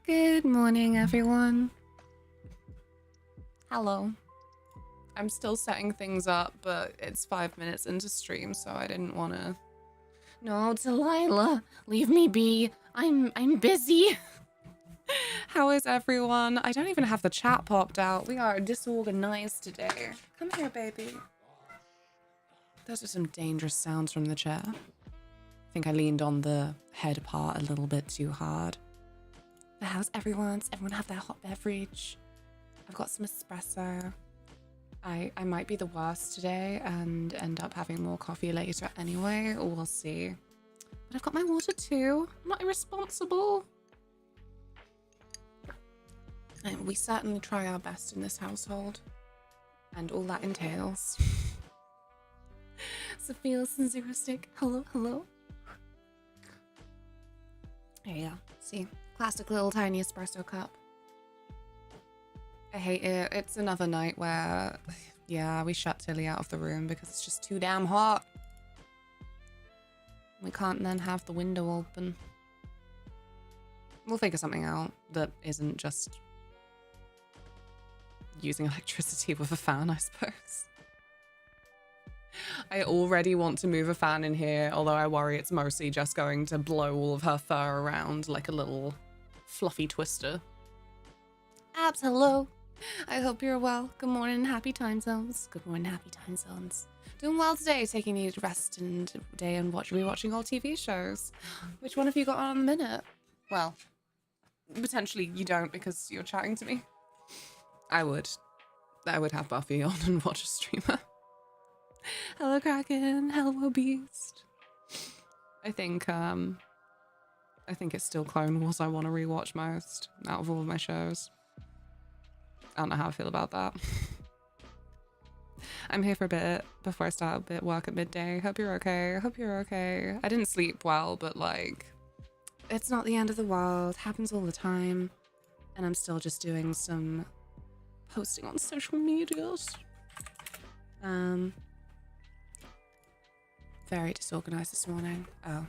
Good morning, everyone. Hello. I'm still setting things up, but it's 5 minutes into stream, so I didn't want to. No, Delilah, leave me be. I'm busy. How is everyone? I don't even have the chat popped out. We are disorganized today. Come here, baby. Those are some dangerous sounds from the chair. I think I leaned on the head part a little bit too hard. But how's everyone? Does everyone have their hot beverage? I've got some espresso. I might be the worst today and end up having more coffee later anyway, or we'll see. But I've got my water too. I'm not irresponsible. And we certainly try our best in this household. And all that entails. Sophia Zero Stick. Hello, hello. There you go. See? Classic little tiny espresso cup. I hate it. It's another night where, yeah, we shut Tilly out of the room because it's just too damn hot. We can't then have the window open. We'll figure something out that isn't just using electricity with a fan, I suppose. I already want to move a fan in here, although I worry it's mostly just going to blow all of her fur around like a little fluffy twister. Abs, hello. I hope you're well. Good morning, happy time zones. Good morning, happy time zones. Doing well today, taking a rest and day and rewatching old TV shows. Which one have you got on in the minute? Well, potentially you don't because you're chatting to me. I would have Buffy on and watch a streamer. Hello, Kraken. Hello, Beast. I think it's still Clone Wars I want to rewatch most out of all of my shows. I don't know how I feel about that. I'm here for a bit before I start a bit work at midday. Hope you're okay. Hope you're okay. I didn't sleep well, but like, it's not the end of the world. Happens all the time. And I'm still just doing some posting on social medias. Very disorganized this morning. Oh,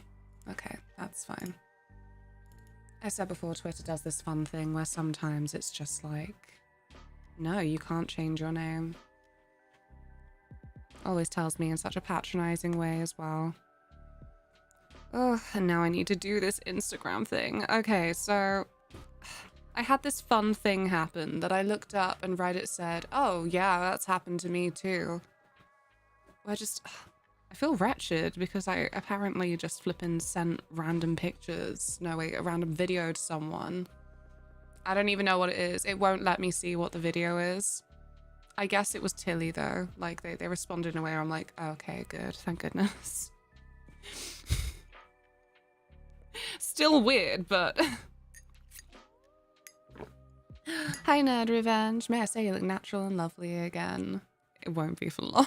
okay, that's fine. I said before, Twitter does this fun thing where sometimes it's just like, no, you can't change your name. Always tells me in such a patronizing way as well. Oh, and now I need to do this Instagram thing. Okay, so I had this fun thing happen that I looked up and Reddit said, oh yeah, that's happened to me too. I feel wretched because I apparently just flippin' sent random pictures. No, wait, a random video to someone. I don't even know what it is. It won't let me see what the video is. I guess it was Tilly though. Like they responded in a way where I'm like, oh, okay, good. Thank goodness. Still weird, but... Hi, Nerd Revenge. May I say you look natural and lovely again? It won't be for long.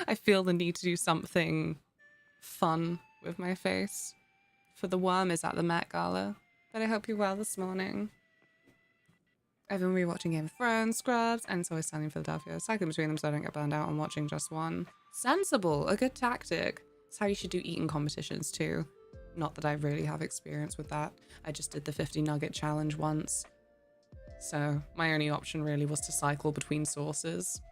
I feel the need to do something fun with my face. For the worm is at the Met Gala. But I hope you're well this morning. I've been rewatching Game of Thrones, Scrubs, and so is Sunny in Philadelphia. Cycling between them so I don't get burned out on watching just one. Sensible, a good tactic. It's how you should do eating competitions too. Not that I really have experience with that. I just did the 50 nugget challenge once. So my only option really was to cycle between sources.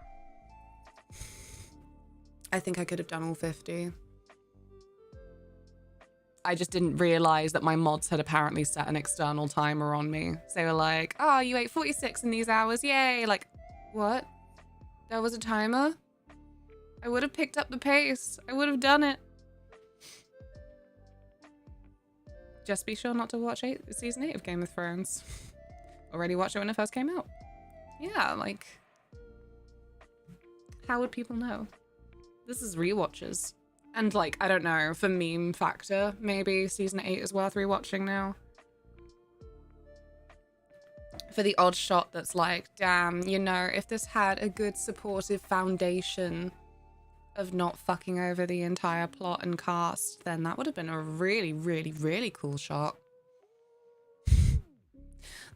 I think I could have done all 50. I just didn't realize that my mods had apparently set an external timer on me. So they were like, oh, you ate 46 in these hours, yay. Like, what? There was a timer? I would have picked up the pace. I would have done it. Just be sure not to watch season 8 of Game of Thrones. Already watched it when it first came out. Yeah, like, how would people know? This is rewatches. And like, I don't know, for meme factor, maybe season 8 is worth rewatching now. For the odd shot that's like, damn, you know, if this had a good supportive foundation of not fucking over the entire plot and cast, then that would have been a really, really, really cool shot.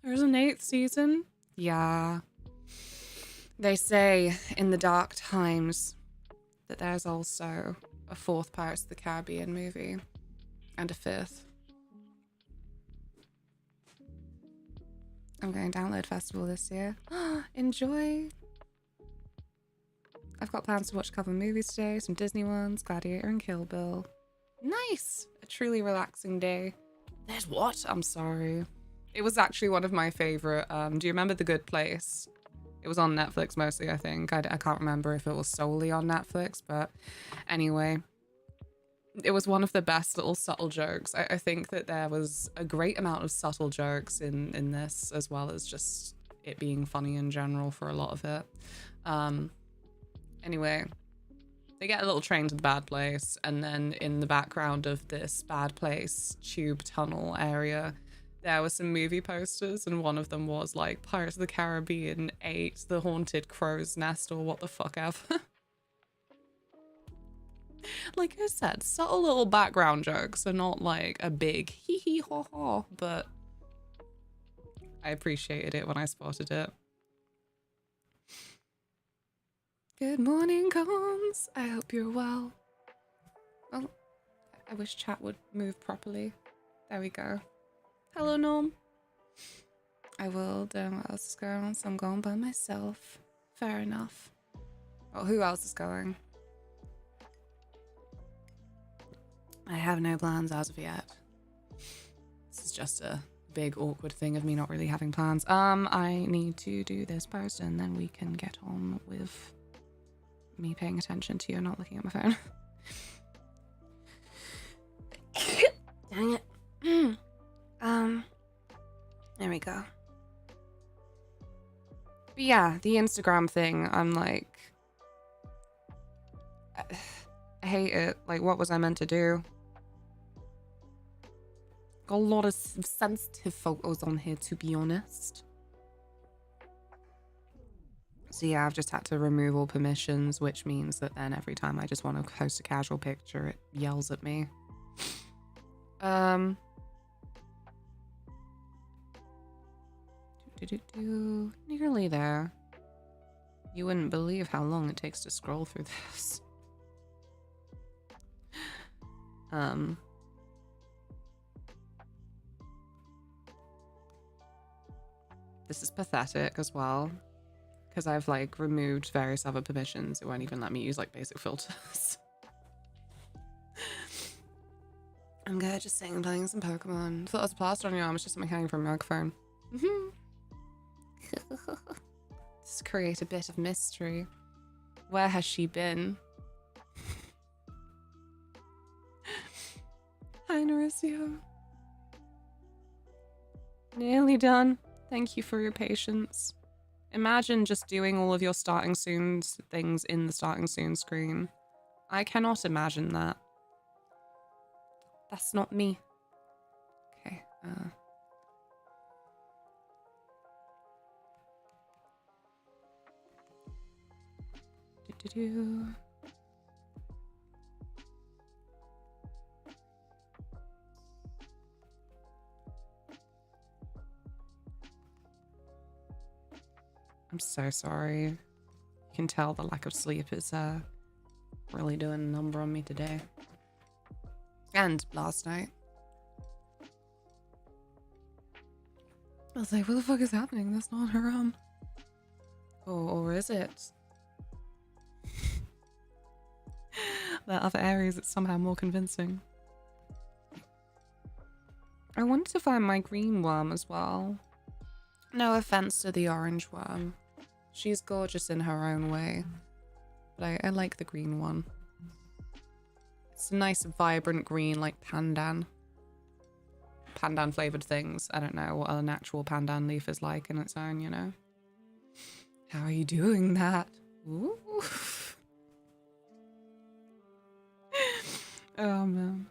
There's an 8th season? Yeah. They say in the dark times that there's also a 4th Pirates of the Caribbean movie and a 5th. I'm going Download Festival this year. Enjoy. I've got plans to watch a couple of movies today, some Disney ones, Gladiator and Kill Bill. Nice! A truly relaxing day. There's what? I'm sorry. It was actually one of my favorite. Do you remember The Good Place? It was on Netflix mostly, I think. I can't remember if it was solely on Netflix, but anyway. It was one of the best little subtle jokes. I think that there was a great amount of subtle jokes in this, as well as just it being funny in general for a lot of it. Anyway, they get a little train to the bad place, and then in the background of this bad place tube tunnel area, there were some movie posters, and one of them was like Pirates of the Caribbean 8, The Haunted Crow's Nest, or what the fuck ever. Like I said, subtle little background jokes are not like a big hee hee ha ha, but I appreciated it when I spotted it. Good morning, Cons. I hope you're well. Oh, I wish chat would move properly. There we go. Hello, Norm. I will. Don't know what else is going on, so I'm going by myself. Fair enough. Well, who else is going? I have no plans as of yet. This is just a big awkward thing of me not really having plans. I need to do this post and then we can get on with me paying attention to you and not looking at my phone. Dang it. There we go. But yeah, the Instagram thing, I'm like, I hate it. Like, what was I meant to do? Got a lot of sensitive photos on here, to be honest. So yeah, I've just had to remove all permissions, which means that then every time I just want to post a casual picture, it yells at me. Nearly there. You wouldn't believe how long it takes to scroll through this. This is pathetic as well, because I've like removed various other permissions. It won't even let me use like basic filters. I'm good, just sitting and playing some Pokemon. Thought it was a plaster on your arm, it's just something hanging from a microphone. Let's create a bit of mystery. Where has she been? Hi, Norissio. Nearly done. Thank you for your patience. Imagine just doing all of your starting soon things in the starting soon screen. I cannot imagine that. That's not me. Okay, I'm so sorry. You can tell the lack of sleep is really doing a number on me today. And last night. I was like, what the fuck is happening? That's not her or is it? There are other areas that's somehow more convincing. I wanted to find my green worm as well. No offense to the orange worm. She's gorgeous in her own way. But I like the green one. It's a nice, vibrant green, like pandan. Pandan flavored things. I don't know what an actual pandan leaf is like in its own, you know? How are you doing that? Ooh. Oh, man.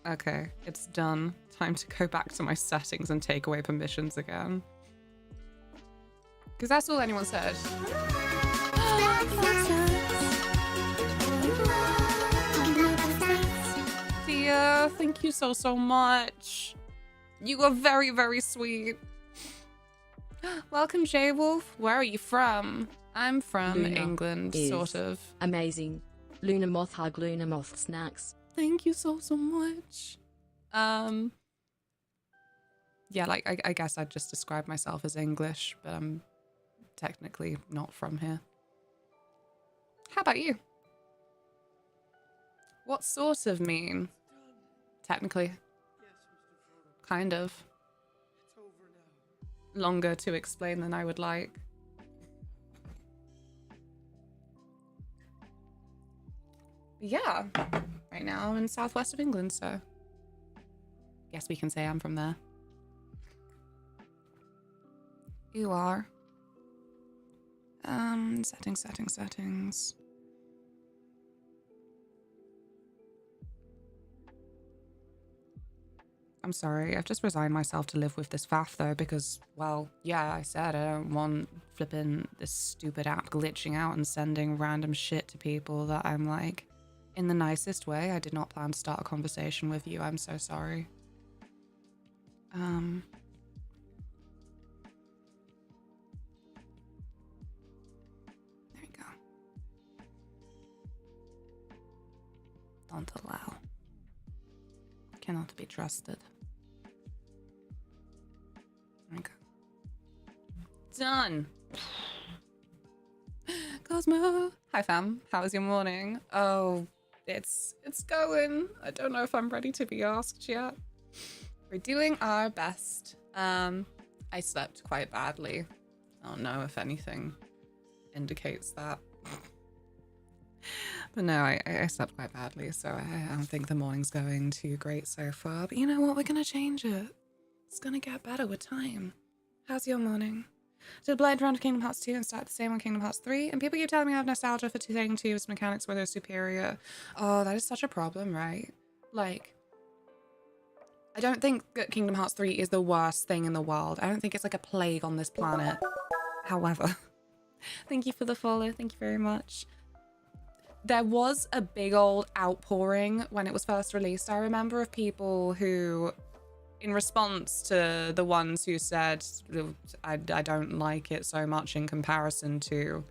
Okay, it's done. Time to go back to my settings and take away permissions again. Because that's all anyone said. Tia, thank you so much. You are very, very sweet. Welcome, J-Wolf. Where are you from? I'm from Luna England, sort of. Amazing. Luna Moth hug, Luna Moth snacks. Thank you so much. yeah, like, I guess I'd just describe myself as English, but I'm technically not from here. How about you? What sort of mean? Technically. Kind of. Longer to explain than I would like. Yeah, right now I'm in southwest of England, so guess we can say I'm from there. You are. Settings. I'm sorry, I've just resigned myself to live with this faff though, because, well, yeah, I said I don't want flipping this stupid app glitching out and sending random shit to people that I'm like, in the nicest way, I did not plan to start a conversation with you, I'm so sorry. There we go. Don't allow. Cannot be trusted. There we go. Done. Cosmo. Hi fam. How was your morning? Oh, it's going. I don't know if I'm ready to be asked yet. We're doing our best. I slept quite badly. I don't know if anything indicates that. But no, I slept quite badly, so I don't think the morning's going too great so far. But you know what? We're gonna change it. It's gonna get better with time. How's your morning? Did Blind run to Kingdom Hearts 2 and start the same on Kingdom Hearts 3? And people keep telling me I have nostalgia for saying 2's mechanics were they're superior. Oh, that is such a problem, right? Like, I don't think that Kingdom Hearts 3 is the worst thing in the world. I don't think it's like a plague on this planet. However, thank you for the follow. Thank you very much. There was a big old outpouring when it was first released. I remember of people who, in response to the ones who said, I don't like it so much in comparison to,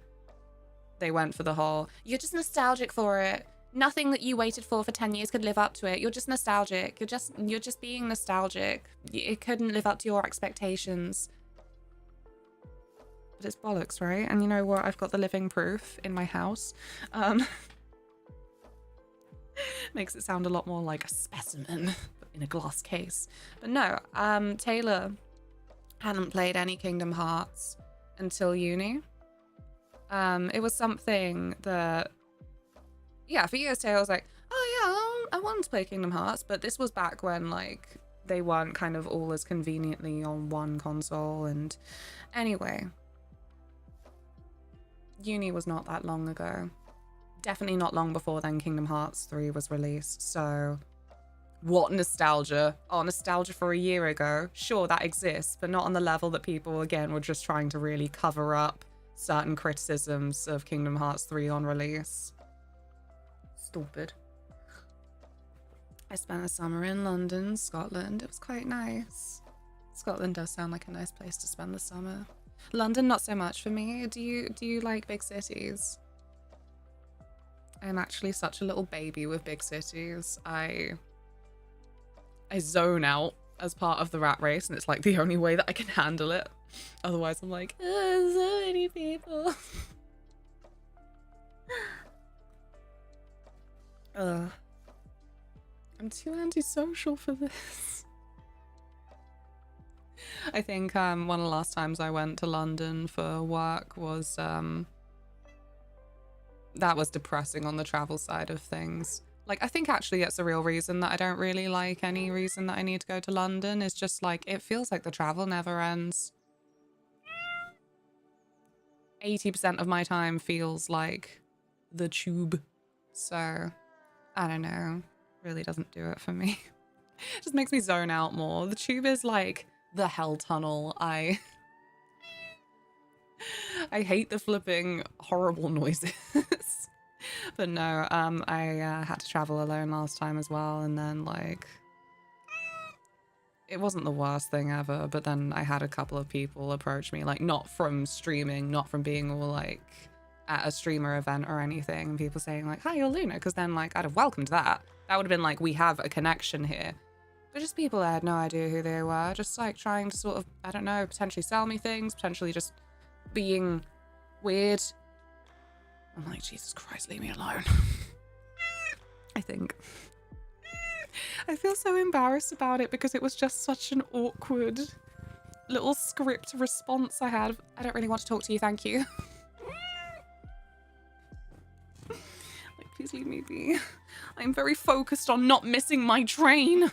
they went for the whole, you're just nostalgic for it. Nothing that you waited for 10 years could live up to it. You're just nostalgic. You're just being nostalgic. It couldn't live up to your expectations. But it's bollocks, right? And you know what? I've got the living proof in my house. Makes it sound a lot more like a specimen in a glass case. But no, Taylor hadn't played any Kingdom Hearts until uni. It was something that, yeah, for years Taylor was like, oh yeah, I wanted to play Kingdom Hearts, but this was back when like they weren't kind of all as conveniently on one console. And anyway, uni was not that long ago. Definitely not long before then Kingdom Hearts 3 was released. So what nostalgia? Oh, nostalgia for a year ago. Sure, that exists, but not on the level that people, again, were just trying to really cover up certain criticisms of Kingdom Hearts 3 on release. Stupid. I spent a summer in London, Scotland. It was quite nice. Scotland does sound like a nice place to spend the summer. London, not so much for me. Do you like big cities? I'm actually such a little baby with big cities. I zone out as part of the rat race, and it's like the only way that I can handle it. Otherwise, I'm like, oh, so many people. I'm too antisocial for this. I think one of the last times I went to London for work was that was depressing on the travel side of things. Like, I think actually that's the real reason that I don't really like any reason that I need to go to London. Is just like, it feels like the travel never ends. 80% of my time feels like the tube. So, I don't know. Really doesn't do it for me. It just makes me zone out more. The tube is like the hell tunnel. I hate the flipping horrible noises. But no, I had to travel alone last time as well, and then like it wasn't the worst thing ever, but then I had a couple of people approach me, like not from streaming, not from being all like at a streamer event or anything, and people saying like, hi, you're Luna, because then like I'd have welcomed that. That would have been like, we have a connection here. But just people I had no idea who they were, just like trying to sort of, I don't know, potentially sell me things, potentially just being weird. I'm like, Jesus Christ, leave me alone. I think. I feel so embarrassed about it because it was just such an awkward little script response I had. I don't really want to talk to you, thank you. Like, please leave me be. I'm very focused on not missing my train.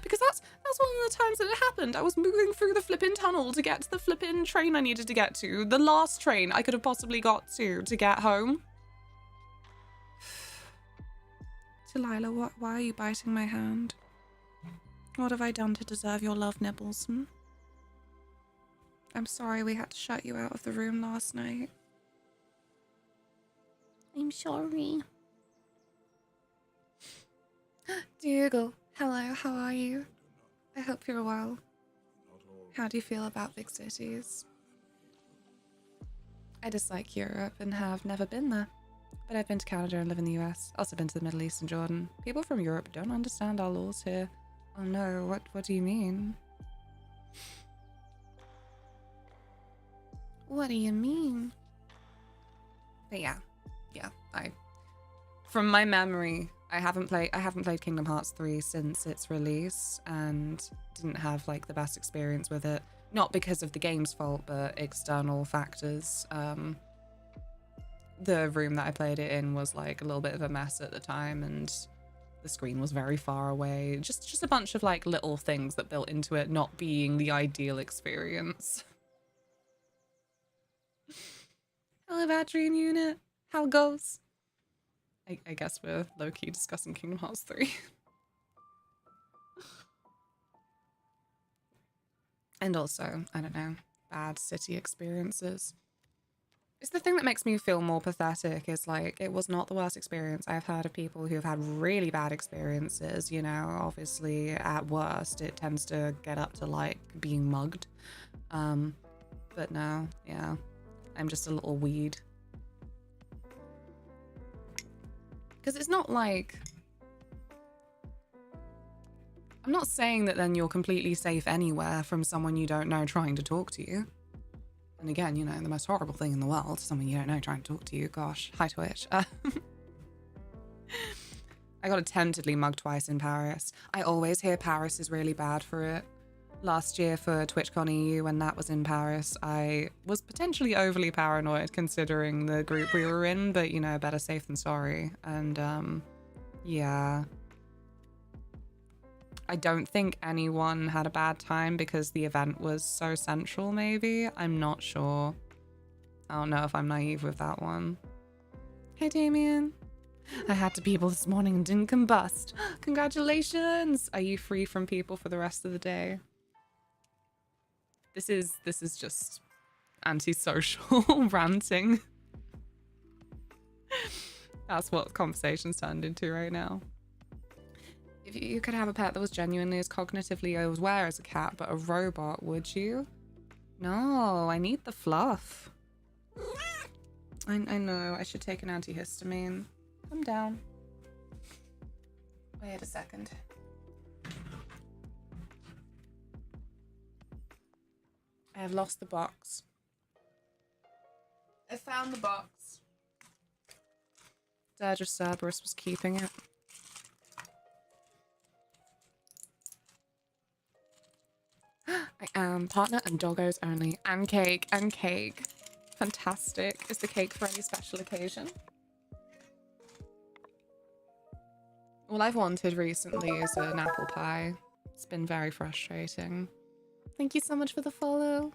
Because that's one of the times that it happened. I was moving through the flippin' tunnel to get to the flippin' train I needed to get to. The last train I could have possibly got to get home. Delilah, why are you biting my hand? What have I done to deserve your love, Nibbles? Hmm? I'm sorry we had to shut you out of the room last night. I'm sorry. Dougal, hello, how are you? I hope you're well. How do you feel about big cities? I dislike Europe and have never been there. But I've been to Canada and live in the US. Also been to the Middle East and Jordan. People from Europe don't understand our laws here. Oh no, what do you mean? What do you mean? But yeah, from my memory, I haven't played Kingdom Hearts 3 since its release and didn't have like the best experience with it. Not because of the game's fault, but external factors. The room that I played it in was like a little bit of a mess at the time, and the screen was very far away. Just a bunch of like little things that built into it not being the ideal experience. Hello, Bad Dream Unit. How goes? I guess we're low-key discussing Kingdom Hearts 3. And also, I don't know, bad city experiences. It's the thing that makes me feel more pathetic is like, it was not the worst experience. I've heard of people who have had really bad experiences, you know, obviously at worst it tends to get up to like being mugged. But no, yeah, I'm just a little weed. Because it's not like, I'm not saying that then you're completely safe anywhere from someone you don't know trying to talk to you. And again, you know, the most horrible thing in the world, someone you don't know trying to talk to you. Gosh, hi Twitch. I got attemptedly mugged twice in Paris. I always hear Paris is really bad for it. Last year for TwitchCon EU, when that was in Paris, I was potentially overly paranoid considering the group we were in, but you know, better safe than sorry. And yeah. I don't think anyone had a bad time because the event was so central, maybe. I'm not sure. I don't know if I'm naive with that one. Hey, Damien. I had to people this morning and didn't combust. Congratulations! Are you free from people for the rest of the day? This is just antisocial ranting. That's what conversation's turned into right now. If you could have a pet that was genuinely as cognitively aware as a cat, but a robot, would you? No, I need the fluff. I know, I should take an antihistamine. Come down. Wait a second. I have lost the box. I found the box. Dirge Cerberus was keeping it. I am partner and doggos only. And cake, and cake. Fantastic. Is the cake for any special occasion? All I've wanted recently is an apple pie. It's been very frustrating. Thank you so much for the follow.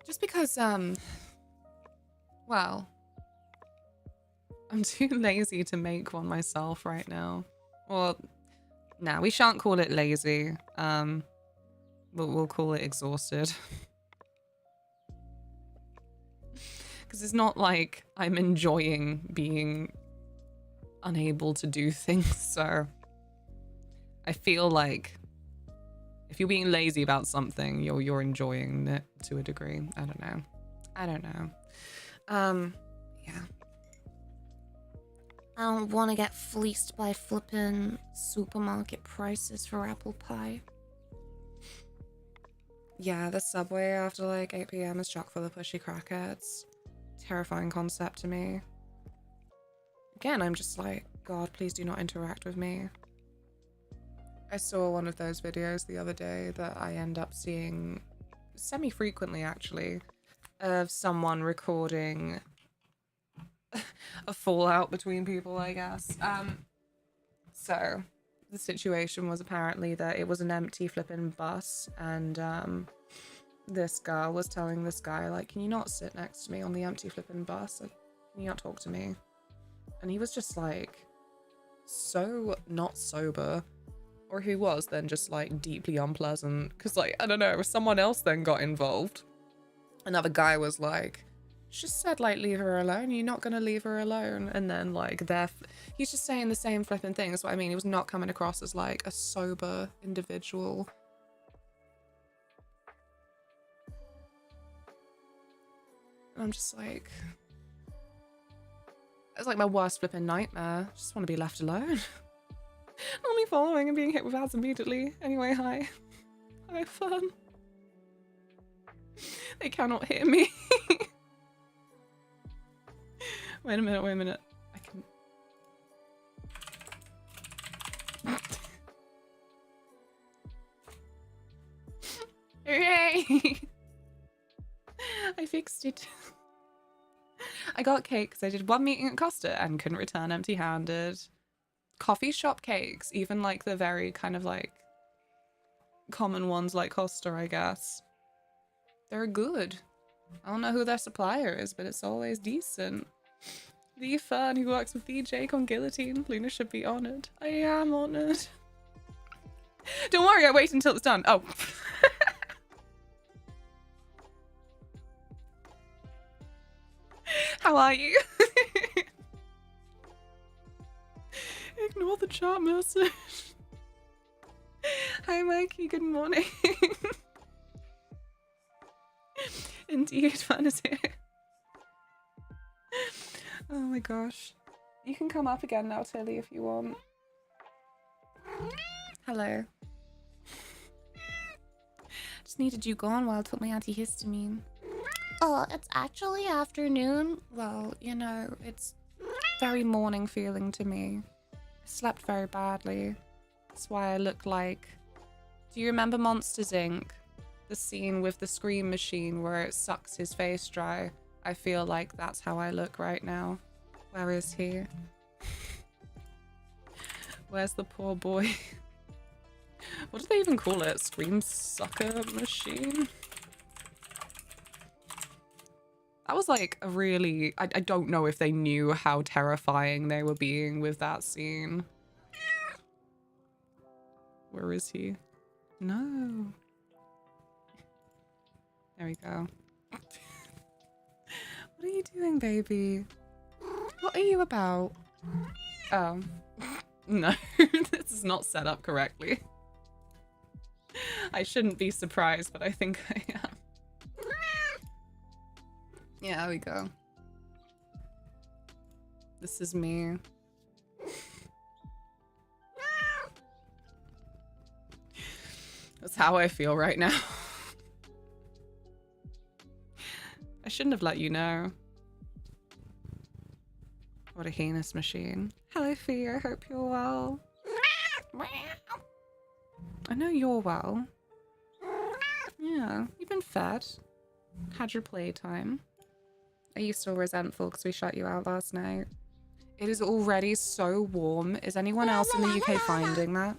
Just because, well, I'm too lazy to make one myself right now. Well, nah, we shan't call it lazy. We'll call it exhausted. Because it's not like I'm enjoying being unable to do things, so I feel like if you're being lazy about something, you're enjoying it to a degree. I don't know. Yeah. I don't want to get fleeced by flippin' supermarket prices for apple pie. Yeah, the subway after like 8 p.m. is chock full of pushy crackheads. Terrifying concept to me. Again, I'm just like, God, please do not interact with me. I saw one of those videos the other day that I end up seeing semi-frequently actually, of someone recording a fallout between people, I guess. So the situation was apparently that it was an empty flipping bus, and this girl was telling this guy, like, can you not sit next to me on the empty flipping bus? Like, can you not talk to me? And he was just like, so not sober. Or he was then just like deeply unpleasant. Because like, I don't know, someone else then got involved. Another guy was like, she just said like, leave her alone. You're not going to leave her alone. And then like, he's just saying the same flipping thing. That's what I mean. He was not coming across as like a sober individual. And I'm just like, it's like my worst flipping nightmare. I just want to be left alone. Not me following and being hit with ads immediately. Anyway, hi. Hi, fun. They cannot hear me. Wait a minute. I can... Hooray! I fixed it. I got cake because I did one meeting at Costa and couldn't return empty-handed. Coffee shop cakes, even like the very kind of like common ones like Costa, I guess. They're good. I don't know who their supplier is, but it's always decent. The Fern who works with the Jake on Guillotine. Luna should be honoured. I am honoured. Don't worry, I wait until it's done. Oh. How are you? Ignore the chat message. Hi Mikey, good morning. Indeed, fun is here. Oh my gosh. You can come up again now, Tilly, if you want. Hello. Just needed you gone while I took my antihistamine. Oh, it's actually afternoon. Well, you know, it's very morning feeling to me. I slept very badly. That's why I look like... Do you remember Monsters, Inc? The scene with the scream machine where it sucks his face dry. I feel like that's how I look right now. Where is he? Where's the poor boy? What do they even call it? Scream sucker machine? That was like a really... I don't know if they knew how terrifying they were being with that scene. Where is he? No. There we go. What are you doing, baby? What are you about? Oh. No, this is not set up correctly. I shouldn't be surprised, but I think I am. Yeah, there we go. This is me. That's how I feel right now. I shouldn't have let you know. What a heinous machine. Hello, Fee. I hope you're well. I know you're well. Yeah, you've been fed. Had your playtime. Are you still resentful because we shut you out last night? It is already so warm. Is anyone else in the UK finding that?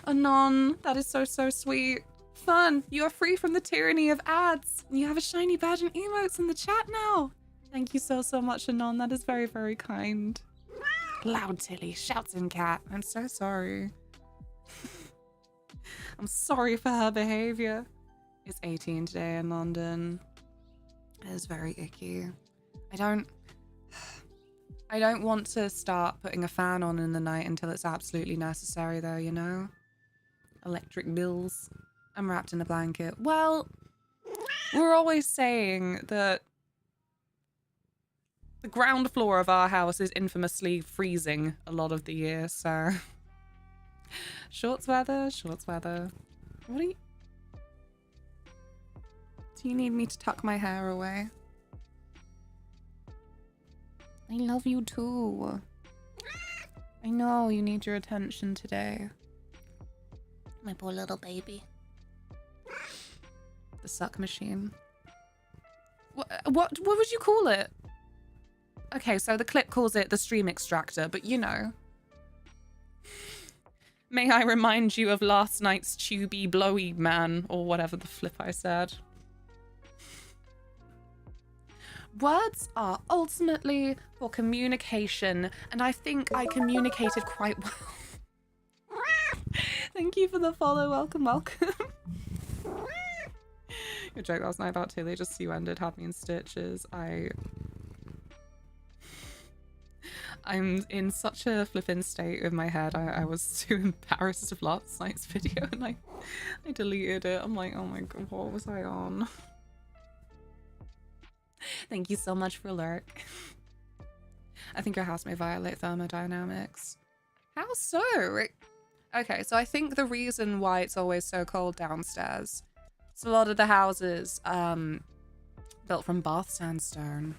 Anon, that is so, so sweet. Fun, you are free from the tyranny of ads. You have a shiny badge and emotes in the chat now. Thank you so, so much, Anon. That is very, very kind. Loud Tilly, shouts in cat. I'm so sorry. I'm sorry for her behavior. It's 18 today in London. It is very icky. I don't want to start putting a fan on in the night until it's absolutely necessary though, you know? Electric bills. I'm wrapped in a blanket. Well, we're always saying that The ground floor of our house is infamously freezing a lot of the year, so... Shorts weather, shorts weather. What are you... Do you need me to tuck my hair away? I love you too. I know you need your attention today. My poor little baby. The suck machine. What would you call it? Okay, so the clip calls it the stream extractor, but you know. May I remind you of last night's tubey blowy man, or whatever the flip I said. Words are ultimately for communication, and I think I communicated quite well. Thank you for the follow. Welcome, welcome. Your joke last night about Tilly just you ended had me in stitches. I'm in such a flippin' state with my head. I was too embarrassed of last night's video and I deleted it. I'm like, oh my god, what was I on? Thank you so much for lurk. I think your house may violate thermodynamics. How so? Okay, so I think the reason why it's always so cold downstairs, it's a lot of the houses built from Bath sandstone.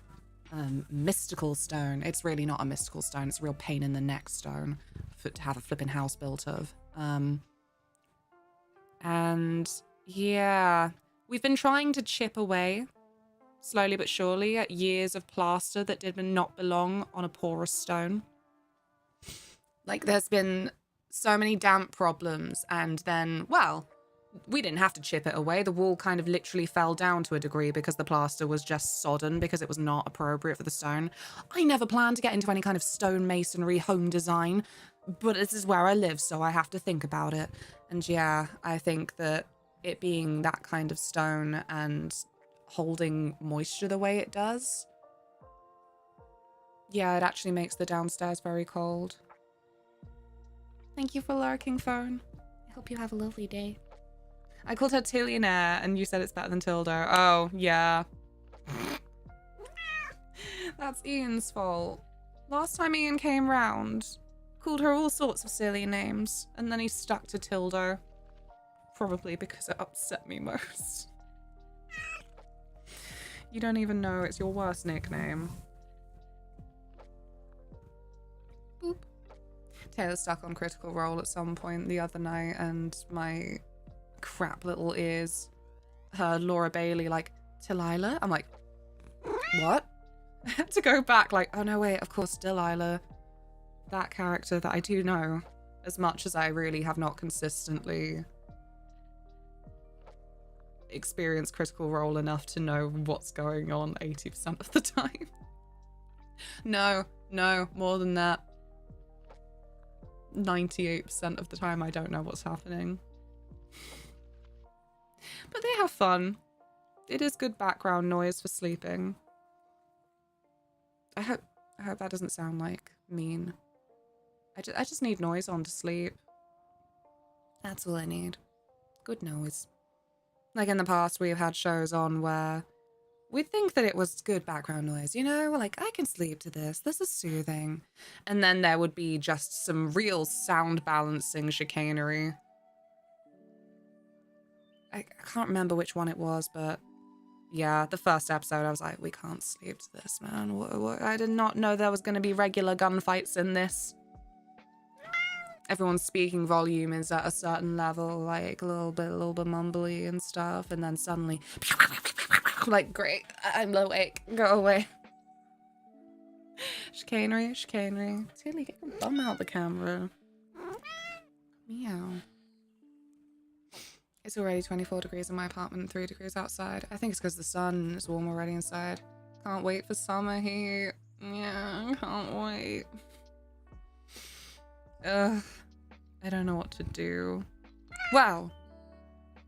Mystical stone. It's really not a mystical stone. It's a real pain in the neck stone to have a flipping house built of. And yeah, we've been trying to chip away slowly but surely at years of plaster that did not belong on a porous stone. Like there's been so many damp problems, and then, well, we didn't have to chip it away. The wall kind of literally fell down to a degree because the plaster was just sodden because it was not appropriate for the stone. I never planned to get into any kind of stone masonry home design, but this is where I live, so I have to think about it. And yeah, I think that it being that kind of stone and holding moisture the way it does, yeah, it actually makes the downstairs very cold. Thank you for lurking, phone. I hope you have a lovely day. I called her Tillionaire, and you said it's better than Tilda. Oh, yeah. That's Ian's fault. Last time Ian came round, called her all sorts of silly names, and then he stuck to Tilda. Probably because it upset me most. You don't even know it's your worst nickname. Boop. Taylor stuck on Critical Role at some point the other night, and my crap little ears heard Laura Bailey like, Delilah? I'm like, what? I had to go back like, oh no wait, of course Delilah. That character that I do know, as much as I really have not consistently experienced Critical Role enough to know what's going on 80% of the time. No, more than that. 98% of the time I don't know what's happening. But they have fun. It is good background noise for sleeping. I hope that doesn't sound like mean. I just need noise on to sleep. That's all I need. Good noise. Like in the past, we've had shows on where we'd think that it was good background noise, you know? Like, I can sleep to this. This is soothing. And then there would be just some real sound balancing chicanery. I can't remember which one it was, but yeah, the first episode, I was like, we can't sleep to this, man. I did not know there was going to be regular gunfights in this. Everyone's speaking volume is at a certain level, like a little bit mumbly and stuff, and then suddenly, like, great, I'm awake, go away. Chicanery. Tilly, get your bum out the camera. Meow. It's already 24 degrees in my apartment and 3 degrees outside. I think it's because the sun is warm already inside. Can't wait for summer heat. Yeah, can't wait. Ugh. I don't know what to do. Well,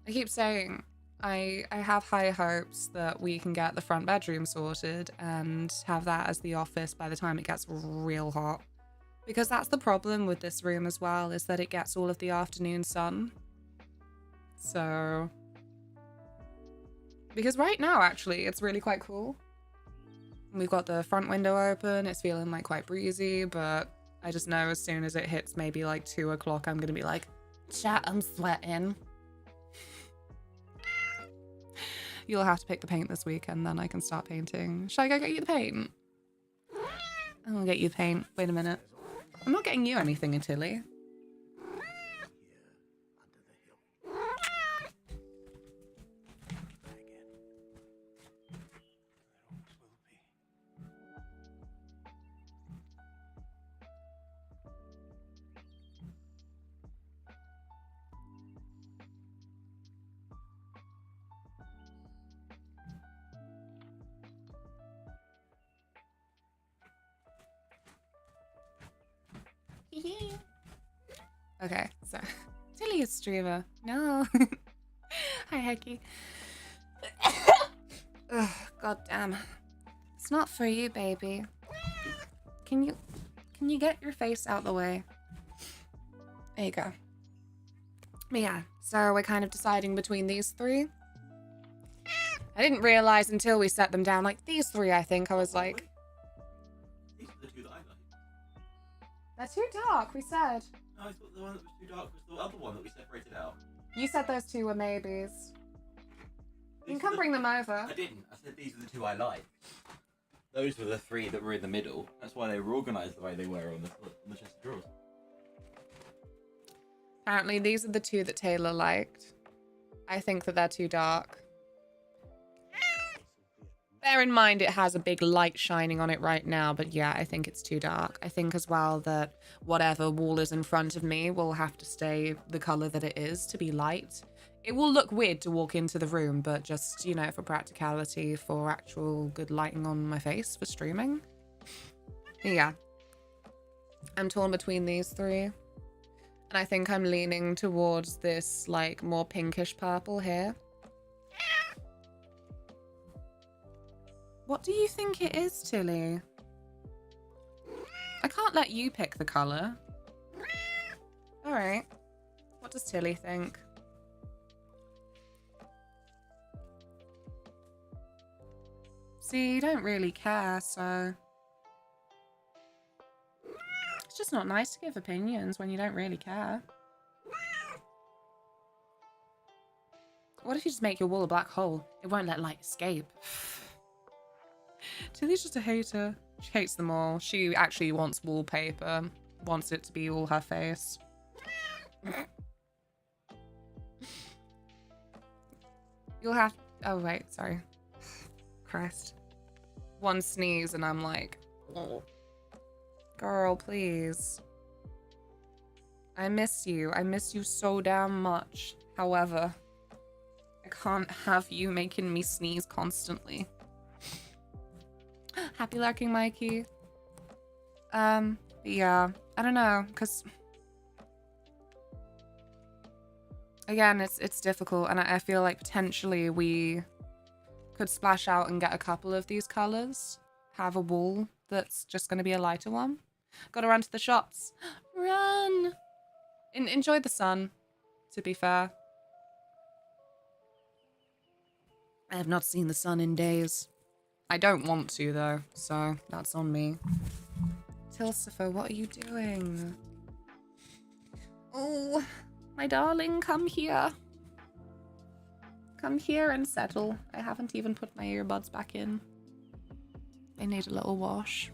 I keep saying I have high hopes that we can get the front bedroom sorted and have that as the office by the time it gets real hot. Because that's the problem with this room as well, is that it gets all of the afternoon sun. So, because right now, actually, it's really quite cool. We've got the front window open. It's feeling like quite breezy, but I just know as soon as it hits maybe like 2 o'clock, I'm gonna be like, chat, I'm sweating. You'll have to pick the paint this weekend, then I can start painting. Should I go get you the paint? I'll get you the paint. Wait a minute. I'm not getting you anything, Tilly. Okay, so Tilly is streamer. No. Hi, Hecky. Ugh, God damn. It's not for you, baby. Can you get your face out the way? There you go. But yeah, so we're kind of deciding between these three. I didn't realize until we set them down, like these three, I think. I was like, These are the two that I like. they're too dark, we said. No, I thought the one that was too dark was the other one that we separated out. You said those two were maybes. You These can are the- bring them over. I didn't. I said these are the two I like. Those were the three that were in the middle. That's why they were organised the way they were on the chest of drawers. Apparently these are the two that Taylor liked. I think that they're too dark. Bear in mind it has a big light shining on it right now, but yeah, I think it's too dark. I think as well that whatever wall is in front of me will have to stay the colour that it is to be light. It will look weird to walk into the room, but just, you know, for practicality, for actual good lighting on my face for streaming. Yeah. I'm torn between these three. And I think I'm leaning towards this, like, more pinkish purple here. What do you think it is, Tilly? I can't let you pick the colour. Alright. What does Tilly think? See, you don't really care, so... It's just not nice to give opinions when you don't really care. What if you just make your wall a black hole? It won't let light escape. Tilly's just a hater. She hates them all. She actually wants wallpaper. Wants it to be all her face. You'll have... Oh, wait. Sorry. Christ. One sneeze and I'm like... Oh. Girl, please. I miss you. I miss you so damn much. However, I can't have you making me sneeze constantly. Happy lurking, Mikey. Yeah, I don't know, because again, it's difficult, and I feel like potentially we could splash out and get a couple of these colors, have a wall that's just going to be a lighter one. Gotta run to the shops. Run! Enjoy the sun, to be fair. I have not seen the sun in days. I don't want to, though, so that's on me. Tilsifer, what are you doing? Oh, my darling, come here. Come here and settle. I haven't even put my earbuds back in. They need a little wash.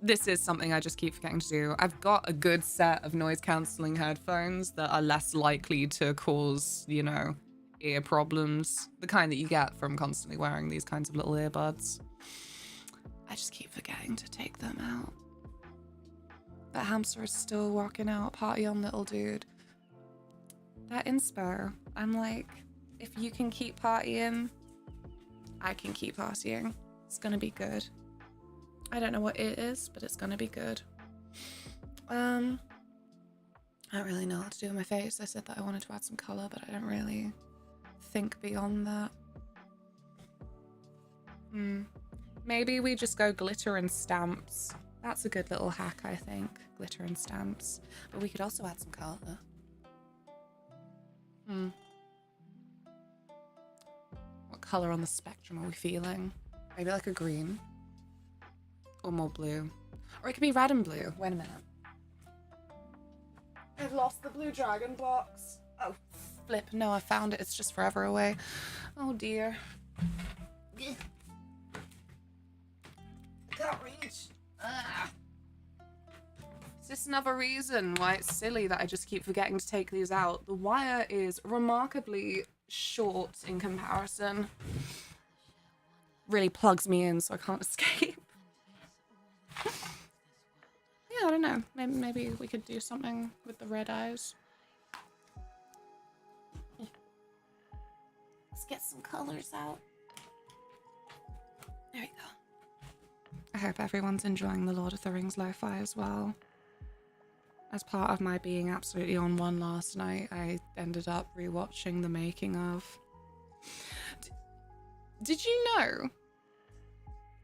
This is something I just keep forgetting to do. I've got a good set of noise-cancelling headphones that are less likely to cause, you know, ear problems. The kind that you get from constantly wearing these kinds of little earbuds. I just keep forgetting to take them out. That hamster is still walking out. Party on, little dude. That inspo. I'm like, if you can keep partying, I can keep partying. It's gonna be good. I don't know what it is, but it's gonna be good. I don't really know what to do with my face. I said that I wanted to add some colour, but I don't really think beyond that. Maybe we just go glitter and stamps. That's a good little hack, I think. Glitter and stamps. But we could also add some colour. What color on the spectrum are we feeling? Maybe like a green. Or more blue. Or it could be red and blue. Wait a minute. I've lost the blue dragon box. Oh, flip. No, I found it. It's just forever away. Oh, dear. I can't reach. Is this another reason why it's silly that I just keep forgetting to take these out? The wire is remarkably short in comparison. Really plugs me in so I can't escape. Yeah, I don't know. Maybe we could do something with the red eyes. Let's get some colors out. There we go. I hope everyone's enjoying the Lord of the Rings lo-fi as well. As part of my being absolutely on one last night, I ended up rewatching the making of. Did you know?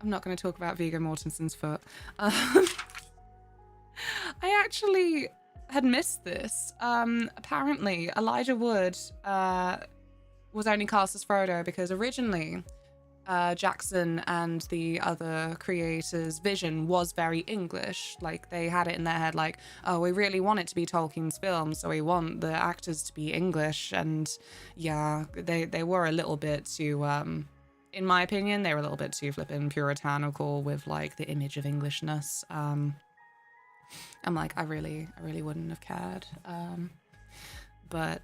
I'm not going to talk about Viggo Mortensen's foot. I actually had missed this. Apparently, Elijah Wood was only cast as Frodo because originally Jackson and the other creators' vision was very English. Like, they had it in their head like, oh, we really want it to be Tolkien's film, so we want the actors to be English. And yeah, they were a little bit too, in my opinion, they were a little bit too flippin' puritanical with like the image of Englishness. I'm like, I really wouldn't have cared. But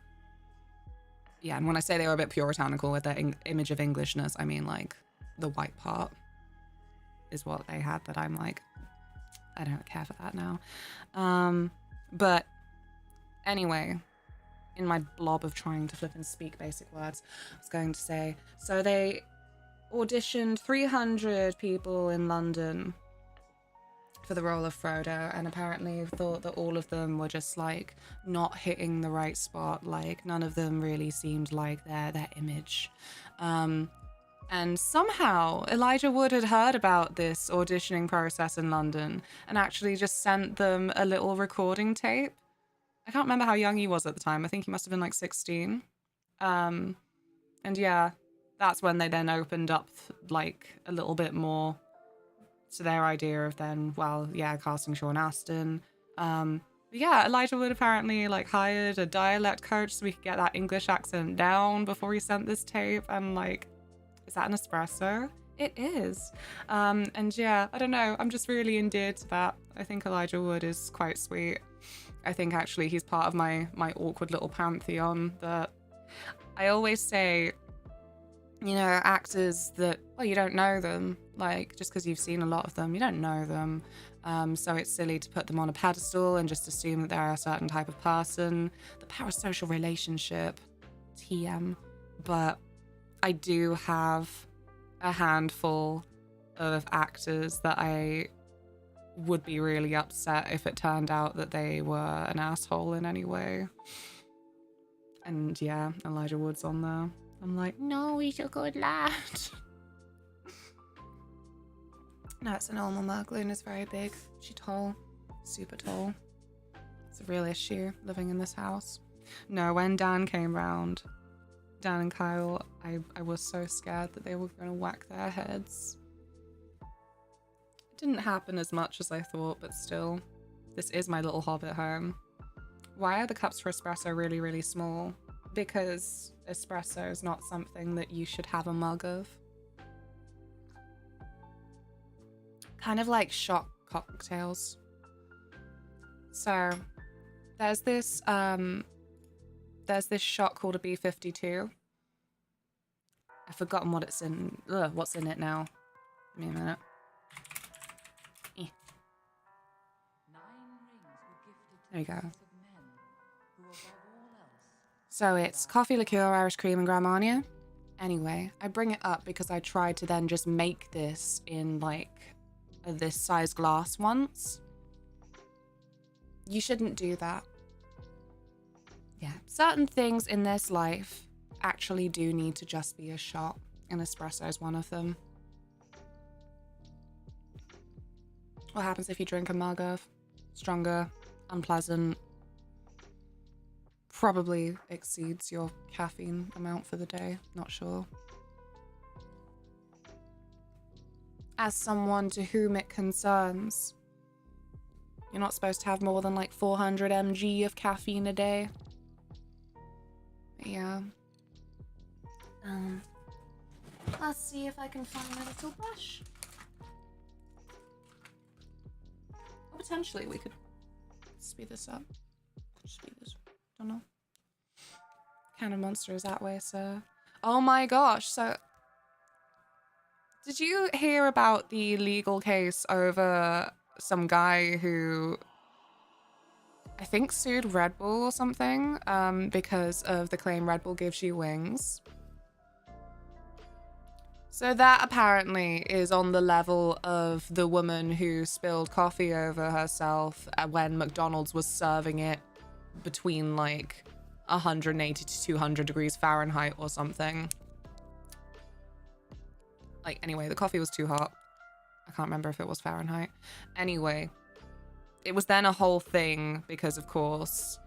yeah, and when I say they were a bit puritanical with their image of Englishness, I mean like the white part is what they had that I'm like, I don't care for that now. But anyway, in my blob of trying to flip and speak basic words, I was going to say, so they auditioned 300 people in London for the role of Frodo, and apparently thought that all of them were just like not hitting the right spot. Like none of them really seemed like their image. And somehow Elijah Wood had heard about this auditioning process in London and actually just sent them a little recording tape. I can't remember how young he was at the time. I think he must have been like 16. And yeah, that's when they then opened up like a little bit more to their idea of then, well, yeah, casting Sean Astin. Yeah, Elijah Wood apparently like hired a dialect coach so we could get that English accent down before he sent this tape. And like, is that an espresso? It is. And yeah, I don't know. I'm just really endeared to that. I think Elijah Wood is quite sweet. I think actually he's part of my awkward little pantheon that I always say, you know, actors that, well, you don't know them. Like, just because you've seen a lot of them, you don't know them. So it's silly to put them on a pedestal and just assume that they're a certain type of person. The parasocial relationship, TM. But I do have a handful of actors that I would be really upset if it turned out that they were an asshole in any way. And yeah, Elijah Wood's on there. I'm like, no, he's a good lad. No, it's a normal mug. Luna's very big. She's tall. Super tall. It's a real issue living in this house. No, when Dan came round, Dan and Kyle, I was so scared that they were going to whack their heads. It didn't happen as much as I thought, but still. This is my little hobbit home. Why are the cups for espresso really, really small? Because espresso is not something that you should have a mug of. Kind of like shot cocktails. So there's this shot called a B52. I've forgotten what it's in. What's in it now? Give me a minute. There you go. So it's coffee, liqueur, Irish cream, and Grand Marnier. Anyway, I bring it up because I tried to then just make this in like this size glass once. You shouldn't do that. Yeah, certain things in this life actually do need to just be a shot, and espresso is one of them. What happens if you drink a mug of? Stronger, unpleasant, probably exceeds your caffeine amount for the day. Not sure. as someone to whom it concerns. You're not supposed to have more than like 400 mg of caffeine a day. But yeah. Let's see if I can find my little brush. Or potentially we could speed this up. Speed this. Don't know. Kind of monster is that way, sir. Oh my gosh, so did you hear about the legal case over some guy who I think sued Red Bull or something because of the claim Red Bull gives you wings? So that apparently is on the level of the woman who spilled coffee over herself when McDonald's was serving it between like 180 to 200 degrees Fahrenheit or something. Like, anyway, the coffee was too hot. I can't remember if it was Fahrenheit. Anyway, it was then a whole thing because, of course,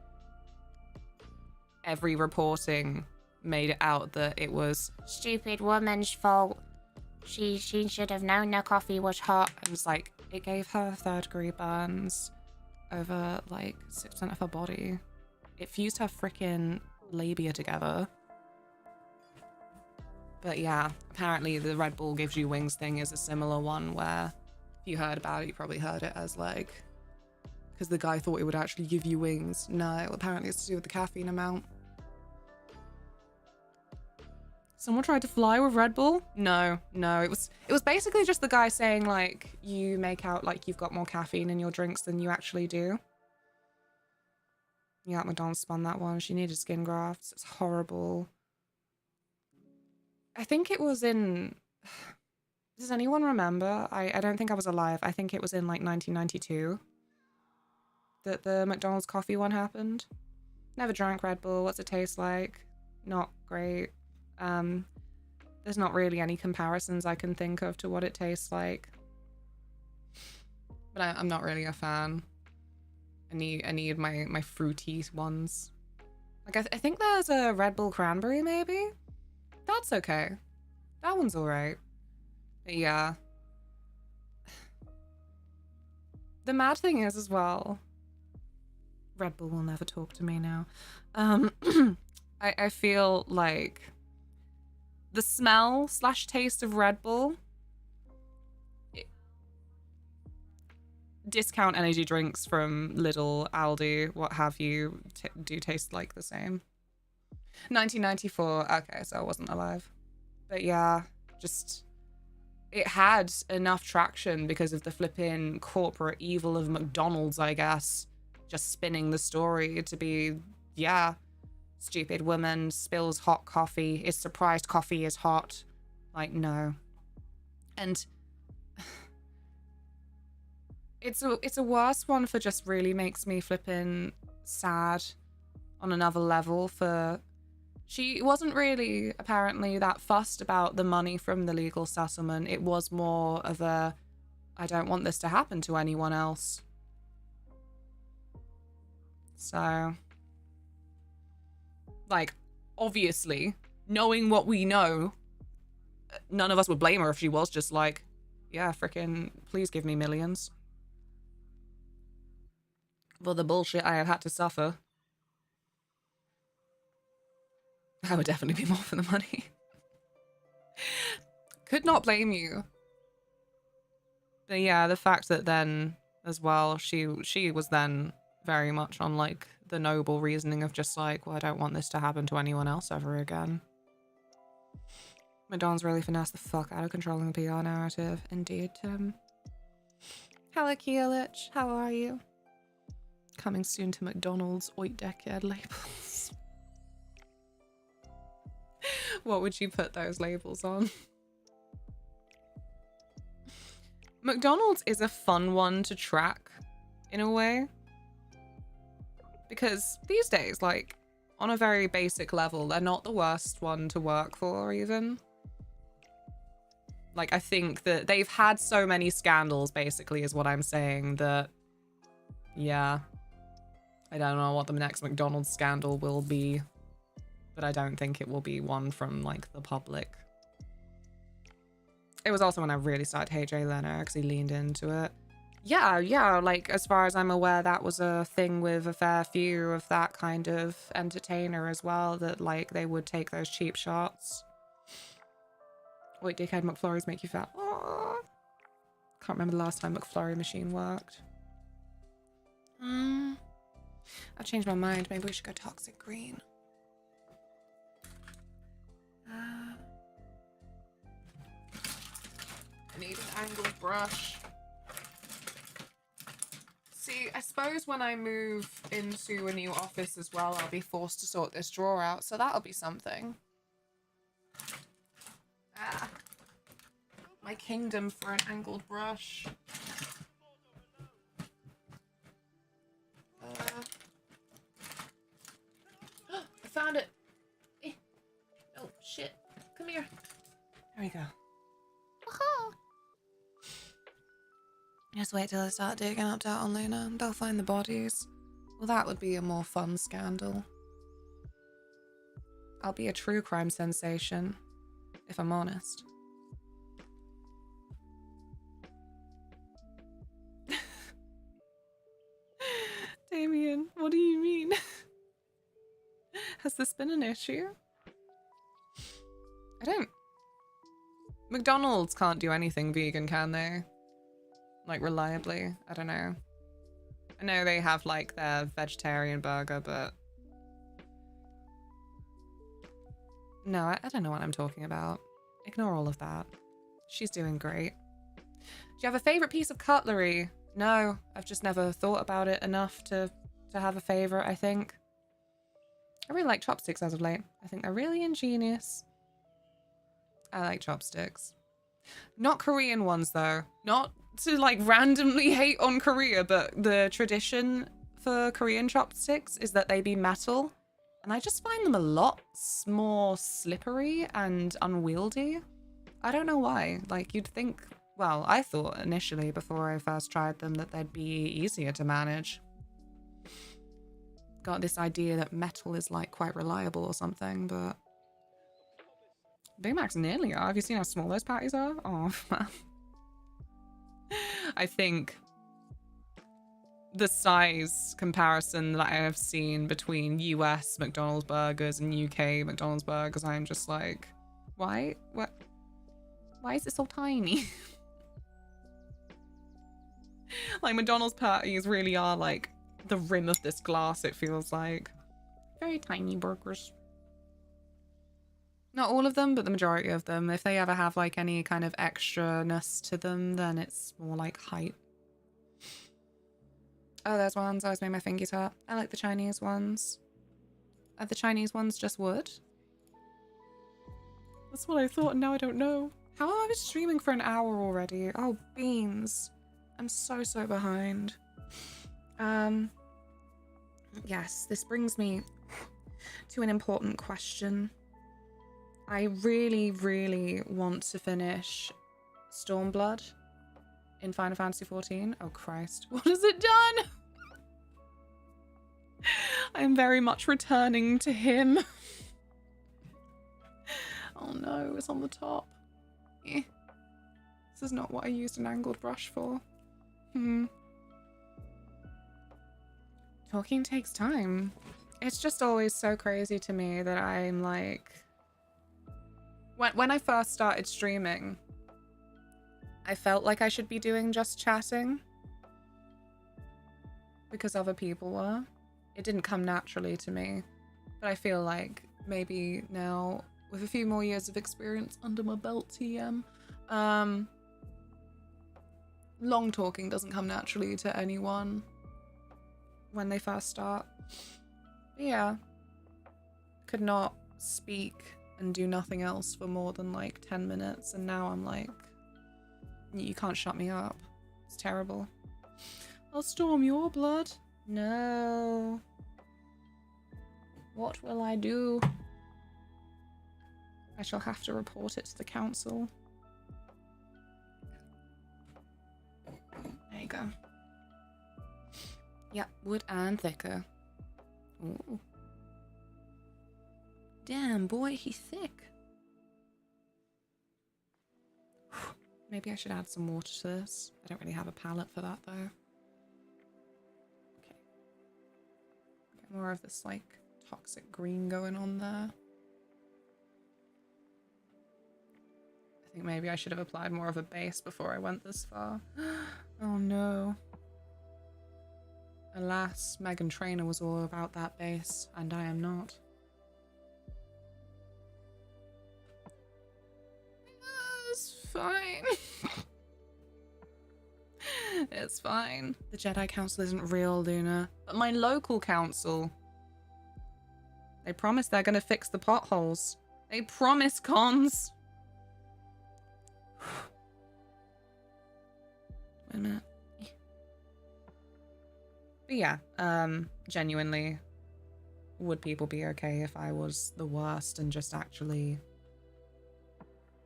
every reporting made it out that it was stupid woman's fault. She should have known the coffee was hot. And it's like, it gave her third-degree burns over, like, 6% of her body. It fused her freaking labia together. But yeah, apparently the Red Bull gives you wings thing is a similar one where if you heard about it, you probably heard it as like, because the guy thought it would actually give you wings. No, apparently it's to do with the caffeine amount. Someone tried to fly with Red Bull? No, it was basically just the guy saying like, you make out like you've got more caffeine in your drinks than you actually do. Yeah, McDonald's spun that one. She needed skin grafts. It's horrible. I think it was in... Does anyone remember? I don't think I was alive. I think it was in like 1992 that the McDonald's coffee one happened. Never drank Red Bull. What's it taste like? Not great. There's not really any comparisons I can think of to what it tastes like. But I'm not really a fan. I need my fruity ones. Like I think there's a Red Bull cranberry maybe? That's okay. That one's alright. But yeah. The mad thing is as well, Red Bull will never talk to me now. I feel like the smell / taste of Red Bull, discount energy drinks from Lidl, Aldi, what have you, do taste like the same. 1994, okay, so I wasn't alive. But yeah, just, it had enough traction because of the flipping corporate evil of McDonald's, I guess. Just spinning the story to be, yeah, stupid woman spills hot coffee, is surprised coffee is hot. Like, no. And it's a worse one for just really makes me flipping sad on another level for... She wasn't really apparently that fussed about the money from the legal settlement. It was more of a, I don't want this to happen to anyone else. So, like, obviously, knowing what we know, none of us would blame her if she was just like, yeah, frickin' please give me millions. For the bullshit I have had to suffer. I would definitely be more for the money. Could not blame you. But yeah, the fact that then, as well, she was then very much on, like, the noble reasoning of just like, well, I don't want this to happen to anyone else ever again. Madonna's really finessed the fuck out of controlling the PR narrative. Indeed, Tim. Hello, Keelich. How are you? Coming soon to McDonald's Oit Decade labels. What would you put those labels on? McDonald's is a fun one to track, in a way. Because these days, like, on a very basic level, they're not the worst one to work for, even. Like, I think that they've had so many scandals, basically, is what I'm saying, that, yeah. I don't know what the next McDonald's scandal will be. But I don't think it will be one from, like, the public. It was also when I really started Hey Jay Leno because he leaned into it. Yeah, like as far as I'm aware, that was a thing with a fair few of that kind of entertainer as well, that like they would take those cheap shots. Wait, dickhead McFlurries make you fat. Aww. Can't remember the last time McFlurry machine worked. I've changed my mind. Maybe we should go toxic green. I need an angled brush. See, I suppose when I move into a new office as well, I'll be forced to sort this drawer out, so that'll be something. Ah. My kingdom for an angled brush. I found it. Oh, shit. Come here. There we go. Just wait till I start digging up Dart on Luna. They'll find the bodies. Well, that would be a more fun scandal. I'll be a true crime sensation, if I'm honest. Damien, what do you mean? Has this been an issue? I don't... McDonald's can't do anything vegan, can they? Like, reliably? I don't know. I know they have, like, their vegetarian burger, but... No, I don't know what I'm talking about. Ignore all of that. She's doing great. Do you have a favorite piece of cutlery? No, I've just never thought about it enough to have a favorite, I think. I really like chopsticks as of late. I think they're really ingenious. I like chopsticks. Not Korean ones, though. Not to, like, randomly hate on Korea, but the tradition for Korean chopsticks is that they be metal. And I just find them a lot more slippery and unwieldy. I don't know why. Like, you'd think... Well, I thought initially, before I first tried them, that they'd be easier to manage. Got this idea that metal is, like, quite reliable or something, but... Big Macs nearly are. Have you seen how small those patties are? Oh, man. I think the size comparison that I have seen between US McDonald's burgers and UK McDonald's burgers, I'm just like, why? What? Why is it so tiny? Like, McDonald's patties really are like the rim of this glass, it feels like. Very tiny burgers. Not all of them, but the majority of them. If they ever have like any kind of extra-ness to them, then it's more like height. Oh, there's ones. I always made my fingers hurt. I like the Chinese ones. Are the Chinese ones just wood? That's what I thought, and now I don't know. How have I been streaming for an hour already? Oh, beans. I'm so behind. Yes, this brings me to an important question. I really want to finish Stormblood in Final Fantasy XIV. Oh Christ, what has it done? I'm very much returning to him. Oh no, it's on the top. Eh. This is not what I used an angled brush for. Talking takes time. It's just always so crazy to me that I'm like... When I first started streaming, I felt like I should be doing just chatting. Because other people were. It didn't come naturally to me. But I feel like maybe now, with a few more years of experience under my belt, TM, long talking doesn't come naturally to anyone when they first start. But yeah. Could not speak and do nothing else for more than like 10 minutes, and now I'm like, you can't shut me up. It's terrible. I'll storm your blood. No. What will I do? I shall have to report it to the council. There you go. Yep, wood and thicker. Ooh. Damn, boy, he's thick. Maybe I should add some water to this. I don't really have a palette for that though. Okay. Get more of this like toxic green going on there. I think maybe I should have applied more of a base before I went this far. Oh no. Alas, Megan Trainor was all about that base, and I am not. It's fine. It's fine. The Jedi Council isn't real, Luna. But my local council. They promise they're gonna fix the potholes. They promise, cons. Wait a minute. But yeah, genuinely, would people be okay if I was the worst and just actually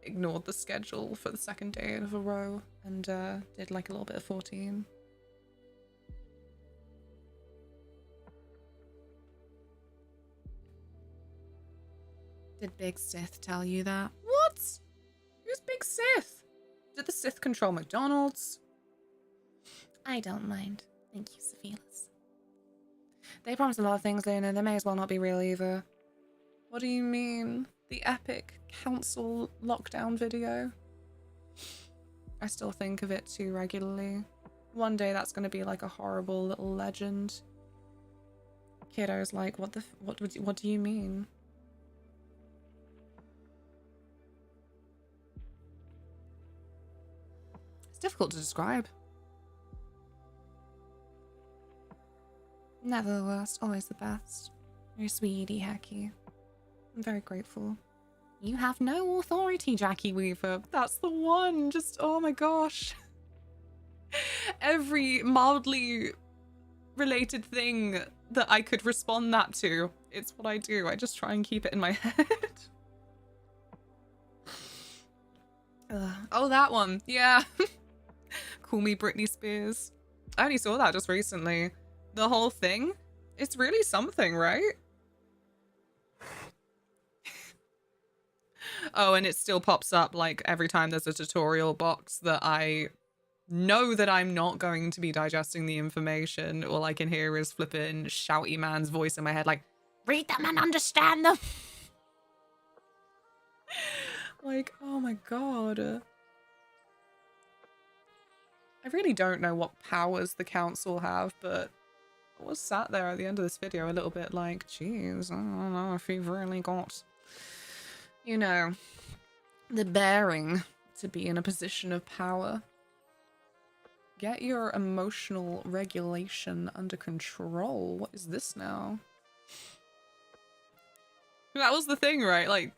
ignored the schedule for the second day of a row and did like a little bit of 14? Did Big Sith tell you that? What? Who's Big Sith? Did the Sith control McDonald's? I don't mind. Thank you, Sephilas. They promised a lot of things, Luna. They may as well not be real either. What do you mean? The epic council lockdown video? I still think of it too regularly. One day that's going to be like a horrible little legend. Kiddo's like, what do you mean? It's difficult to describe. Never the worst, always the best. You're a sweetie, Hacky. I'm very grateful. You have no authority, Jackie Weaver. That's the one. Just, oh my gosh. Every mildly related thing that I could respond that to, it's what I do. I just try and keep it in my head. Oh, that one. Yeah. Call me Britney Spears. I only saw that just recently. The whole thing, it's really something, right? Oh, and it still pops up like every time there's a tutorial box that I know that I'm not going to be digesting the information. All I can hear is flipping shouty man's voice in my head like, read them and understand them. Like, oh my god. I really don't know what powers the council have, but I was sat there at the end of this video a little bit like, geez, I don't know if you've really got, you know, the bearing to be in a position of power. Get your emotional regulation under control. What is this now? That was the thing, right? Like,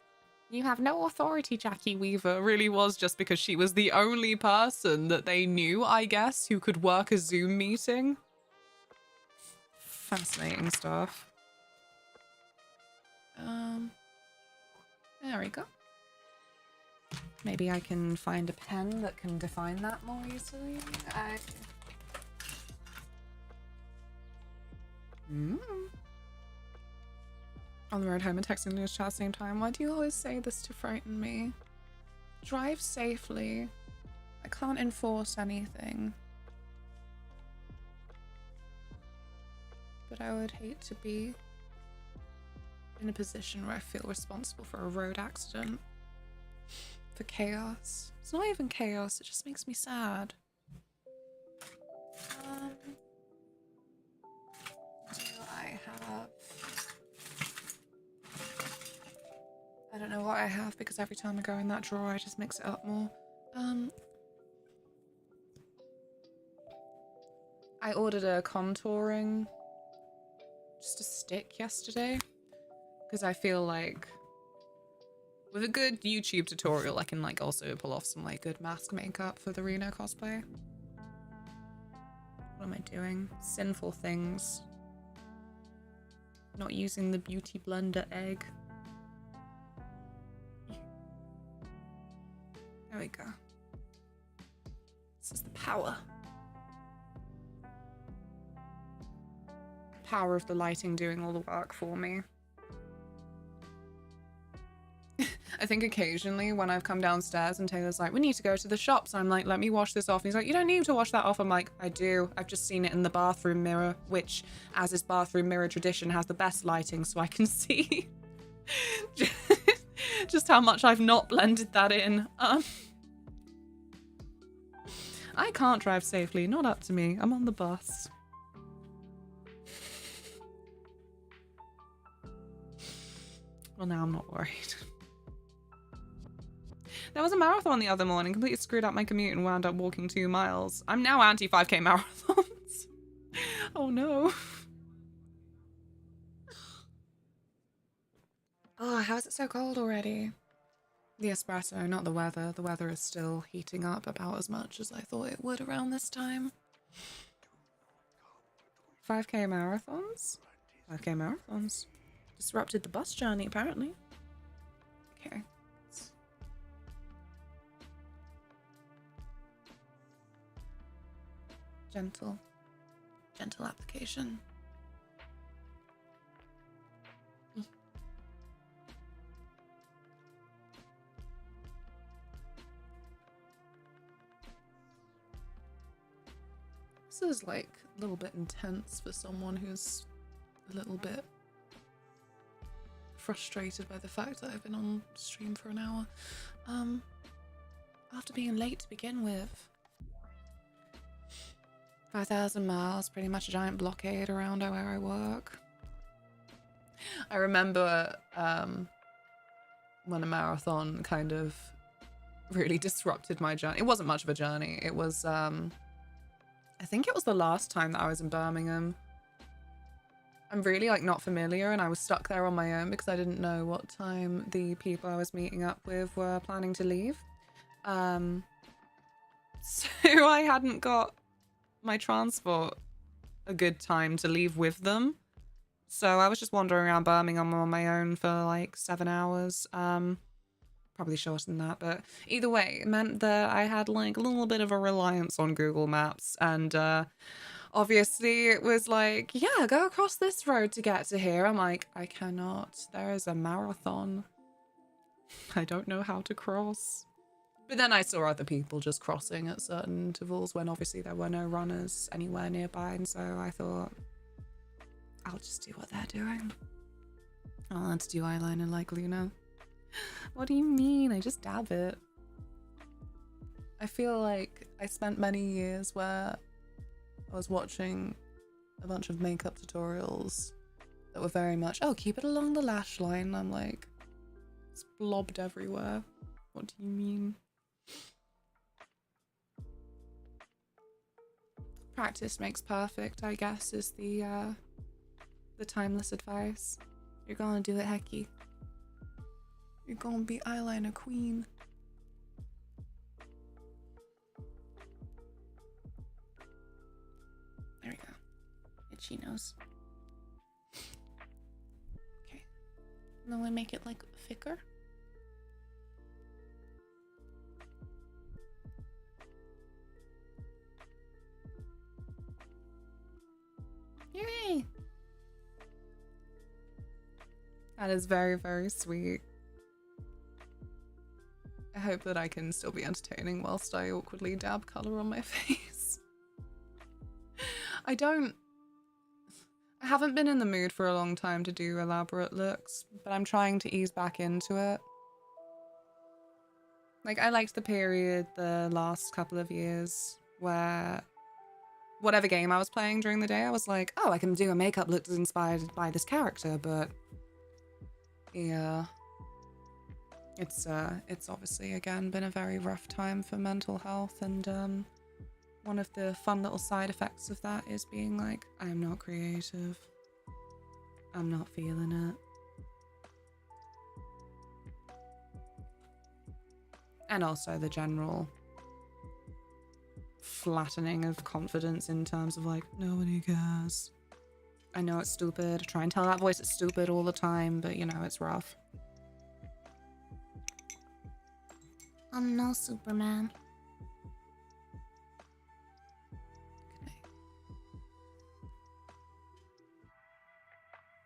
you have no authority, Jackie Weaver. Really was just because she was the only person that they knew, I guess, who could work a Zoom meeting. Fascinating stuff. There we go. Maybe I can find a pen that can define that more easily. On the road home and texting Luna's chat at the same time. Why do you always say this to frighten me? Drive safely. I can't enforce anything. But I would hate to be in a position where I feel responsible for a road accident. For chaos. It's not even chaos, it just makes me sad. Do I have... I don't know what I have because every time I go in that drawer I just mix it up more. I ordered a contouring, just a stick yesterday, because I feel like with a good YouTube tutorial I can like also pull off some like good mask makeup for the Reno cosplay. What am I doing? Sinful things. Not using the beauty blender egg. There we go. This is the power. Power of the lighting doing all the work for me. I think occasionally when I've come downstairs and Taylor's like, we need to go to the shops, I'm like, let me wash this off. And he's like, you don't need to wash that off. I'm like, I do. I've just seen it in the bathroom mirror, which, as is bathroom mirror tradition, has the best lighting so I can see just how much I've not blended that in. I can't drive safely. Not up to me. I'm on the bus. Well, now I'm not worried. There was a marathon the other morning. Completely screwed up my commute and wound up walking 2 miles. I'm now anti 5K marathons. Oh no. Oh, how is it so cold already? The espresso, not the weather. The weather is still heating up about as much as I thought it would around this time. 5K marathons? 5K marathons. Disrupted the bus journey, apparently. Okay. Gentle application. This is like a little bit intense for someone who's a little bit frustrated by the fact that I've been on stream for an hour. After being late to begin with. 5,000 miles, pretty much a giant blockade around where I work. I remember when a marathon kind of really disrupted my journey. It wasn't much of a journey. It was, I think it was the last time that I was in Birmingham. I'm really like not familiar and I was stuck there on my own because I didn't know what time the people I was meeting up with were planning to leave. So I hadn't got my transport a good time to leave with them. So I was just wandering around Birmingham on my own for like 7 hours. Probably shorter than that, but either way, it meant that I had like a little bit of a reliance on Google Maps. And obviously it was like, yeah, go across this road to get to here. I'm like, I cannot. There is a marathon. I don't know how to cross. But then I saw other people just crossing at certain intervals when obviously there were no runners anywhere nearby. And so I thought, I'll just do what they're doing. I'll learn to do eyeliner like Luna. What do you mean? I just dab it. I feel like I spent many years where I was watching a bunch of makeup tutorials that were very much, oh, keep it along the lash line. I'm like, it's blobbed everywhere. What do you mean? Practice makes perfect, I guess, is the timeless advice. You're gonna do it, Hecky. You're gonna be eyeliner queen. There we go. Itchy nose. Okay. And then we make it like thicker. Yay! That is very, very sweet. I hope that I can still be entertaining whilst I awkwardly dab colour on my face. I haven't been in the mood for a long time to do elaborate looks, but I'm trying to ease back into it. Like, I liked the period the last couple of years where whatever game I was playing during the day, I was like, oh, I can do a makeup look that's inspired by this character, but yeah. It's obviously, again, been a very rough time for mental health, and one of the fun little side effects of that is being like, I'm not creative. I'm not feeling it. And also the general flattening of confidence in terms of like, nobody cares. I know it's stupid. I try and tell that voice it's stupid all the time, but you know, it's rough. I'm no Superman. Okay.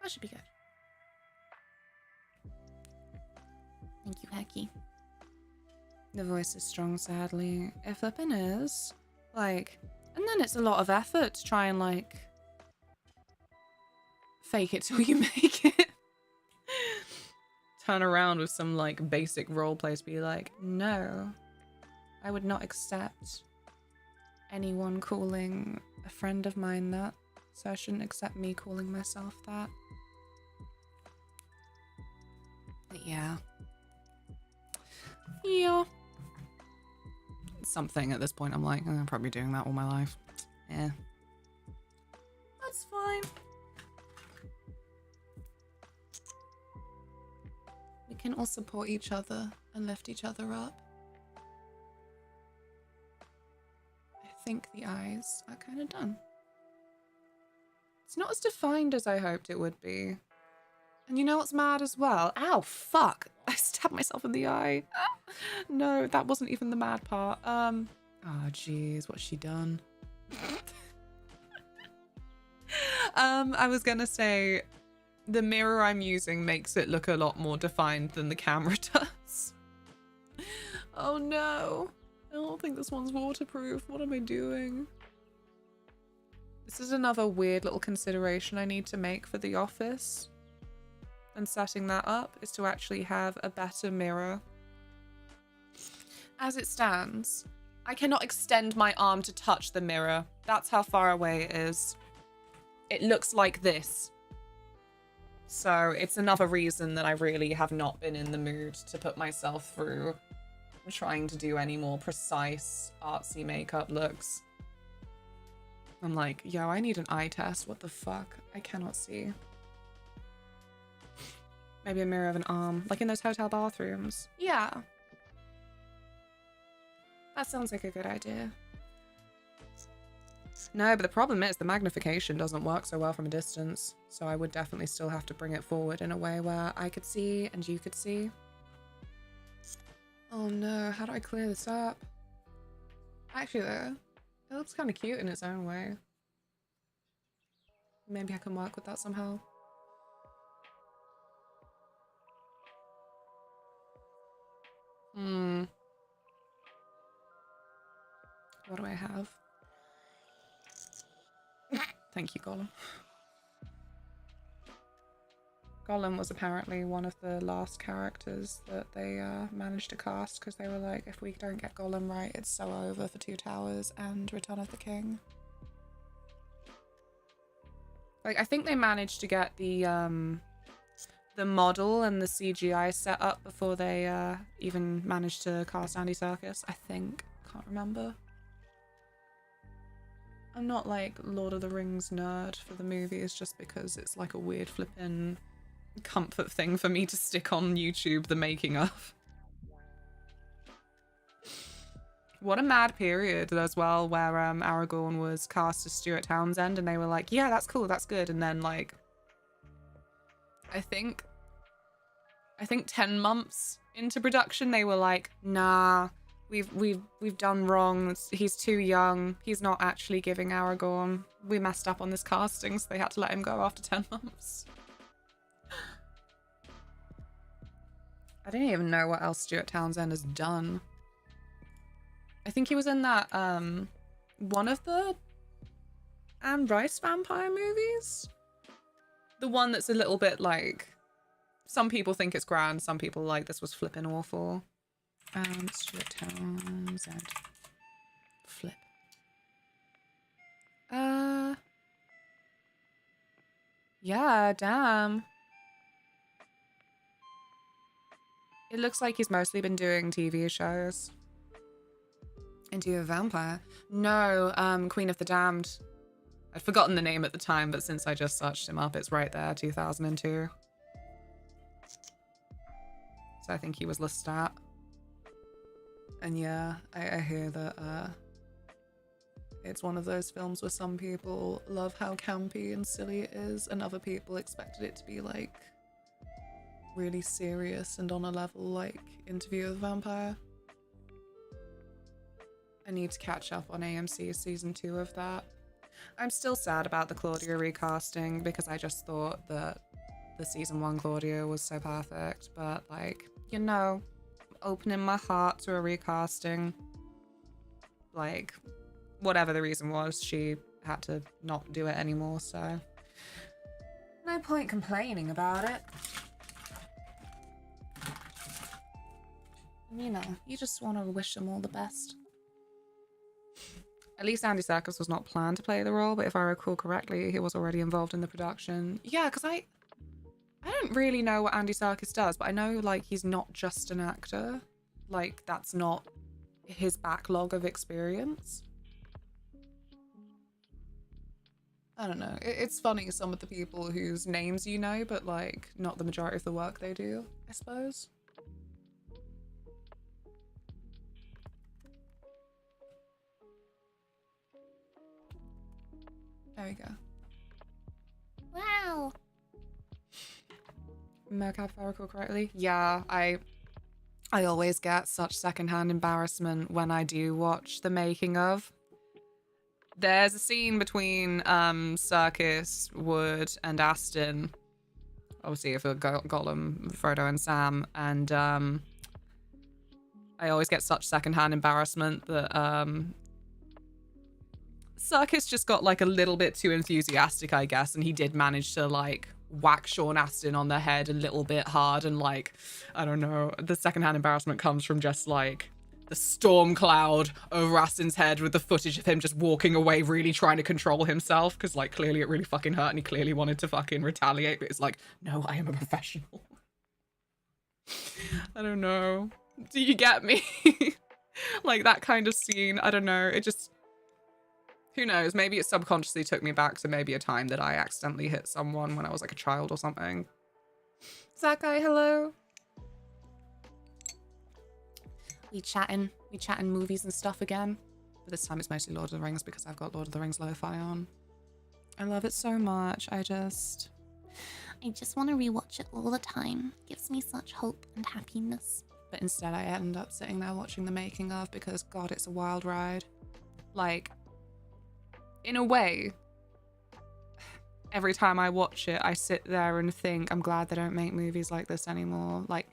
That should be good. Thank you, Hecky. The voice is strong, sadly. It flippin' is. Like, and then it's a lot of effort to try and, like, fake it till you make it. Turn around with some, like, basic roleplay to be like, no, I would not accept anyone calling a friend of mine that, so I shouldn't accept me calling myself that. But yeah. Yeah. Something at this point I'm like, I'm probably doing that all my life. Yeah. That's fine. We can all support each other and lift each other up. I think the eyes are kind of done. It's not as defined as I hoped it would be. And you know what's mad as well? Ow, fuck. I stabbed myself in the eye. No, that wasn't even the mad part. Oh, jeez, what's she done? I was gonna say, the mirror I'm using makes it look a lot more defined than the camera does. Oh no. I don't think this one's waterproof. What am I doing? This is another weird little consideration I need to make for the office. And setting that up is to actually have a better mirror. As it stands, I cannot extend my arm to touch the mirror. That's how far away it is. It looks like this. So it's another reason that I really have not been in the mood to put myself through trying to do any more precise artsy makeup looks. I'm like, yo, I need an eye test. What the fuck? I cannot see. Maybe a mirror of an arm, like in those hotel bathrooms. Yeah. That sounds like a good idea. No, but the problem is the magnification doesn't work so well from a distance. So I would definitely still have to bring it forward in a way where I could see and you could see. Oh no, how do I clear this up? Actually though, it looks kind of cute in its own way. Maybe I can work with that somehow. What do I have? Thank you, Gollum. Gollum was apparently one of the last characters that they managed to cast because they were like, if we don't get Gollum right, it's so over for Two Towers and Return of the King. Like, I think they managed to get the model and the CGI set up before they even managed to cast Andy Serkis, I think. Can't remember. I'm not like Lord of the Rings nerd for the movies just because it's like a weird flippin' comfort thing for me to stick on YouTube the making of. What a mad period as well where Aragorn was cast as Stuart Townsend and they were like, yeah, that's cool, that's good. And then like, I think 10 months into production, they were like, nah, we've done wrong. He's too young. He's not actually giving Aragorn. We messed up on this casting, so they had to let him go after 10 months. I don't even know what else Stuart Townsend has done. I think he was in that, one of the Anne Rice vampire movies? The one that's a little bit like, some people think it's grand, some people like this was flippin' awful. Stuart Townsend. Flip. Yeah, damn. It looks like he's mostly been doing TV shows. Into a vampire? No, Queen of the Damned. I'd forgotten the name at the time, but since I just searched him up, it's right there, 2002. So I think he was Lestat. And yeah, I hear that it's one of those films where some people love how campy and silly it is, and other people expected it to be like really serious and on a level like Interview with a Vampire. I need to catch up on AMC's season 2 of that. I'm still sad about the Claudia recasting because I just thought that the season 1 Claudia was so perfect, but like you know, opening my heart to a recasting. Like, whatever the reason was, she had to not do it anymore, so no point complaining about it. You know, you just want to wish them all the best. At least Andy Serkis was not planned to play the role, but if I recall correctly, he was already involved in the production. Yeah, because I don't really know what Andy Serkis does, but I know, like, he's not just an actor. Like, that's not his backlog of experience. I don't know. It's funny, some of the people whose names you know, but, like, not the majority of the work they do, I suppose. There we go. Wow. Mocap, if I recall correctly. Yeah, I always get such secondhand embarrassment when I do watch the making of. There's a scene between Serkis, Wood, and Aston. Obviously, for Gollum, Frodo, and Sam. And I always get such secondhand embarrassment that Serkis just got like a little bit too enthusiastic, I guess, and he did manage to like whack Sean Astin on the head a little bit hard, and like, I don't know, the secondhand embarrassment comes from just like the storm cloud over Aston's head with the footage of him just walking away, really trying to control himself, because like clearly it really fucking hurt and he clearly wanted to fucking retaliate, but it's like, no, I am a professional. I don't know. Do you get me? Like that kind of scene, I don't know, it just, who knows, maybe it subconsciously took me back to maybe a time that I accidentally hit someone when I was like a child or something. Zakai, hello. We chatting movies and stuff again. But this time it's mostly Lord of the Rings because I've got Lord of the Rings lo-fi on. I love it so much. I just want to rewatch it all the time. Gives me such hope and happiness. But instead I end up sitting there watching the making of because God, it's a wild ride. Like, in a way, every time I watch it, I sit there and think, I'm glad they don't make movies like this anymore. Like,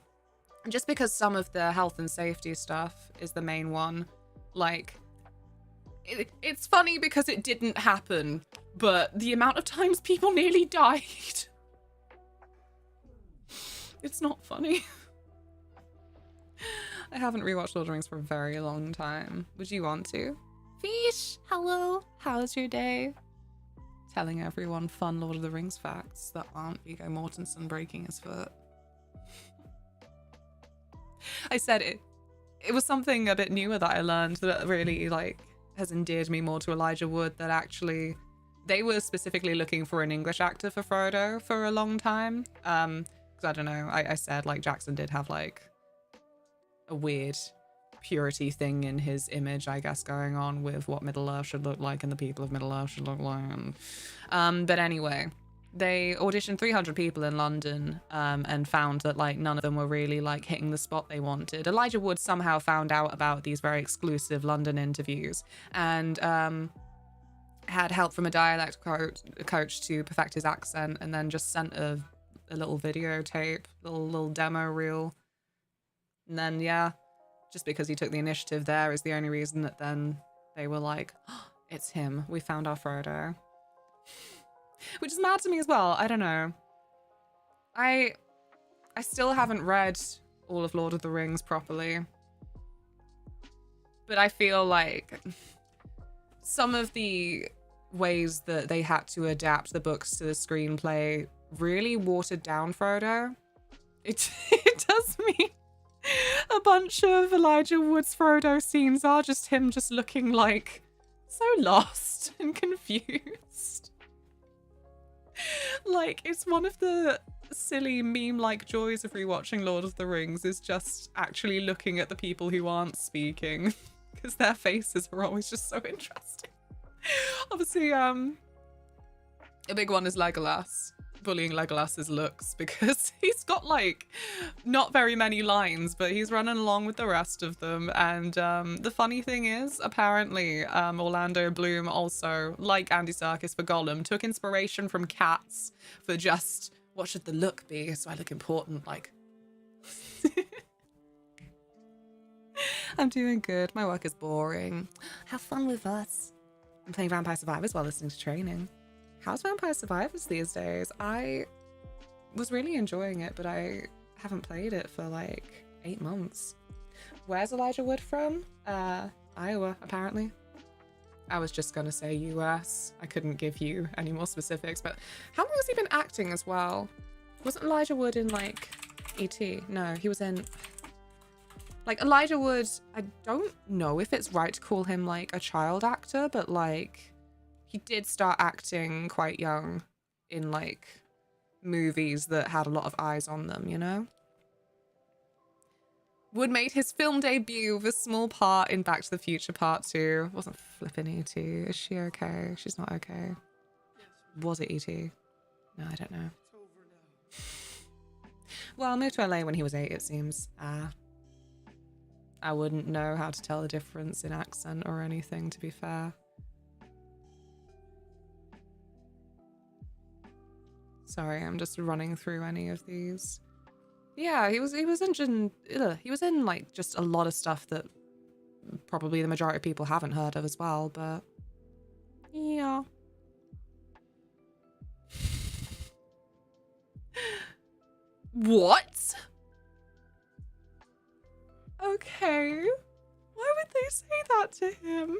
just because some of the health and safety stuff is the main one, like, it's funny because it didn't happen, but the amount of times people nearly died, it's not funny. I haven't rewatched Lord of the Rings for a very long time. Would you want to? Fish, hello. How's your day? Telling everyone fun Lord of the Rings facts that aren't Viggo Mortensen breaking his foot. I said it was something a bit newer that I learned that really like has endeared me more to Elijah Wood, that actually they were specifically looking for an English actor for Frodo for a long time. Because I don't know, I said like Jackson did have like a weird purity thing in his image, I guess, going on with what Middle Earth should look like and the people of Middle Earth should look like. And, but anyway, they auditioned 300 people in London and found that like none of them were really like hitting the spot they wanted. Elijah Wood somehow found out about these very exclusive London interviews and had help from a dialect coach to perfect his accent, and then just sent a little videotape, little demo reel. And then, yeah, just because he took the initiative there is the only reason that then they were like, oh, it's him. We found our Frodo. Which is mad to me as well. I don't know. I still haven't read all of Lord of the Rings properly. But I feel like some of the ways that they had to adapt the books to the screenplay really watered down Frodo. It does mean a bunch of Elijah Wood's Frodo scenes are just him just looking like so lost and confused. Like, it's one of the silly meme-like joys of rewatching Lord of the Rings is just actually looking at the people who aren't speaking, because their faces are always just so interesting. Obviously, a big one is Legolas. Bullying Legolas's looks, because he's got like not very many lines, but he's running along with the rest of them. And the funny thing is, apparently Orlando Bloom also, like Andy Serkis for Gollum, took inspiration from cats for just what should the look be so I look important, like I'm doing good. My work is boring. Have fun with us. I'm playing Vampire Survivors while listening to training. How's Vampire Survivors these days? I was really enjoying it, but I haven't played it for like 8 months. Where's Elijah Wood from? Iowa, apparently. I was just gonna say US. I couldn't give you any more specifics, but how long has he been acting as well? Wasn't Elijah Wood in like E.T.? No, he was in... Like, Elijah Wood, I don't know if it's right to call him, like, a child actor, but, like, he did start acting quite young in, like, movies that had a lot of eyes on them, you know? Wood made his film debut with a small part in Back to the Future Part 2. Wasn't flipping E.T. Is she okay? She's not okay. Was it E.T.? No, I don't know. Well, moved to LA when he was 8, it seems. I wouldn't know how to tell the difference in accent or anything, to be fair. Sorry, I'm just running through any of these. Yeah, he was in like just a lot of stuff that probably the majority of people haven't heard of as well, but yeah. What? Okay. Why would they say that to him?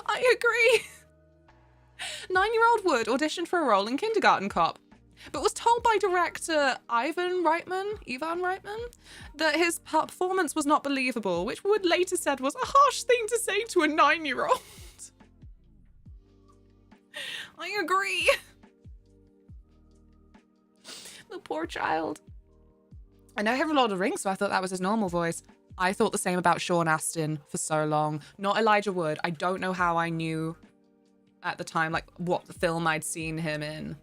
I agree. 9-year-old Wood auditioned for a role in Kindergarten Cop, but was told by director Ivan Reitman, that his performance was not believable, which Wood later said was a harsh thing to say to a 9-year-old. I agree. The poor child. I know him from Lord of the Rings, so I thought that was his normal voice. I thought the same about Sean Astin for so long. Not Elijah Wood. I don't know how I knew at the time, like, what film I'd seen him in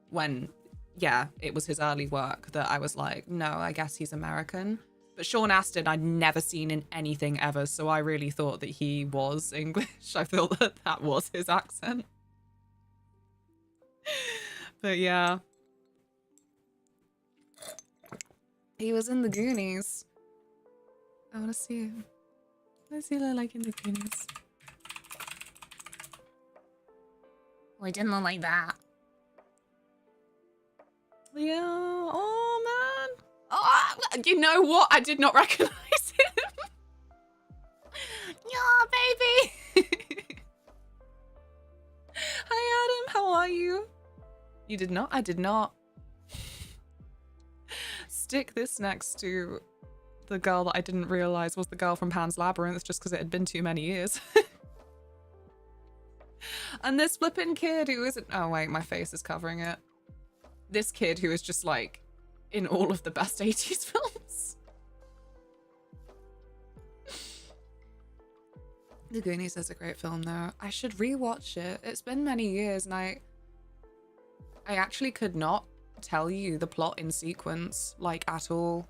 when, yeah, it was his early work that I was like, no, I guess he's American. But Sean Astin I'd never seen in anything ever, so I really thought that he was English. I thought that that was his accent. But yeah. He was in the Goonies. I want to see him. What does he look like in the Goonies? Well, it didn't look like that. Yeah. Oh, man. Oh, you know what? I did not recognize him. Yeah, baby. Hi, Adam. How are you? You did not? I did not. Stick this next to the girl that I didn't realize was the girl from Pan's Labyrinth just because it had been too many years. And this flippin' kid who isn't... Oh, wait, my face is covering it. This kid who is just, like, in all of the best 80s films. The Goonies is a great film, though. I should rewatch it. It's been many years, and I actually could not tell you the plot in sequence, like, at all.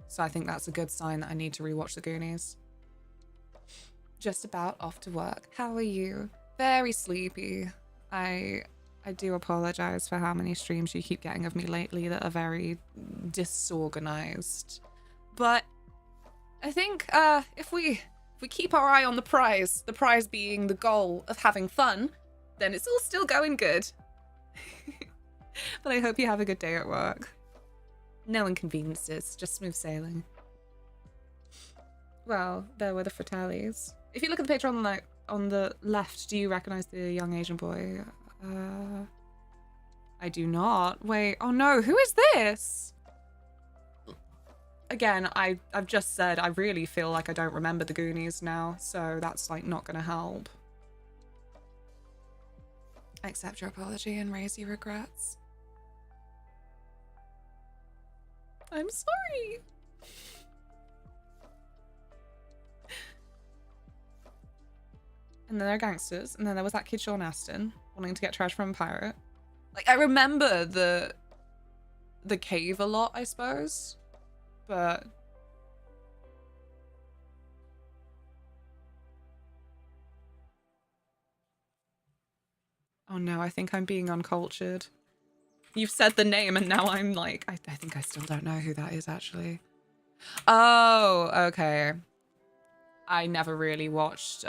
So I think that's a good sign that I need to rewatch The Goonies. Just about off to work. How are you? Very sleepy. I do apologize for how many streams you keep getting of me lately that are very disorganized. But I think if we keep our eye on the prize being the goal of having fun, then it's all still going good. But I hope you have a good day at work. No inconveniences, just smooth sailing. Well, there were the Fratellis. If you look at the picture on the left, do you recognize the young Asian boy? I do not. Wait, oh no, who is this? Again, I've just said I really feel like I don't remember the Goonies now, so that's like not gonna help. Accept your apology and raise your regrets. I'm sorry. And then there are gangsters, and then there was that kid Sean Astin wanting to get trash from a pirate. Like, I remember the cave a lot, I suppose, but oh no, I think I'm being uncultured. You've said the name, and now I'm like, I think I still don't know who that is, actually. Oh, okay. I never really watched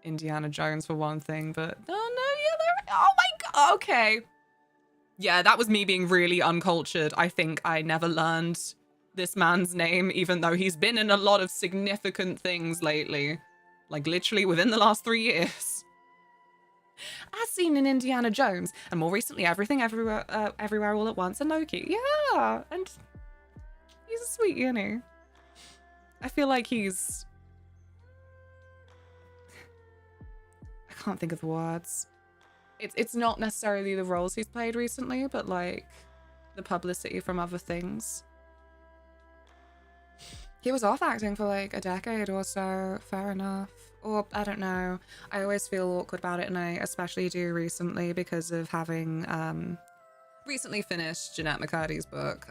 Indiana Jones for one thing, but oh no, yeah, oh my god, okay. Yeah, that was me being really uncultured. I think I never learned this man's name, even though he's been in a lot of significant things lately. Like literally within the last 3 years. As seen in Indiana Jones, and more recently Everything Everywhere All at Once and Loki. Yeah, and he's a sweetie, isn't he? I feel like he's... I can't think of the words. It's not necessarily the roles he's played recently, but like the publicity from other things. He was off acting for like a decade or so, fair enough. Or, I don't know. I always feel awkward about it, and I especially do recently because of having recently finished Jeanette McCurdy's book.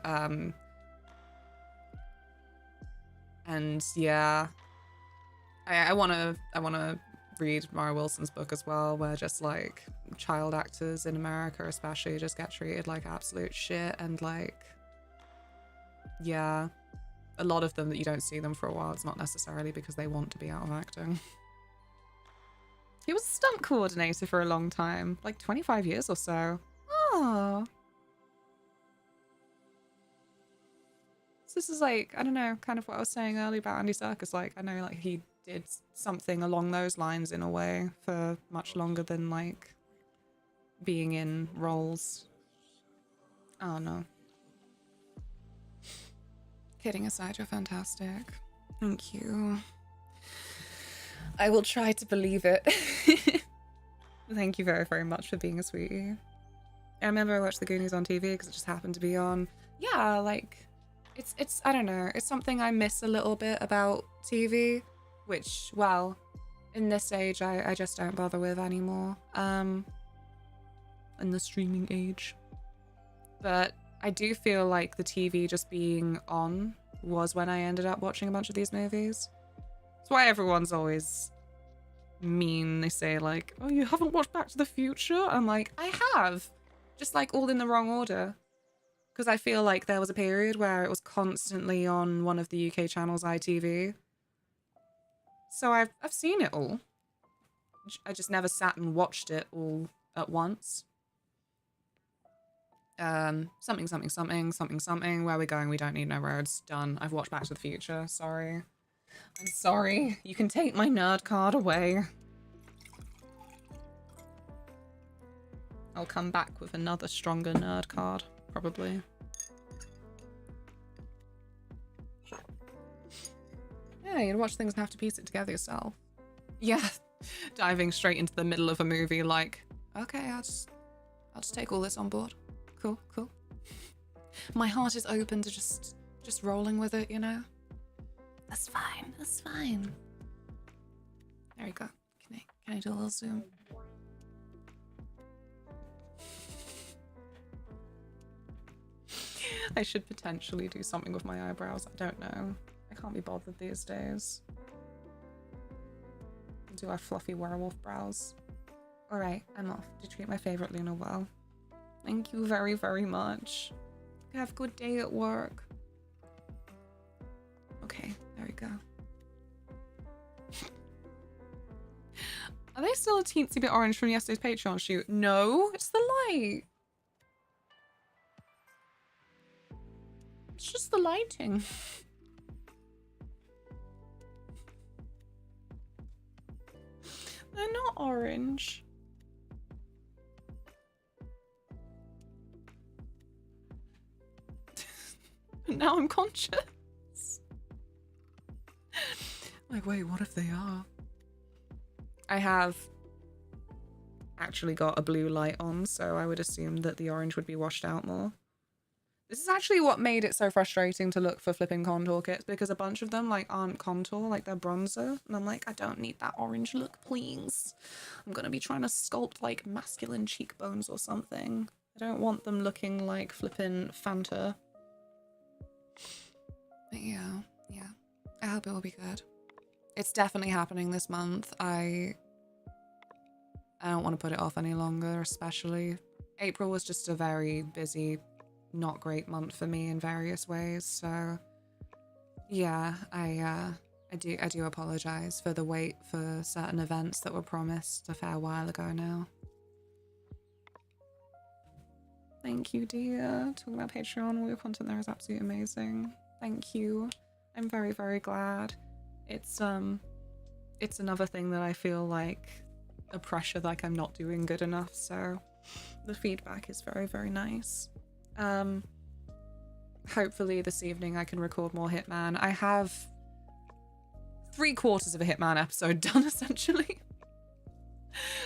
And yeah, I wanna read Mara Wilson's book as well, where just like child actors in America especially just get treated like absolute shit, and like, yeah, a lot of them that you don't see them for a while, it's not necessarily because they want to be out of acting. He was a stunt coordinator for a long time, like 25 years or so. Oh. So this is like, I don't know, kind of what I was saying earlier about Andy Serkis. Like, I know like he did something along those lines in a way for much longer than like being in roles. Oh no. Kidding aside, you're fantastic. Thank you. I will try to believe it. Thank you very, very much for being a sweetie. I remember I watched The Goonies on TV because it just happened to be on. Yeah, like, it's I don't know, it's something I miss a little bit about TV, which, well, in this age, I just don't bother with anymore. In the streaming age. But I do feel like the TV just being on was when I ended up watching a bunch of these movies. That's why everyone's always mean. They say like, oh, you haven't watched Back to the Future? I'm like, I have. Just like all in the wrong order. Because I feel like there was a period where it was constantly on one of the UK channels, ITV. So I've seen it all. I just never sat and watched it all at once. Something, where are we going? We don't need no roads. Done. I've watched Back to the Future. Sorry. I'm sorry. You can take my nerd card away. I'll come back with another stronger nerd card, probably. Yeah, you'd watch things and have to piece it together yourself. Yeah, diving straight into the middle of a movie like, okay, I'll just take all this on board. Cool, cool. My heart is open to just rolling with it, you know? That's fine, that's fine. There we go. Can I do a little zoom? I should potentially do something with my eyebrows. I don't know. I can't be bothered these days. Do our fluffy werewolf brows. Alright, I'm off to treat my favorite Luna well. Thank you very, very much. Have a good day at work. Okay, there we go. Are they still a teensy bit orange from yesterday's Patreon shoot? No, it's the light. It's just the lighting. They're not orange. Now I'm conscious. Like, wait, what if they are? I have actually got a blue light on, so I would assume that the orange would be washed out more. This is actually what made it so frustrating to look for flipping contour kits, because a bunch of them like aren't contour, like they're bronzer, and I'm like, I don't need that orange look, please. I'm gonna be trying to sculpt like masculine cheekbones or something. I don't want them looking like flippin' Fanta. But yeah. I hope it will be good. It's definitely happening this month. I don't want to put it off any longer, especially. April was just a very busy, not great month for me in various ways, so Yeah, I do apologize for the wait for certain events that were promised a fair while ago now. Thank you, dear. Talking about Patreon, all your content there is absolutely amazing. Thank you. I'm very, very glad. It's another thing that I feel like a pressure like I'm not doing good enough, so the feedback is very, very nice. Hopefully this evening I can record more Hitman. I have 3/4 of a Hitman episode done essentially.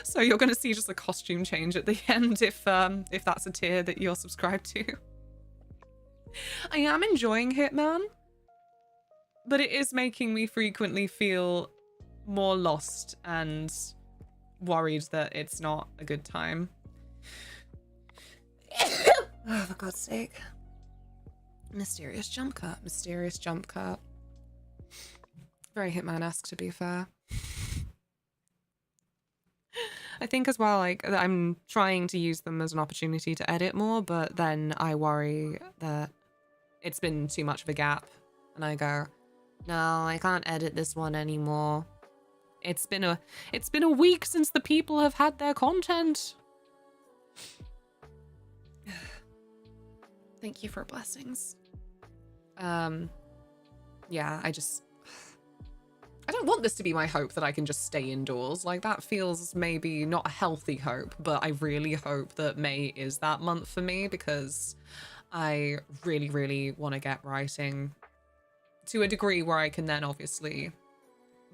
So you're going to see just a costume change at the end if that's a tier that you're subscribed to. I am enjoying Hitman, but it is making me frequently feel more lost and worried that it's not a good time. Oh, for God's sake. Mysterious jump cut. Mysterious jump cut. Very Hitman-esque, to be fair. I think as well, like, I'm trying to use them as an opportunity to edit more, but then I worry that it's been too much of a gap. And I go, no, I can't edit this one anymore. It's been a week since the people have had their content. Thank you for blessings. Yeah, I don't want this to be my hope that I can just stay indoors. Like, that feels maybe not a healthy hope, but I really hope that May is that month for me, because I really, really want to get writing to a degree where I can then obviously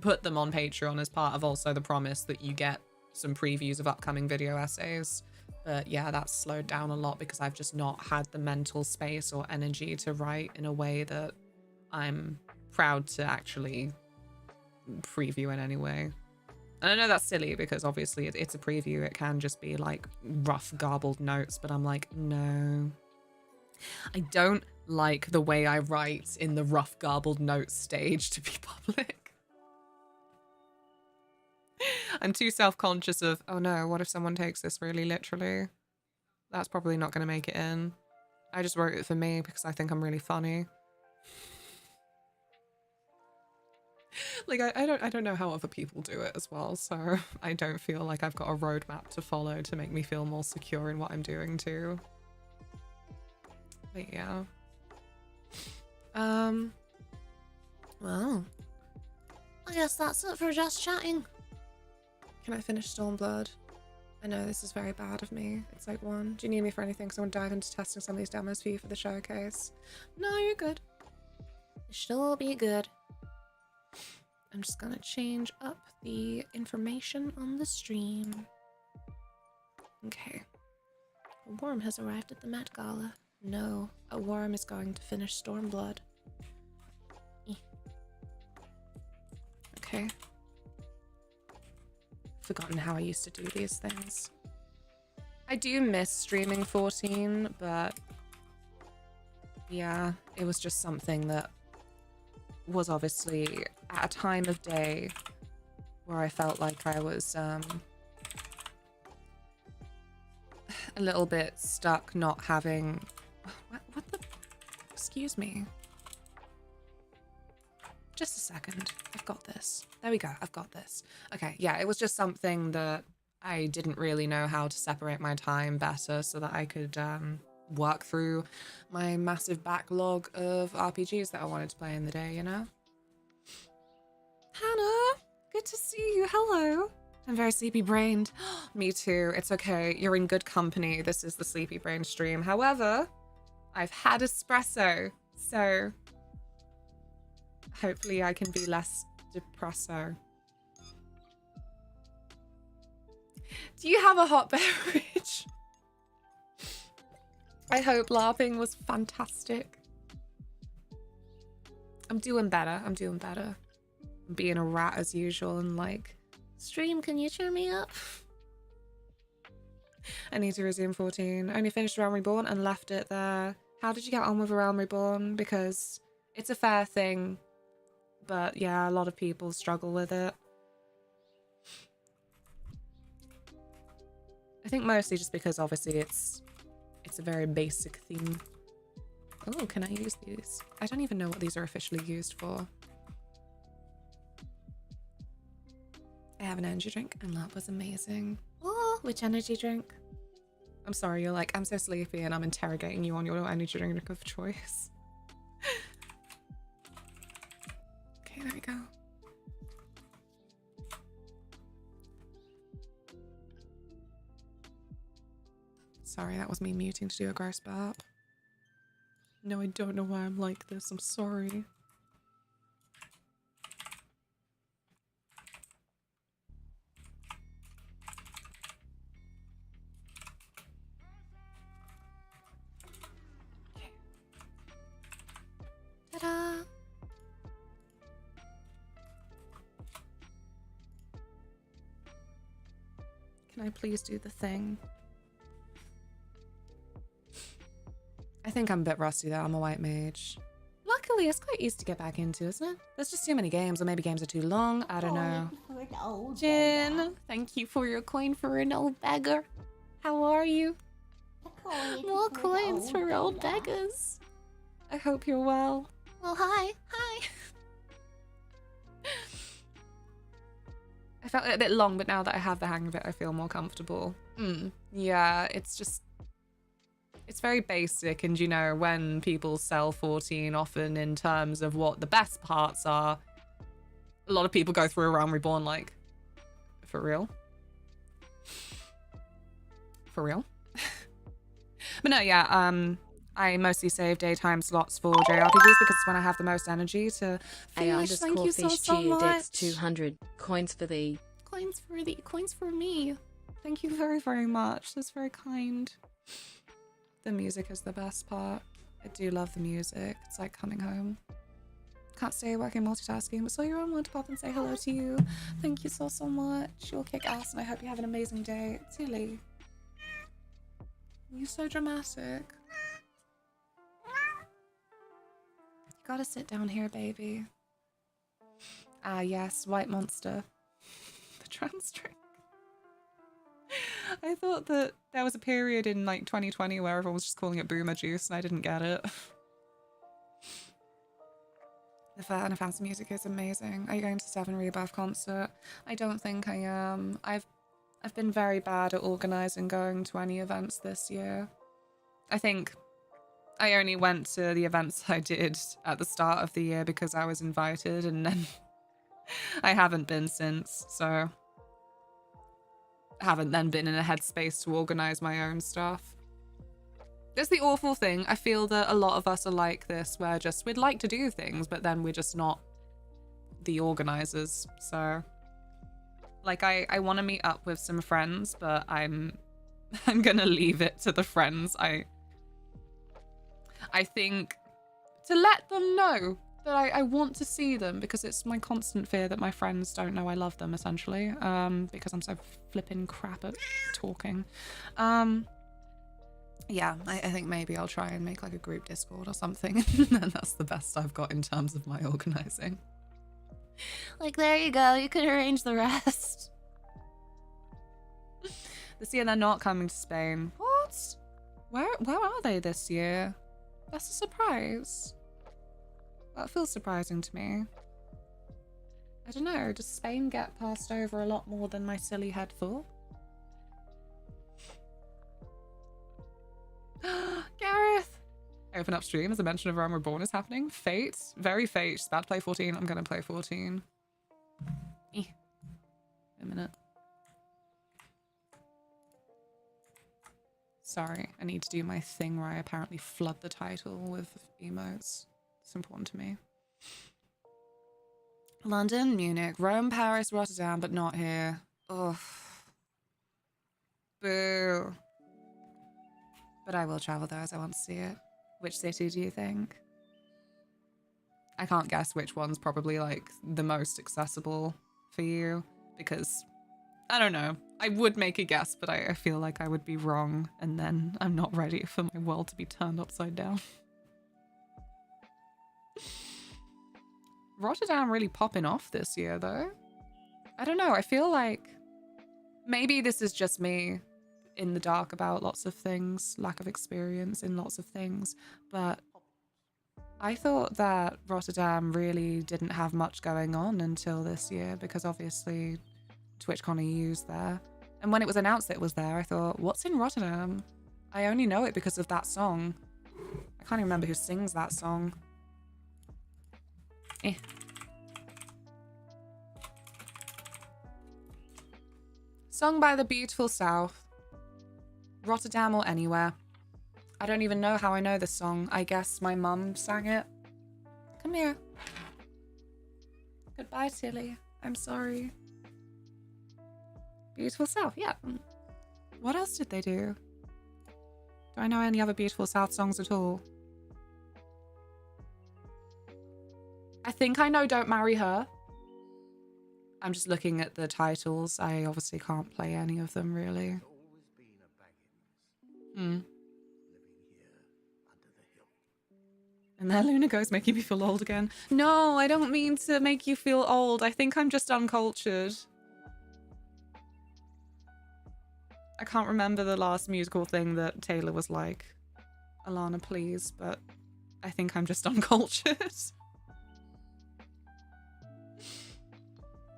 put them on Patreon as part of also the promise that you get some previews of upcoming video essays. But yeah, that's slowed down a lot because I've just not had the mental space or energy to write in a way that I'm proud to actually preview in any way. And I know that's silly because obviously it's a preview. It can just be like rough garbled notes, but I'm like, no. I don't like the way I write in the rough garbled notes stage to be public. I'm too self-conscious of, oh no, what if someone takes this really literally? That's probably not going to make it in. I just wrote it for me because I think I'm really funny. Like, I don't know how other people do it as well, so I don't feel like I've got a roadmap to follow to make me feel more secure in what I'm doing too. But yeah. Well, I guess that's it for just chatting. Can I finish Stormblood? I know this is very bad of me. It's like 1. Do you need me for anything? Because I want to dive into testing some of these demos for you for the showcase. No, you're good. You should all be good. I'm just gonna change up the information on the stream. Okay. A worm has arrived at the Met Gala. No, a worm is going to finish Stormblood. Okay. Forgotten how I used to do these things. I do miss streaming 14, but yeah, it was just something that was obviously at a time of day where I felt like I was a little bit stuck not having... What the... Excuse me. Just a second. I've got this. There we go. I've got this. Okay, yeah, it was just something that I didn't really know how to separate my time better so that I could work through my massive backlog of RPGs that I wanted to play in the day, you know? Hannah, good to see you. Hello. I'm very sleepy-brained. Me too. It's okay. You're in good company. This is the Sleepy Brain stream. However, I've had espresso, so hopefully I can be less depresso. Do you have a hot beverage? I hope LARPing was fantastic. I'm doing better. I'm doing better. I'm being a rat as usual and like, stream, can you cheer me up? I need to resume 14. I only finished Realm Reborn and left it there. How did you get on with Realm Reborn? Because it's a fair thing, but yeah, a lot of people struggle with it. I think mostly just because obviously it's a very basic theme. Oh, can I use these? I don't even know what these are officially used for. I have an energy drink and that was amazing. Oh, which energy drink? I'm sorry, you're like, I'm so sleepy and I'm interrogating you on your energy drink of choice. Okay, there we go. Sorry, that was me muting to do a gross burp. No, I don't know why I'm like this. I'm sorry. Okay. Ta-da! Can I please do the thing? I think I'm a bit rusty though. I'm a white mage. Luckily, it's quite easy to get back into, isn't it? There's just too many games, or maybe games are too long. I don't know. Jin, thank you for your coin for an old beggar. How are you? More coins for old beggars. I hope you're well. Well, hi. Hi. I felt it a bit long, but now that I have the hang of it, I feel more comfortable. Yeah, it's just... It's very basic, and you know, when people sell 14, often in terms of what the best parts are, a lot of people go through a Realm Reborn like, for real? For real? But no, yeah, I mostly save daytime slots for JRPGs because it's when I have the most energy to finish. Thank you so much. 200 coins for the... Coins for me. Thank you very, very much. That's very kind. The music is the best part. I do love the music. It's like coming home. Can't stay working multitasking, but saw your own, want to pop and say hello to you. Thank you so much. You'll kick ass and I hope you have an amazing day. Tilly. You're so dramatic. You gotta sit down here, baby. Ah, yes, white monster. The trans drink. I thought that there was a period in like 2020 where everyone was just calling it boomer juice and I didn't get it. The Final Fantasy music is amazing. Are you going to Seven Rebirth concert? I don't think I am. I've been very bad at organising going to any events this year. I think I only went to the events I did at the start of the year because I was invited, and then I haven't been since, so... haven't then been in a headspace to organise my own stuff. That's the awful thing. I feel that a lot of us are like this, where just we'd like to do things, but then we're just not the organisers. So, like, I want to meet up with some friends, but I'm gonna leave it to the friends. I think to let them know that I want to see them, because it's my constant fear that my friends don't know I love them, essentially, because I'm so flipping crap at talking. Yeah, I think maybe I'll try and make like a group Discord or something, and that's the best I've got in terms of my organising. Like, there you go, you can arrange the rest. This year they're not coming to Spain. What? Where are they this year? That's a surprise. That feels surprising to me. I don't know, does Spain get passed over a lot more than my silly head thought? Gareth! I open up stream as a mention of Realm Reborn is happening. Fate? Very Fate. She's about to play 14. I'm gonna play 14. A minute. Sorry, I need to do my thing where I apparently flood the title with emotes. It's important to me. London, Munich, Rome, Paris, Rotterdam, but not here. Ugh. Boo. But I will travel there as I want to see it. Which city do you think? I can't guess which one's probably like the most accessible for you, because I don't know. I would make a guess, but I feel like I would be wrong, and then I'm not ready for my world to be turned upside down. Rotterdam really popping off this year, though. I don't know. I feel like maybe this is just me in the dark about lots of things, lack of experience in lots of things, but I thought that Rotterdam really didn't have much going on until this year because obviously TwitchCon EU's there. And when it was announced that it was there, I thought, what's in Rotterdam? I only know it because of that song. I can't even remember who sings that song. Eh. Sung by the beautiful South. Rotterdam or anywhere. I don't even know how I know this song. I guess my mum sang it. Come here. Goodbye, Tilly. I'm sorry. Beautiful South, yeah. What else did they do? Do I know any other Beautiful South songs at all? I think I know Don't Marry Her. I'm just looking at the titles. I obviously can't play any of them, really. And there Luna goes, making me feel old again. No, I don't mean to make you feel old. I think I'm just uncultured. I can't remember the last musical thing that Taylor was like. Alana, please, but I think I'm just uncultured.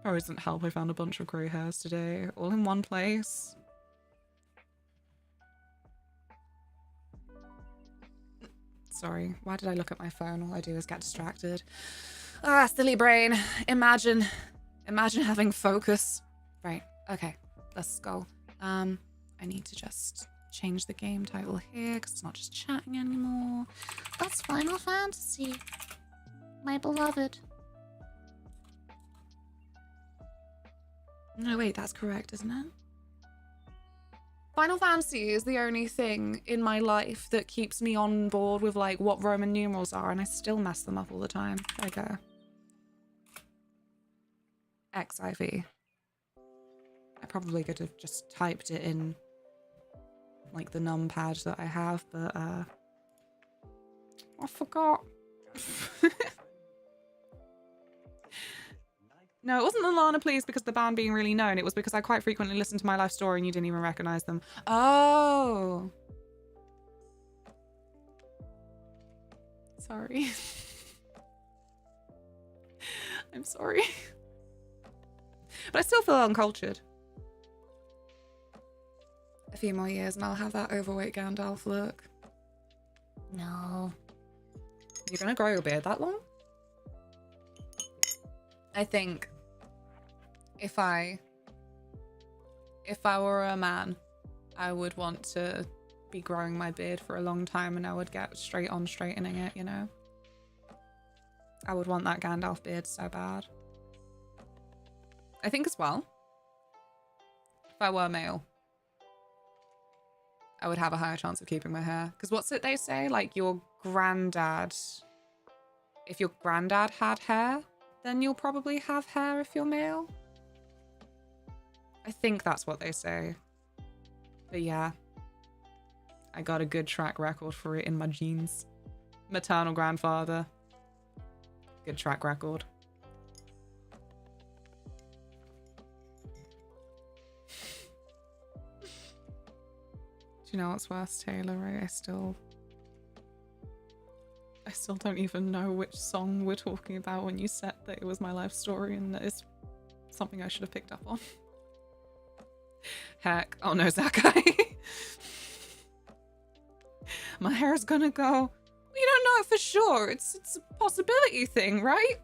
Probably doesn't help I found a bunch of grey hairs today, all in one place. Sorry, why did I look at my phone? All I do is get distracted. Ah, silly brain. Imagine having focus. Right, okay, let's go. I need to just change the game title here because it's not just chatting anymore. That's Final Fantasy. My beloved. No, wait, that's correct, isn't it? Final Fantasy is the only thing in my life that keeps me on board with like what Roman numerals are, and I still mess them up all the time. There I go. XIV. I probably could have just typed it in like the numpad that I have, but I forgot. No, it wasn't Alana, please, because of the band being really known. It was because I quite frequently listened to My Life Story and you didn't even recognize them. Oh. Sorry. I'm sorry. But I still feel uncultured. A few more years and I'll have that overweight Gandalf look. No. You're gonna grow your beard that long? I think if I were a man, I would want to be growing my beard for a long time and I would get straight on straightening it, you know? I would want that Gandalf beard so bad. I think as well, if I were male, I would have a higher chance of keeping my hair. Because what's it they say? Like your granddad, if your granddad had hair, then you'll probably have hair if you're male. I think that's what they say. But yeah, I got a good track record for it in my genes. Maternal grandfather. Good track record. Do you know what's worse, Taylor, right? I still don't even know which song we're talking about when you said that it was My Life Story, and that is something I should have picked up on. Heck. Oh no, Zakai. My hair's gonna go. You don't know it for sure. It's a possibility thing, right?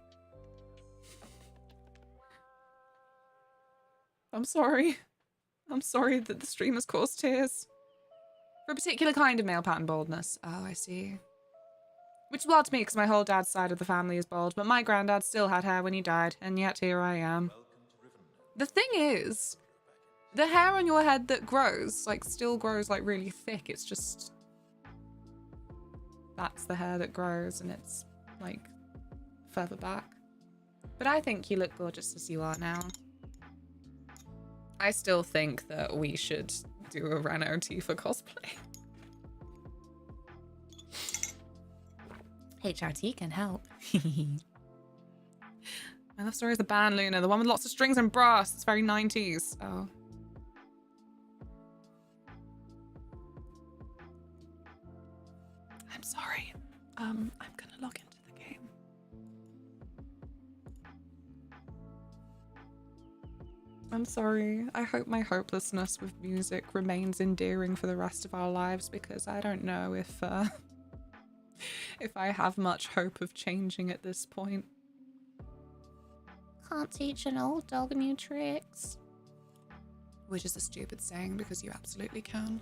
I'm sorry. I'm sorry that the stream has caused tears. For a particular kind of male pattern baldness. Oh, I see. Which is wild to me because my whole dad's side of the family is bald, but my granddad still had hair when he died, and yet here I am. The thing is, the hair on your head that grows, like, still grows, like, really thick. It's just... that's the hair that grows, and it's, like, further back. But I think you look gorgeous as you are now. I still think that we should do a Reno Tifa cosplay. HRT can help. My Love Story is the band, Luna. The one with lots of strings and brass. It's very 90s. Oh. I'm sorry. I'm gonna log into I'm sorry. I hope my hopelessness with music remains endearing for the rest of our lives, because I don't know if if I have much hope of changing at this point. Can't teach an old dog new tricks. Which is a stupid saying, because you absolutely can.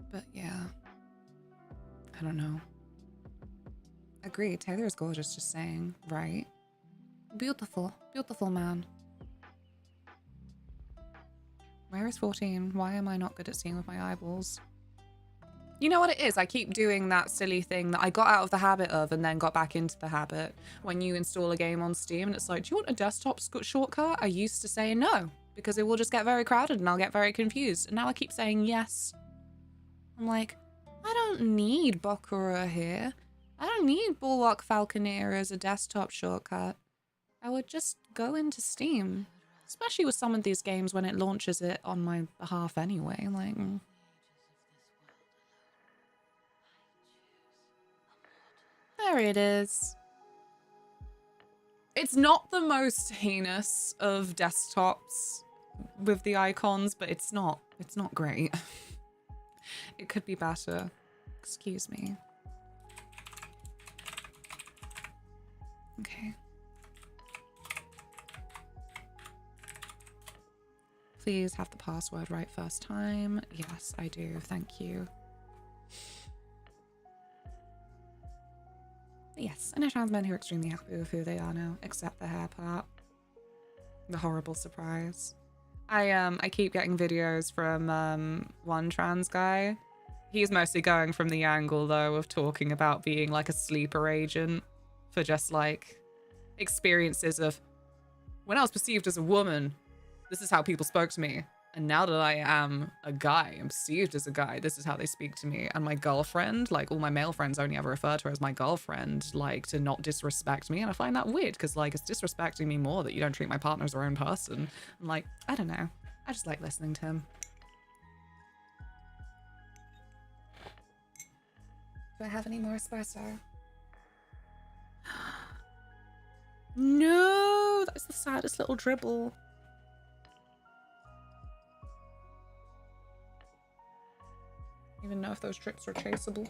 But yeah. I don't know. Agreed, Taylor is gorgeous, just saying, right? Beautiful. Beautiful man. Where is 14? Why am I not good at seeing with my eyeballs? You know what it is? I keep doing that silly thing that I got out of the habit of and then got back into the habit. When you install a game on Steam and it's like, do you want a desktop shortcut? I used to say no, because it will just get very crowded and I'll get very confused. And now I keep saying yes. I'm like, I don't need Bokura here. I don't need Bulwark Falconeer as a desktop shortcut. I would just go into Steam. Especially with some of these games when it launches it on my behalf anyway. Like... There it is. It's not the most heinous of desktops with the icons, but it's not great. It could be better. Excuse me. Okay. Please have the password right first time. Yes, I do. Thank you. Yes, I know trans men who are extremely happy with who they are now, except the hair part. The horrible surprise. I keep getting videos from one trans guy. He's mostly going from the angle though of talking about being like a sleeper agent for just like experiences of when I was perceived as a woman, this is how people spoke to me. And now that I am a guy, I'm perceived as a guy, this is how they speak to me. And my girlfriend, like all my male friends only ever refer to her as my girlfriend, like to not disrespect me. And I find that weird because like it's disrespecting me more that you don't treat my partner as their own person. I'm like, I don't know. I just like listening to him. Do I have any more espresso? No, that's the saddest little dribble. Even know if those trips are chaseable.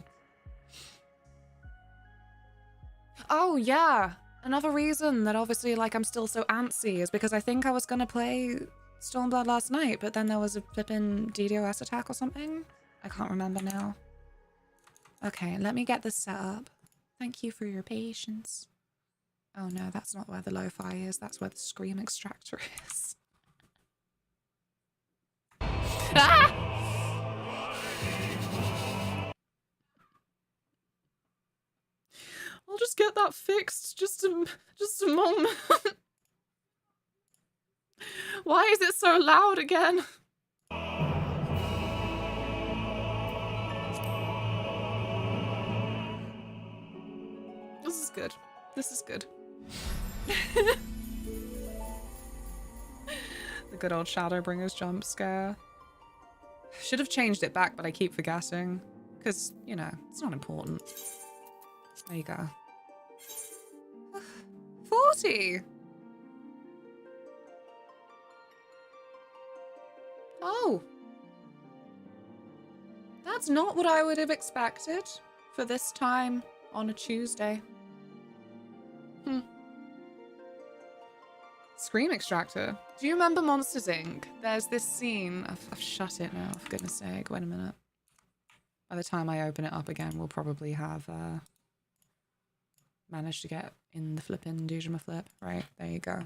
Oh yeah, another reason that obviously like I'm still so antsy is because I think I was gonna play Stormblood last night, but then there was a flippin' DDoS attack or something. I can't remember now. Okay, let me get this set up. Thank you for your patience. Oh no, that's not where the lo-fi is. That's where the scream extractor is. Ah! I'll just get that fixed. Just a moment. Why is it so loud again? This is good. This is good. The good old Shadowbringers jump scare. Should have changed it back, but I keep forgetting. Because, you know, it's not important. There you go. 40! Oh. That's not what I would have expected for this time on a Tuesday. Scream extractor. Do you remember Monsters Inc? There's this scene. I've shut it now, for goodness sake. Wait a minute. By the time I open it up again, we'll probably have managed to get in the flippin' Dujima flip. Right, there you go.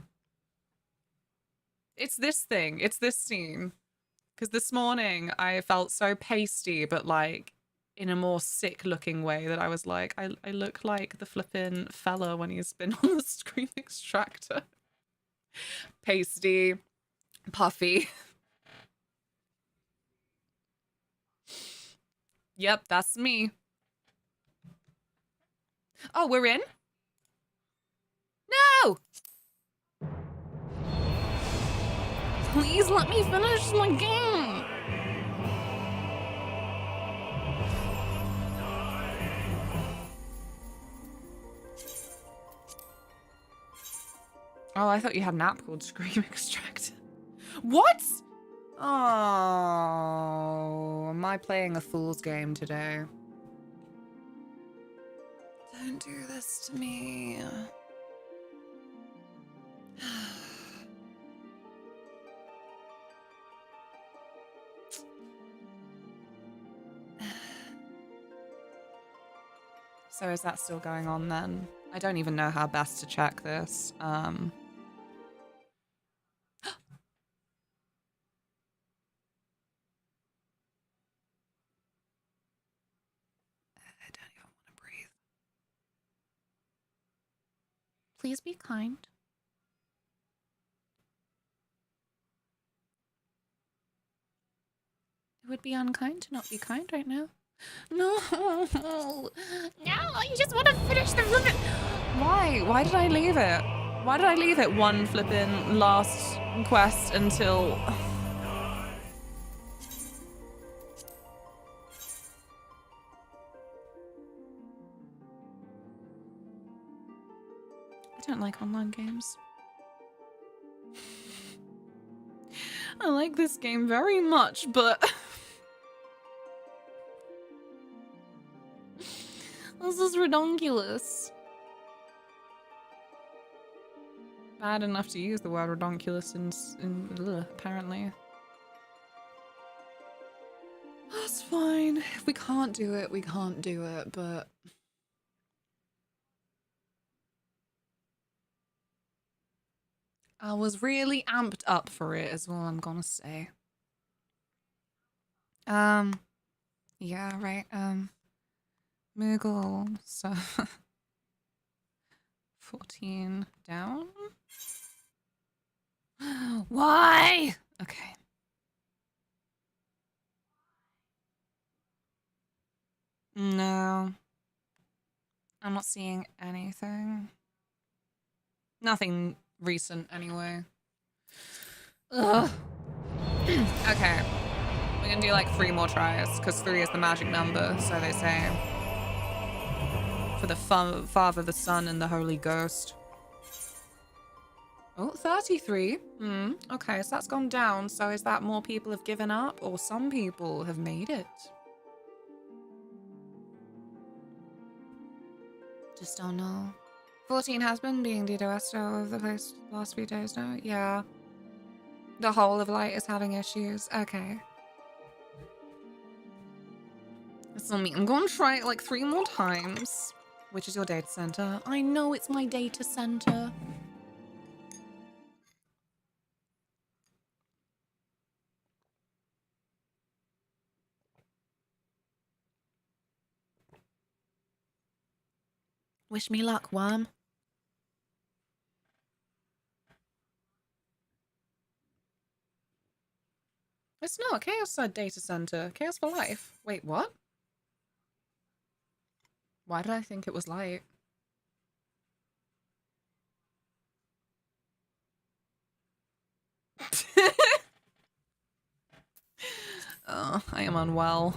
It's this thing. It's this scene. Because this morning I felt so pasty, but like in a more sick looking way that I was like, I look like the flippin' fella when he's been on the screen extractor. Pasty, puffy. Yep, that's me. Oh, we're in? No! Please let me finish my game. Oh, I thought you had an app called Scream Extractor. What? Oh, am I playing a fool's game today? Don't do this to me. So is that still going on then? I don't even know how best to check this. I don't even want to breathe. Please be kind. It would be unkind to not be kind right now. No. No, you just want to finish the room. Why? Why did I leave it? Why did I leave it one flippin' last quest until... I don't like online games. I like this game very much, but... this is redonkulous. Bad enough to use the word redonkulous apparently. That's fine. If we can't do it, we can't do it, but... I was really amped up for it is all I'm gonna say. Yeah, right, Moogle, so... 14 down? Why? Okay. No. I'm not seeing anything. Nothing recent, anyway. Ugh. Okay. We're gonna do like 3 more tries, because 3 is the magic number, so they say. For the Father, the Son, and the Holy Ghost. Oh, 33. Okay, so that's gone down. So is that more people have given up, or some people have made it? Just don't know. 14 has been being DDoSed all over the place the last few days now. Yeah. The whole of Light is having issues. Okay. That's on me. I'm going to try it like 3 more times. Which is your data center? I know it's my data center. Wish me luck, worm. It's not a Chaos data center. Chaos for life. Wait, what? Why did I think it was Light? Oh, I am unwell.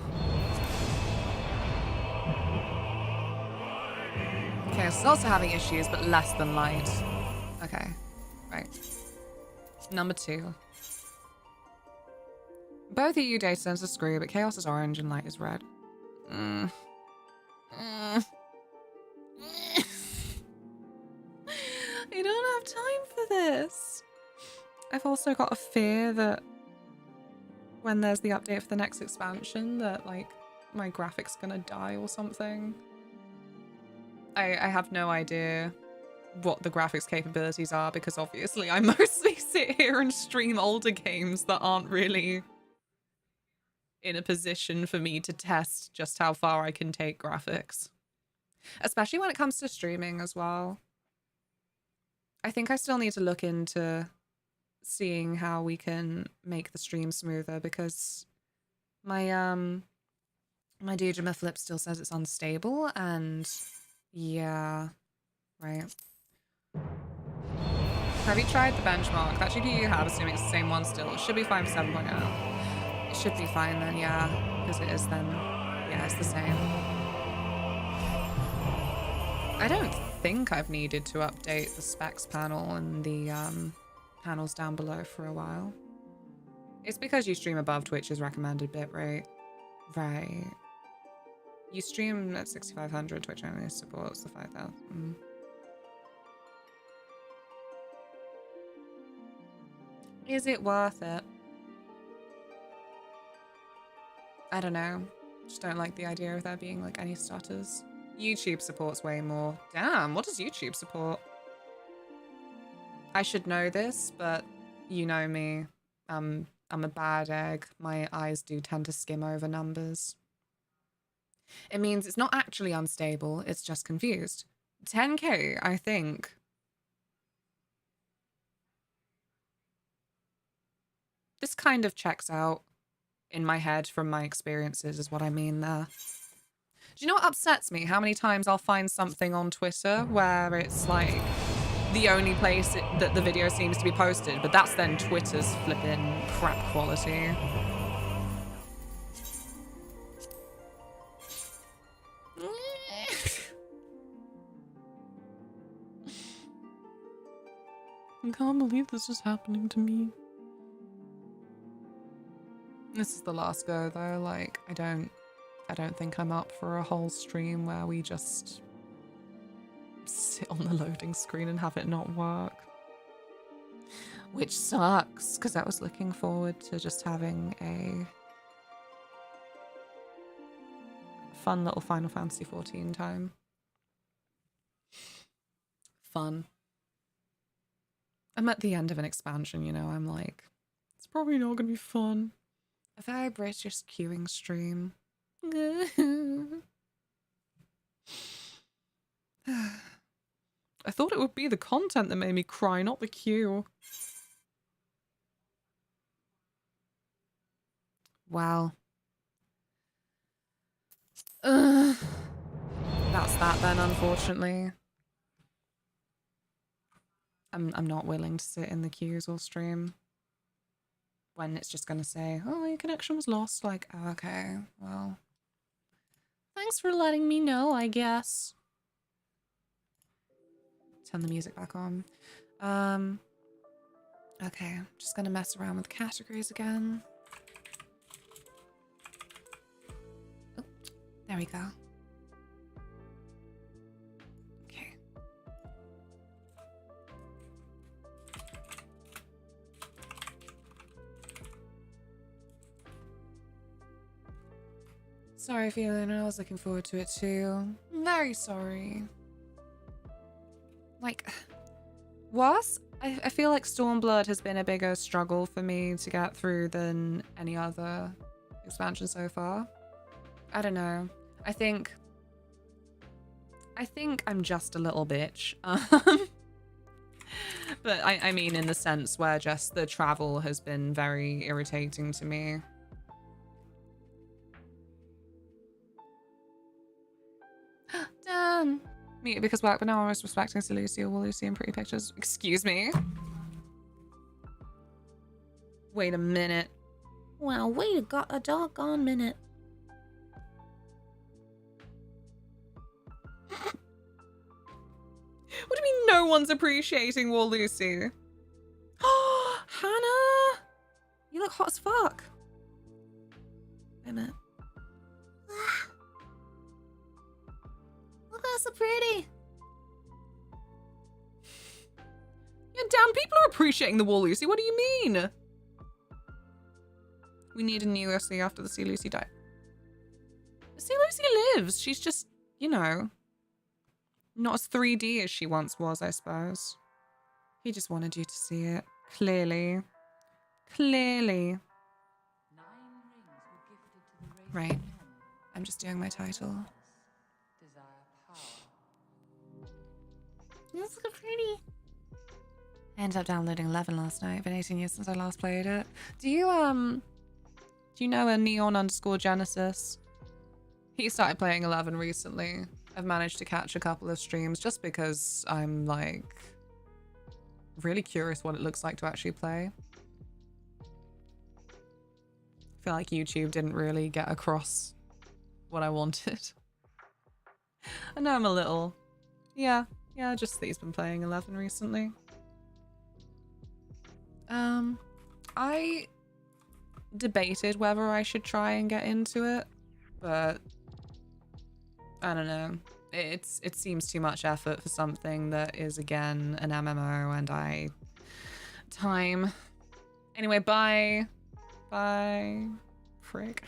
Okay, it's also having issues, but less than Light. Okay, right. Number 2. Both EU data centers are screw, but Chaos is orange and Light is red. I don't have time for this. I've also got a fear that when there's the update for the next expansion that, like, my graphics gonna die or something. I have no idea what the graphics capabilities are because obviously I mostly sit here and stream older games that aren't really in a position for me to test just how far I can take graphics. Especially when it comes to streaming as well. I think I still need to look into seeing how we can make the stream smoother because my my Dejima Flip still says it's unstable and yeah, right. Have you tried the benchmark? That GPU you have, assuming it's the same one still, it should be fine for 7.0. It should be fine then, yeah, because it is then, yeah, it's the same. I don't think I've needed to update the specs panel and the panels down below for a while. It's because you stream above Twitch's recommended bitrate. Right. You stream at 6500, Twitch only supports the 5000. Is it worth it? I don't know. Just don't like the idea of there being like any stutters. YouTube supports way more. Damn, what does YouTube support? I should know this, but you know me. I'm a bad egg. My eyes do tend to skim over numbers. It means it's not actually unstable, it's just confused. 10k, I think. This kind of checks out in my head from my experiences is what I mean there. Do you know what upsets me? How many times I'll find something on Twitter where it's like the only place that the video seems to be posted, but that's then Twitter's flipping crap quality. I can't believe this is happening to me. This is the last go though, like I don't think I'm up for a whole stream where we just sit on the loading screen and have it not work. Which sucks, because I was looking forward to just having a fun little Final Fantasy XIV time. Fun. I'm at the end of an expansion, you know, I'm like, it's probably not gonna be fun. A very British queuing stream. I thought it would be the content that made me cry, not the queue. Wow. That's that then, unfortunately. I'm not willing to sit in the queues or stream when it's just gonna say, oh, your connection was lost. Like, oh, okay, well, thanks for letting me know, I guess. Turn the music back on. Okay, just gonna mess around with categories again. Oh, there we go. Okay. Sorry, Fiona, I was looking forward to it too. Very sorry. Like, worse? I feel like Stormblood has been a bigger struggle for me to get through than any other expansion so far. I don't know. I think I'm just a little bitch. But I mean in the sense where just the travel has been very irritating to me. Damn. Me, because work, but now I was respecting Sir Lucy or Lucy in pretty pictures. Excuse me? Wait a minute. Wow, wait a doggone minute. What do you mean no one's appreciating War Lucy? Oh, Hannah! You look hot as fuck. Wait a minute. Look, that's so pretty. Yeah, damn, people are appreciating the War Lucy. What do you mean? We need a new Lucy after the Sea Lucy died. Sea Lucy lives. She's just, you know, not as 3D as she once was, I suppose. He just wanted you to see it. Clearly. Clearly. Right. I'm just doing my title. That's so pretty. I ended up downloading 11 last night. Been 18 years since I last played it. Do you know a Neon_Genesis? He started playing 11 recently. I've managed to catch a couple of streams just because I'm like really curious what it looks like to actually play. I feel like YouTube didn't really get across what I wanted. I know I'm a little, yeah, just that he's been playing 11 recently. debated whether I should try and get into it, but I don't know. It seems too much effort for something that is, again, an MMO, and time. Anyway, bye. Bye. Frick.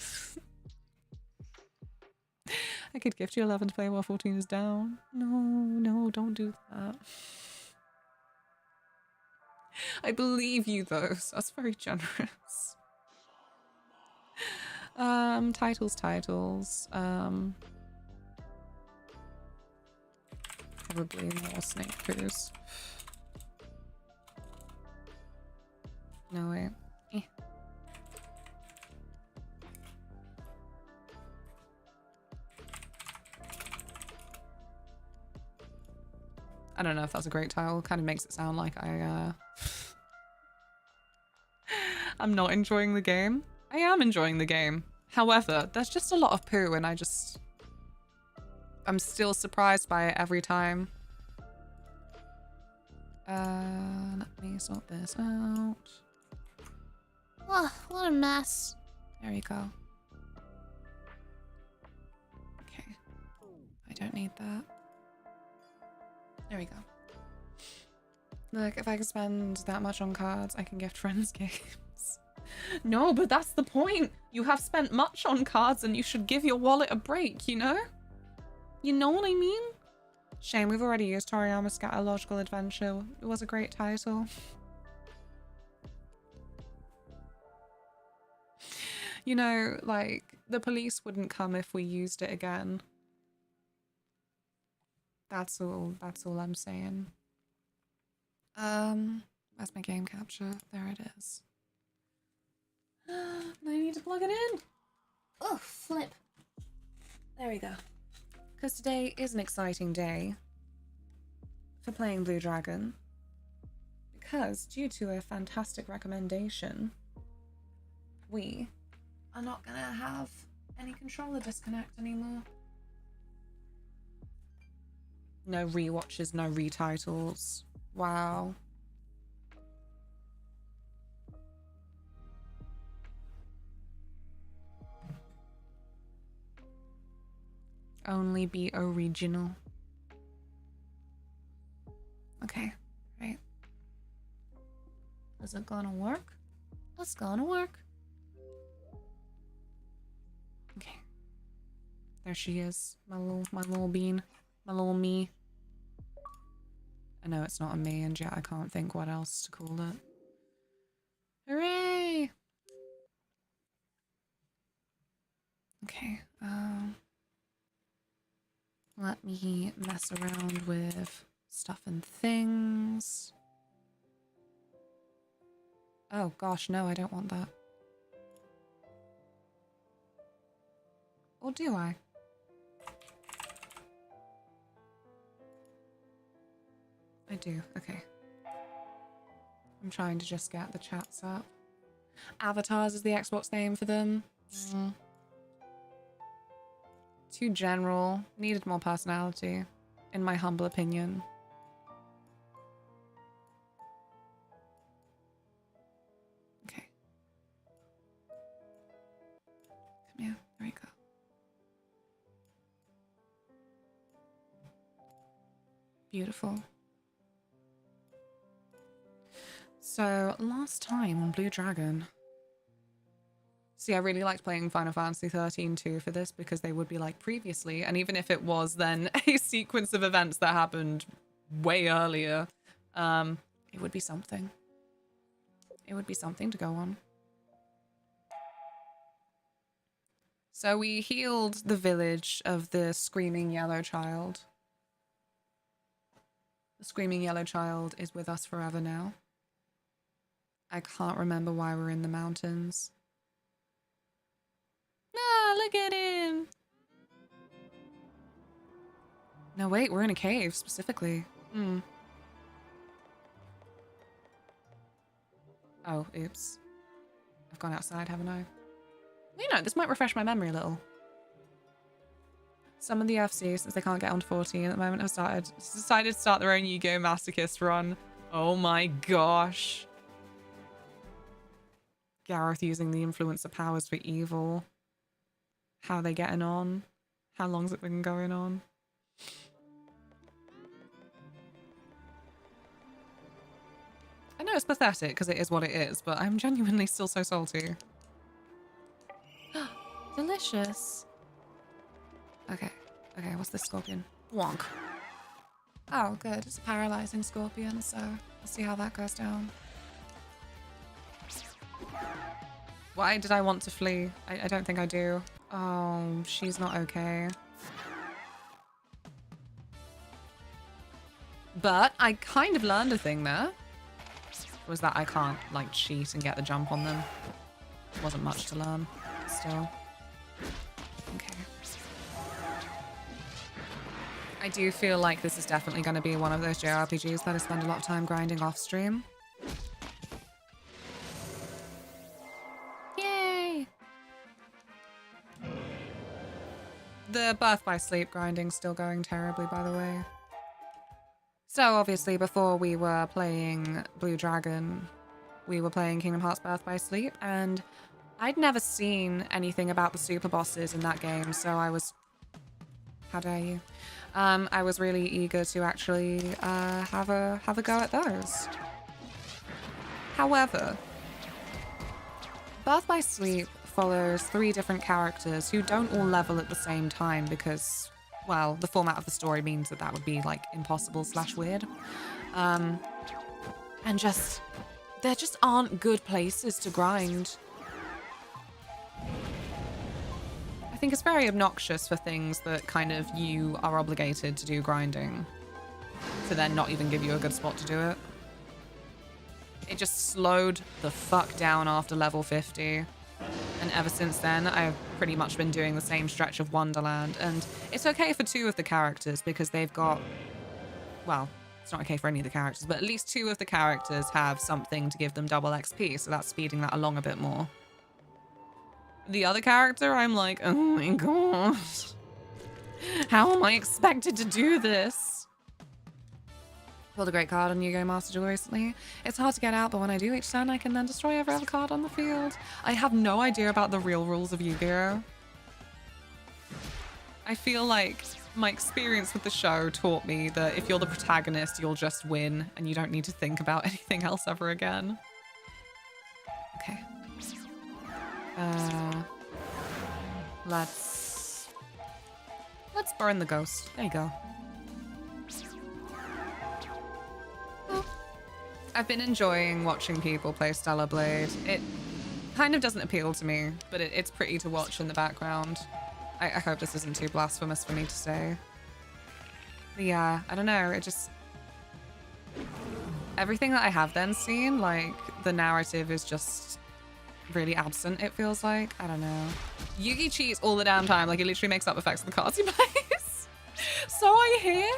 I could gift you 11 to play while 14 is down. No, don't do that. I believe you, though, so that's very generous. Titles. Probably more snake poos. No, wait. I don't know if that's a great title. Kind of makes it sound like I'm not enjoying the game. I am enjoying the game. However, there's just a lot of poo, and I'm still surprised by it every time. Let me sort this out. Oh, what a mess. There you go. Okay. I don't need that. There we go. Look, if I can spend that much on cards, I can gift friends games. No, but that's the point. You have spent much on cards and you should give your wallet a break, you know? You know what I mean? Shame, we've already used Toriyama's Scatological Adventure. It was a great title. You know, like, the police wouldn't come if we used it again. That's all I'm saying. Where's my game capture? There it is. I need to plug it in. Oh, flip. There we go. Because today is an exciting day for playing Blue Dragon. Because, due to a fantastic recommendation, we are not gonna have any controller disconnect anymore. No rewatches, no retitles. Wow. Only be original. Okay, right. Is it gonna work? It's gonna work. Okay. There she is. My little bean. My little me. I know it's not a me, and yet I can't think what else to call it. Hooray! Okay, let me mess around with stuff and things. Oh gosh, no, I don't want that. Or do I? I do, okay. I'm trying to just get the chats up. Avatars is the Xbox name for them. Too general. Needed more personality, in my humble opinion. Okay. Come here. There we go. Beautiful. So, last time on Blue Dragon. See, I really liked playing Final Fantasy 13 too for this, because they would be like previously, and even if it was then a sequence of events that happened way earlier, it would be something. It would be something to go on. So we healed the village of the Screaming Yellow Child. The Screaming Yellow Child is with us forever now. I can't remember why we're in the mountains. Ah, look at him! No, wait, we're in a cave, specifically. Oh, oops. I've gone outside, haven't I? You know, this might refresh my memory a little. Some of the FC, since they can't get on to 14 at the moment, have decided to start their own Yu-Gi-Oh! Masochist run. Oh my gosh. Gareth using the influencer powers for evil. How are they getting on? How long's it been going on? I know it's pathetic because it is what it is, but I'm genuinely still so salty. Delicious. Okay. Okay, what's this scorpion? Wonk. Oh, good. It's a paralyzing scorpion, so we'll see how that goes down. Why did I want to flee? I don't think I do. Oh, she's not okay. But I kind of learned a thing there. Was that I can't, like, cheat and get the jump on them. Wasn't much to learn, still. Okay. I do feel like this is definitely going to be one of those JRPGs that I spend a lot of time grinding off stream. Yay! The birth by sleep grinding's still going terribly, by the way. So obviously before we were playing Blue Dragon, we were playing Kingdom Hearts Birth by Sleep, and I'd never seen anything about the super bosses in that game, so I was... How dare you? I was really eager to actually have a go at those. However, Birth by Sleep follows 3 different characters who don't all level at the same time because, well, the format of the story means that that would be like impossible / weird. And just, there just aren't good places to grind. I think it's very obnoxious for things that kind of you are obligated to do grinding to then not even give you a good spot to do it. It just slowed the fuck down after level 50. And ever since then, I've pretty much been doing the same stretch of Wonderland. And it's okay for 2 of the characters because they've got... Well, it's not okay for any of the characters, but at least 2 of the characters have something to give them double XP, so that's speeding that along a bit more. The other character, I'm like, oh my god. How am I expected to do this? Pulled a great card on Yu-Gi-Oh! Master Duel recently. It's hard to get out, but when I do each turn, I can then destroy every other card on the field. I have no idea about the real rules of Yu-Gi-Oh! I feel like my experience with the show taught me that if you're the protagonist, you'll just win, and you don't need to think about anything else ever again. Okay. Let's burn the ghost. There you go. Oh. I've been enjoying watching people play Stellar Blade. It kind of doesn't appeal to me, but it's pretty to watch in the background. I hope this isn't too blasphemous for me to say. But yeah, I don't know, it just... Everything that I have then seen, like, the narrative is just really absent, it feels like. I don't know. Yugi cheats all the damn time, like, he literally makes up effects of the cards he plays. So I hear.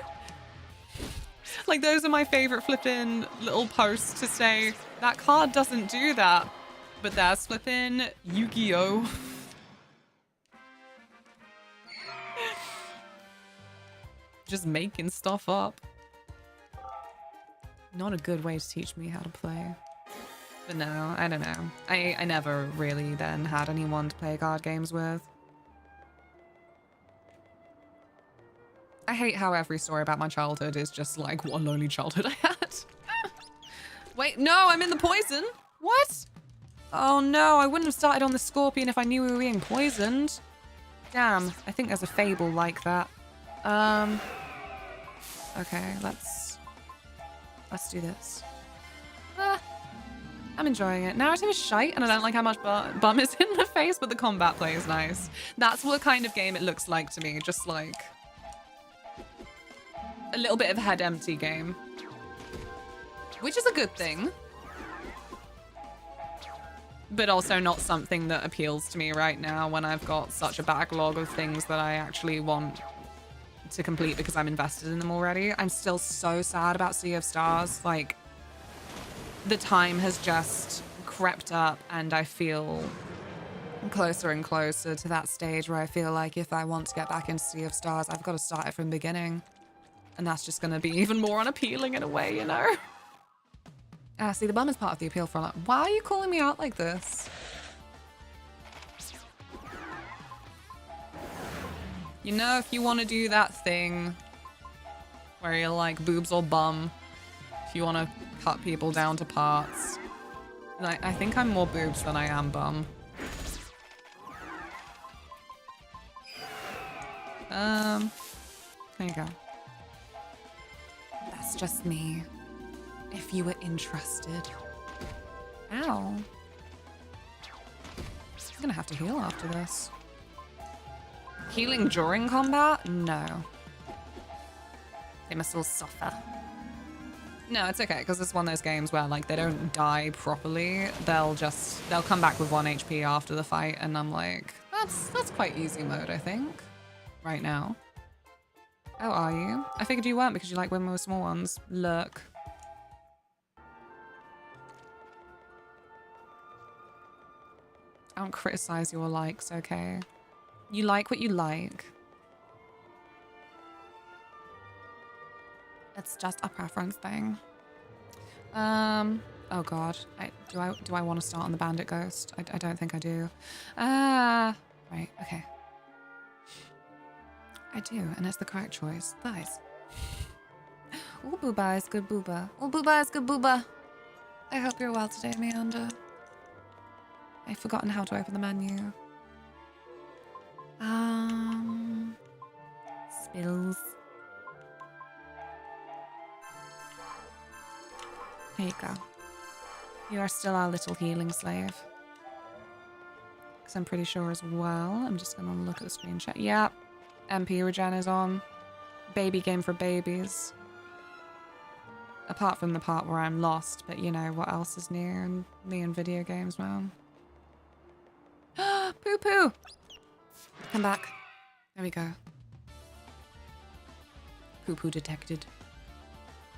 Like, those are my favorite flippin' little posts to say, that card doesn't do that, but that's flippin' Yu-Gi-Oh! Just making stuff up. Not a good way to teach me how to play. But no, I don't know. I never really then had anyone to play card games with. I hate how every story about my childhood is just like what a lonely childhood I had. Wait, no, I'm in the poison. What? Oh no, I wouldn't have started on the scorpion if I knew we were being poisoned. Damn, I think there's a fable like that. Okay, let's do this. I'm enjoying it. Narrative is shite, and I don't like how much bum is in the face, but the combat play is nice. That's what kind of game it looks like to me, just like a little bit of a head empty game. Which is a good thing. But also not something that appeals to me right now when I've got such a backlog of things that I actually want to complete because I'm invested in them already. I'm still so sad about Sea of Stars. Like, the time has just crept up and I feel closer and closer to that stage where I feel like if I want to get back into Sea of Stars, I've got to start it from the beginning. And that's just going to be even more unappealing in a way, you know? See, the bum is part of the appeal for a lot. Why are you calling me out like this? You know, if you want to do that thing where you're like boobs or bum, if you want to cut people down to parts, like, I think I'm more boobs than I am bum. There you go. That's just me. If you were interested. Ow. I'm gonna have to heal after this. Healing during combat? No. They must all suffer. No, it's okay, because it's one of those games where, like, they don't die properly. They'll come back with 1 HP after the fight, and I'm like, that's quite easy mode, I think. Right now. Oh, are you? I figured you weren't because you like women with small ones. Look. I don't criticize your likes, okay? You like what you like. It's just a preference thing. Oh god. Do I want to start on the bandit ghost? I don't think I do. Right, okay. I do, and it's the correct choice. Thighs. Ooh, booba is good booba. Ooh, booba is good booba. I hope you're well today, Meander. I've forgotten how to open the menu. Spills. Here you go. You are still our little healing slave. Because I'm pretty sure as well. I'm just going to look at the screen chat. Yep. MP regen is on. Baby game for babies. Apart from the part where I'm lost, but you know what else is near and me in video games, man. Poo poo! Come back. There we go. Poo poo detected.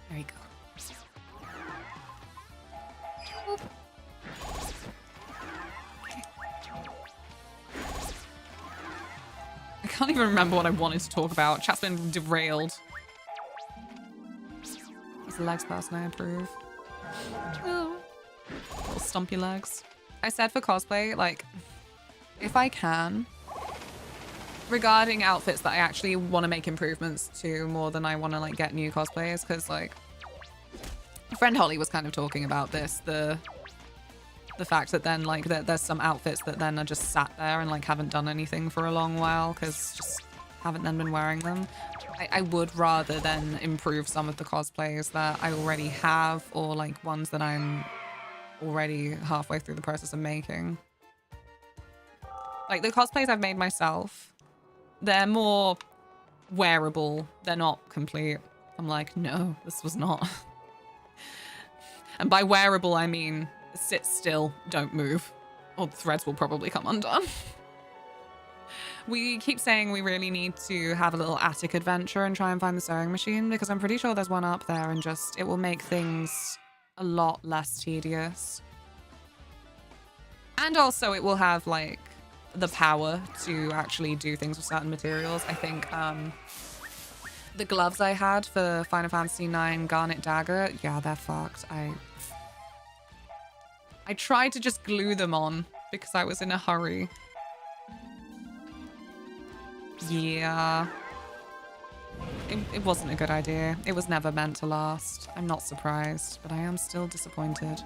There we go. Oop. Okay. I can't even remember what I wanted to talk about. Chat's been derailed. It's the legs person I approve. Oh. Little stumpy legs. I said for cosplay, like, if I can, regarding outfits that I actually want to make improvements to more than I want to, like, get new cosplayers, because, like, friend Holly was kind of talking about this, the fact that then, like, there's some outfits that then are just sat there and, like, haven't done anything for a long while because just haven't then been wearing them. I would rather then improve some of the cosplays that I already have, or, like, ones that I'm already halfway through the process of making. Like, the cosplays I've made myself, they're more wearable. They're not complete. I'm like, no, this was not. And by wearable, I mean sit still, don't move, or the threads will probably come undone. We keep saying we really need to have a little attic adventure and try and find the sewing machine, because I'm pretty sure there's one up there and just, it will make things a lot less tedious. And also it will have, like, the power to actually do things with certain materials. I think the gloves I had for Final Fantasy IX Garnet Dagger, yeah, they're fucked. I tried to just glue them on because I was in a hurry. Yeah. It wasn't a good idea. It was never meant to last. I'm not surprised, but I am still disappointed.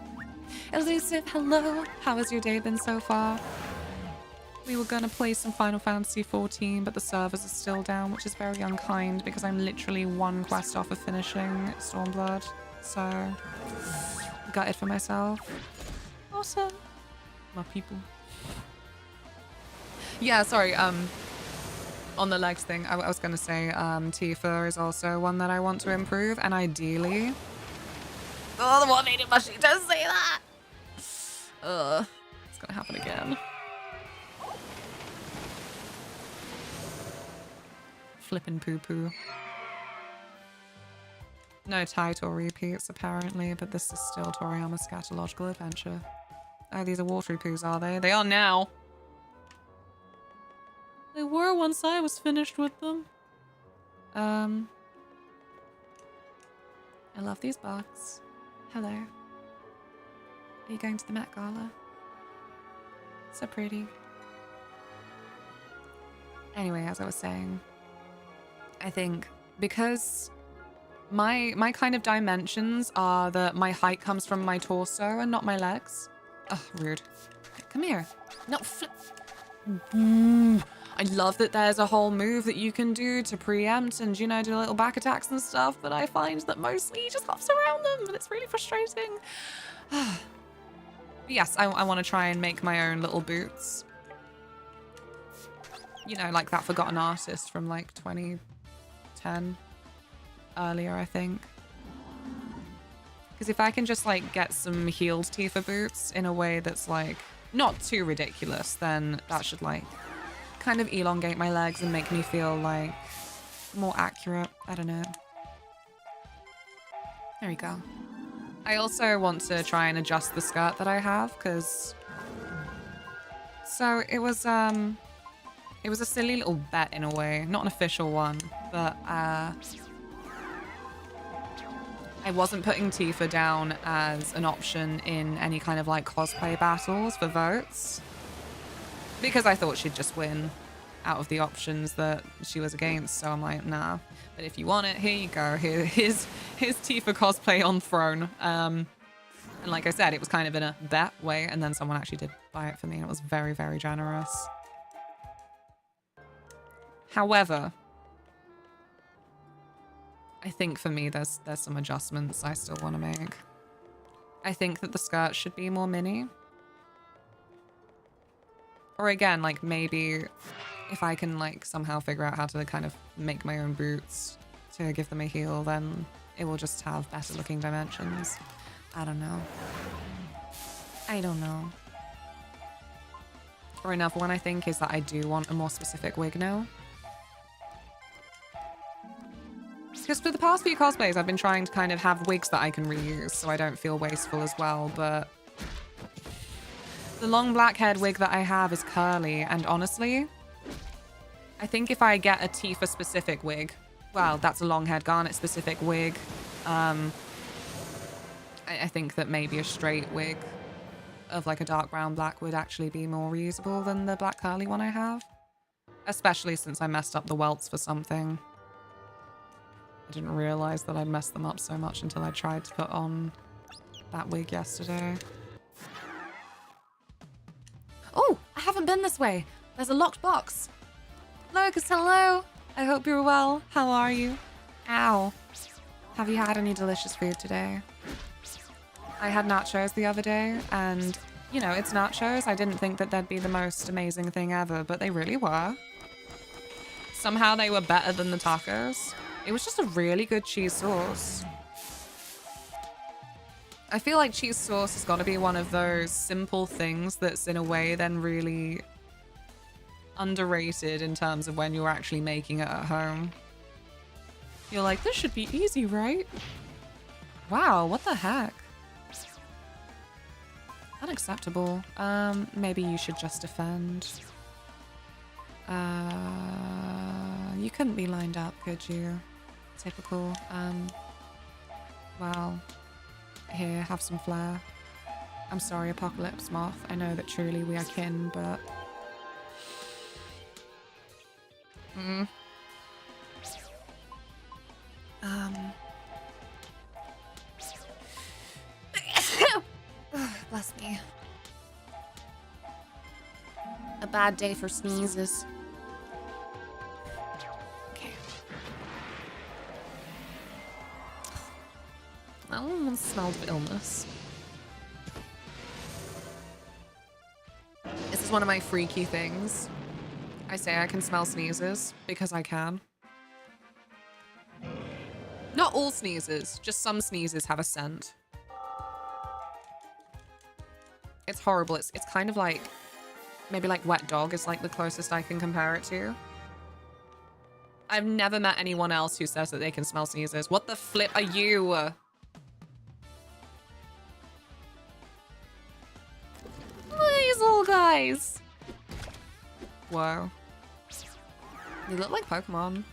Elusive, hello. How has your day been so far? We were gonna play some Final Fantasy 14, but the servers are still down, which is very unkind because I'm literally one quest off of finishing Stormblood. So, gutted for myself. Awesome. My people. Yeah, sorry, on the legs thing, I was gonna say, Tifa is also one that I want to improve, and ideally... Oh, the one made it mushy, don't say that! It's gonna happen again. Flippin' poo-poo. No title repeats, apparently, but this is still Toriyama's scatological adventure. Oh, these are watery poos, are they? They are now! They were once I was finished with them. I love these bugs. Hello. Are you going to the Met Gala? So pretty. Anyway, as I was saying, I think because my kind of dimensions are that my height comes from my torso and not my legs. Ugh, rude. Come here. No, flip. I love that there's a whole move that you can do to preempt and, you know, do little back attacks and stuff, but I find that mostly he just hops around them and it's really frustrating. Yes, I want to try and make my own little boots. You know, like that Forgotten Artist from like 2010 earlier, I think. Because if I can just like get some healed Tifa boots in a way that's like not too ridiculous, then that should like kind of elongate my legs and make me feel like more accurate. I don't know. There we go. I also want to try and adjust the skirt that I have because so it was a silly little bet in a way, not an official one, but I wasn't putting Tifa down as an option in any kind of like cosplay battles for votes because I thought she'd just win out of the options that she was against. So I'm like, nah. But if you want it, here you go. Here's Tifa cosplay on throne. And like I said, it was kind of in a bet way, and then someone actually did buy it for me, and it was very, very generous. However, I think for me, there's some adjustments I still want to make. I think that the skirt should be more mini. Or again, like maybe if I can like somehow figure out how to kind of make my own boots to give them a heel, then it will just have better looking dimensions. I don't know. I don't know. Or another one I think is that I do want a more specific wig now. Because for the past few cosplays, I've been trying to kind of have wigs that I can reuse so I don't feel wasteful as well, but the long black haired wig that I have is curly, and honestly, I think if I get a Tifa specific wig, well, that's a long haired Garnet specific wig, I think that maybe a straight wig of like a dark brown black would actually be more reusable than the black curly one I have, especially since I messed up the welts for something. I didn't realize that I'd messed them up so much until I tried to put on that wig yesterday. Oh, I haven't been this way. There's a locked box. Locus, hello. I hope you're well. How are you? Ow. Have you had any delicious food today? I had nachos the other day, and, you know, it's nachos. I didn't think that they'd be the most amazing thing ever, but they really were. Somehow they were better than the tacos. It was just a really good cheese sauce. I feel like cheese sauce has got to be one of those simple things that's in a way then really underrated in terms of when you're actually making it at home. You're like, this should be easy, right? Wow, what the heck? Unacceptable. Maybe you should just defend. You couldn't be lined up, could you? Typical. Well, here, have some flair. I'm sorry, Apocalypse Moth. I know that truly we are kin, but... Bless me. A bad day for sneezes. Okay. That one smelled of illness. This is one of my freaky things. I say I can smell sneezes because I can. Not all sneezes, just some sneezes have a scent. It's horrible. It's kind of like, maybe like wet dog is like the closest I can compare it to. I've never met anyone else who says that they can smell sneezes. What the flip are you? These little guys. Whoa. They look like Pokemon.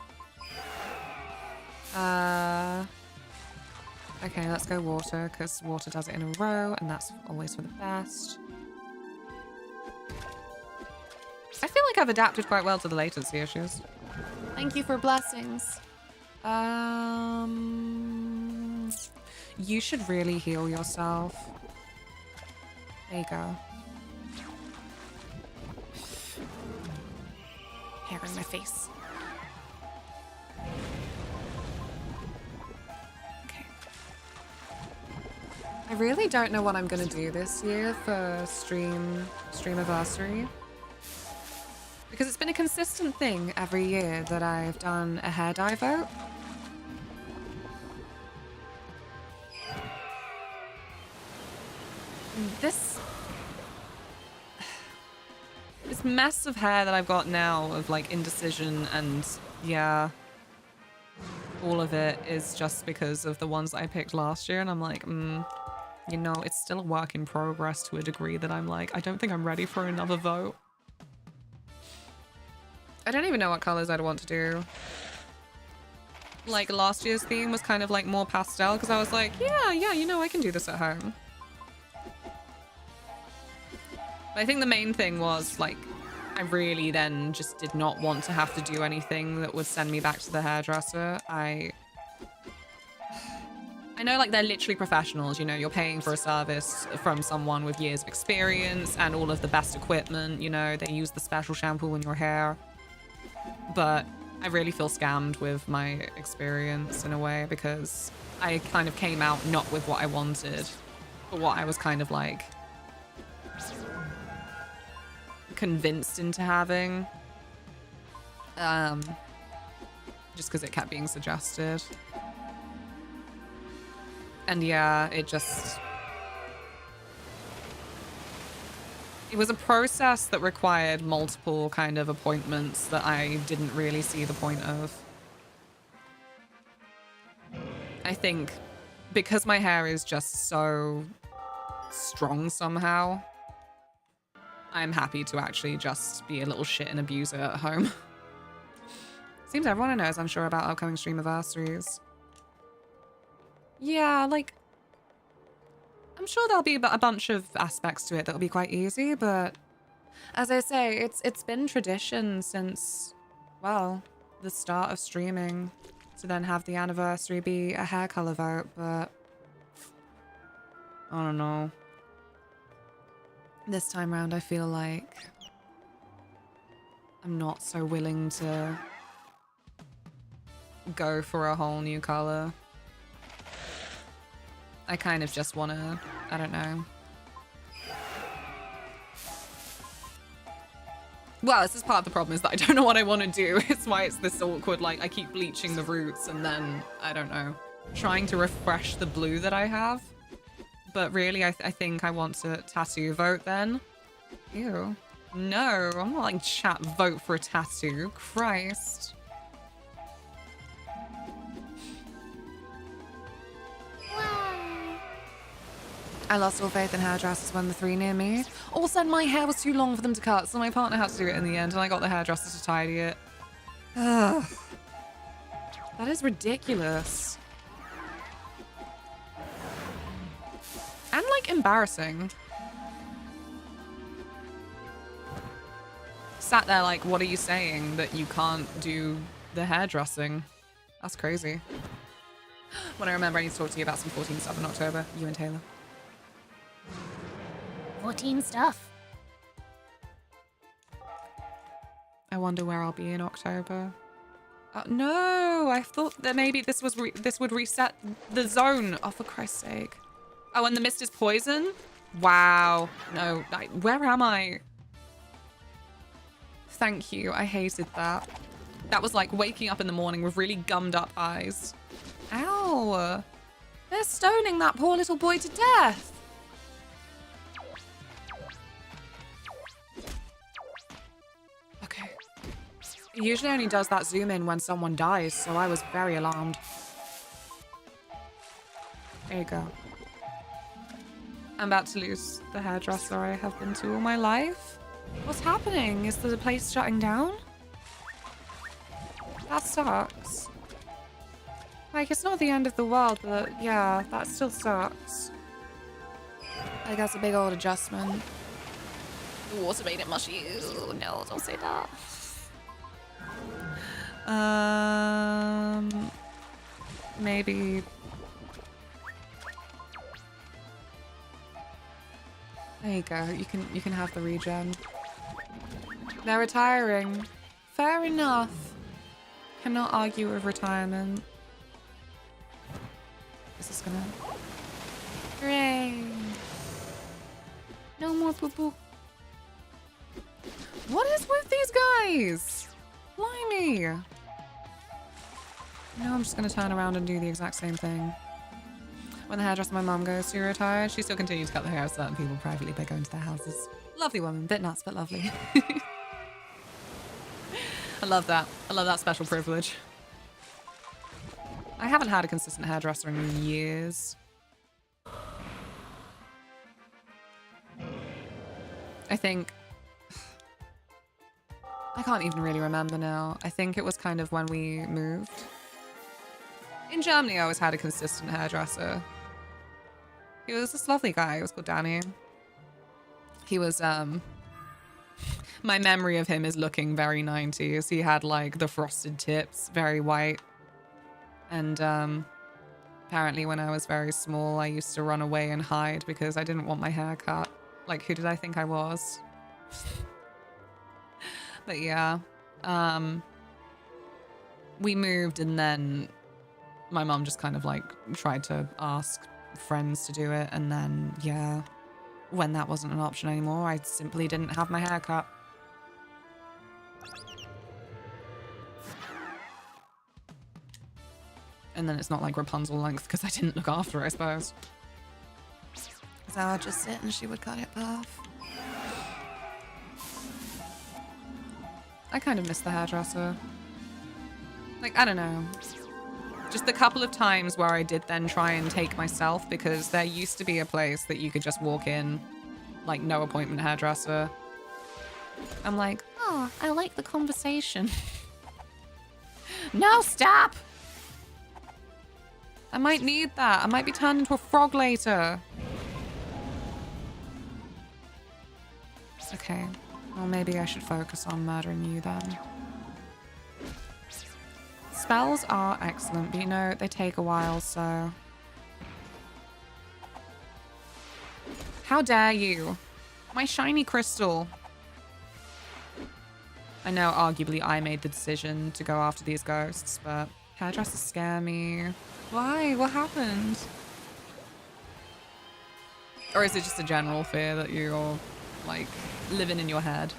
Okay, let's go water, because water does it in a row, and that's always for the best. I feel think I've adapted quite well to the latency issues. Thank you for blessings. You should really heal yourself. There you go. Hair in my face. Okay. I really don't know what I'm gonna do this year for Streamiversary. Because it's been a consistent thing every year that I've done a hair dye vote. This mess of hair that I've got now of like indecision and yeah, all of it is just because of the ones that I picked last year, and I'm like, you know, it's still a work in progress to a degree that I'm like, I don't think I'm ready for another vote. I don't even know what colors I'd want to do. Like last year's theme was kind of like more pastel because I was like, yeah, you know, I can do this at home. But I think the main thing was like, I really then just did not want to have to do anything that would send me back to the hairdresser. I know like they're literally professionals, you know, you're paying for a service from someone with years of experience and all of the best equipment, you know, they use the special shampoo in your hair. But I really feel scammed with my experience in a way because I kind of came out not with what I wanted, but what I was kind of like convinced into having. Just because it kept being suggested. And yeah, it was a process that required multiple kind of appointments that I didn't really see the point of. I think because my hair is just so strong somehow, I'm happy to actually just be a little shit and abuser at home. Seems everyone knows, I'm sure, about upcoming Streamiversaries. Yeah, like, I'm sure there'll be a bunch of aspects to it that'll be quite easy, but as I say, it's been tradition since, well, the start of streaming to then have the anniversary be a hair color vote, but I don't know. This time round, I feel like I'm not so willing to go for a whole new color. I kind of just want to, I don't know. Well, this is part of the problem is that I don't know what I want to do. It's why it's this awkward, like I keep bleaching the roots and then, I don't know, trying to refresh the blue that I have. But really, I think I want to tattoo vote then. Ew. No, I'm not like chat vote for a tattoo. Christ. I lost all faith in hairdressers when the three near me. Also, my hair was too long for them to cut, so my partner had to do it in the end, and I got the hairdresser to tidy it. Ugh. That is ridiculous. And, like, embarrassing. Sat there like, what are you saying? That you can't do the hairdressing? That's crazy. When I remember, I need to talk to you about some 14 stuff in October. You and Taylor. 14 stuff. I wonder where I'll be in October. No, I thought that maybe this would reset the zone. Oh, for Christ's sake. Oh, and the mist is poison? Wow. No, where am I? Thank you. I hated that. That was like waking up in the morning with really gummed up eyes. Ow. They're stoning that poor little boy to death. Okay. It usually only does that zoom in when someone dies, so I was very alarmed. There you go. I'm about to lose the hairdresser I have been to all my life. What's happening? Is the place shutting down? That sucks. Like, it's not the end of the world, but yeah, that still sucks. Like, that's a big old adjustment. The water made it mushy. Ew, no, don't say that. Maybe. There you go. You can have the regen. They're retiring. Fair enough. Cannot argue with retirement. Is this gonna? Hooray! No more poo poo. What is with these guys? Blimey! No, I'm just gonna turn around and do the exact same thing. When the hairdresser my mom goes to retire, she still continues to cut the hair of certain people privately by going to their houses. Lovely woman, bit nuts, but lovely. I love that. I love that special privilege. I haven't had a consistent hairdresser in years. I think... I can't even really remember now. I think it was kind of when we moved. In Germany, I always had a consistent hairdresser. He was this lovely guy. He was called Danny. He was, my memory of him is looking very 90s. He had, like, the frosted tips, very white. And, apparently when I was very small, I used to run away and hide because I didn't want my hair cut. Like, who did I think I was? But yeah, we moved and then my mom just kind of like tried to ask friends to do it. And then, yeah, when that wasn't an option anymore, I simply didn't have my hair cut. And then it's not like Rapunzel length because I didn't look after it, I suppose. So I'd just sit and she would cut it off. I kind of miss the hairdresser. Like, I don't know. Just the couple of times where I did then try and take myself because there used to be a place that you could just walk in, like no appointment hairdresser. I'm like, oh, I like the conversation. No, stop! I might need that. I might be turned into a frog later. Okay. Well, maybe I should focus on murdering you then. Spells are excellent, but you know, they take a while, so... How dare you? My shiny crystal. I know, arguably, I made the decision to go after these ghosts, but hairdressers scare me. Why? What happened? Or is it just a general fear that you're, like, living in your head?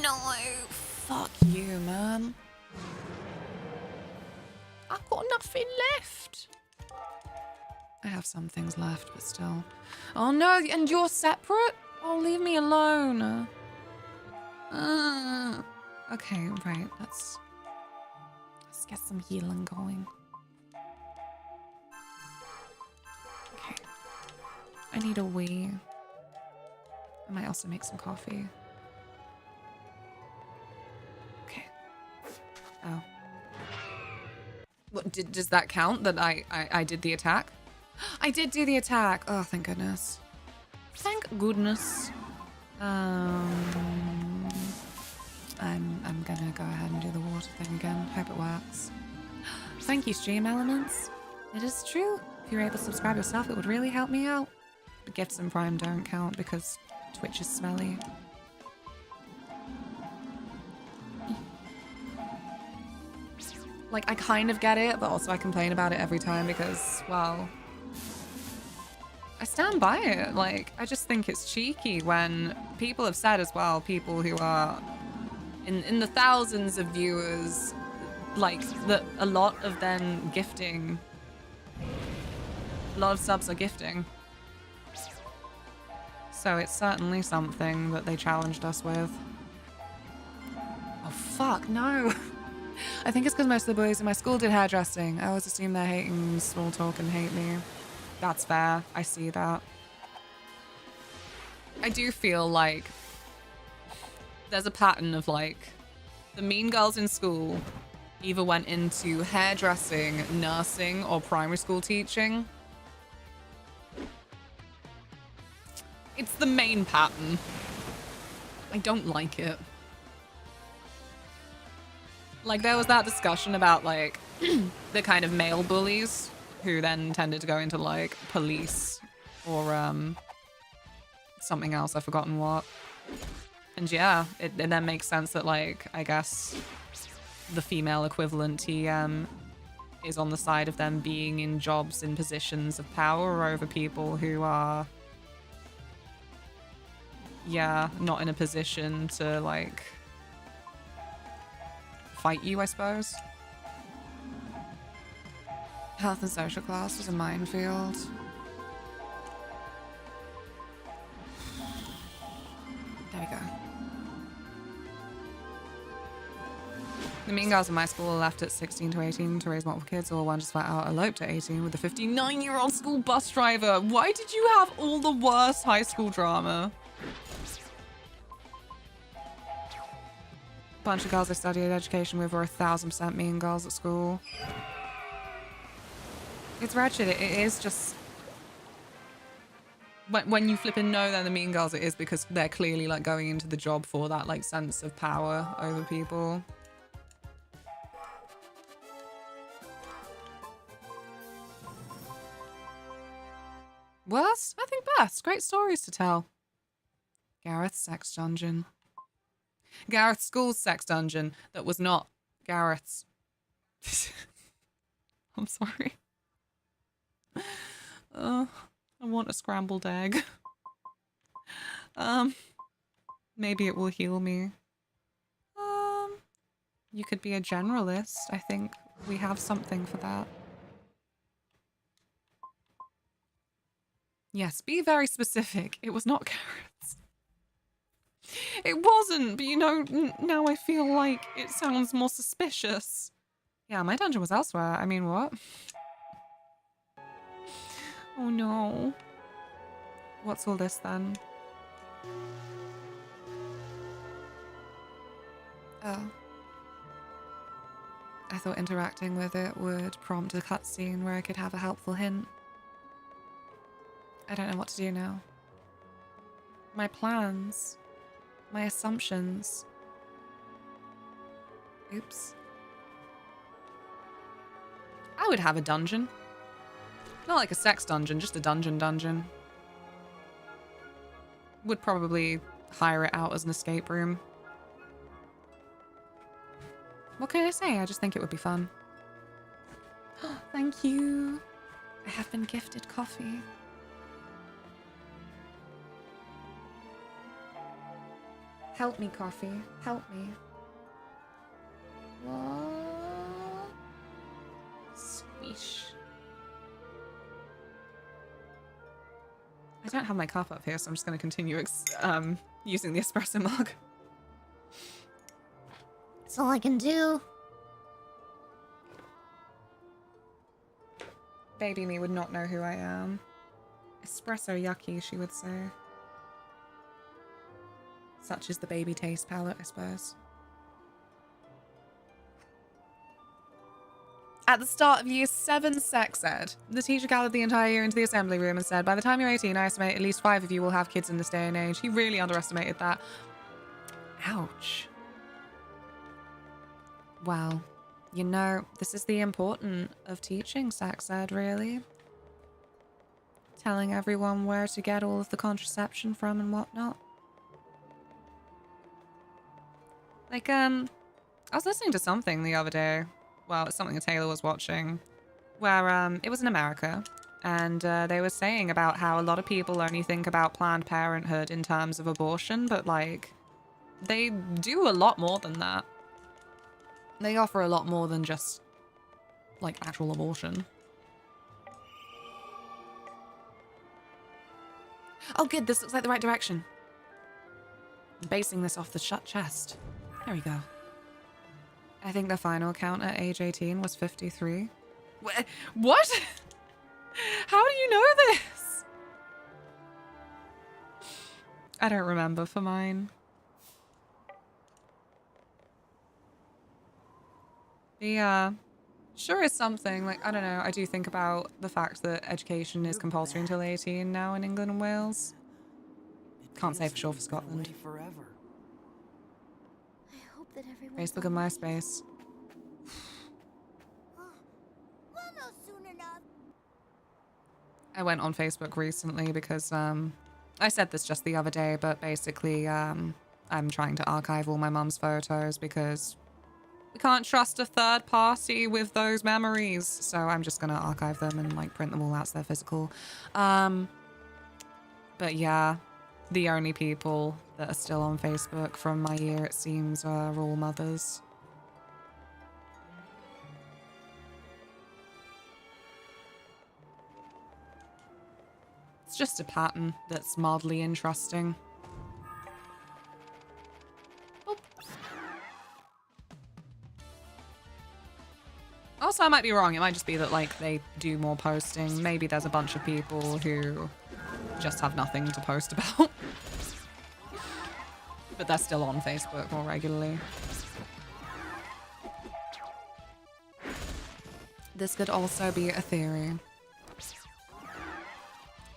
No. Fuck you, man. I've got nothing left. I have some things left, but still. Oh no, and you're separate? Oh, leave me alone. Okay, right, let's get some healing going. Okay. I need a wee. I might also make some coffee. Okay. Oh. What, does that count that I did the attack? I did do the attack. Oh, thank goodness. Thank goodness. I'm gonna go ahead and do the water thing again. Hope it works. Thank you, Stream Elements. It is true. If you're able to subscribe yourself, it would really help me out. But gifts and Prime don't count because Twitch is smelly. Like, I kind of get it, but also I complain about it every time because, well, I stand by it. Like, I just think it's cheeky when people have said as well, people who are in the thousands of viewers, like, that a lot of them gifting, a lot of subs are gifting. So it's certainly something that they challenged us with. Oh, fuck, no. I think it's because most of the boys in my school did hairdressing. I always assume they're hating small talk and hate me. That's fair. I see that. I do feel like there's a pattern of, like, the mean girls in school either went into hairdressing, nursing, or primary school teaching. It's the main pattern. I don't like it. Like, there was that discussion about, like, the kind of male bullies who then tended to go into, like, police or, something else. I've forgotten what. And yeah, it then makes sense that, like, I guess the female equivalent TM is on the side of them being in jobs in positions of power over people who are, yeah, not in a position to, like, fight you, I suppose. Health and social class was a minefield. There we go. The mean girls in my school left at 16 to 18 to raise multiple kids, or one just flat out eloped at 18 with a 59-year-old school bus driver. Why did you have all the worst high school drama? Bunch of girls I studied education with were 1,000% mean girls at school. It's wretched. It is just... When you flip and know they're the mean girls, it is because they're clearly, like, going into the job for that, like, sense of power over people. Worst? I think best. Great stories to tell. Gareth's sex dungeon. Gareth's school's sex dungeon that was not Gareth's. I'm sorry. I want a scrambled egg. Maybe it will heal me. You could be a generalist. I think we have something for that. Yes, be very specific. It was not Gareth's. It wasn't, but you know, now I feel like it sounds more suspicious. Yeah, my dungeon was elsewhere. I mean, what? Oh no. What's all this then? Oh. I thought interacting with it would prompt a cutscene where I could have a helpful hint. I don't know what to do now. My plans. My assumptions. Oops. I would have a dungeon. Not like a sex dungeon, just a dungeon. Would probably hire it out as an escape room. What can I say? I just think it would be fun. Thank you. I have been gifted coffee. Help me, coffee. Help me. What? Squish. I don't have my cup up here, so I'm just going to continue using the espresso mug. That's all I can do. Baby me would not know who I am. Espresso yucky, she would say. Such is the baby taste palette, I suppose. At the start of year 7 sex ed, the teacher gathered the entire year into the assembly room and said, by the time you're 18, I estimate at least 5 of you will have kids in this day and age. He really underestimated that. Ouch. Well, you know, this is the important of teaching sex ed, really. Telling everyone where to get all of the contraception from and whatnot. Like, I was listening to something the other day. Well, it's something that Taylor was watching. Where, it was in America. And, they were saying about how a lot of people only think about Planned Parenthood in terms of abortion. But, like, they do a lot more than that. They offer a lot more than just, like, actual abortion. Oh, good. This looks like the right direction. I'm basing this off the shut chest. There we go. I think the final count at age 18 was 53. What? How do you know this? I don't remember for mine. Yeah. Sure is something. Like, I don't know. I do think about the fact that education is compulsory until 18 now in England and Wales. Can't say for sure for Scotland. Forever. I hope that everyone's Facebook and alright. MySpace. Well, no soon enough. I went on Facebook recently because I said this just the other day, but basically I'm trying to archive all my mum's photos because we can't trust a third party with those memories. So I'm just gonna archive them and like print them all out so they're physical. But yeah, the only people that are still on Facebook from my year, it seems, are all mothers. It's just a pattern that's mildly interesting. Oh. Also, I might be wrong. It might just be that, like, they do more posting. Maybe there's a bunch of people who just have nothing to post about. But they're still on Facebook more regularly. This could also be a theory.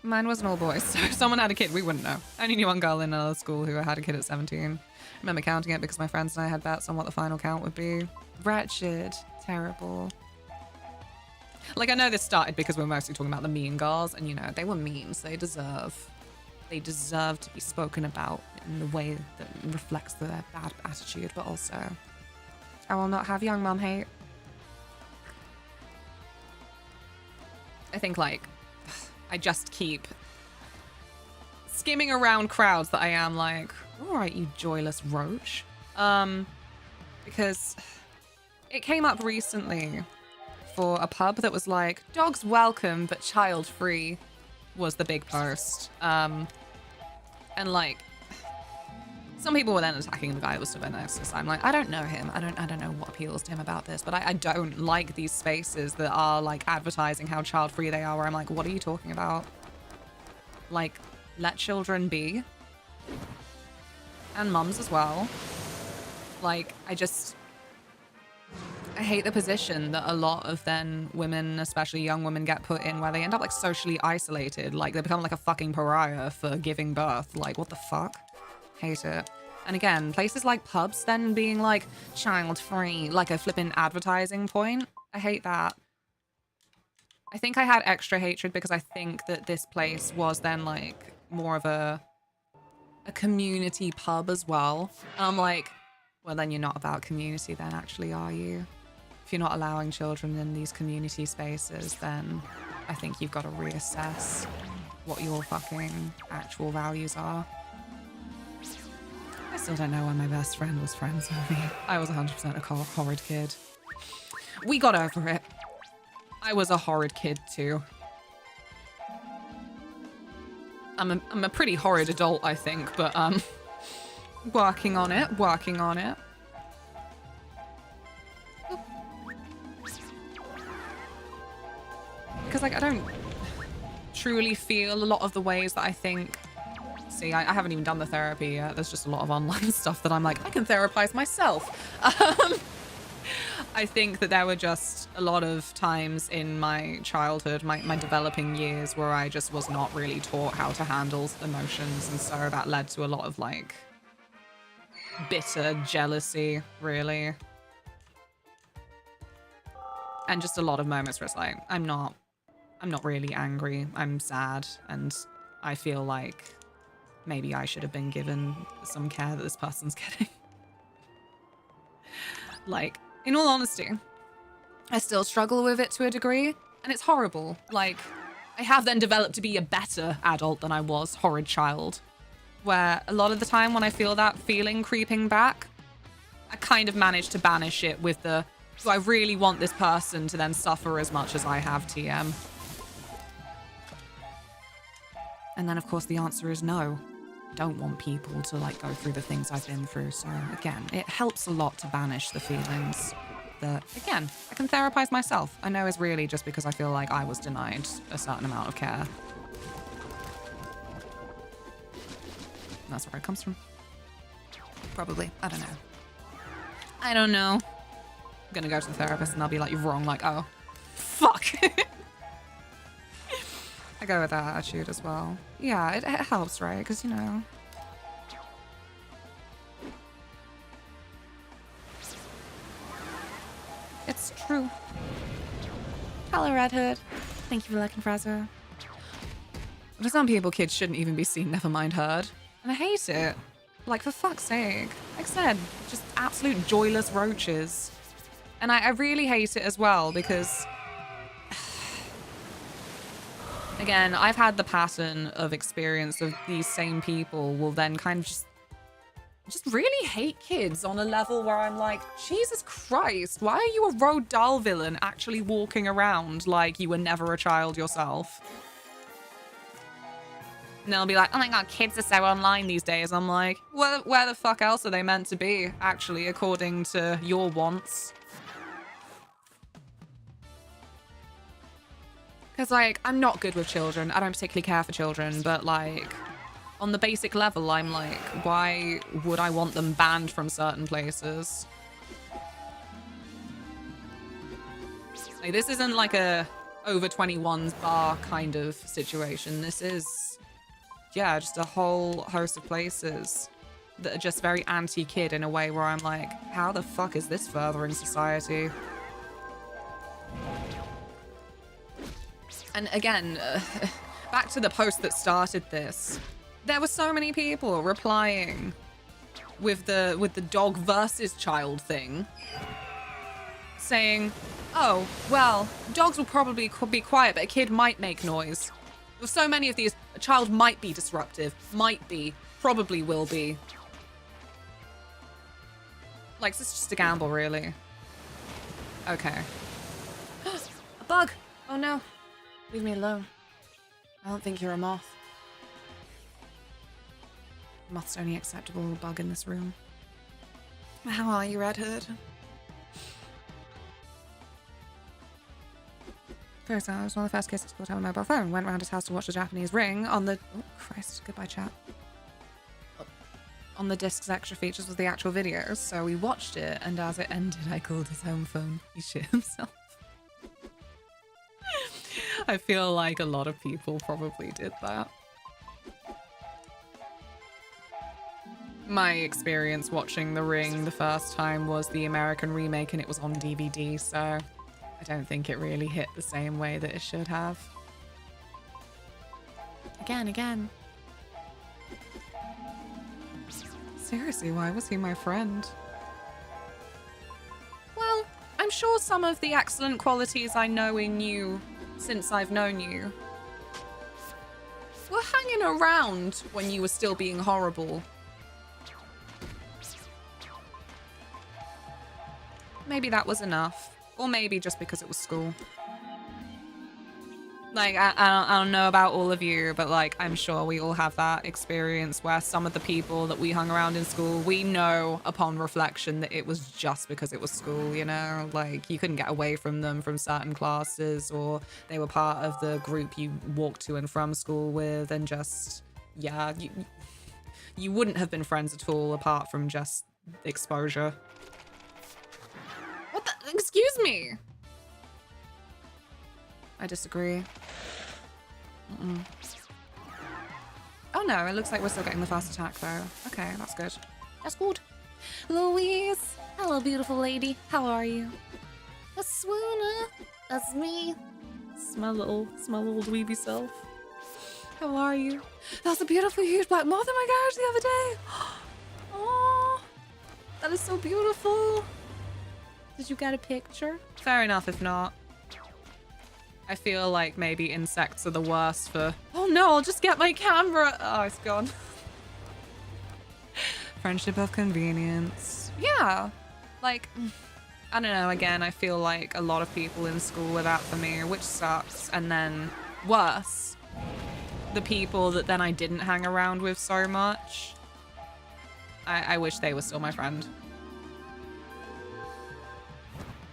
Mine wasn't all boys, so if someone had a kid, we wouldn't know. I only knew one girl in another school who had a kid at 17. I remember counting it because my friends and I had bets on what the final count would be. Wretched. Terrible. Like, I know this started because we're mostly talking about the mean girls, and, you know, they were mean, so they deserve to be spoken about in the way that reflects their bad attitude, but also, I will not have young mum hate. I think, like, I just keep skimming around crowds that I am like, all right, you joyless roach. Because it came up recently for a pub that was like, dogs welcome, but child free was the big post. And like, some people were then attacking the guy that was stood there next to us. I'm like, I don't know him. I don't know what appeals to him about this, but I don't like these spaces that are like advertising how child free they are, where I'm like, what are you talking about? Like, let children be. And mums as well. Like, I hate the position that a lot of then women, especially young women, get put in, where they end up like socially isolated. Like, they become like a fucking pariah for giving birth. Like, what the fuck? Hate it. And again, places like pubs then being like child free, like a flipping advertising point. I hate that. I think I had extra hatred because I think that this place was then like more of a community pub as well. And I'm like, well, then you're not about community then, actually, are you? If you're not allowing children in these community spaces, then I think you've got to reassess what your fucking actual values are. I still don't know why my best friend was friends with me. I was 100% a horrid kid. We got over it. I was a horrid kid too. I'm a pretty horrid adult, I think, but working on it, working on it. Because like I don't truly feel a lot of the ways that I think. See, I haven't even done the therapy yet. There's just a lot of online stuff that I'm like, I can therapize myself. I think that there were just a lot of times in my childhood, my developing years, where I just was not really taught how to handle emotions. And so that led to a lot of like bitter jealousy, really. And just a lot of moments where it's like, I'm not really angry. I'm sad. And I feel like maybe I should have been given some care that this person's getting. Like, in all honesty, I still struggle with it to a degree, and it's horrible. Like, I have then developed to be a better adult than I was horrid child, where a lot of the time when I feel that feeling creeping back, I kind of manage to banish it with the, do I really want this person to then suffer as much as I have, TM? And then, of course, the answer is no. I don't want people to, like, go through the things I've been through. So, again, it helps a lot to banish the feelings that, again, I can therapize myself. I know is really just because I feel like I was denied a certain amount of care. And that's where it comes from. Probably. I don't know. I don't know. I'm gonna go to the therapist and they'll be like, you're wrong. Like, oh, fuck. I go with that attitude as well. Yeah, it helps, right? Because, you know, It's true. Hello, Red Hood. Thank you for looking, Fraser. For some people, kids shouldn't even be seen, never mind heard. And I hate it. Like, for fuck's sake. Like I said, just absolute joyless roaches. And I really hate it as well because... Again, I've had the pattern of experience of these same people will then kind of just really hate kids on a level where I'm like, Jesus Christ, why are you a Roald Dahl villain actually walking around like you were never a child yourself? And they'll be like, oh my god, kids are so online these days. I'm like, well, where the fuck else are they meant to be, actually, according to your wants? Because, like, I'm not good with children. I don't particularly care for children, but, like, on the basic level, I'm like, why would I want them banned from certain places? Like, this isn't like a over 21s bar kind of situation. This is, yeah, just a whole host of places that are just very anti-kid in a way where I'm like, how the fuck is this furthering society? And again, back to the post that started this. There were so many people replying with the dog versus child thing, saying, oh, well, dogs will probably be quiet, but a kid might make noise. With so many of these, a child might be disruptive, might be, probably will be. Like, it's just a gamble, really. Okay. A bug! Oh no. Leave me alone. I don't think you're a moth. Moth's only acceptable bug in this room. How are you, Red Hood? First, I was one of the first kids at school to have a mobile phone. Went around his house to watch the Japanese Ring on the... Oh, Christ. Goodbye, chat. On the disc's extra features was the actual videos, so we watched it, and as it ended, I called his home phone. He shit himself. I feel like a lot of people probably did that. My experience watching The Ring the first time was the American remake and it was on DVD, so I don't think it really hit the same way that it should have. Again. Seriously, why was he my friend? Well, I'm sure some of the excellent qualities I know in you since I've known you were hanging around when you were still being horrible. Maybe that was enough. Or maybe just because it was school. Like, I don't know about all of you, but like, I'm sure we all have that experience where some of the people that we hung around in school, we know upon reflection that it was just because it was school, you know? Like, you couldn't get away from them from certain classes, or they were part of the group you walked to and from school with, and just, yeah, you wouldn't have been friends at all apart from just exposure. What the? Excuse me! I disagree. Oh no, it looks like we're still getting the fast attack though. Okay, that's good. That's good. Louise! Hello, beautiful lady. How are you? A swoona. That's me. It's my little dweeby self. How are you? That's a beautiful huge black moth in my garage the other day. Oh, that is so beautiful. Did you get a picture? Fair enough if not. I feel like maybe insects are the worst for... Oh no, I'll just get my camera. Oh, it's gone. Friendship of convenience. Yeah. Like, I don't know, again, I feel like a lot of people in school were that for me, which sucks. And then, worse, the people that then I didn't hang around with so much, I wish they were still my friend.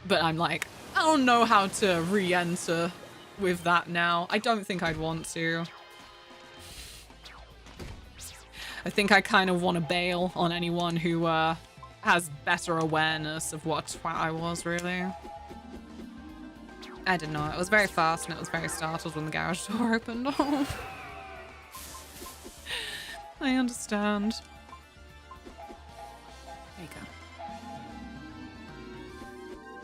But I'm like, I don't know how to re-enter with that now. I don't think I'd want to. I think I kind of want to bail on anyone who has better awareness of what twat I was, really. I didn't know. It was very fast and it was very startled when the garage door opened. Oh. I understand. There you go.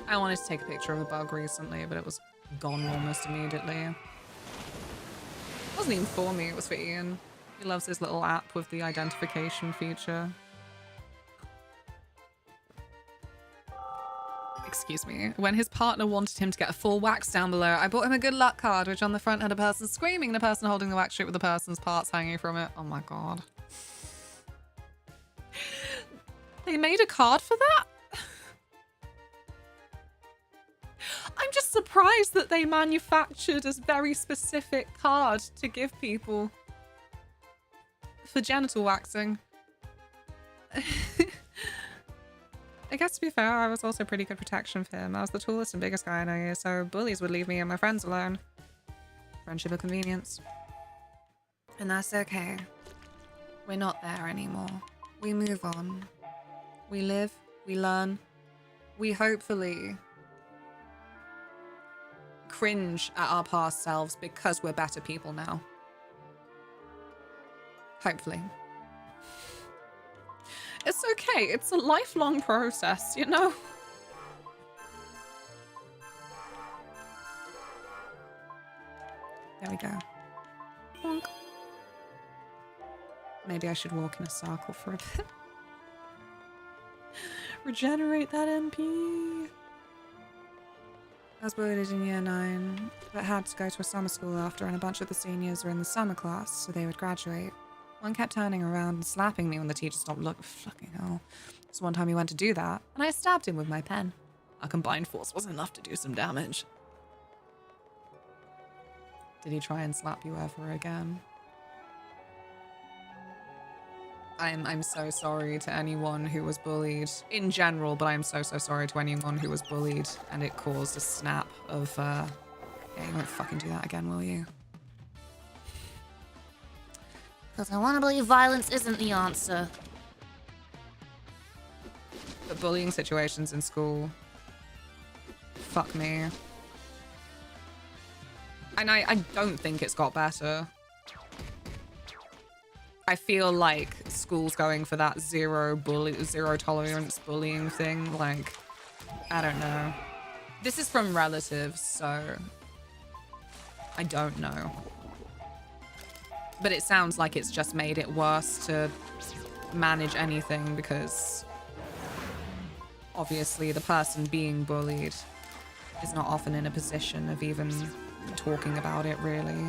I wanted to take a picture of a bug recently, but it was gone almost immediately. It wasn't even for me, it was for Ian. He loves his little app with the identification feature. Excuse me. When his partner wanted him to get a full wax down below, I bought him a good luck card, which on the front had a person screaming and a person holding the wax strip with the person's parts hanging from it. Oh my god. They made a card for that? I'm just surprised that they manufactured a very specific card to give people for genital waxing. I guess to be fair, I was also pretty good protection for him. I was the tallest and biggest guy I know, so bullies would leave me and my friends alone. Friendship of convenience. And that's okay. We're not there anymore. We move on. We live, we learn. We hopefully cringe at our past selves because we're better people now. Hopefully. It's okay. It's a lifelong process, you know? There we go. Bonk. Maybe I should walk in a circle for a bit. Regenerate that MP. I was bullied in year 9, but had to go to a summer school after, and a bunch of the seniors were in the summer class, so they would graduate. One kept turning around and slapping me when the teacher stopped looking. Fucking hell. So one time he went to do that, and I stabbed him with my pen. Our combined force was enough to do some damage. Did he try and slap you ever again? I'm so sorry to anyone who was bullied in general, but I'm so sorry to anyone who was bullied and it caused a snap of, yeah, you won't fucking do that again, will you? Because I want to believe violence isn't the answer. But bullying situations in school, fuck me. And I don't think it's got better. I feel like school's going for that zero tolerance bullying thing. Like, I don't know. This is from relatives, so I don't know. But it sounds like it's just made it worse to manage anything because obviously the person being bullied is not often in a position of even talking about it, really.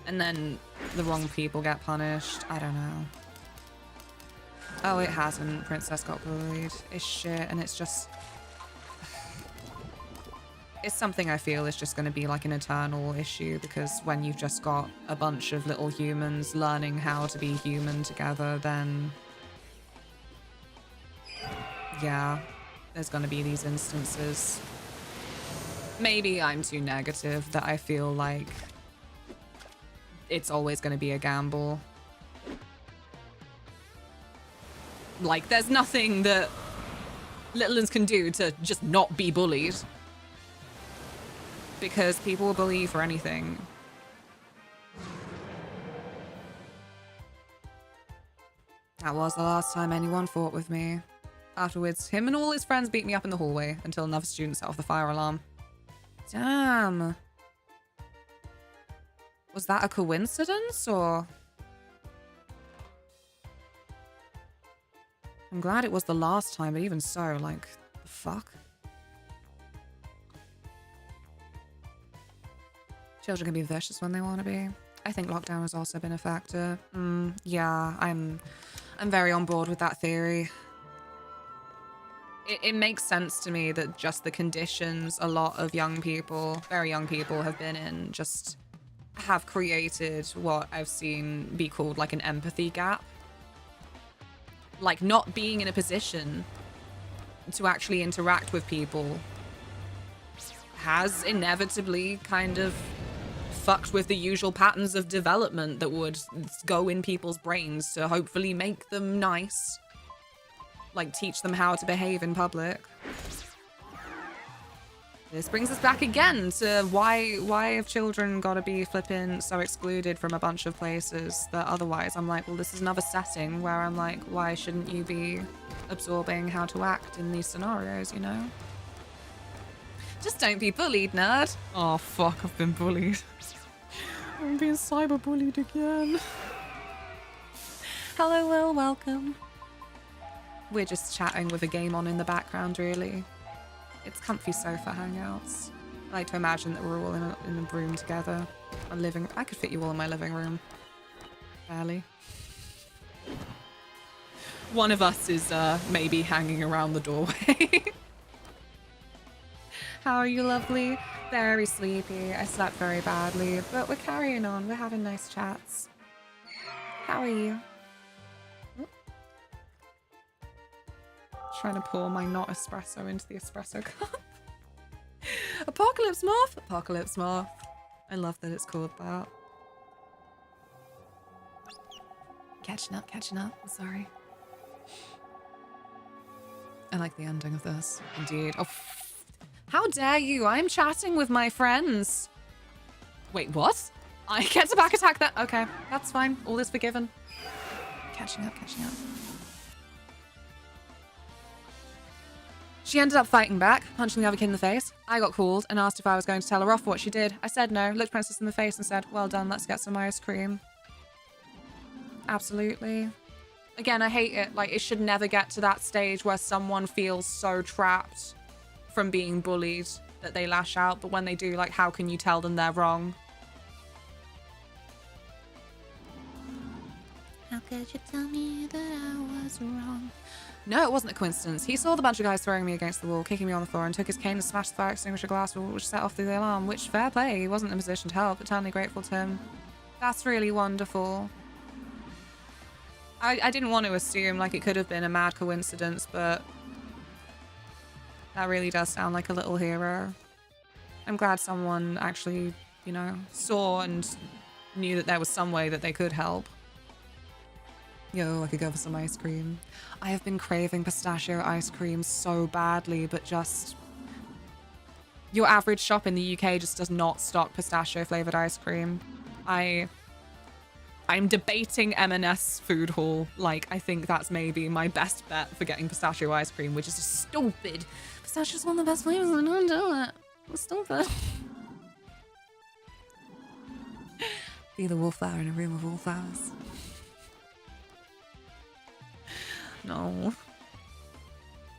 And then the wrong people get punished. I don't know. Oh, it hasn't. Princess got bullied. It's shit, and it's just... It's something I feel is just going to be like an eternal issue, because when you've just got a bunch of little humans learning how to be human together, then... yeah, there's going to be these instances. Maybe I'm too negative that I feel like it's always going to be a gamble. Like, there's nothing that little ones can do to just not be bullied. Because people will bully you for anything. That was the last time anyone fought with me. Afterwards, him and all his friends beat me up in the hallway until another student set off the fire alarm. Damn. Was that a coincidence, or...? I'm glad it was the last time, but even so, like, the fuck? Children can be vicious when they want to be. I think lockdown has also been a factor. Yeah, I'm very on board with that theory. It makes sense to me that just the conditions a lot of young people, very young people, have been in just have created what I've seen be called like an empathy gap. Like, not being in a position to actually interact with people has inevitably kind of fucked with the usual patterns of development that would go in people's brains to hopefully make them nice. Like, teach them how to behave in public. This brings us back again to why have children got to be flipping so excluded from a bunch of places that otherwise I'm like, well, this is another setting where I'm like, why shouldn't you be absorbing how to act in these scenarios, you know? Just don't be bullied, nerd. Oh, fuck, I've been bullied. I'm being cyber bullied again. Hello, Will, welcome. We're just chatting with a game on in the background, really. It's comfy sofa hangouts. I like to imagine that we're all in a room together. I could fit you all in my living room. Barely. One of us is maybe hanging around the doorway. How are you, lovely? Very sleepy. I slept very badly, but we're carrying on. We're having nice chats. How are you? Trying to pour my not espresso into the espresso cup. Apocalypse Moth! Apocalypse Moth. I love that it's called that. Catching up. I'm sorry. I like the ending of this. Indeed. Oh, how dare you? I'm chatting with my friends. Wait, what? I get to back attack that? Okay, that's fine. All is forgiven. Catching up. She ended up fighting back, punching the other kid in the face. I got called and asked if I was going to tell her off for what she did. I said no, looked Princess in the face and said, well done, let's get some ice cream. Absolutely. Again, I hate it. Like, it should never get to that stage where someone feels so trapped from being bullied that they lash out. But when they do, like, how can you tell them they're wrong? How could you tell me that I was wrong? No, it wasn't a coincidence. He saw the bunch of guys throwing me against the wall, kicking me on the floor, and took his cane to smash the fire extinguisher glass, which set off the alarm, which, fair play, he wasn't in a position to help, eternally grateful to him. That's really wonderful. I didn't want to assume, like, it could have been a mad coincidence, but that really does sound like a little hero. I'm glad someone actually, you know, saw and knew that there was some way that they could help. Yo, I could go for some ice cream. I have been craving pistachio ice cream so badly, but just... Your average shop in the UK just does not stock pistachio flavored ice cream. I'm debating M&S food hall. Like, I think that's maybe my best bet for getting pistachio ice cream, which is just stupid. Pistachio's one of the best flavors, and I don't do it. It's stupid. Be the wallflower in a room of wallflowers. No.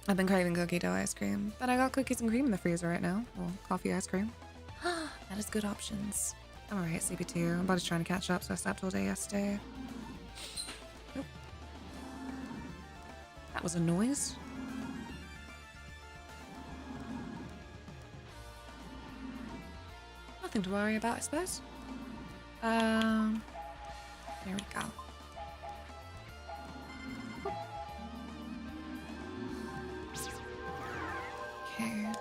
I've been craving cookie dough ice cream, but I got cookies and cream in the freezer right now. Or coffee ice cream. That is good options. I'm alright, CP2. My body's trying to catch up, so I slept all day yesterday. Oh. That was a noise. Nothing to worry about, I suppose. There we go. Okay.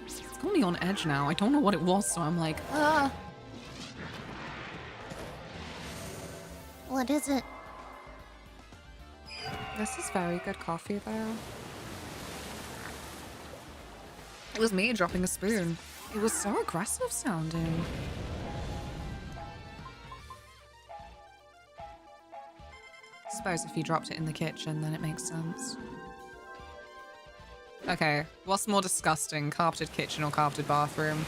It's got me on edge now. I don't know what it was, so I'm like, ah. What is it? This is very good coffee, though. It was me dropping a spoon. It was so aggressive sounding. I suppose if you dropped it in the kitchen, then it makes sense. Okay, what's more disgusting, carpeted kitchen or carpeted bathroom?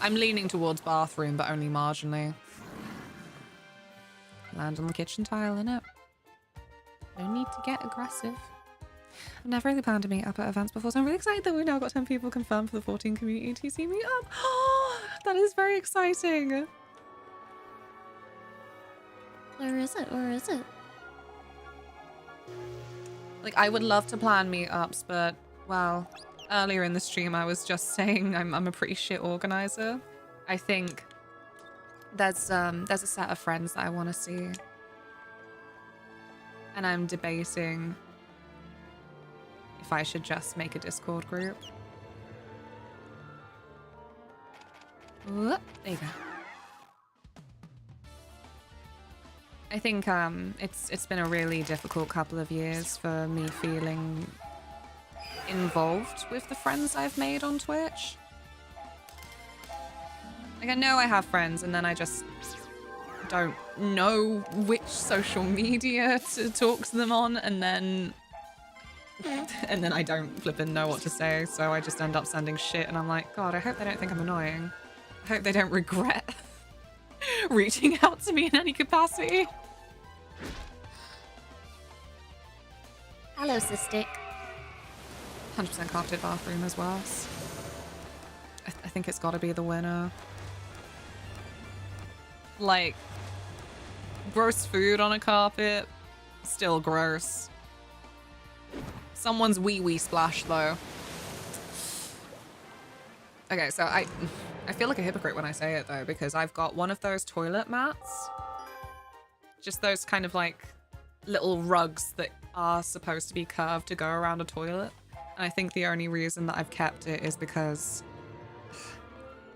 I'm leaning towards bathroom, but only marginally. Land on the kitchen tile, innit? No need to get aggressive. I've never really planned to meet up at events before, so I'm really excited that we've now got 10 people confirmed for the 14 community TC meet up. Oh, that is very exciting. Where is it? Where is it? Like, I would love to plan meetups, but, well, earlier in the stream I was just saying I'm a pretty shit organizer. I think there's a set of friends that I want to see. And I'm debating if I should just make a Discord group. Whoop, there you go. I think it's been a really difficult couple of years for me feeling involved with the friends I've made on Twitch. Like, I know I have friends, and then I just don't know which social media to talk to them on, and then I don't flippin' know what to say, so I just end up sending shit, and I'm like, God, I hope they don't think I'm annoying. I hope they don't regret reaching out to me in any capacity. Hello, Cystic. 100% carpeted bathroom is worse. I think it's gotta be the winner. Like, gross food on a carpet, still gross. Someone's wee-wee splash, though. Okay, so I feel like a hypocrite when I say it, though, because I've got one of those toilet mats. Just those kind of, like, little rugs that are supposed to be curved to go around a toilet. And I think the only reason that I've kept it is because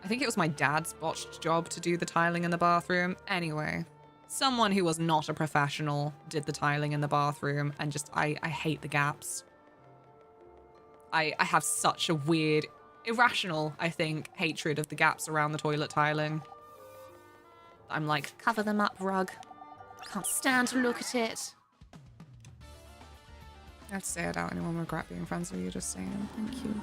I think it was my dad's botched job to do the tiling in the bathroom. Anyway, someone who was not a professional did the tiling in the bathroom, and just, I hate the gaps. I have such a weird, irrational, I think, hatred of the gaps around the toilet tiling. I'm like, Cover them up, rug. Can't stand to look at it. I have to say I doubt anyone will regret being friends with you, just saying. Thank you.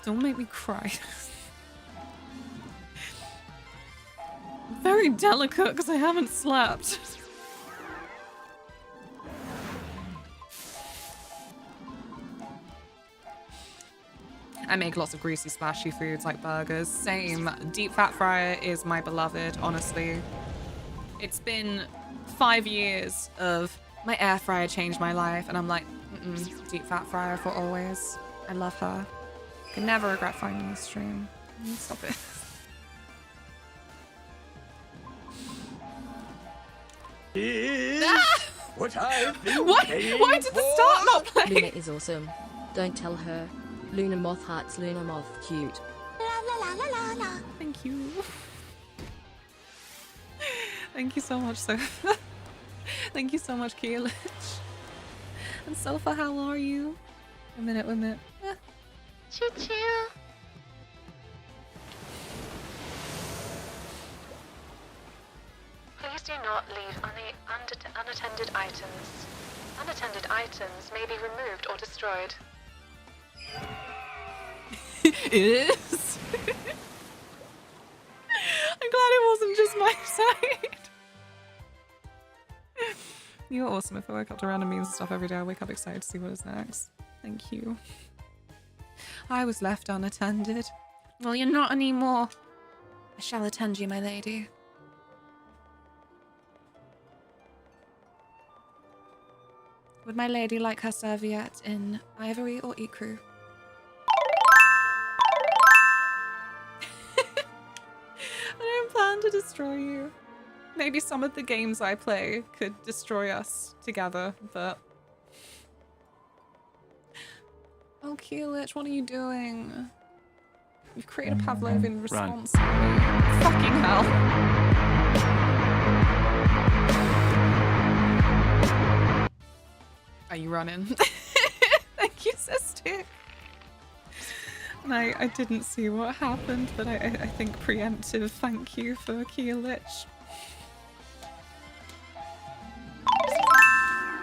Don't make me cry. I'm very delicate because I haven't slept. I make lots of greasy, splashy foods like burgers. Same. Deep fat fryer is my beloved, honestly. It's been 5 years of my air fryer changed my life, and I'm like, deep fat fryer for always. I love her. Can never regret finding this stream. Stop it. What I've been What? paying Why did the start not play? Luna is awesome. Don't tell her. Luna Moth hearts Luna Moth cute. Thank you. Thank you so much, Sofa. Thank you so much, Keelich. And Sofa, how are you? A minute. Choo-choo. Please do not leave unattended items. Unattended items may be removed or destroyed. It is. I'm glad it wasn't just my side. You're awesome. If I wake up to random memes and stuff every day, I wake up excited to see what is next. Thank you. I was left unattended. Well, you're not anymore. I shall attend you, my lady. Would my lady like her serviette in ivory or ecru? I don't plan to destroy you. Maybe some of the games I play could destroy us together, but... Oh, Keelich, what are you doing? You've created a Pavlovian response. Fucking hell. Are you running? Thank you, sister. And I didn't see what happened, but I think preemptive thank you for Keelich.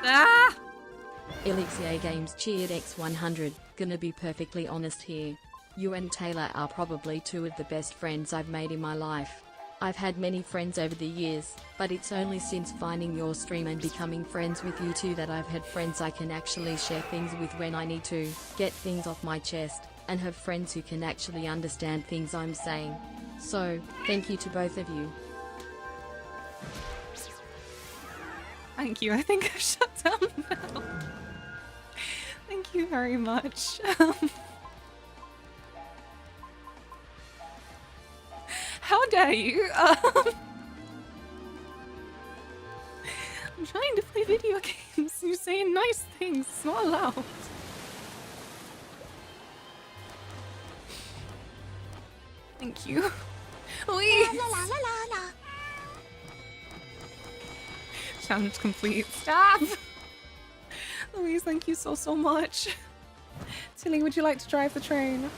Ah! Elixir Games cheered X100. Gonna be perfectly honest here. You and Taylor are probably two of the best friends I've made in my life. I've had many friends over the years, but it's only since finding your stream and becoming friends with you two that I've had friends I can actually share things with when I need to get things off my chest, and have friends who can actually understand things I'm saying. So, thank you to both of you. Thank you. I think I've shut down now. Thank you very much. How dare you? I'm trying to play video games. You're saying nice things. It's not allowed. Thank you. Louise! Challenge complete. Stop! Louise, thank you so much. Tilly, would you like to drive the train?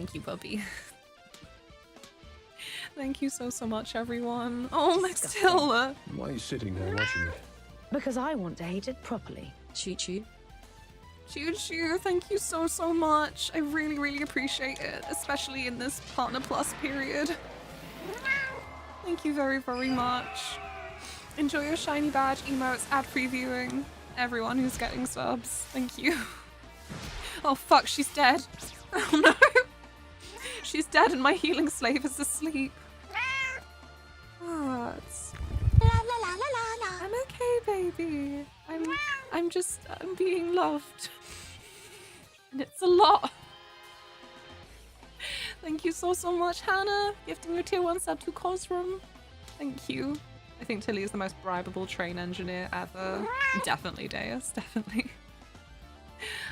Thank you, puppy. Thank you so much, everyone. Oh, Maxilla. Why are you sitting there watching it? Because I want to hate it properly. Choo choo. Choo choo, thank you so much. I really appreciate it, especially in this Partner Plus period. Thank you very much. Enjoy your shiny badge, emotes, ad previewing. Everyone who's getting subs, thank you. Oh fuck, she's dead. Oh no. She's dead and my healing slave is asleep. What? I'm okay, baby. I'm being loved. And it's a lot. Thank you so much, Hannah. Gifting your tier 1 sub to Cosrum. Thank you. I think Tilly is the most bribable train engineer ever. Definitely, Deus, definitely.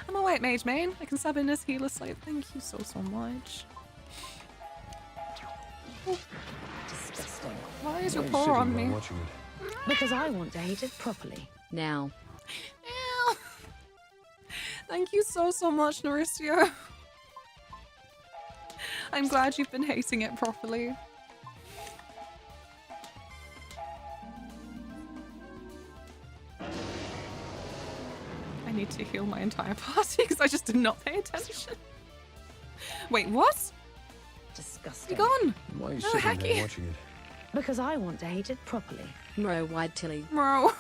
I'm a white mage main. I can sub in as healer slave. Thank you so much. Oh. Disgusting. Why is your Why are you paw sitting on there me? watching it? Because I want to hate it properly. Now. Ew. Thank you so much, Mauricio. I'm glad you've been hating it properly. I need to heal my entire party because I just did not pay attention. Wait, what? Disgusting. Be gone! Why are you Oh, sitting Hacky. there watching it? Because I want to hate it properly. Mro wide Tilly. Bro.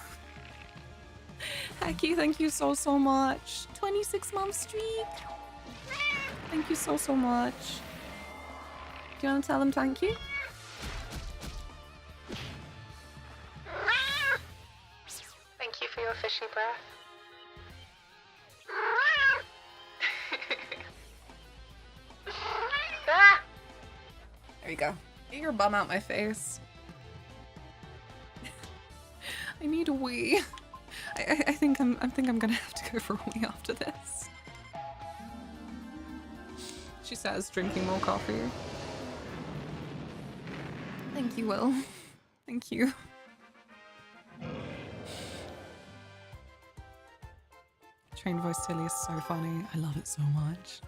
Hacky, thank you so much. 26-month streak. Thank you so much. Do you want to tell them thank you? Thank you for your fishy breath. Ah! There you go. Get your bum out my face. I need a wee. I think I'm gonna have to go for a wee after this. She says, drinking more coffee. Thank you, Will. Thank you. Train voice Tilly is so funny. I love it so much.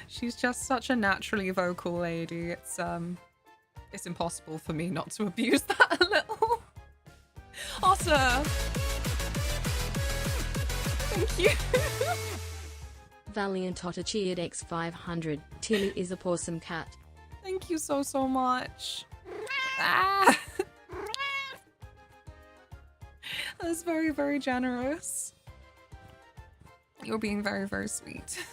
She's just such a naturally vocal lady. It's impossible for me not to abuse that a little. Otter! Thank you. Valiant Otter cheered X500. Tilly is a pawsome cat. Thank you so much. Ah! That was very generous. You're being very sweet.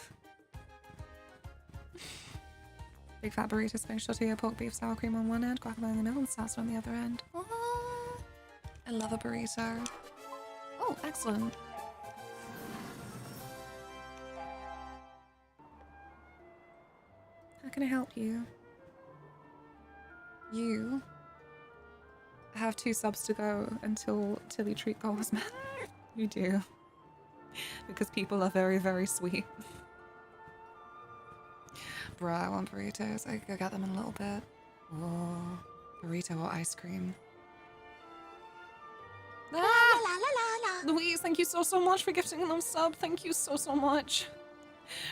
Big fat burrito, Spanish tortilla, pork beef, sour cream on one end, guacamole in the middle, and salsa on the other end. Oh, I love a burrito. Oh, excellent. How can I help you? You have 2 subs to go until Tilly treat goal is met. You do. Because people are very sweet. Bruh, I want burritos. I could go get them in a little bit. Oh, burrito or ice cream. Ah! Louise, thank you so much for gifting them sub. Thank you so much.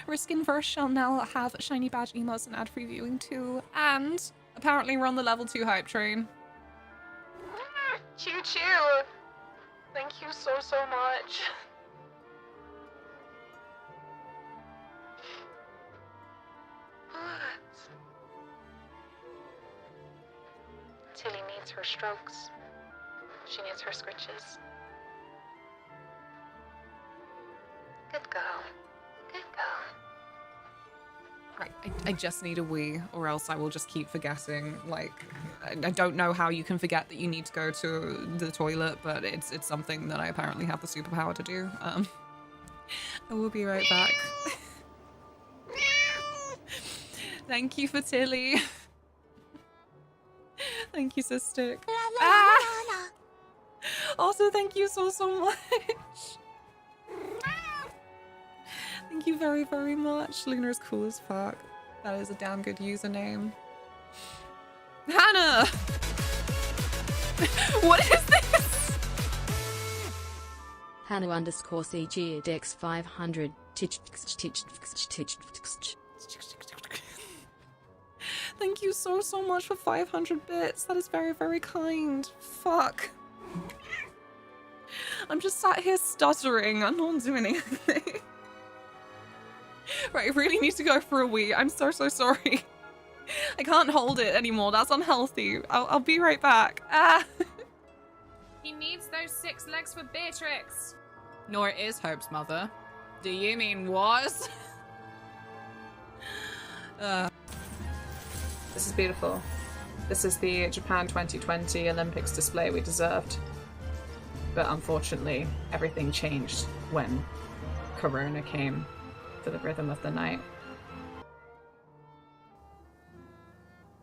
Riskin Verse shall now have shiny badge emotes and ad previewing too. And apparently we're on the level 2 hype train. Choo choo! Thank you so much. What? Tilly needs her strokes. She needs her scritches. Good girl. Good girl. Right, I just need a wee, or else I will just keep forgetting. Like, I don't know how you can forget that you need to go to the toilet, but it's something that I apparently have the superpower to do. I will be right back. Thank you for Tilly. Thank you, Sister. Ah! Also, thank you so much. Thank you very much. Luna is cool as fuck. That is a damn good username. Hannah! What is this? Hannah _C cheered X500. Thank you so much for 500 bits. That is very, very kind. Fuck. I'm just sat here stuttering. I'm not doing anything. Right, I really need to go for a wee. I'm so sorry. I can't hold it anymore. That's unhealthy. I'll be right back. Ah. He needs those 6 legs for Beatrix. Nor is Hope's mother. Do you mean was? This is beautiful. This is the Japan 2020 Olympics display we deserved. But unfortunately, everything changed when Corona came to the rhythm of the night.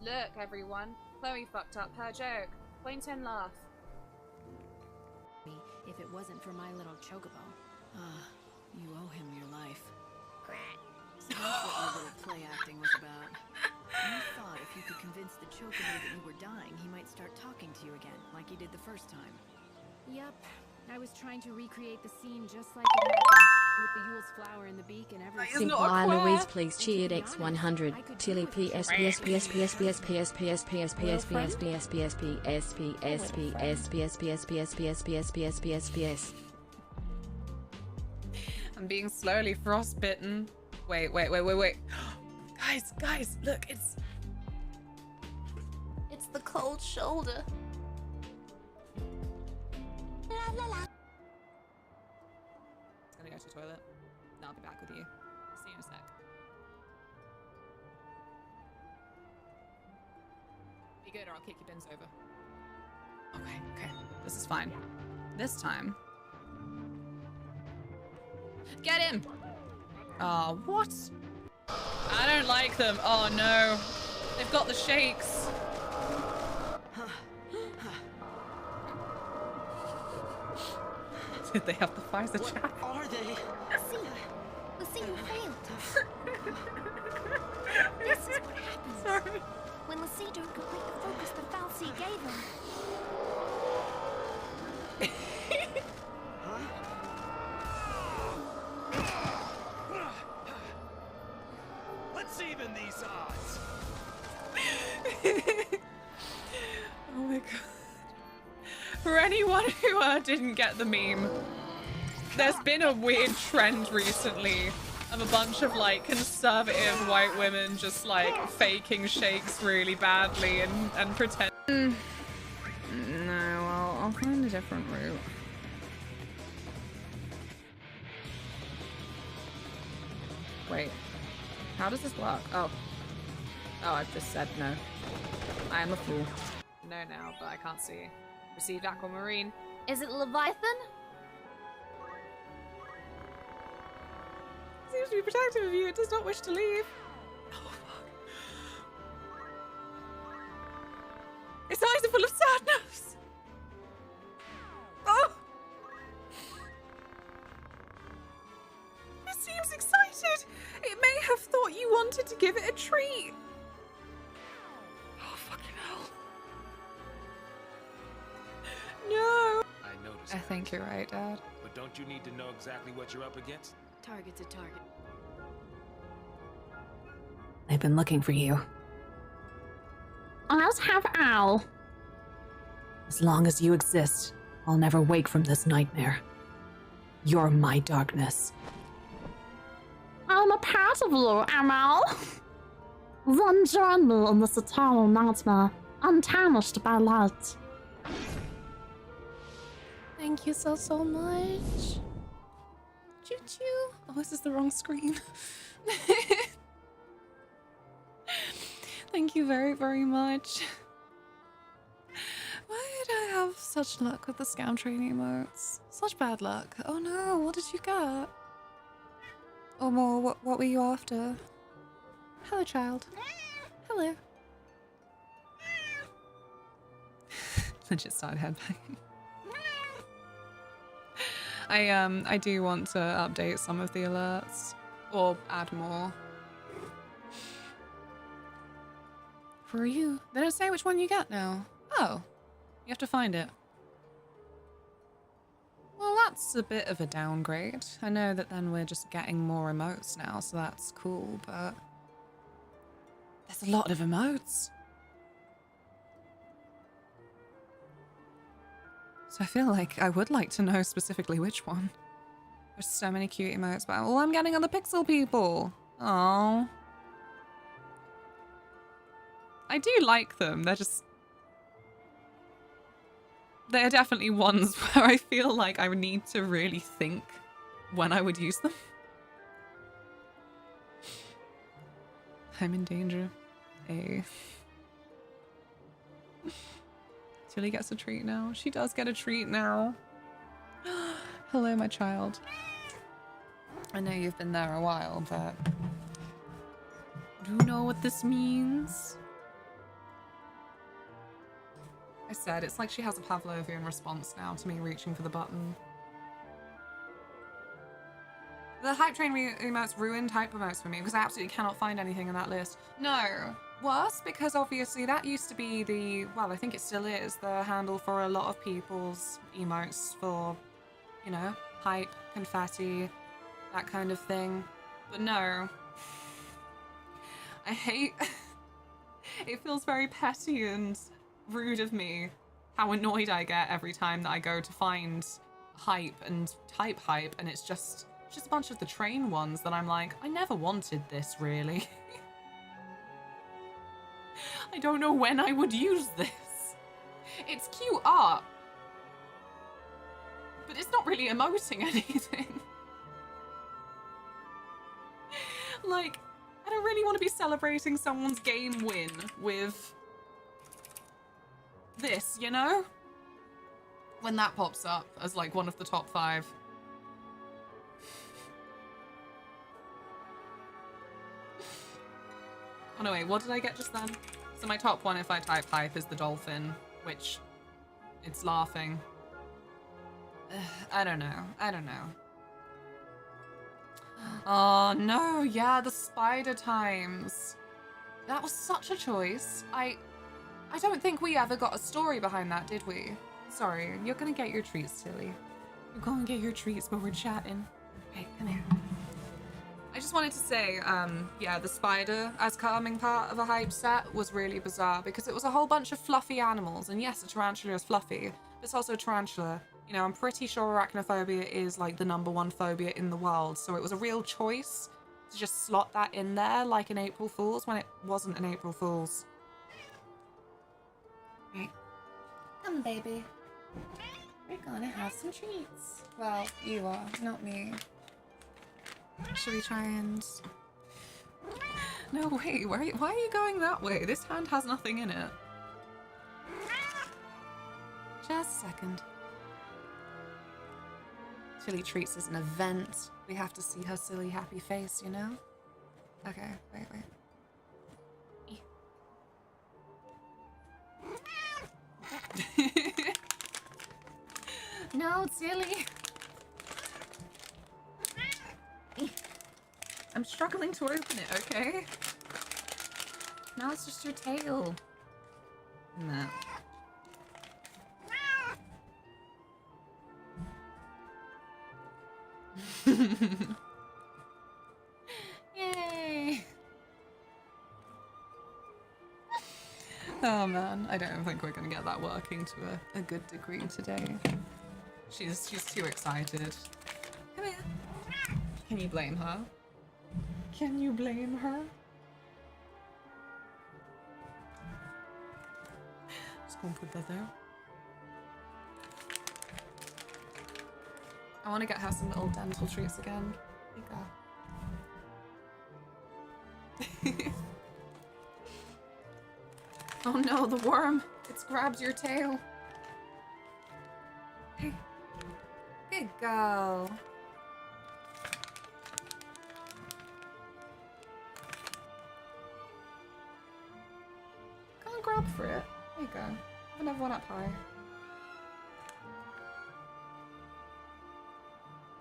Look, everyone. Chloe fucked up her joke. Point and laugh. If it wasn't for my little chocobo. You owe him your life. So that's what your little play acting was about. You thought if you could convince the chocobo that you were dying, he might start talking to you again, like he did the first time. Yep. I was trying to recreate the scene just like it happened, with the Yule's flower in the beak and everything. Simply Louise, please cheered X100. Tilly PS PS PS PS PS PS PS PS PS PS PS PS PS PS PS PS PS PS. I'm being slowly frostbitten. Wait. Guys, look, it's the cold shoulder. La la la. gonna go to the toilet. And I'll be back with you. See you in a sec. Be good or I'll kick your bins over. Okay. This is fine. This time. Get him! Oh, what? I don't like them. Oh no. They've got the shakes. Did they have the Pfizer check? Are they? See, you failed. This is what happens. Sorry. When Lassie don't complete the focus that Falsey gave him. Let's even these odds. Oh my god. For anyone who didn't get the meme, there's been a weird trend recently of a bunch of like conservative white women just like faking shakes really badly and pretend. No, I'll find a different route. Wait, how does this work? Oh, I've just said no. I am a fool. No now, but I can't see. Received aquamarine. Is it Leviathan? Seems to be protective of you. It does not wish to leave. Oh, fuck. Its eyes are full of sadness. Oh! It seems excited. It may have thought you wanted to give it a treat. Oh, fucking hell. No. I noticed. I think you're right, Dad. But don't you need to know exactly what you're up against? Target's a target. They've been looking for you. As have Al. As long as you exist, I'll never wake from this nightmare. You're my darkness. I'm a part of you, Amal. Then join me in this eternal nightmare, untarnished by light. Thank you so much. Choo choo. Oh, this is the wrong screen. Thank you very, very much. Why did I have such luck with the scam training emotes? Such bad luck. Oh no, what did you get? Or more, what were you after? Hello, child. Hello. Legit started headbanging. I do want to update some of the alerts or add more. For you, they don't say which one you get now. Oh, you have to find it. Well, that that's a bit of a downgrade. I know that then we're just getting more emotes now, so that's cool, but there's a lot of emotes. So I feel like I would like to know specifically which one. There's so many cute emotes, but all I'm getting are the pixel people. Oh, I do like them. They're definitely ones where I feel like I would need to really think when I would use them. I'm in danger. Hey. Tilly gets a treat now. She does get a treat now. Hello, my child. I know you've been there a while, but do you know what this means? I said, it's like she has a Pavlovian response now to me reaching for the button. The hype train emotes ruined hype promotes for me because I absolutely cannot find anything in that list. No. Worse, because obviously that used to be the, well, I think it still is, the handle for a lot of people's emotes for, you know, hype, confetti, that kind of thing. But no. I hate... It feels very petty and rude of me how annoyed I get every time that I go to find hype and type hype, and it's just a bunch of the train ones that I'm like, I never wanted this, really. I don't know when I would use this. It's cute art, but it's not really emoting anything. Like, I don't really want to be celebrating someone's game win with this, you know? When that pops up as like one of the top 5. Oh no, wait, what did I get just then? So my top one if I type hype is the dolphin, which it's laughing. I don't know. Oh no, yeah, the spider times. That was such a choice. I don't think we ever got a story behind that, did we? Sorry, you're gonna get your treats, Tilly. You're gonna get your treats, but we're chatting. Hey, come here. I just wanted to say, yeah, the spider as coming part of a hype set was really bizarre because it was a whole bunch of fluffy animals, and yes, a tarantula is fluffy, but it's also a tarantula. You know, I'm pretty sure arachnophobia is like the #1 phobia in the world, so it was a real choice to just slot that in there like an April Fool's when it wasn't an April Fool's. Right. Come, baby. We're gonna have some treats. Well, you are, not me. Should we try and... No, wait, why are you going that way? This hand has nothing in it. Just a second. Tilly treats is an event. We have to see her silly happy face, you know? Okay, wait. No, Tilly. I'm struggling to open it, okay? Now it's just your tail. No. Yay! Oh man, I don't think we're gonna get that working to a good degree today. She's too excited. Come here. Can you blame her? Can you blame her? Just gonna put that there. I want to get her some little dental treats again. Here you go. Oh no, the worm! It's grabbed your tail. Hey. Good girl. Go and grab for it. There you go. Have another one up high.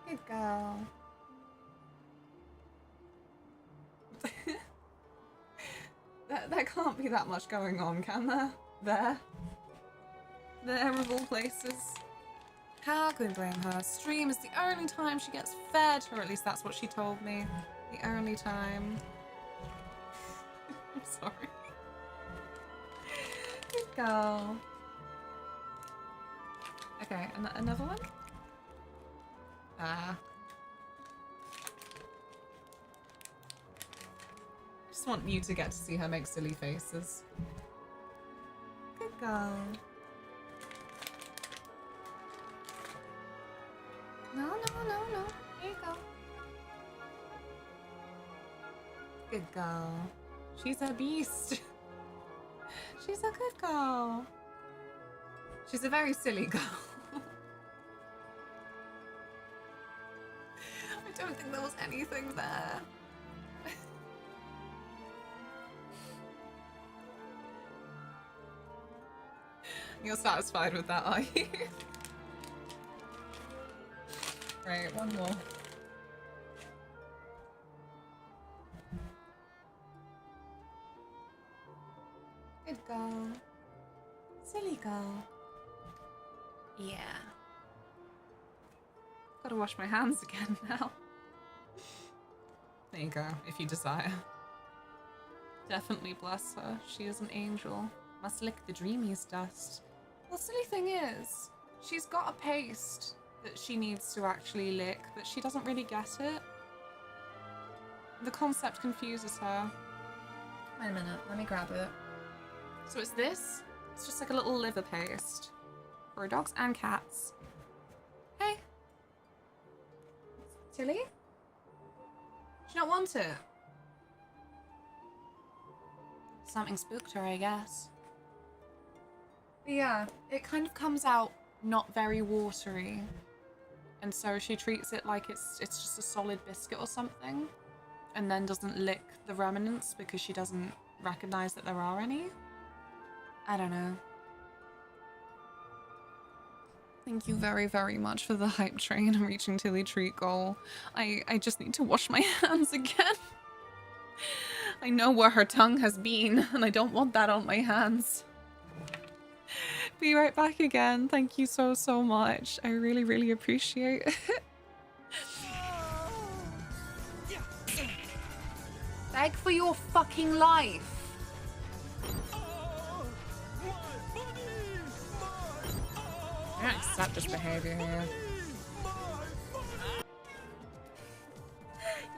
Good girl. There can't be that much going on, can there? There of all places. How can we blame her? Stream is the only time she gets fed, or at least that's what she told me. The only time. I'm sorry. Good girl. Okay, another one? Ah. I just want you to get to see her make silly faces. Good girl. No. There you go. Good girl. She's a beast. She's a good girl. She's a very silly girl. I don't think there was anything there. You're satisfied with that, are you? Right, one more. Good girl. Silly girl. Yeah. Gotta wash my hands again now. There you go, if you desire. Definitely bless her. She is an angel. Must lick the dreamiest dust. The silly thing is, she's got a paste that she needs to actually lick, but she doesn't really get it. The concept confuses her. Wait a minute, let me grab it. So it's this. It's just like a little liver paste for dogs and cats. Hey. Tilly? Do you not want it? Something spooked her, I guess. But yeah, it kind of comes out not very watery. And so she treats it like it's just a solid biscuit or something. And then doesn't lick the remnants because she doesn't recognize that there are any. I don't know. Thank you very, very much for the hype train and reaching Tilly treat goal. I just need to wash my hands again. I know where her tongue has been, and I don't want that on my hands. Be right back again. Thank you so, so much. I really, really appreciate it. Beg for your fucking life. I don't accept this behavior here.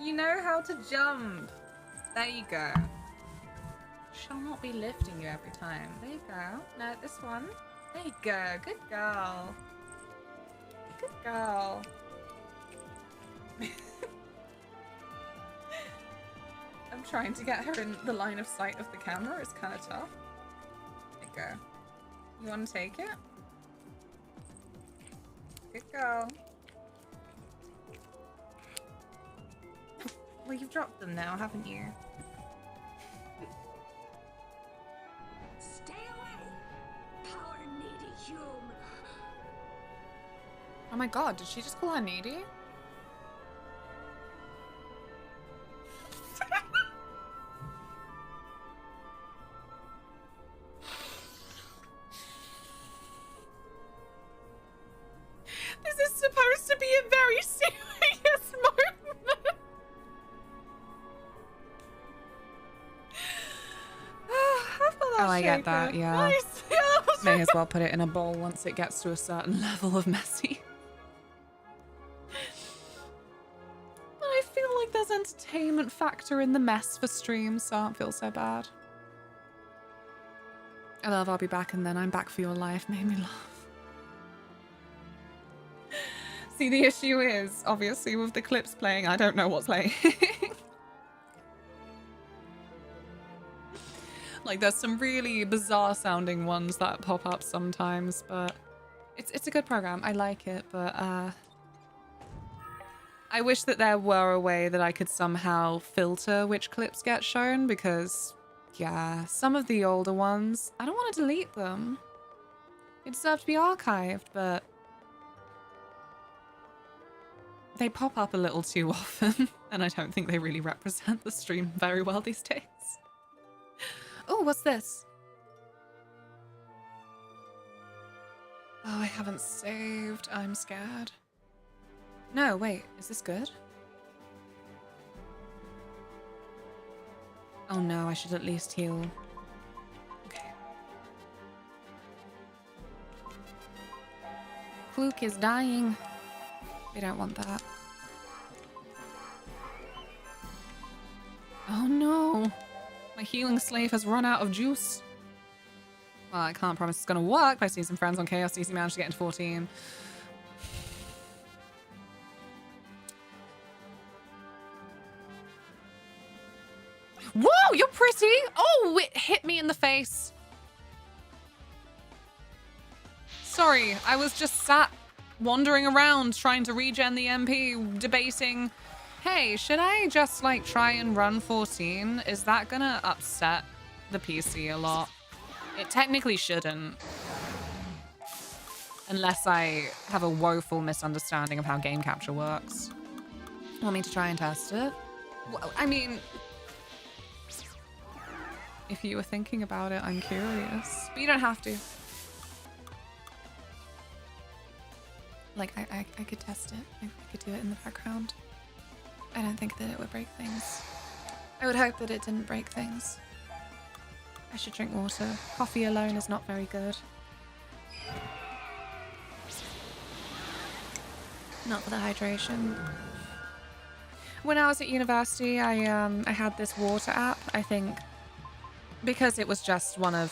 You know how to jump. There you go. Shall not be lifting you every time. There you go. No, this one. There you go. Good girl. Good girl. I'm trying to get her in the line of sight of the camera. It's kind of tough. There you go. You want to take it? Good girl. Well, you've dropped them now, haven't you? Stay away, power needy human. Oh my god, did she just call her needy? This is supposed to be a very serious moment. Oh, I get that, yeah. Nice. May as well put it in a bowl once it gets to a certain level of messy. But I feel like there's entertainment factor in the mess for streams, so I don't feel so bad. I love I'll be back and then I'm back for your life made me laugh. See, the issue is, obviously, with the clips playing, I don't know what's playing. Like, there's some really bizarre sounding ones that pop up sometimes, but it's a good program. I like it, but I wish that there were a way that I could somehow filter which clips get shown, because, yeah, some of the older ones, I don't want to delete them. They deserve to be archived, but they pop up a little too often, and I don't think they really represent the stream very well these days. Oh, what's this? Oh, I haven't saved. I'm scared. No, wait. Is this good? Oh no, I should at least heal. Okay. Fluke is dying. We don't want that. Oh no. My healing slave has run out of juice. Well, I can't promise it's gonna work. I see some friends on Chaos DC managed to get into 14. Whoa, you're pretty! Oh, it hit me in the face. Sorry, I was just sat wandering around trying to regen the MP, debating, hey, should I just like try and run 14? Is that gonna upset the PC a lot? It technically shouldn't. Unless I have a woeful misunderstanding of how game capture works. Want me to try and test it? Well, I mean, if you were thinking about it, I'm curious. But you don't have to. Like, I could test it. I could do it in the background. I don't think that it would break things. I would hope that it didn't break things. I should drink water. Coffee alone is not very good. Not for the hydration. When I was at university, I had this water app, I think, because it was just one of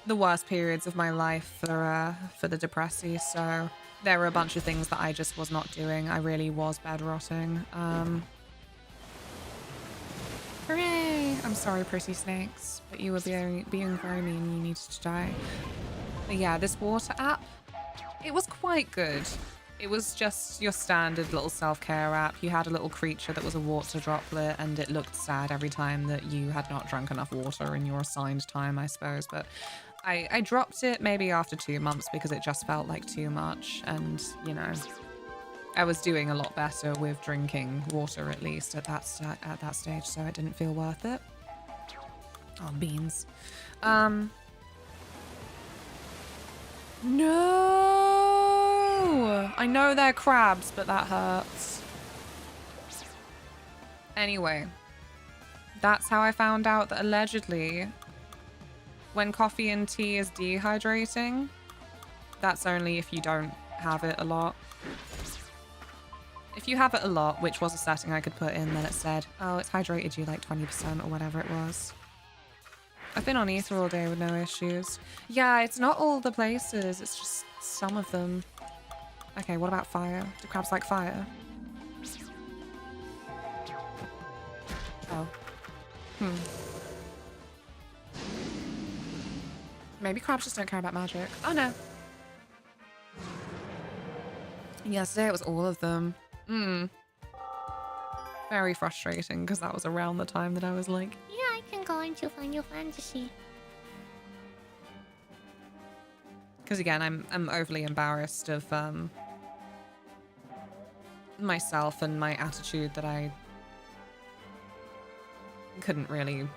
the worst periods of my life for the depressy, so there were a bunch of things that I just was not doing. I really was bed rotting. Hooray! I'm sorry, pretty snakes, but you were being very mean. You needed to die. But yeah, this water app, it was quite good. It was just your standard little self-care app. You had a little creature that was a water droplet, and it looked sad every time that you had not drunk enough water in your assigned time, I suppose. But I dropped it maybe after 2 months because it just felt like too much. And, you know, I was doing a lot better with drinking water, at least at that stage, so it didn't feel worth it. Oh, beans. No! I know they're crabs, but that hurts. Anyway, that's how I found out that allegedly when coffee and tea is dehydrating, that's only if you don't have it a lot. If you have it a lot, which was a setting I could put in, then it said, oh, it's hydrated you like 20% or whatever it was. I've been on ether all day with no issues. Yeah, it's not all the places, it's just some of them. Okay, what about fire? Do crabs like fire? Oh. Maybe crabs just don't care about magic. Oh no. Yesterday it was all of them. Very frustrating because that was around the time that I was like, Yeah, I can go into Final Fantasy. because again, I'm overly embarrassed of myself and my attitude that I couldn't really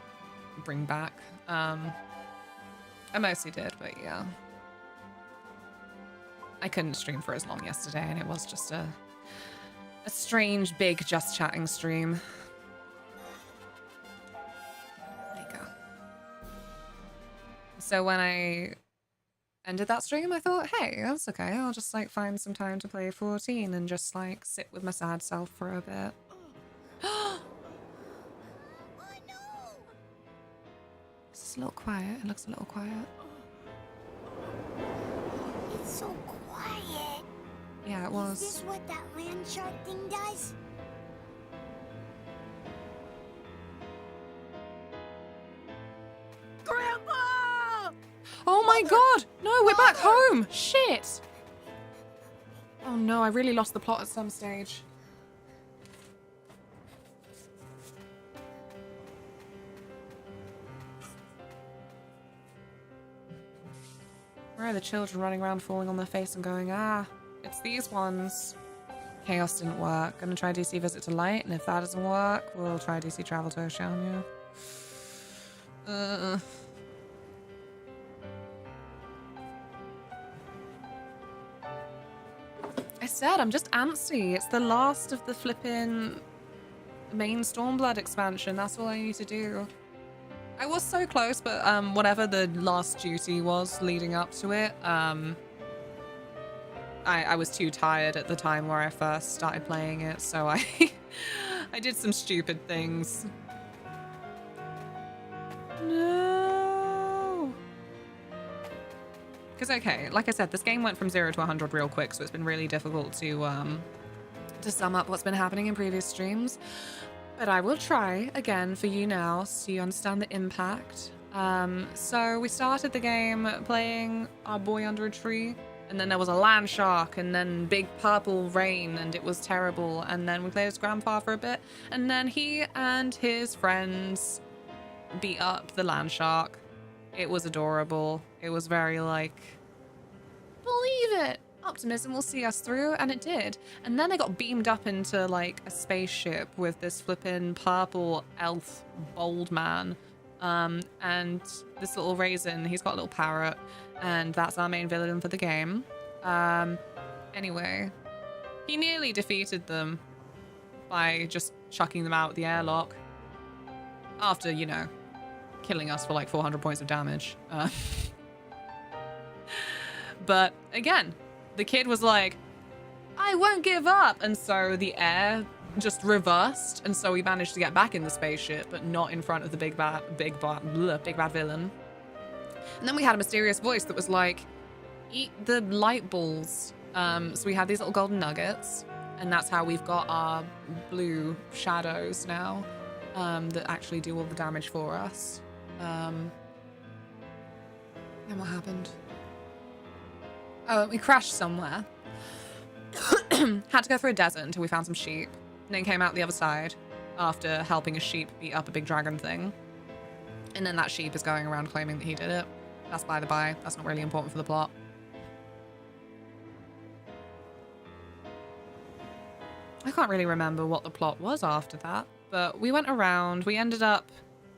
bring back. I mostly did, but yeah. I couldn't stream for as long yesterday, and it was just a strange, big, just chatting stream. There you go. So when I ended that stream, I thought, hey, that's okay. I'll just like find some time to play 14 and just like sit with my sad self for a bit. It's a little quiet. It looks a little quiet. It's so quiet. Yeah, it was. Is this what that land shark thing does? Grandpa! Oh my god! No, we're back home! Shit! Oh no, I really lost the plot at some stage. Where are the children running around falling on their face and going, ah, it's these ones. Chaos didn't work. Gonna try DC Visit to Light, and if that doesn't work, we'll try DC Travel to Oceania. said, I'm just antsy. It's the last of the flipping main Stormblood expansion. That's all I need to do. I was so close, but whatever the last duty was leading up to it, I was too tired at the time where I first started playing it, so I I did some stupid things. No. Because, okay, like I said, this game went from 0 to 100 real quick, so it's been really difficult to sum up what's been happening in previous streams. But I will try again for you now so you understand the impact. So we started the game playing our boy under a tree, and then there was a land shark, and then big purple rain, and it was terrible. And then we played as grandpa for a bit, and then he and his friends beat up the land shark. It was adorable. It was very like, believe it, optimism will see us through, and it did. And then they got beamed up into like a spaceship with this flippin' purple elf bold man. And this little raisin, he's got a little parrot, and that's our main villain for the game. Anyway, he nearly defeated them by just chucking them out the airlock after, you know, killing us for like 400 points of damage. But again, the kid was like, I won't give up. And so the air just reversed, and so we managed to get back in the spaceship, but not in front of the big bad villain. And then we had a mysterious voice that was like, eat the light balls. So we had these little golden nuggets, and that's how we've got our blue shadows now, that actually do all the damage for us. Then what happened? Oh, we crashed somewhere. Had to go through a desert until we found some sheep. And then came out the other side after helping a sheep beat up a big dragon thing. And then that sheep is going around claiming that he did it. That's by the by. That's not really important for the plot. I can't really remember what the plot was after that, but we went around. We ended up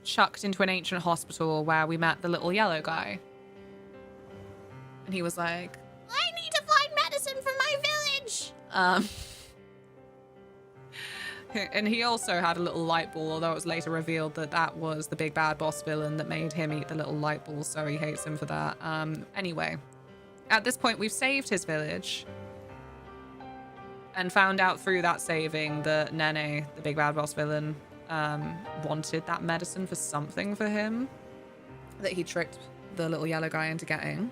chucked into an ancient hospital where we met the little yellow guy. And he was like, I need to find medicine for my village. And he also had a little light ball, although it was later revealed that that was the big bad boss villain that made him eat the little light ball, so he hates him for that. Anyway, at this point, we've saved his village and found out through that saving that Nene, the big bad boss villain, wanted that medicine for something for him that he tricked the little yellow guy into getting.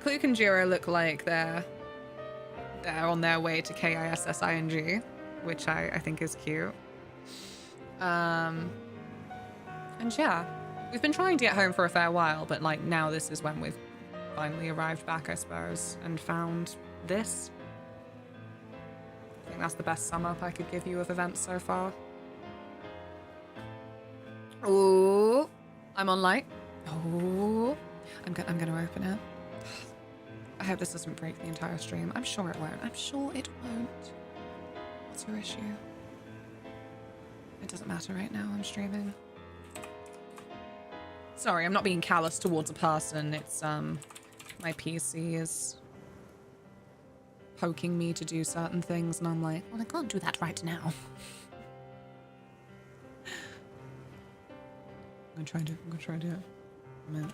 Kluk and Jiro look like they're on their way to KISSING, which I think is cute. And yeah, we've been trying to get home for a fair while, but like now this is when we've finally arrived back, I suppose, and found this. I think that's the best sum up I could give you of events so far. Oh, I'm on light. Oh, I'm gonna open it. I hope this doesn't break the entire stream. I'm sure it won't. I'm sure it won't. What's your issue? It doesn't matter right now. I'm streaming. Sorry, I'm not being callous towards a person. It's, my PC is poking me to do certain things, and I'm like, well, I can't do that right now. I'm gonna try to do it. A minute.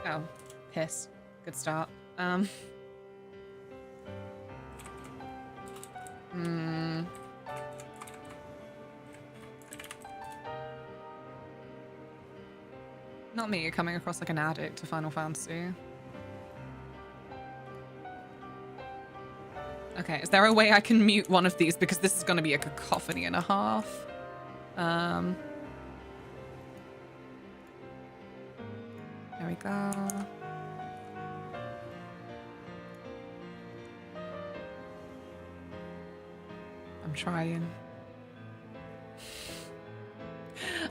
Oh, piss. Good start. Not me, you're coming across like an addict to Final Fantasy. Okay, is there a way I can mute one of these? Because this is going to be a cacophony and a half. There we go. I'm trying.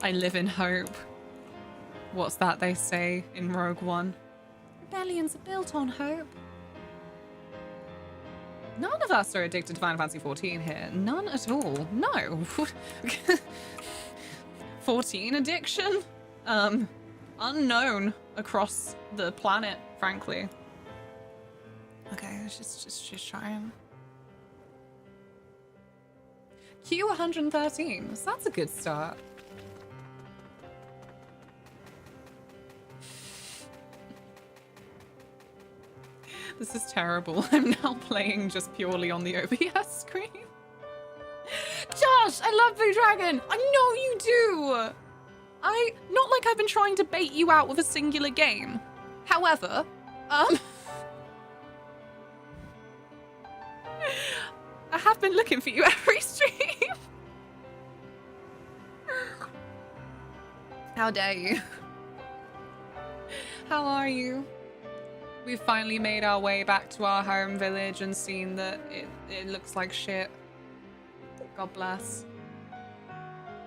I live in hope. What's that they say in Rogue One? Rebellions are built on hope. None of us are addicted to Final Fantasy XIV here. None at all. No. 14 addiction? Unknown across the planet, frankly. Okay, she's trying. Q 113, so that's a good start. This is terrible. I'm now playing just purely on the OBS screen. Josh, I love Blue Dragon. I know you do. Not like I've been trying to bait you out with a singular game. However, I have been looking for you every stream. How dare you? How are you? We've finally made our way back to our home village and seen that it looks like shit. God bless.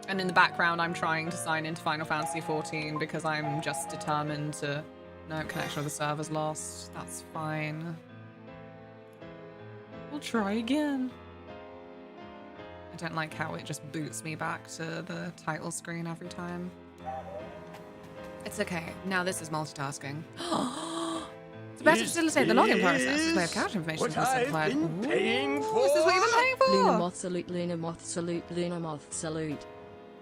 And in the background, I'm trying to sign into Final Fantasy XIV because I'm just determined to... No, connection with the server's lost. That's fine. We'll try again. I don't like how it just boots me back to the title screen every time. It's okay. Now this is multitasking. To better facilitate the login process, display of character information is simplified. Is this what you've been paying for? Luna Moth salute, Luna Moth salute, Luna Moth salute.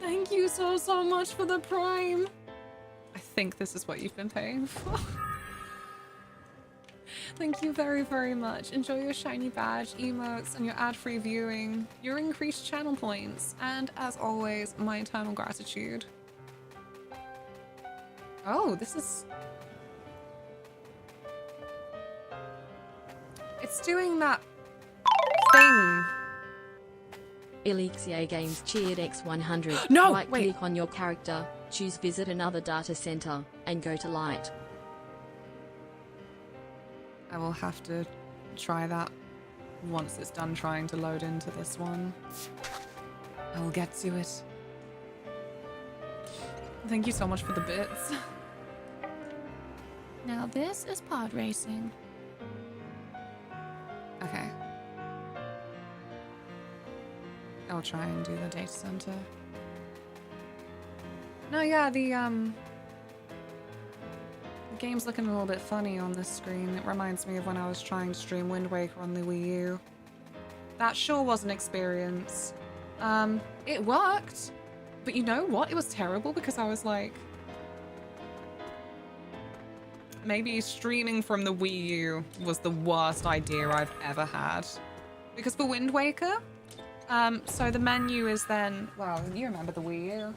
Thank you so much for the Prime. I think this is what you've been paying for. Thank you very much. Enjoy your shiny badge, emotes, and your ad-free viewing, your increased channel points, and as always, my eternal gratitude. Oh, this is... It's doing that thing. Elixir Games cheered X100. No, right wait. click on your character, choose visit another data center, and go to light. I will have to try that once it's done trying to load into this one. I will get to it. Thank you so much for the bits. Now this is pod racing. Okay. I'll try and do the data center. No, yeah, the game's looking a little bit funny on this screen. It reminds me of when I was trying to stream Wind Waker on the Wii U. That sure was an experience. It worked, but you know what? It was terrible because I was like, maybe streaming from the Wii U was the worst idea I've ever had. Because for Wind Waker, so the menu is then, well, you remember the Wii U.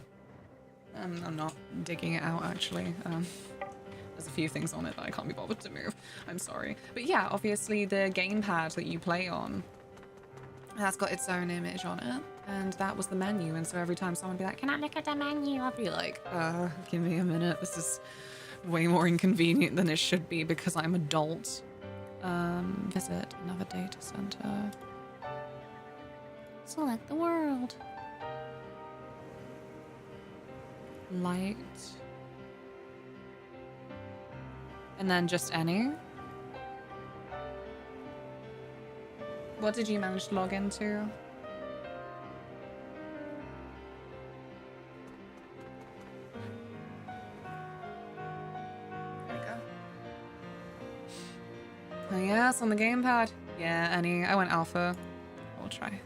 I'm not digging it out, actually. There's a few things on it that I can't be bothered to move. I'm sorry. But yeah, obviously the gamepad that you play on, that's got its own image on it. And that was the menu. And so every time someone would be like, can I look at the menu? I'd be like, give me a minute. This is way more inconvenient than it should be because I'm adult. Visit another data center. Select the world. Light. And then just any. What did you manage to log into? There we go. Oh yeah, it's on the gamepad. Yeah, any. I went alpha. We'll try.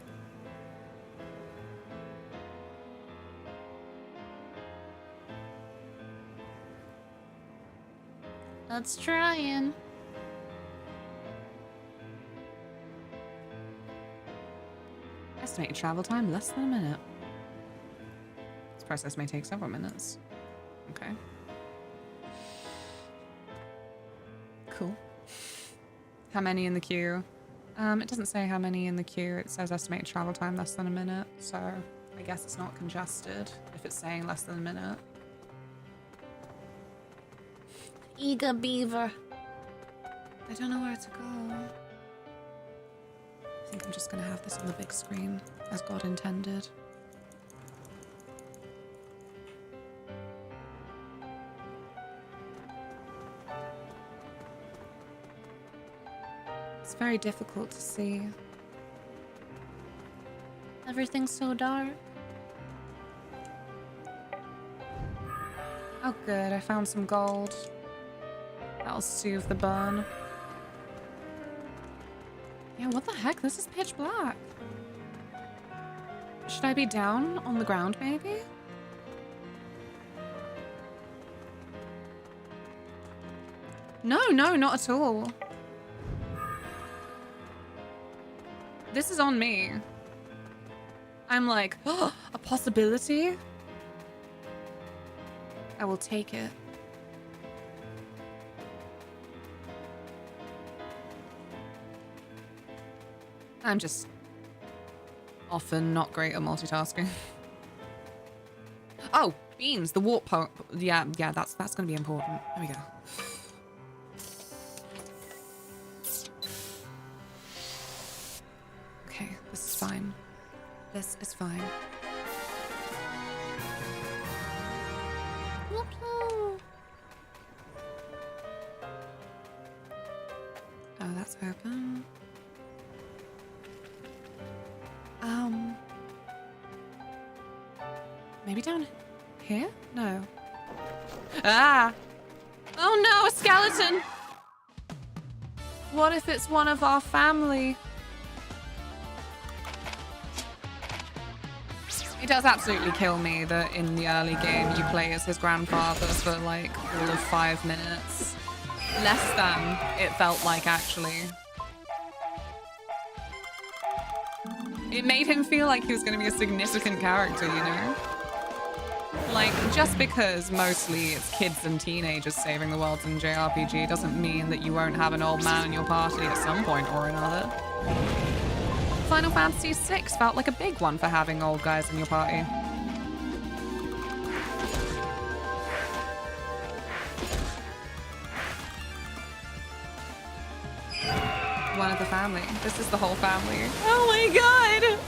Let's try in. Estimated travel time, less than a minute. This process may take several minutes. Okay. Cool. How many in the queue? It doesn't say how many in the queue. It says estimated travel time less than a minute. So I guess it's not congested if it's saying less than a minute. Eager beaver. I don't know where to go. I think I'm just gonna have this on the big screen, as God intended. It's very difficult to see. Everything's so dark. Oh good, I found some gold. That'll soothe the burn. Yeah, what the heck? This is pitch black. Should I be down on the ground, maybe? No, not at all. This is on me. I'm like, oh, a possibility? I will take it. I'm just often not great at multitasking. Oh, beans, the warp pump. Yeah, that's gonna be important. There we go. Okay, this is fine. This is fine. Oh, that's open. Maybe down here? No. Ah! Oh no, a skeleton! What if it's one of our family? It does absolutely kill me that in the early game you play as his grandfather for like all of 5 minutes. Less than it felt like, actually. It made him feel like he was going to be a significant character, you know? Like, just because mostly it's kids and teenagers saving the world in JRPG doesn't mean that you won't have an old man in your party at some point or another. Final Fantasy VI felt like a big one for having old guys in your party. One of the family. This is the whole family. Oh my god!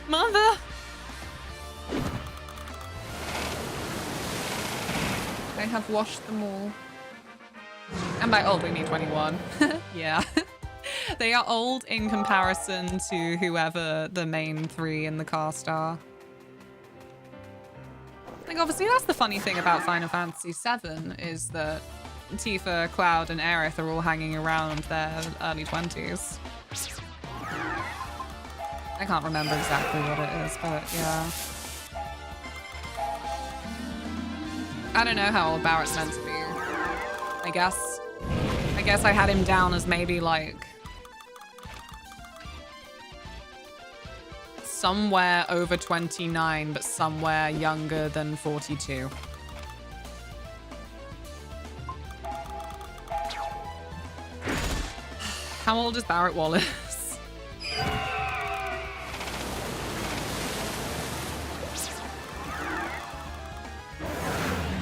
Mother! I have washed them all. And by old we mean 21. Yeah. They are old in comparison to whoever the main 3 in the cast are. Like, obviously that's the funny thing about Final Fantasy VII is that Tifa, Cloud, and Aerith are all hanging around their early 20s. I can't remember exactly what it is, but yeah. I don't know how old Barrett's meant to be. I guess I had him down as maybe like somewhere over 29, but somewhere younger than 42. How old is Barrett Wallace?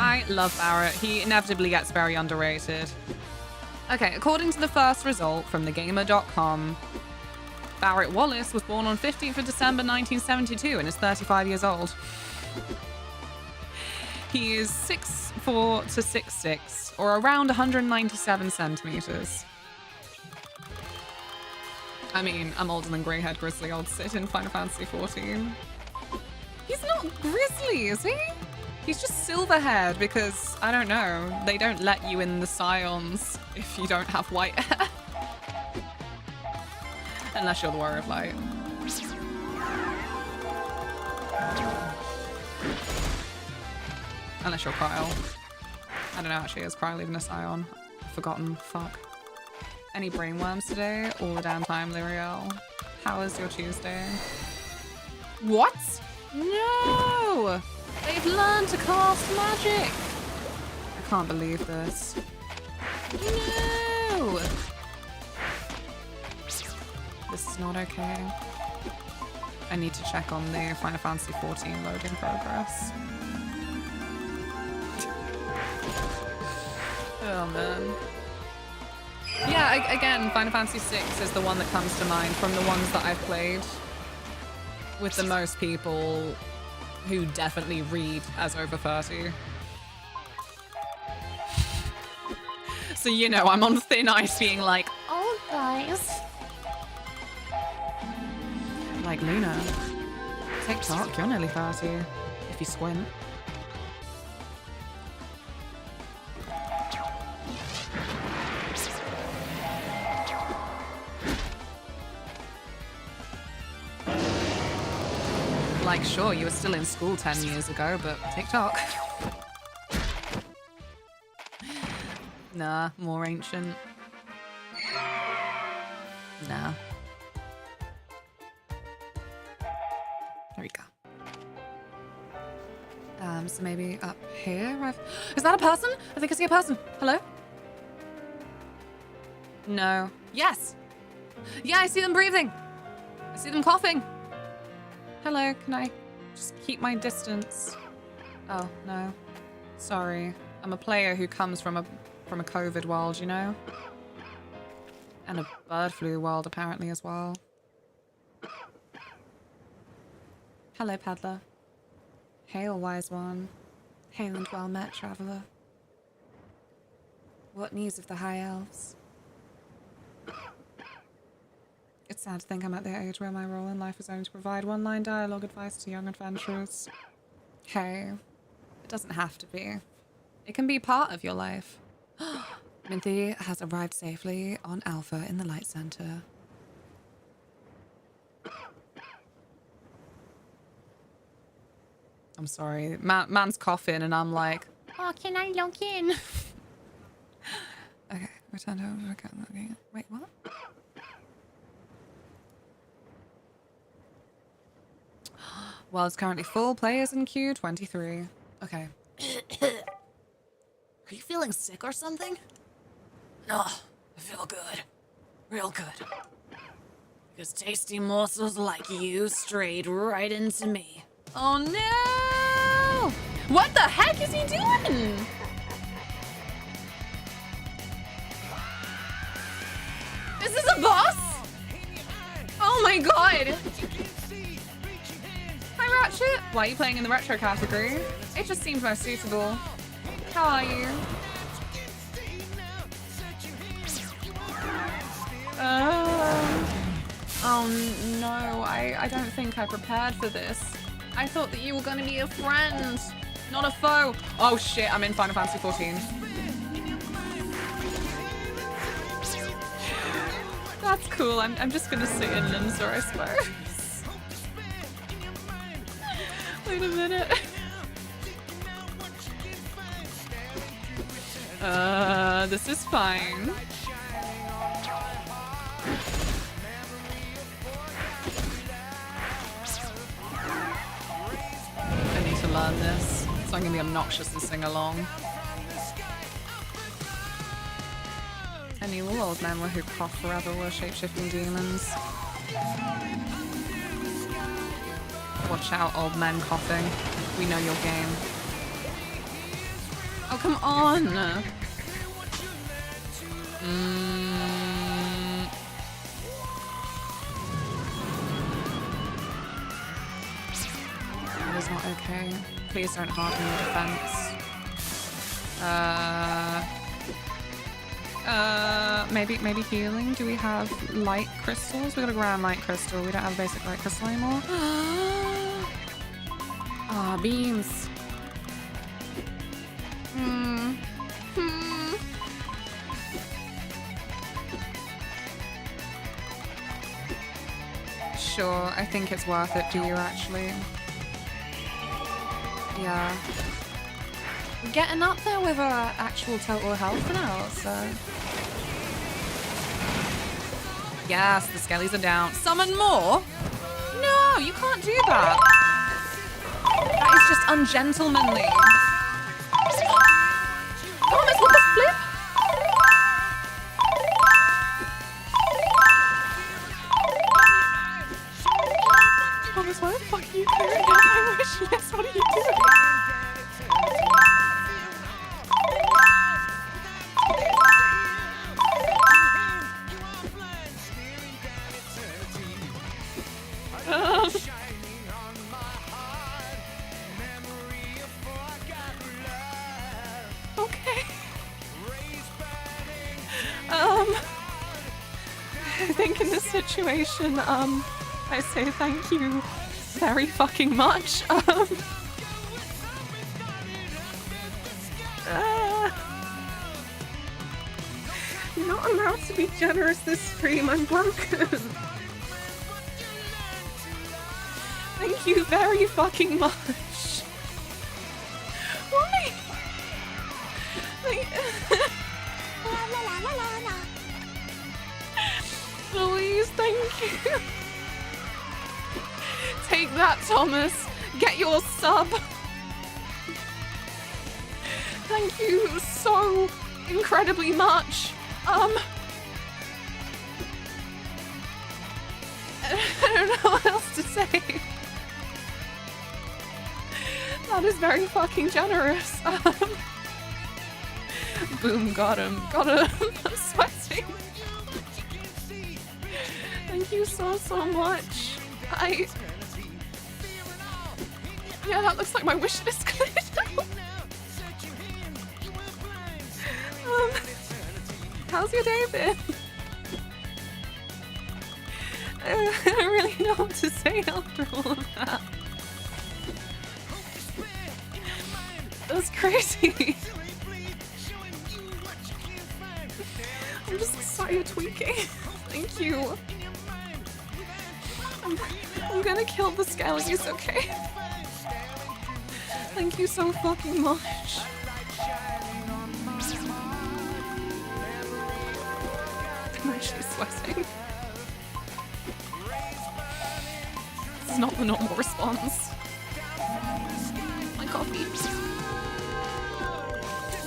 I love Barrett. He inevitably gets very underrated. Okay, according to the first result from thegamer.com, Barrett Wallace was born on 15th of December 1972 and is 35 years old. He is 6'4" to 6'6", or around 197 centimeters. I mean, I'm older than grey-haired grizzly old Sid in Final Fantasy XIV. He's not grizzly, is he? He's just silver-haired because, I don't know, they don't let you in the Scions if you don't have white hair. Unless you're the Warrior of Light. Unless you're Kyle. I don't know, actually, is Kyle even a Scion? I've forgotten. Fuck. Any brainworms today? All the damn time, Lyriel. How is your Tuesday? What? No! They've learned to cast magic! I can't believe this. No! This is not okay. I need to check on the Final Fantasy XIV loading progress. Oh man. Yeah, again, Final Fantasy VI is the one that comes to mind from the ones that I've played with the most people who definitely read as over 30. So, you know, I'm on thin ice being like, Oh, guys. like, Luna, TikTok, you're nearly 30, if you squint. Like, sure, you were still in school 10 years ago, but TikTok. Nah, more ancient. Nah. There we go. So maybe up here? Is that a person? I think I see a person. Hello? No. Yes! Yeah, I see them breathing! I see them coughing! Hello, can I just keep my distance? Oh, no. Sorry. I'm a player who comes from a COVID world, you know? And a bird flu world, apparently, as well. Hello, Paddler. Hail, wise one. Hail and well met, traveller. What news of the High Elves? It's sad to think I'm at the age where my role in life is only to provide one-line dialogue advice to young adventurers. Hey, it doesn't have to be. It can be part of your life. Minthy has arrived safely on Alpha in the Light Center. I'm sorry. Man's coughing and I'm like, Oh, can I log in? okay, return to account logging. Wait, what? Well, it's currently full. Players in queue 23. Okay. Are you feeling sick or something? No, I feel good. Real good. Because tasty morsels like you strayed right into me. Oh no! What the heck is he doing? Is this a boss? Oh my god! Hi Ratchet! Why are you playing in the retro category? It just seems most suitable. How are you? Oh no, I don't think I prepared for this. I thought that you were gonna be a friend, not a foe. Oh shit, I'm in Final Fantasy 14. That's cool, I'm just gonna sit in Linzer, I swear. Wait a minute. This is fine. I need to learn this, so I'm gonna be obnoxious and sing along. I knew all old men who cough forever were shape-shifting demons. Watch out, old men coughing. We know your game. Oh, come on! That is not okay. Please don't harden your defense. Maybe healing? Do we have light crystals? We got a grand light crystal. We don't have a basic light crystal anymore. Ah, beams. Sure, I think it's worth it. Do you actually? Yeah. We're getting up there with our actual total health now, so. Yes, the skellies are down. Summon more? No, you can't do that. That is just ungentlemanly. Thomas, what the flip? Thomas, why the fuck are you clearing out my wish list? What are you doing? Okay. I think in this situation, I say thank you very fucking much. You're not allowed to be generous this stream, I'm broken. Thank you very fucking much. Why? Please, thank you. Take that, Thomas. Get your sub. Thank you so incredibly much. I don't know what else to say. That is very fucking generous. Boom, got him. Got him. I'm sweating. Thank you so much. Yeah, that looks like my wish list cleared out. How's your day been? I don't really know what to say after all of that. That was crazy. I'm just so tweaking. Thank you. I'm gonna kill the skellies, okay? Thank you so fucking much. I'm actually sweating. This is not the normal response. My coffee.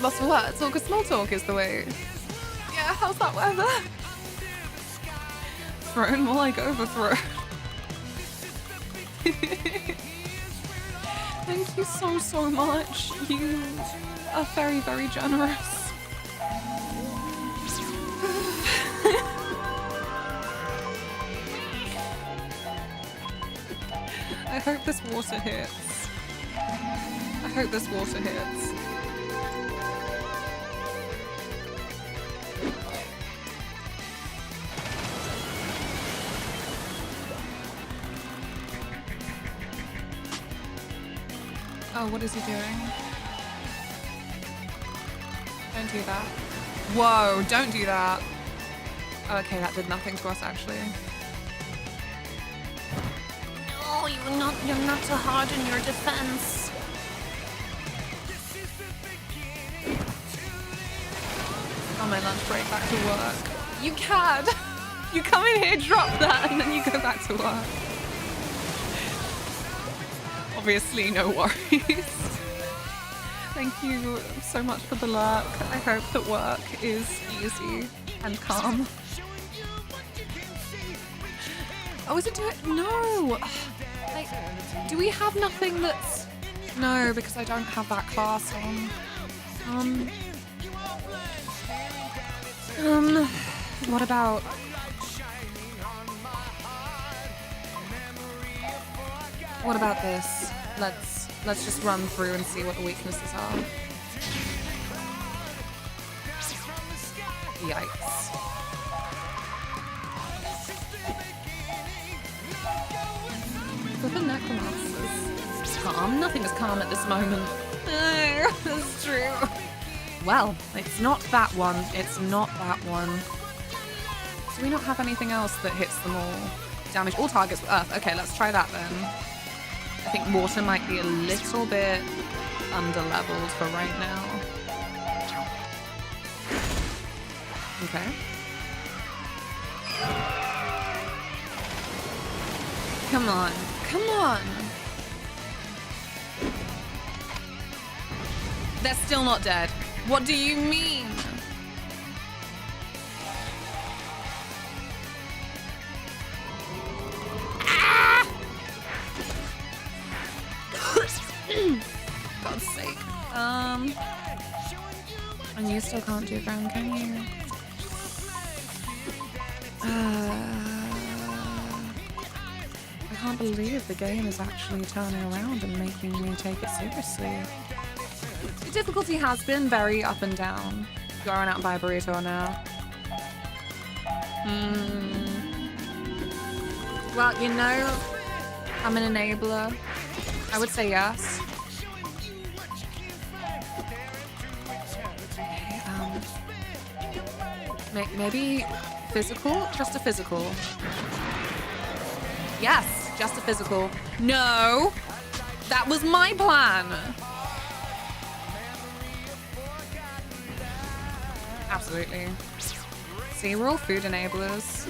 Lots of what? Talk of small talk is the way. Yeah, how's that weather? Thrown more like overthrown. Thank you so much. You are very, very generous. I hope this water hits. I hope this water hits. Oh, what is he doing? Don't do that. Whoa, don't do that. Okay, that did nothing to us actually. Oh, you're not so hard in your defense. On my lunch break, back to work. You cad! You come in here, drop that, and then you go back to work. Obviously, no worries. Thank you so much for the lurk. I hope that work is easy and calm. Oh, is it doing? No! Like, do we have nothing that's... No, because I don't have that class on. What about... What about this? Let's just run through and see what the weaknesses are. Yikes. For the necromancers. Calm? Nothing is calm at this moment. That's true. Well, it's not that one. It's not that one. Do we not have anything else that hits them all? Damage all targets with earth. Okay, let's try that then. I think water might be a little bit under-leveled for right now. Okay. Come on. Come on. They're still not dead. What do you mean? God's sake. And you still can't do ground, can you? I can't believe the game is actually turning around and making me take it seriously. The difficulty has been very up and down. Go run out and buy a burrito now. Well, you know, I'm an enabler. I would say yes. Maybe physical? Just a physical. Yes, Just a physical. No! That was my plan! Absolutely. See, we're all food enablers.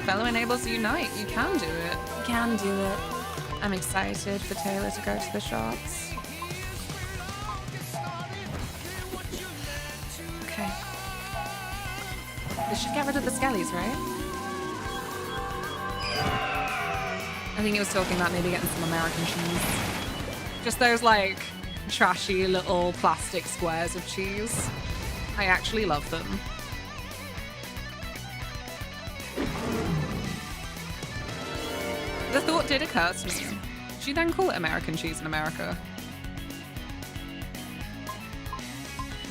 Fellow enablers unite. You can do it. You can do it. I'm excited for Taylor to go to the shops. Okay. This should get rid of the skellies, right? I think he was talking about maybe getting some American cheese. Just those, like, trashy little plastic squares of cheese. I actually love them. The thought did occur to me. Should you then call it American cheese in America?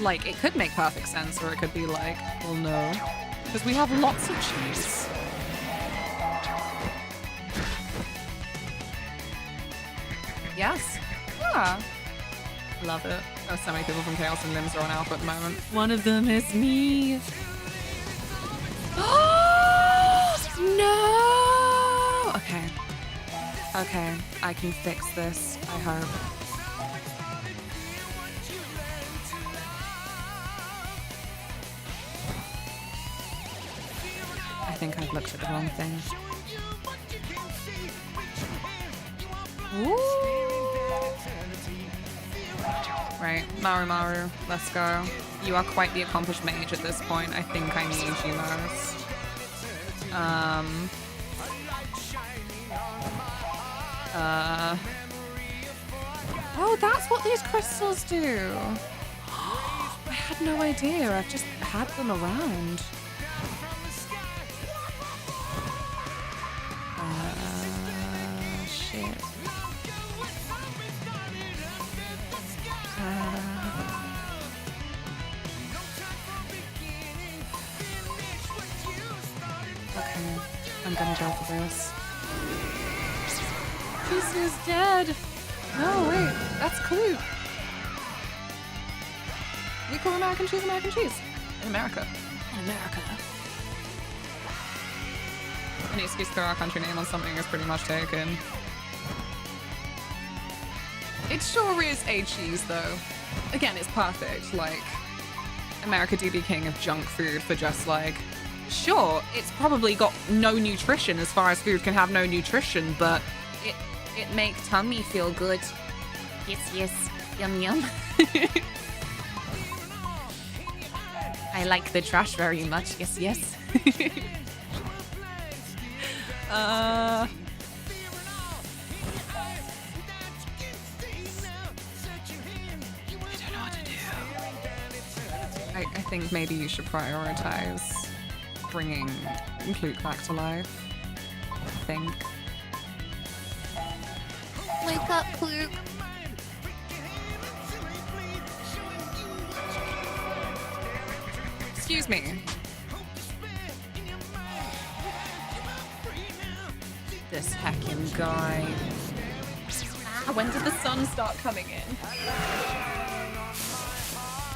Like, it could make perfect sense, or it could be like, well, no. Because we have lots of cheese. Yes. Yeah. Love it. There's so many people from Chaos and Limbs are on Alpha at the moment. One of them is me. No! Okay. Okay, I can fix this, I hope. I think I've looked at the wrong thing. Ooh. Right, Maru, let's go. You are quite the accomplished mage at this point. I think I need you most. Oh, that's what these crystals do. I had no idea. I've just had them around. Shit. Okay, I'm gonna go for this. This is dead. No, wait, that's Clue. We call American cheese American cheese. In America. In America. Any excuse to throw our country name on something is pretty much taken. It sure is a cheese, though. Again, it's perfect. Like, America do be king of junk food for just like, sure, it's probably got no nutrition as far as food can have no nutrition, but it makes tummy feel good. Yes, yes. Yum, yum. I like the trash very much. Yes, yes. I don't know what to do. I think maybe you should prioritize bringing Luke back to life. I think. Wake up, Clue. Excuse me. This heckin' guy. Ah, when did the sun start coming in?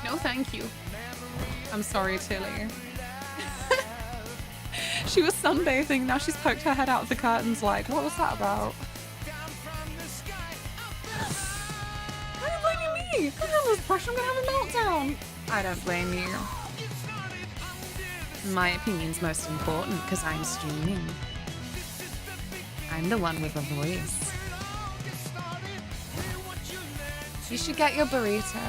No, thank you. I'm sorry, Tilly. She was sunbathing, now she's poked her head out of the curtains like, what was that about? Why are you blaming me? I'm under this pressure, I'm gonna have a meltdown. I don't blame you. My opinion's most important because I'm streaming. I'm the one with a voice. You should get your burrito.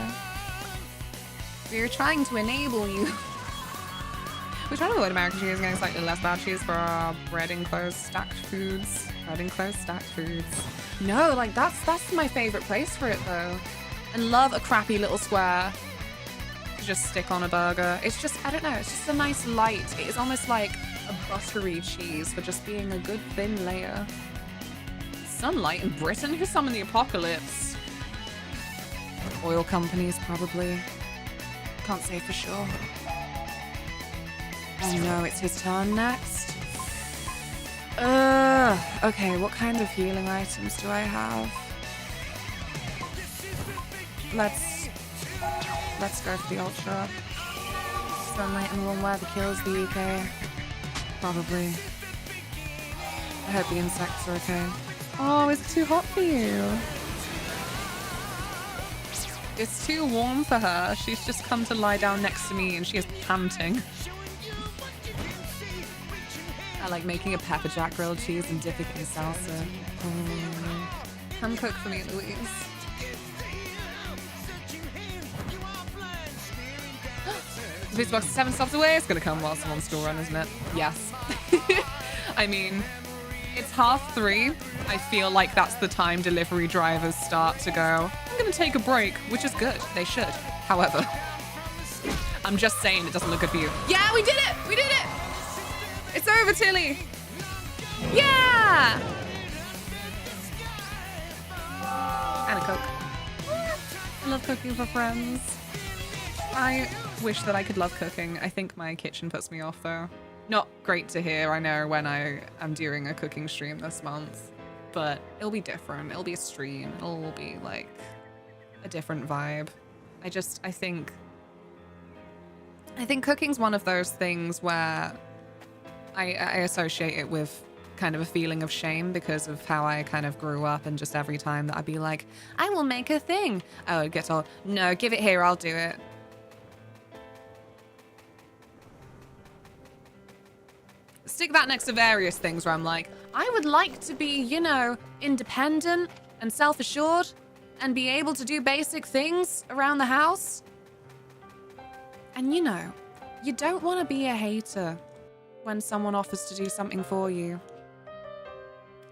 We're trying to enable you. We're trying to avoid American cheese and getting slightly less bad cheese for our bread enclosed stacked foods. Bread enclosed stacked foods. No, like that's my favorite place for it though. And love a crappy little square to just stick on a burger. It's just, I don't know, it's just a nice light. It is almost like a buttery cheese for just being a good thin layer. Sunlight in Britain? Who summoned the apocalypse? Oil companies, probably. Can't say for sure. Oh no, it's his turn next. Okay, what kind of healing items do I have? Let's Let's go for the ultra. Sunlight and warm weather kills the UK. Probably. I hope the insects are okay. Oh, is it too hot for you? It's too warm for her. She's just come to lie down next to me and she is panting. I like making a pepper jack grilled cheese and dipping it in salsa. Oh. Come cook for me, Louise. The pizza box is 7 stops away. It's gonna come whilst I'm on school run, isn't it? Yes. I mean, it's 3:30. I feel like that's the time delivery drivers start to go, I'm gonna take a break, which is good. They should. However, I'm just saying it doesn't look good for you. Yeah, we did it! We did it! It's over, Tilly! Yeah! And a Coke. I love cooking for friends. I wish that I could love cooking. I think my kitchen puts me off though. Not great to hear, I know, when I am doing a cooking stream this month. But it'll be different. It'll be a stream. It'll be like a different vibe. I think cooking's one of those things where I associate it with kind of a feeling of shame because of how I kind of grew up, and just every time that I'd be like, I will make a thing. I would get told, no, give it here, I'll do it. Stick that next to various things where I'm like, I would like to be, you know, independent and self-assured and be able to do basic things around the house. And you know, you don't want to be a hater when someone offers to do something for you.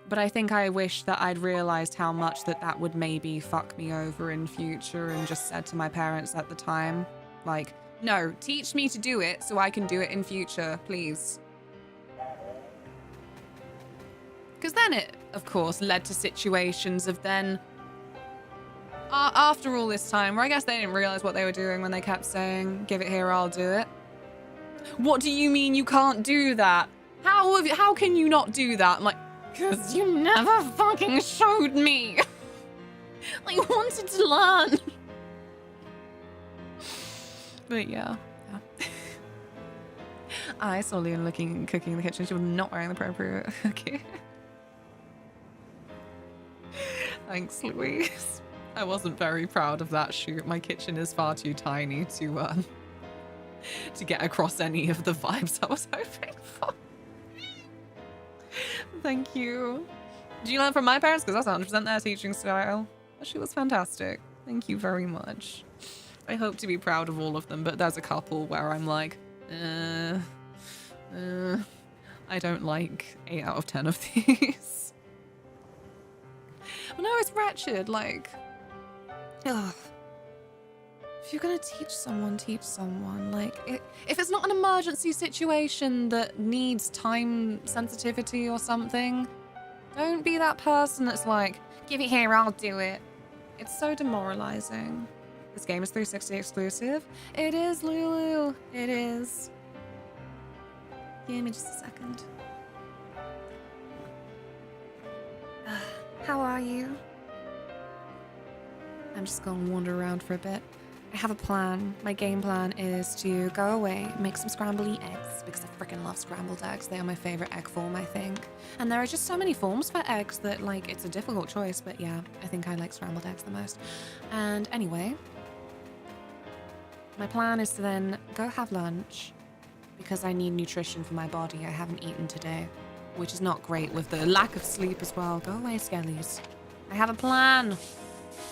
But I think I wish that I'd realized how much that would maybe fuck me over in future, and just said to my parents at the time, like, no, teach me to do it so I can do it in future, please. Because then it, of course, led to situations of then, after all this time, where I guess they didn't realize what they were doing when they kept saying, give it here, I'll do it. What do you mean you can't do that? How can you not do that? I'm like, because you never fucking showed me. I wanted to learn. But yeah. I saw Leon cooking in the kitchen. She was not wearing the appropriate gear. Thanks, Louise. I wasn't very proud of that shoot. My kitchen is far too tiny to get across any of the vibes I was hoping for. Thank you. Did you learn from my parents? Because that's 100% their teaching style. She was fantastic. Thank you very much. I hope to be proud of all of them, but there's a couple where I'm like, I don't like 8 out of 10 of these. But no, it's wretched. Like, ugh. If you're gonna teach someone. Like, if it's not an emergency situation that needs time sensitivity or something, don't be that person that's like, give it here, I'll do it. It's so demoralizing. This game is 360 exclusive. It is, Lulu. It is. Give me just a second. How are you? I'm just gonna wander around for a bit. I have a plan. My game plan is to go away, make some scrambly eggs, because I freaking love scrambled eggs. They are my favorite egg form, I think. And there are just so many forms for eggs that, like, it's a difficult choice, but yeah, I think I like scrambled eggs the most. And anyway, my plan is to then go have lunch, because I need nutrition for my body. I haven't eaten today, which is not great with the lack of sleep as well. Go away, Skellies. I have a plan.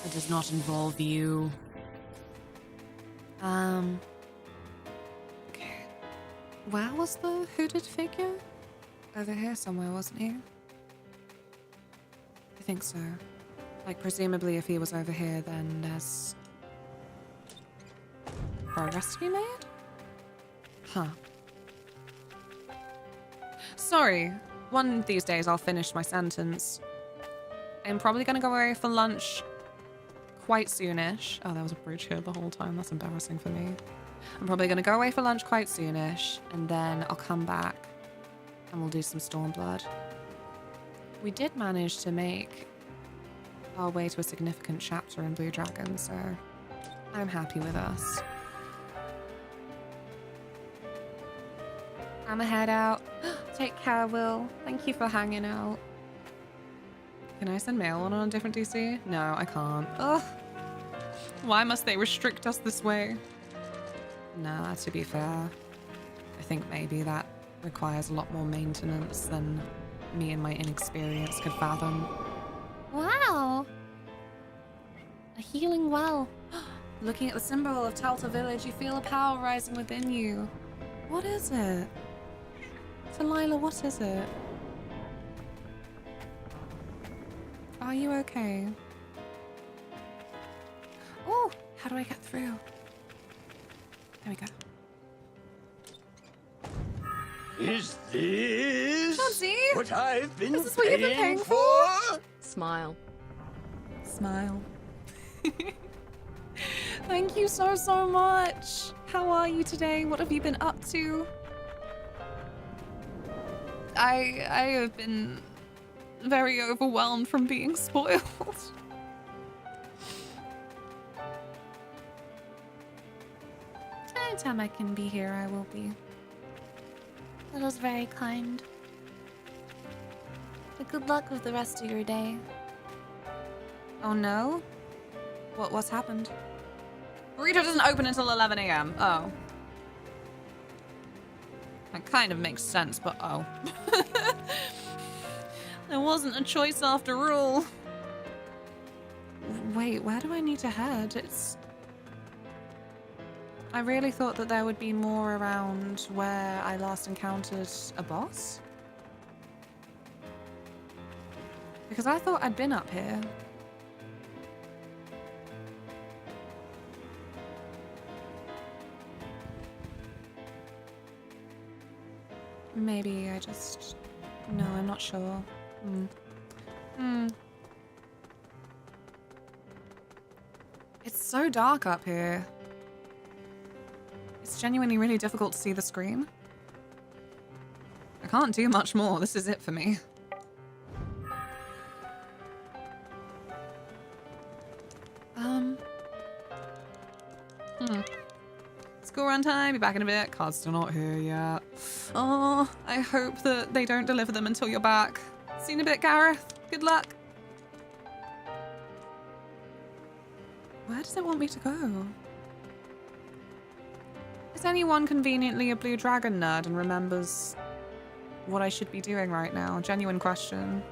It does not involve you. Okay. Where was the hooded figure? Over here somewhere, wasn't he? I think so. Like, presumably if he was over here, then there's progress to be made? Huh. Sorry. One of these days I'll finish my sentence. I'm probably gonna go away for lunch quite soonish. Oh, there was a bridge here the whole time. That's embarrassing for me. I'm probably going to go away for lunch quite soonish, and then I'll come back and we'll do some Stormblood. We did manage to make our way to a significant chapter in Blue Dragon, so I'm happy with us. I'ma head out. Take care, Will. Thank you for hanging out. Can I send mail on a different DC? No, I can't. Ugh. Why must they restrict us this way? Nah, to be fair, I think maybe that requires a lot more maintenance than me and my inexperience could fathom. Wow. A healing well. Looking at the symbol of Talta Village, you feel a power rising within you. What is it? Delilah, what is it? Are you okay? Oh, how do I get through? There we go. Is this Chauncey? what I've been Is this what you've been paying for? Smile. Smile. Thank you so, so much. How are you today? What have you been up to? I have been very overwhelmed from being spoiled. Anytime I can be here, I will be. That was very kind. But good luck with the rest of your day. Oh no? What's happened? Burrito doesn't open until 11 a.m. Oh. That kind of makes sense, but oh. There wasn't a choice after all. Wait, where do I need to head? I really thought that there would be more around where I last encountered a boss. Because I thought I'd been up here. Maybe I just... No, I'm not sure. It's so dark up here. It's genuinely really difficult to see the screen. I can't do much more. This is it for me. School run time, be back in a bit. Card's still not here yet. Oh, I hope that they don't deliver them until you're back. See you in a bit, Gareth. Good luck. Where does it want me to go? Is anyone conveniently a Blue Dragon nerd and remembers what I should be doing right now? Genuine question.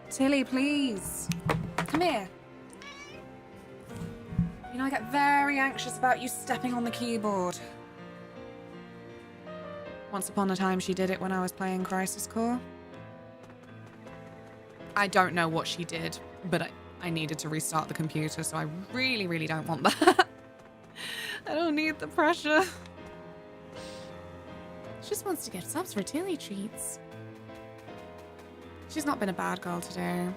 Tilly, please. Come here. You know, I get very anxious about you stepping on the keyboard. Once upon a time, she did it when I was playing Crisis Core. I don't know what she did, but I needed to restart the computer, so I really, really don't want that. I don't need the pressure. She just wants to get subs for Tilly treats. She's not been a bad girl today.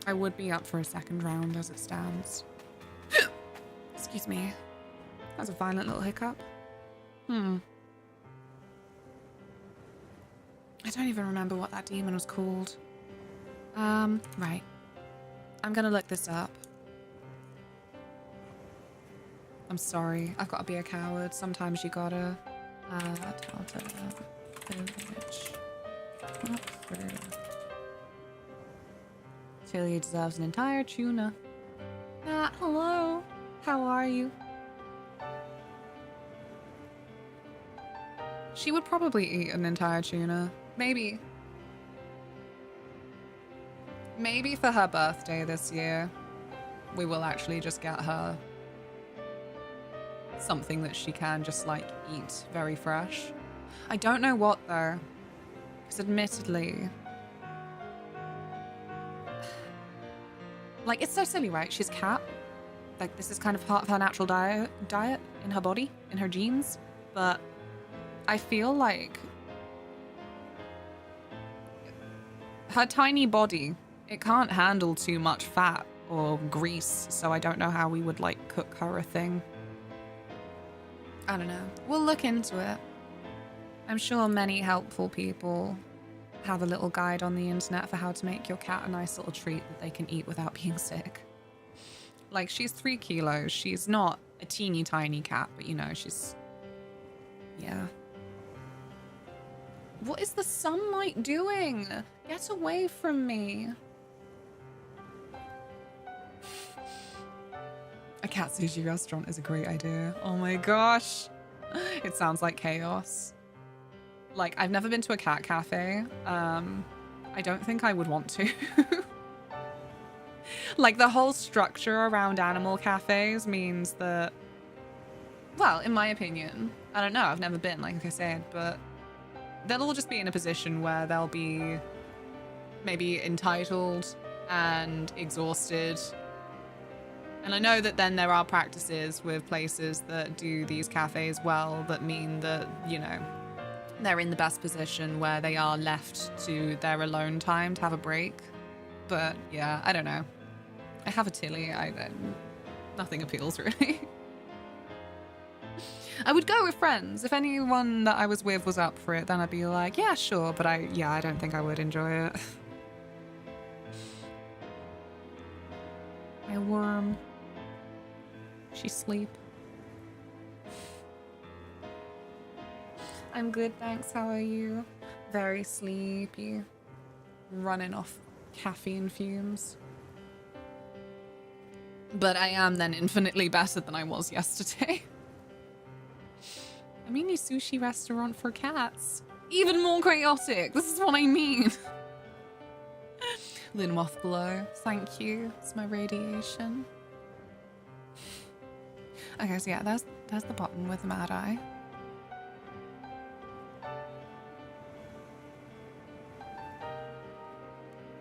I would be up for a second round as it stands. Excuse me. That was a violent little hiccup. I don't even remember what that demon was called. Right. I'm gonna look this up. I'm sorry. I've got to be a coward. Sometimes you gotta. Tilly deserves an entire tuna. Hello. How are you? She would probably eat an entire tuna. Maybe. Maybe for her birthday this year, we will actually just get her something that she can just, like, eat very fresh. I don't know what, though. Because admittedly... Like, it's so silly, right? She's cat. Like, this is kind of part of her natural diet in her body, in her genes. But I feel like her tiny body, it can't handle too much fat or grease, so I don't know how we would, like, cook her a thing. I don't know. We'll look into it. I'm sure many helpful people have a little guide on the internet for how to make your cat a nice little treat that they can eat without being sick. Like, she's 3 kilos. She's not a teeny tiny cat, but you know, she's... Yeah. What is the sunlight doing? Get away from me. A cat sushi restaurant is a great idea. Oh my gosh. It sounds like chaos. Like, I've never been to a cat cafe. I don't think I would want to. Like, the whole structure around animal cafes means that, well, in my opinion, I don't know, I've never been, like I said, but they'll all just be in a position where they'll be maybe entitled and exhausted. And I know that then there are practices with places that do these cafes well that mean that, you know, they're in the best position where they are left to their alone time to have a break. But yeah, I don't know. I have a Tilly. Nothing appeals really. I would go with friends. If anyone that I was with was up for it, then I'd be like, yeah, sure. But I don't think I would enjoy it. My worm. She sleep. I'm good, thanks. How are you? Very sleepy. Running off caffeine fumes. But I am then infinitely better than I was yesterday. A mini sushi restaurant for cats. Even more chaotic. This is what I mean. Linmoth below. Thank you. It's my radiation. Okay, so yeah, there's the bottom with the Mad Eye.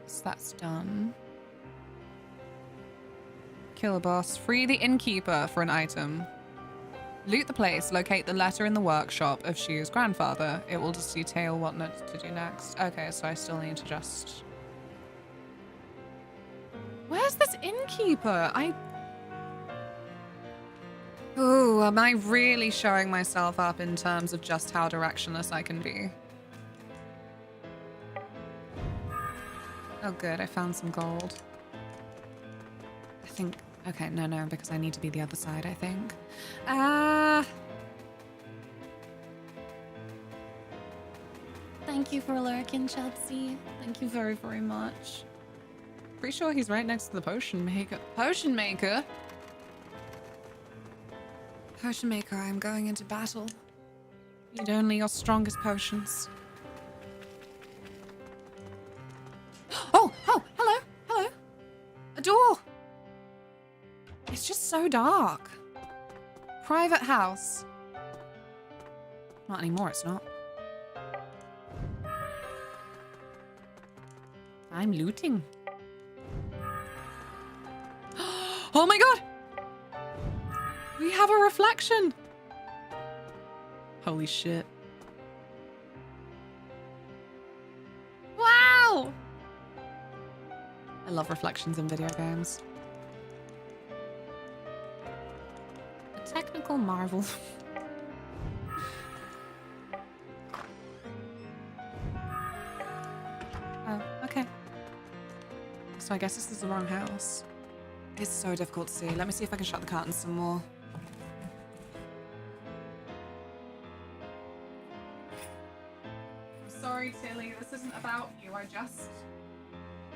So that's done. Kill a boss. Free the innkeeper for an item. Loot the place. Locate the letter in the workshop of Shu's grandfather. It will just detail what not to do next. Okay, so I still need to just... Where's this innkeeper? Ooh, am I really showing myself up in terms of just how directionless I can be? Oh good, I found some gold. I think... Okay, no, because I need to be the other side, I think. Thank you for lurking, Chelsea. Thank you very, very much. Pretty sure he's right next to the potion maker. Potion maker? Potion maker, I'm going into battle. Need only your strongest potions. Oh, hello. A door. It's just so dark. Private house. Not anymore, it's not. I'm looting. Oh my god! We have a reflection! Holy shit. Wow! I love reflections in video games. A technical marvel. Oh, okay. So I guess this is the wrong house. It's so difficult to see. Let me see if I can shut the curtains some more. I'm sorry, Tilly. This isn't about you. I just...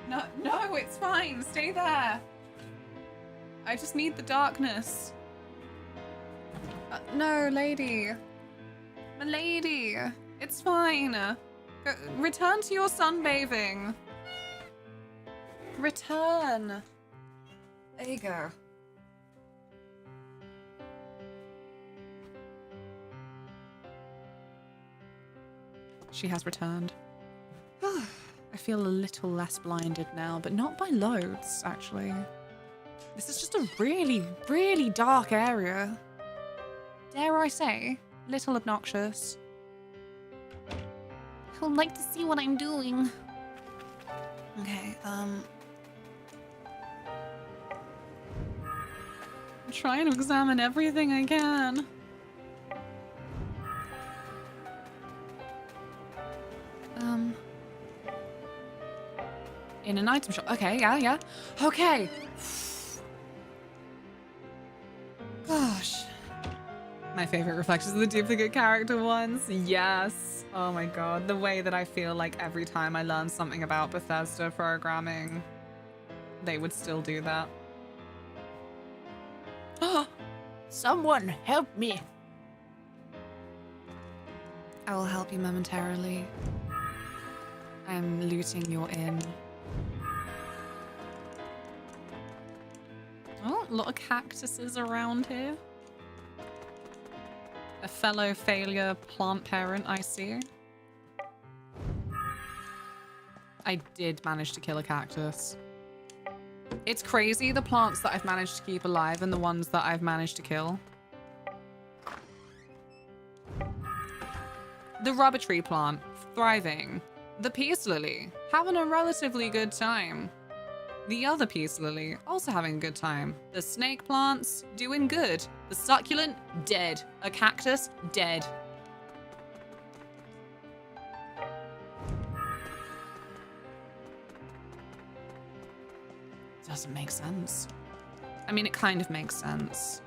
No, it's fine. Stay there. I just need the darkness. No, lady. My lady. It's fine. Return to your sunbathing. Return. There you go. She has returned. I feel a little less blinded now, but not by loads, actually. This is just a really, really dark area. Dare I say, little obnoxious. I would like to see what I'm doing. Okay, I'm trying to examine everything I can. In an item shop. Okay, yeah. Okay. My favorite reflections of the duplicate character ones. Yes. Oh my god. The way that I feel like every time I learn something about Bethesda programming, they would still do that. Someone help me. I will help you momentarily. I'm looting your inn. Oh, a lot of cactuses around here. A fellow failure plant parent, I see. I did manage to kill a cactus. It's crazy the plants that I've managed to keep alive and the ones that I've managed to kill. The rubber tree plant, thriving. The peace lily, having a relatively good time. The other peace lily, also having a good time. The snake plants, doing good. The succulent, dead. A cactus, dead. Doesn't make sense. I mean, it kind of makes sense.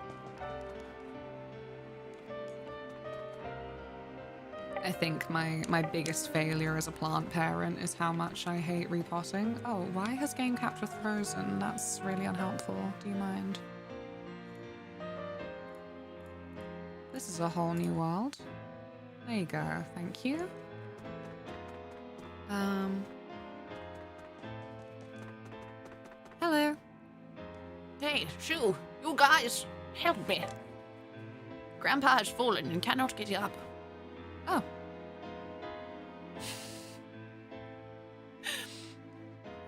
I think my biggest failure as a plant parent is how much I hate repotting. Oh, why has game capture frozen? That's really unhelpful. Do you mind? This is a whole new world. There you go. Thank you. Hello. Hey, Shoo, you guys, help me. Grandpa has fallen and cannot get up. Oh.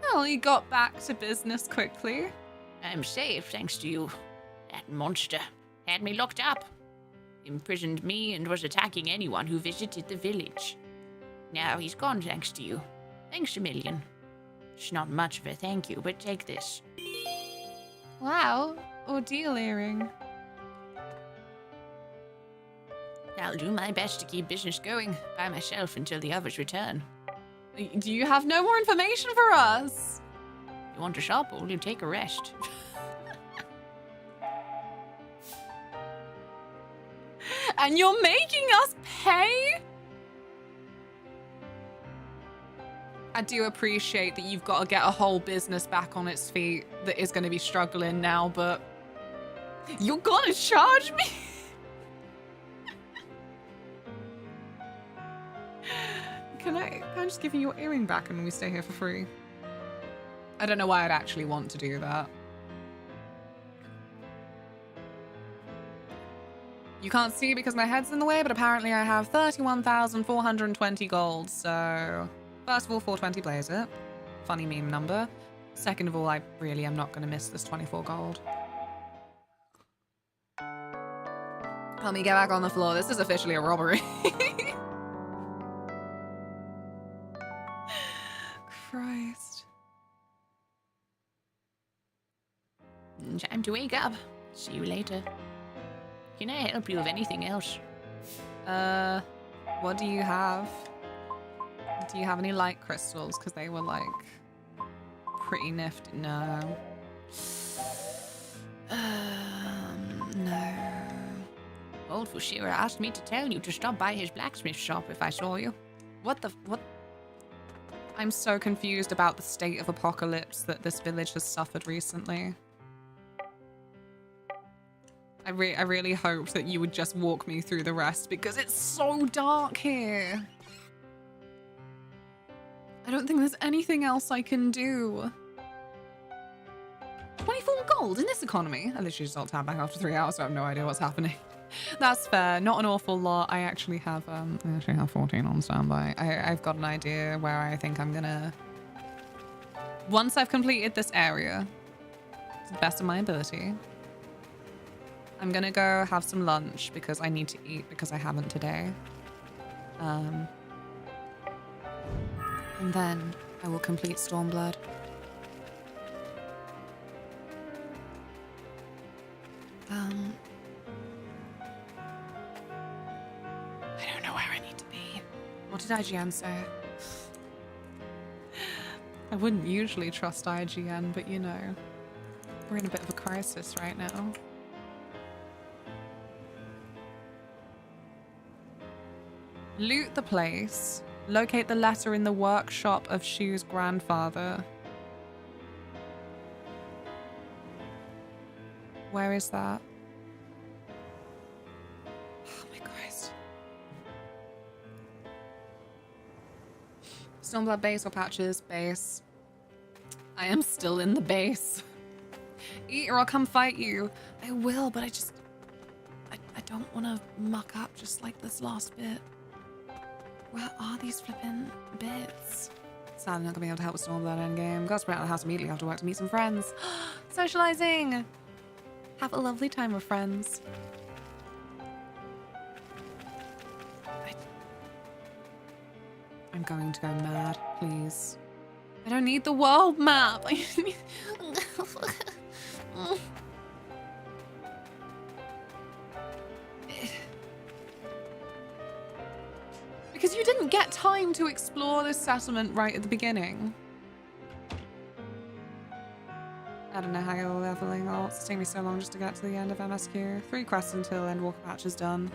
Well, he got back to business quickly. I'm safe, thanks to you. That monster had me locked up. Imprisoned me and was attacking anyone who visited the village. Now he's gone thanks to you. Thanks a million. It's not much of a thank you, but take this. Wow, ordeal earring. I'll do my best to keep business going by myself until the others return. Do you have no more information for us? You want to shop or will you take a rest? And you're making us pay? I do appreciate that you've got to get a whole business back on its feet that is going to be struggling now, but you're gonna charge me? Can I just give you your earring back and we stay here for free? I don't know why I'd actually want to do that. You can't see because my head's in the way, but apparently I have 31,420 gold, so... First of all, 420 plays it. Funny meme number. Second of all, I really am not going to miss this 24 gold. Let me get back on the floor. This is officially a robbery. Christ. Time to wake up. See you later. Can I help you with anything else? What do you have? Do you have any light crystals? Because they were, like, pretty nifty. No. No. Old Fushira asked me to tell you to stop by his blacksmith shop if I saw you. What? I'm so confused about the state of apocalypse that this village has suffered recently. I really hoped that you would just walk me through the rest because it's so dark here. I don't think there's anything else I can do. 24 gold in this economy? I literally just tab back after 3 hours, so I have no idea what's happening. That's fair. Not an awful lot. I actually have 14 on standby. I've got an idea where I think I'm gonna... Once I've completed this area, to the best of my ability, I'm gonna go have some lunch because I need to eat because I haven't today. And then I will complete Stormblood. I don't know where I need to be. What did IGN say? I wouldn't usually trust IGN, but you know, we're in a bit of a crisis right now. Loot the place. Locate the letter in the workshop of Shu's grandfather. Where is that? Oh my Christ. Stormblood base or patches? Base. I am still in the base. Eat or I'll come fight you. I will, but I don't want to muck up just like this last bit. Where are these flipping bits? Sadly not gonna be able to help with Stormblood endgame. Gotta sprint out of the house immediately after work to meet some friends. Socializing! Have a lovely time with friends. I'm going to go mad, please. I don't need the world map. Because you didn't get time to explore this settlement right at the beginning. I don't know how you're leveling. Oh, it's taking me so long just to get to the end of MSQ. 3 quests until Endwalker patch is done.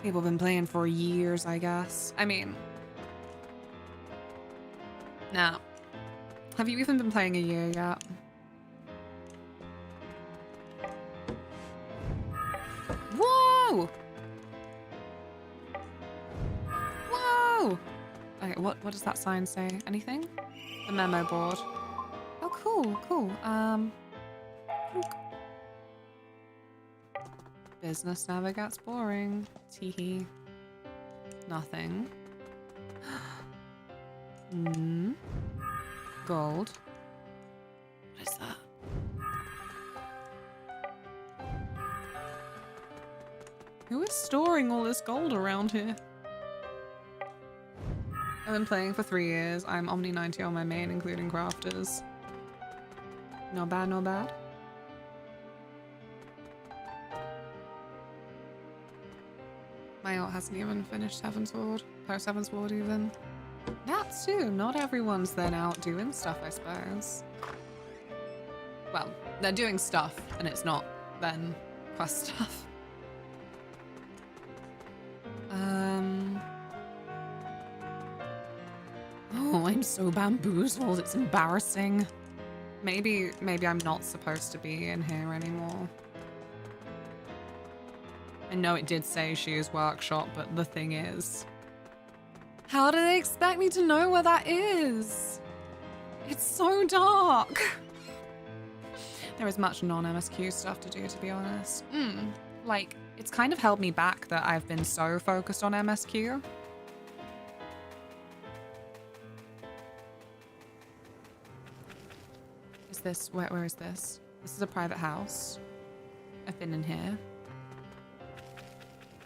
People have been playing for years, I guess. I mean... Now, have you even been playing a year yet? Whoa! Whoa! Okay, what does that sign say? Anything? The memo board. Oh, cool, cool. Business never gets boring. Teehee. Nothing. Gold. What is that? Who is storing all this gold around here? I've been playing for 3 years. I'm Omni 90 on my main, including crafters. Not bad, not bad. My ult hasn't even finished Heavensward. Post Heavensward even. That's too. Not everyone's then out doing stuff, I suppose. Well, they're doing stuff, and it's not then quest stuff. Oh, I'm so bamboozled. It's embarrassing. Maybe I'm not supposed to be in here anymore. I know it did say Shu's workshop, but the thing is, how do they expect me to know where that is? It's so dark. There is much non-MSQ stuff to do, to be honest. Like, it's kind of held me back that I've been so focused on MSQ. Is this, where is this? This is a private house. I've been in here.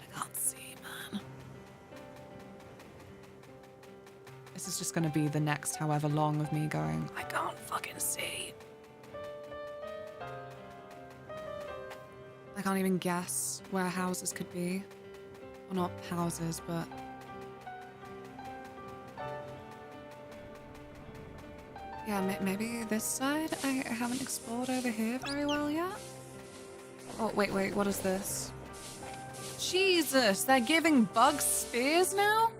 I can't see, man. This is just gonna be the next however long of me going, I can't fucking see. I can't even guess where houses could be. Well, not houses, but... Yeah, maybe this side? I haven't explored over here very well yet. Oh, wait, what is this? Jesus, they're giving bugs spears now?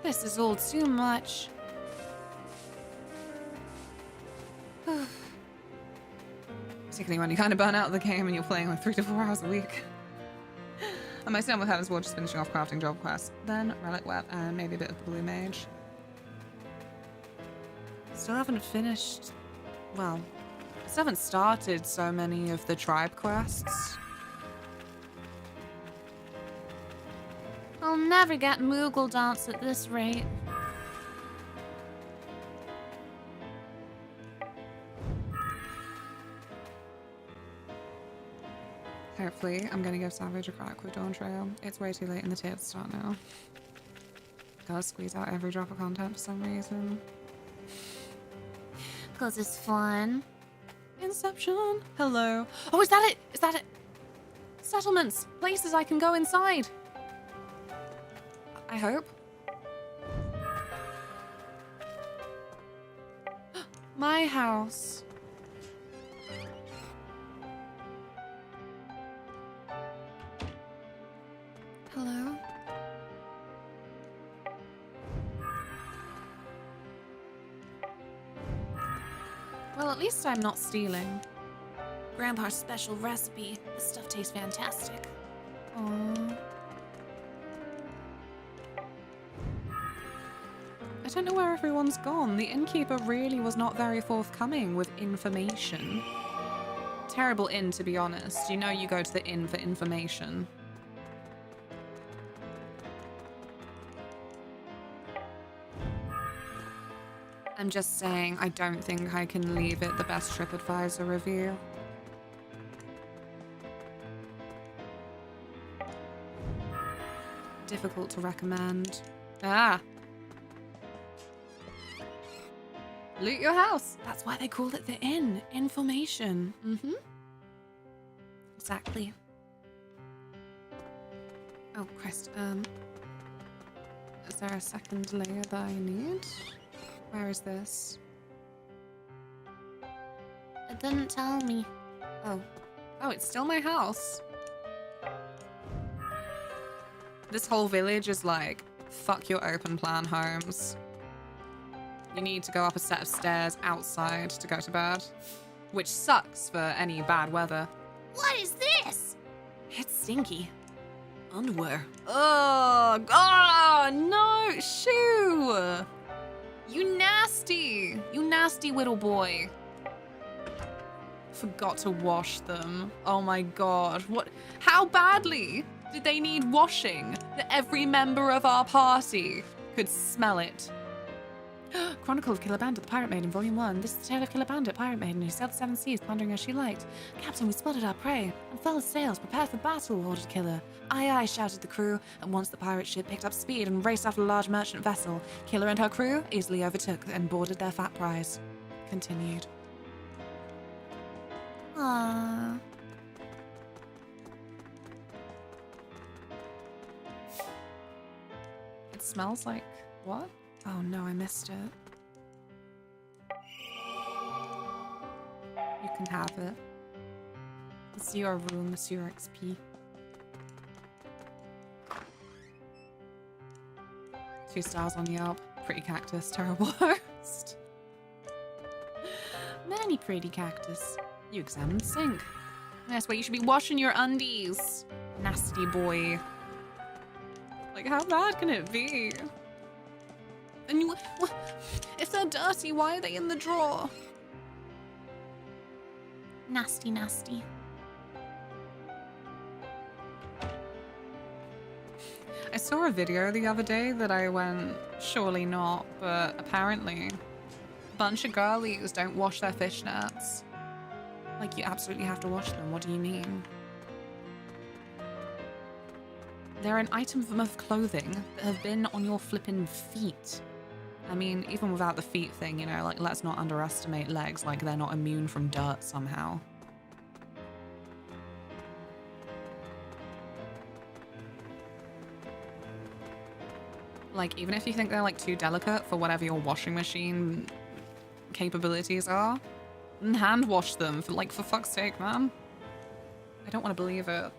This is all too much. Particularly when you kind of burn out of the game and you're playing like 3 to 4 hours a week. I'm mostly done with Heavensward, just finishing off crafting job quests. Then Relic Web and maybe a bit of the Blue Mage. Still haven't finished... Well, I still haven't started so many of the tribe quests. I'll never get Moogle Dance at this rate. Hopefully, I'm gonna give Savage a crack with Dawn Trail. It's way too late in the tier to start now. Gotta squeeze out every drop of content for some reason. Because it's fun. Inception. Hello. Oh, is that it? Is that it? Settlements. Places I can go inside. I hope. My house. Hello? Well, at least I'm not stealing. Grandpa's special recipe. The stuff tastes fantastic. Aww. I don't know where everyone's gone. The innkeeper really was not very forthcoming with information. Terrible inn, to be honest. You know you go to the inn for information. I'm just saying, I don't think I can leave it the best TripAdvisor review. Difficult to recommend. Ah! Loot your house! That's why they called it the inn. Information. Mm-hmm. Exactly. Oh, Christ. Is there a second layer that I need? Where is this? It didn't tell me. Oh. Oh, it's still my house. This whole village is like, fuck your open plan homes. You need to go up a set of stairs outside to go to bed. Which sucks for any bad weather. What is this? It's stinky. Underwear. Oh, oh no, shoo! You nasty little boy. Forgot to wash them. Oh my god. What? How badly did they need washing that every member of our party could smell it? Chronicle of Killer Bandit, the Pirate Maiden, Volume 1. This is the tale of Killer Bandit, Pirate Maiden, who sailed the seven seas, plundering as she liked. Captain, we spotted our prey and fell as sails, prepared for battle, ordered Killer. Aye, aye, shouted the crew, and once the pirate ship picked up speed and raced after a large merchant vessel, Killer and her crew easily overtook and boarded their fat prize. Continued. Aww. It smells like... what? Oh no, I missed it. You can have it. It's your room, it's your XP. 2 stars on Yelp. Pretty cactus, terrible host. Many pretty cactus. You examined the sink. That's where you should be washing your undies. Nasty boy. Like, how bad can it be? And you, if they're dirty, why are they in the drawer? Nasty, nasty. I saw a video the other day that I went, surely not, but apparently a bunch of girlies don't wash their fishnets. Like, you absolutely have to wash them. What do you mean? They're an item of clothing that have been on your flippin' feet. I mean, even without the feet thing, you know, like, let's not underestimate legs, like they're not immune from dirt somehow. Like, even if you think they're, like, too delicate for whatever your washing machine capabilities are, then hand wash them, for fuck's sake, man. I don't want to believe it.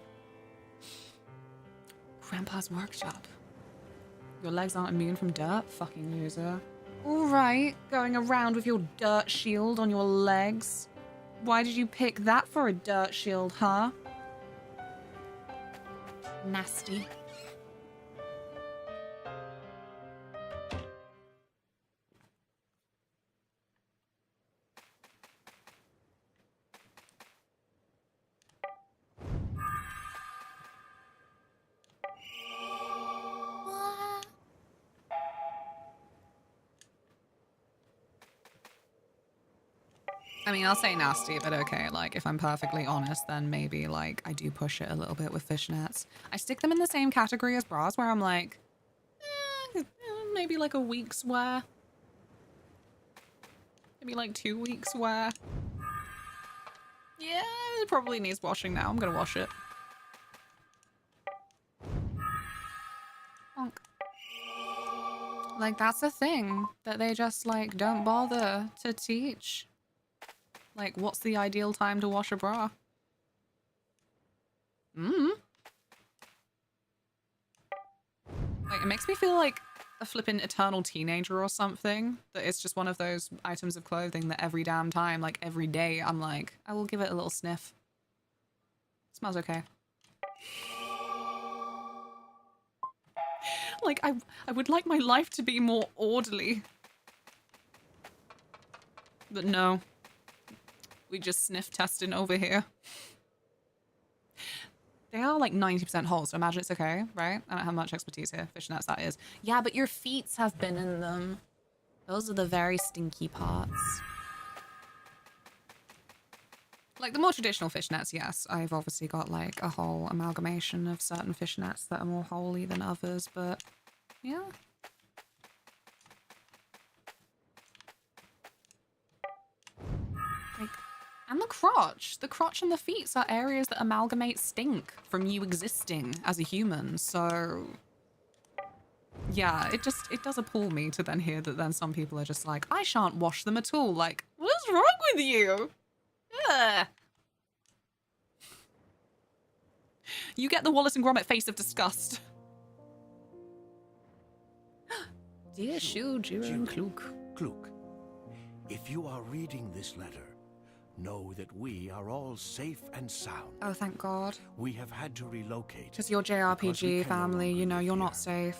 Grandpa's workshop. Your legs aren't immune from dirt? Fucking loser. Alright, going around with your dirt shield on your legs. Why did you pick that for a dirt shield, huh? Nasty. I mean, I'll say nasty, but okay, like, if I'm perfectly honest, then maybe, like, I do push it a little bit with fishnets. I stick them in the same category as bras, where I'm like, maybe like a week's wear. Maybe like 2 weeks wear. Yeah, it probably needs washing now. I'm gonna wash it. Bonk. Like, that's a thing that they just, like, don't bother to teach. Like, what's the ideal time to wash a bra? Like, it makes me feel like a flippin' eternal teenager or something, that it's just one of those items of clothing that every damn time, like every day, I'm like, I will give it a little sniff. Smells okay. Like, I would like my life to be more orderly. But no. We just sniff testing over here. They are like 90% whole, so imagine it's okay, right? I don't have much expertise here. Fishnets, that is. Yeah, but your feet have been in them. Those are the very stinky parts. Like the more traditional fishnets, yes. I've obviously got like a whole amalgamation of certain fishnets that are more holy than others, but yeah. Like, and the crotch. The crotch and the feet are areas that amalgamate stink from you existing as a human, so yeah, it does appall me to then hear that then some people are just like, I shan't wash them at all. Like, what's wrong with you? Ugh. You get the Wallace and Gromit face of disgust. Dear Shu, Jiren Kluk. Kluk, if you are reading this letter, know that we are all safe and sound. Oh, thank God. We have had to relocate. Because your JRPG family, you know, you're not safe.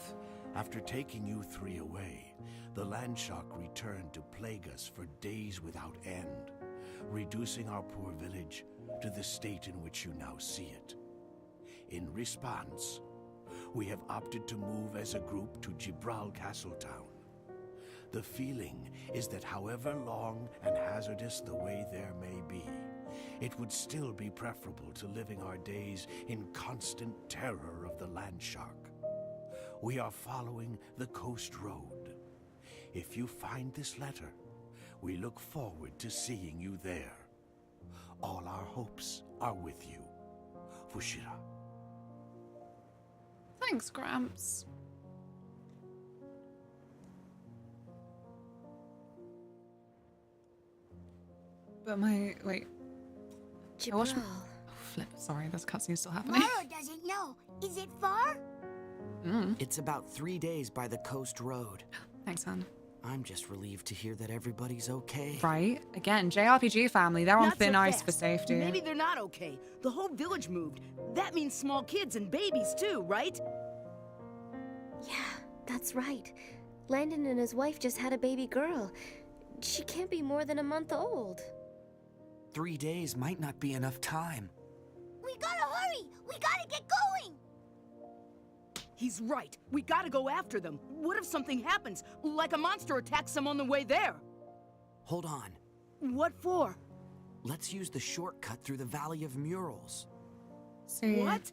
After taking you three away, the landshark returned to plague us for days without end, reducing our poor village to the state in which you now see it. In response, we have opted to move as a group to Gibral Castletown. The feeling is that however long and hazardous the way there may be, it would still be preferable to living our days in constant terror of the landshark. We are following the coast road. If you find this letter, we look forward to seeing you there. All our hopes are with you. Fushira. Thanks, Gramps. But my... wait. I watched... Oh, flip. Sorry, there's a cutscene still happening. Maro doesn't know. Is it far? It's about 3 days by the coast road. Thanks, hon. I'm just relieved to hear that everybody's okay. Right? Again, JRPG family, they're on thin ice for safety. Maybe they're not okay. The whole village moved. That means small kids and babies too, right? Yeah, that's right. Landon and his wife just had a baby girl. She can't be more than a month old. 3 days might not be enough time. We gotta hurry! We gotta get going! He's right. We gotta go after them. What if something happens? Like a monster attacks them on the way there? Hold on. What for? Let's use the shortcut through the Valley of Murals. See, what?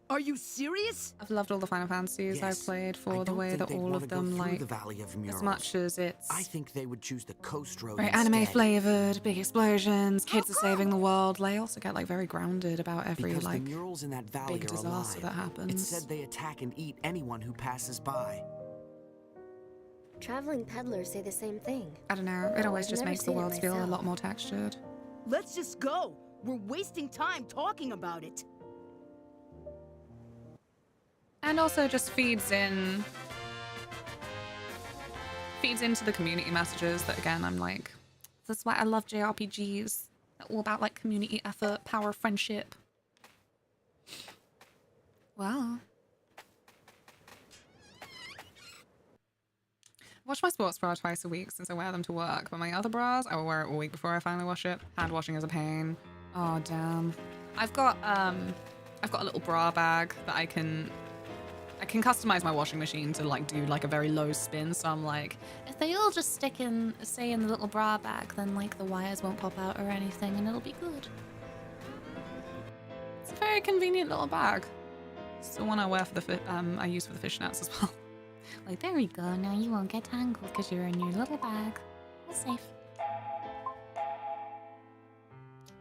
Are you serious? I've loved all the Final Fantasies I've played for the way that all of them, like, the Valley of Murals. as much as it's... I think they would choose the coast road very instead. anime-flavored, big explosions, kids are saving the world. They also get, like, very grounded about every, because like, the murals in that valley big are disaster alive. that happens. It said they attack and eat anyone who passes by. Traveling peddlers say the same thing. I don't know, it always I've just never makes the seen it world feel a myself. lot more textured. Let's just go. We're wasting time talking about it. And also just feeds into the community messages that, again, I'm like, that's why I love JRPGs. They're all about, like, community effort, power, friendship. Wow. I wash my sports bra twice a week since I wear them to work, but my other bras, I will wear it all week before I finally wash it. Hand washing is a pain. Oh, damn. I've got a little bra bag that I can customize my washing machine to, like, do, like, a very low spin, so I'm like, if they all just stay in the little bra bag, then, like, the wires won't pop out or anything, and it'll be good. It's a very convenient little bag. It's the one I wear for the I use for the fishnets as well. Like, there we go, now you won't get tangled because you're in your little bag. All safe.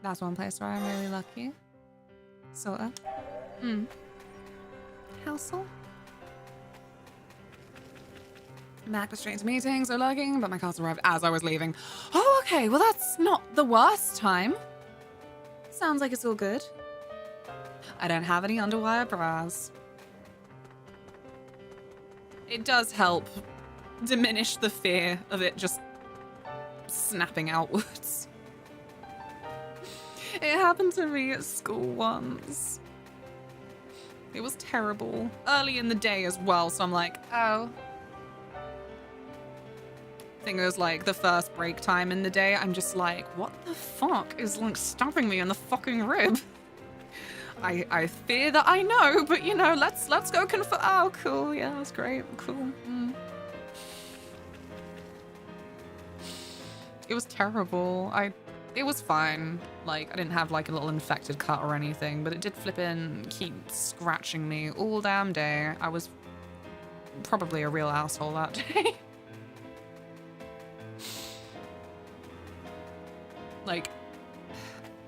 That's one place where I'm really lucky. Sorta. Housel? Mac was straight into meetings, so lurking, but my cards arrived as I was leaving. Oh, okay, well that's not the worst time. Sounds like it's all good. I don't have any underwire bras. it does help diminish the fear of it just snapping outwards. It happened to me at school once. It was terrible. Early in the day as well, so I'm like, oh. I think it was like the first break time in the day. I'm just like, what the fuck is like stabbing me in the fucking rib? I fear that I know, but you know, let's go confirm. Oh, cool. Yeah, that's great. Cool. It was terrible. It was fine. Like, I didn't have like a little infected cut or anything, but it did keep scratching me all damn day. I was probably a real asshole that day. Like,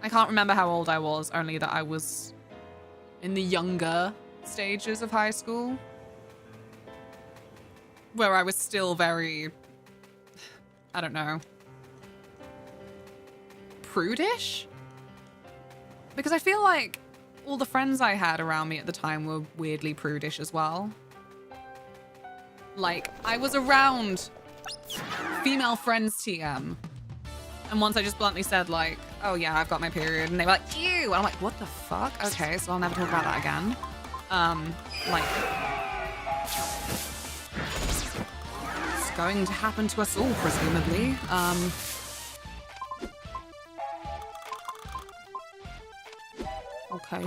I can't remember how old I was, only that I was in the younger stages of high school, where I was still very, I don't know, prudish? Because I feel like all the friends I had around me at the time were weirdly prudish as well. Like, I was around female friends TM, and once I just bluntly said like, oh yeah, I've got my period, and they were like, ew, and I'm like, what the fuck? Okay, so I'll never talk about that again. Like, it's going to happen to us all, presumably. Okay.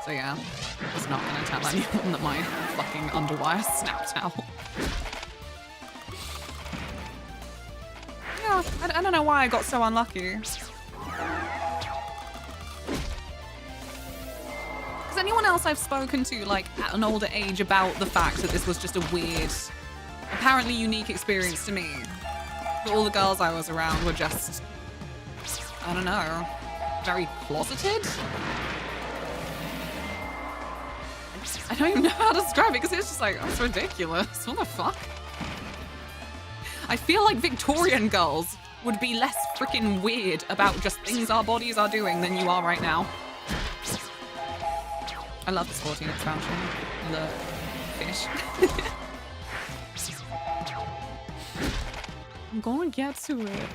So yeah, I was not gonna tell anyone that my fucking underwire snapped out. Yeah, I don't know why I got so unlucky. Because anyone else I've spoken to, like, at an older age about the fact that this was just a weird, apparently unique experience to me. But all the girls I was around were just, I don't know, very closeted? I don't even know how to describe it because it's just like, that's ridiculous. What the fuck? I feel like Victorian girls would be less freaking weird about just things our bodies are doing than you are right now. I love this 14 expansion. The fish. I'm going to get to it.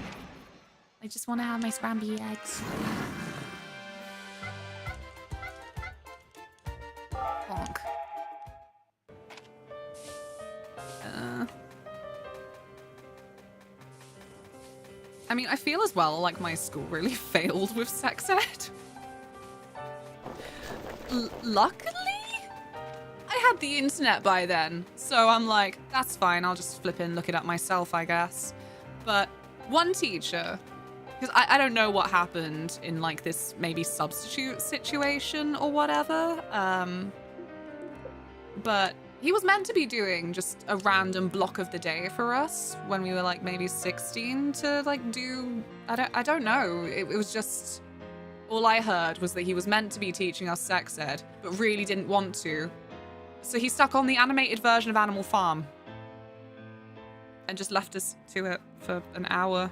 I just want to have my scrambled eggs. Bonk. I mean, I feel as well like my school really failed with sex ed. Luckily, I had the internet by then, so I'm like, that's fine, I'll just flip in, look it up myself, I guess. But one teacher, because I don't know what happened in like this maybe substitute situation or whatever, but he was meant to be doing just a random block of the day for us when we were like maybe 16 to like do, I don't know, it was just, all I heard was that he was meant to be teaching us sex ed, but really didn't want to. So he stuck on the animated version of Animal Farm and just left us to it for an hour.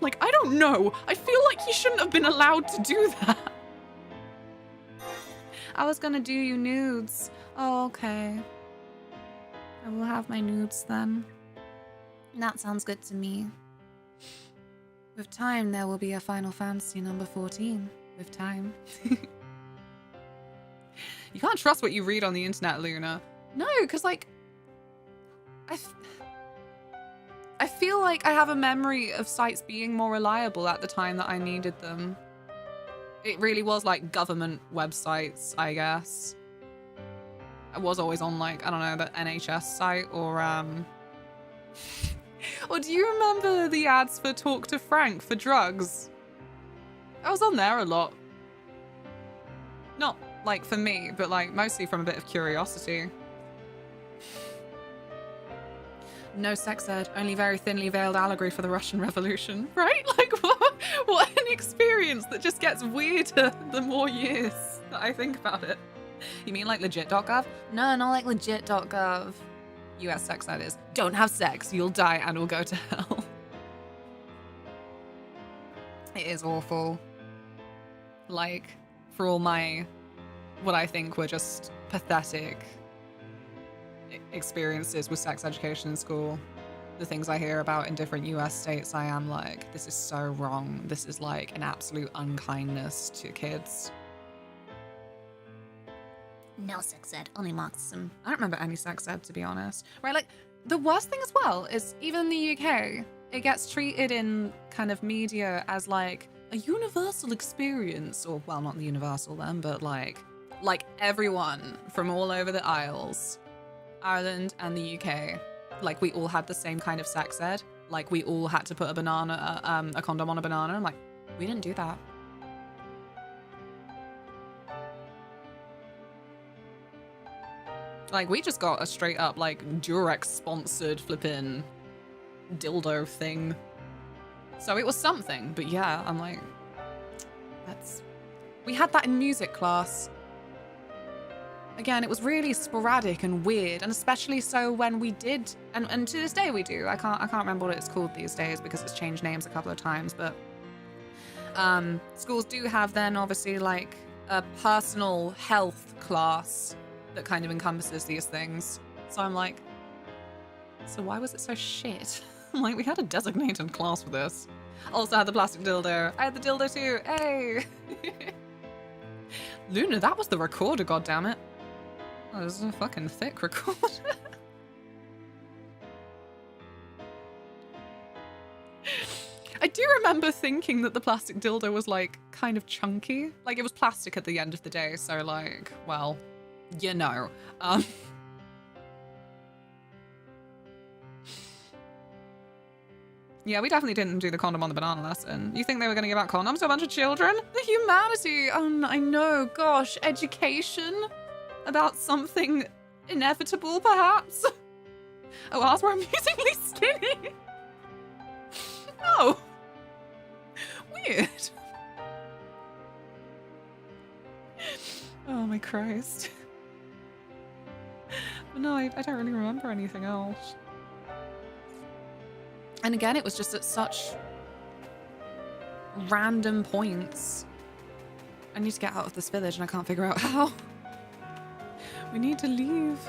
Like, I don't know. I feel like he shouldn't have been allowed to do that. I was gonna do you nudes. Oh, okay. I will have my nudes then. That sounds good to me. With time, there will be a Final Fantasy number 14. With time. You can't trust what you read on the internet, Luna. No, because, like, I feel like I have a memory of sites being more reliable at the time that I needed them. It really was, like, government websites, I guess. I was always on, like, I don't know, the NHS site or, Or do you remember the ads for Talk to Frank for drugs? I was on there a lot. Not, like, for me, but, like, mostly from a bit of curiosity. No sex ed, only very thinly veiled allegory for the Russian Revolution. Right? Like, what an experience that just gets weirder the more years that I think about it. You mean, like, legit.gov? No, not like legit.gov. US sex ed is, don't have sex, you'll die and will go to hell. It is awful. Like, for all my what I think were just pathetic experiences with sex education in school, the things I hear about in different US states, I am like, this is so wrong. This is like an absolute unkindness to kids. No sex ed, only Marxism. I don't remember any sex ed, to be honest. Right, like, the worst thing as well is even in the UK, it gets treated in kind of media as like a universal experience, or well, not the universal then, but like everyone from all over the Isles, Ireland and the UK, like we all had the same kind of sex ed. Like we all had to put a condom on a banana. I'm like, we didn't do that. Like, we just got a straight up, like, Durex sponsored flippin' dildo thing. So it was something, but yeah, I'm like, we had that in music class. Again, it was really sporadic and weird, and especially so when we did, and to this day we do. I can't remember what it's called these days because it's changed names a couple of times, but schools do have then obviously like a personal health class that kind of encompasses these things. So I'm like, so why was it so shit? I'm like, we had a designated class for this. Also had the plastic dildo. I had the dildo too. Hey! Luna, that was the recorder, goddammit. That was a fucking thick recorder. I do remember thinking that the plastic dildo was like kind of chunky. Like it was plastic at the end of the day, so like, well, you know. Yeah, we definitely didn't do the condom on the banana lesson. You think they were going to give out condoms to a bunch of children? The humanity! I know, gosh, education about something inevitable, perhaps? Oh, ours were amusingly skinny. Oh. Weird. Oh my Christ. But no, I don't really remember anything else. And again, it was just at such random points. I need to get out of this village and I can't figure out how. We need to leave.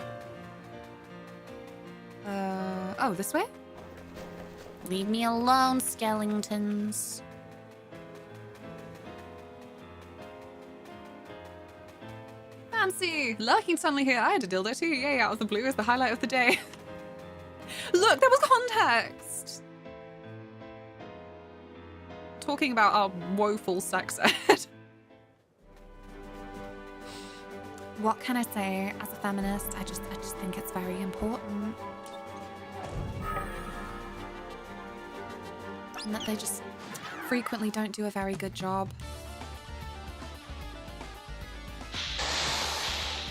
Oh, this way? Leave me alone, skeletons. Fancy! Lurking suddenly here. I had a dildo too. Yay, out of the blue is the highlight of the day. Look, there was context! Talking about our woeful sex ed. What can I say as a feminist? I just think it's very important. And that they just frequently don't do a very good job.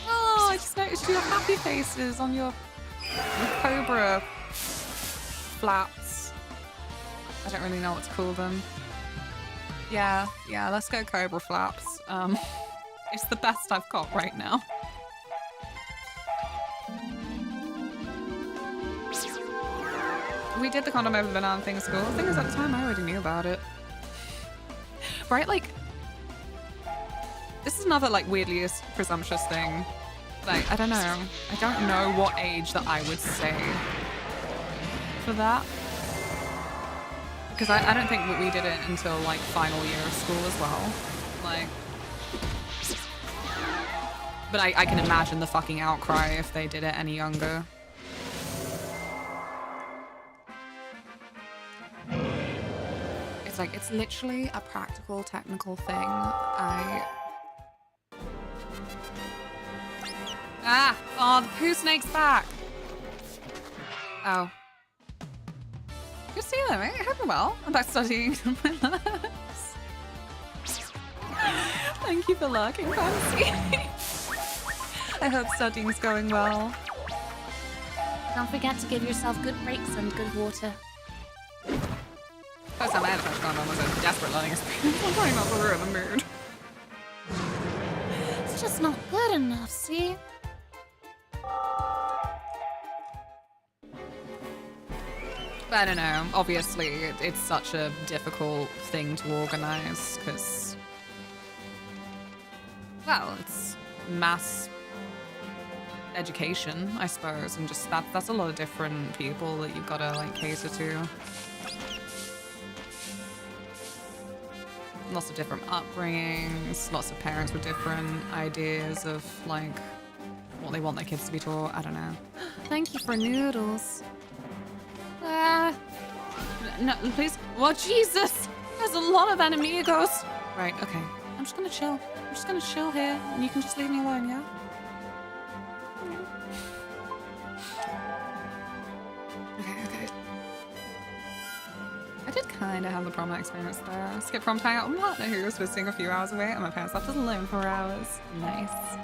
Oh, I just noticed your happy faces on your cobra flaps. I don't really know what to call them. Yeah, let's go cobra flaps. It's the best I've got right now. We did the condom over the banana thing at school. The thing is, at the time, I already knew about it. Right, like, this is another, like, weirdly presumptuous thing. Like, I don't know. I don't know what age that I would say for that. Because I don't think that we did it until, like, final year of school as well. Like... But I can imagine the fucking outcry if they did it any younger. It's like, it's literally a practical, technical thing. Ah! Oh, the poo snake's back! Oh. Good to see you, mate. I hope you're well. I'm back studying my labs. Thank you for lurking, Fancy. I hope studying's going well. Don't forget to give yourself good breaks and good water. First time I had a fresh condom was a desperate learning experience. I'm probably not for in the mood. It's just not good enough, see? But I don't know. Obviously, it's such a difficult thing to organize because, well, it's mass education, I suppose, and just that's a lot of different people that you've got to like cater to. Lots of different upbringings, lots of parents with different ideas of like what they want their kids to be taught. I don't know. Thank you for noodles. No, please. Oh, Jesus! There's a lot of enemigos. Right, okay. I'm just gonna chill. I'm just gonna chill here, and you can just leave me alone, yeah? Okay. I did kind of have the prom experience there. I skipped prom to hang out with my partner who was visiting a few hours away, and my parents left us alone for hours. Nice.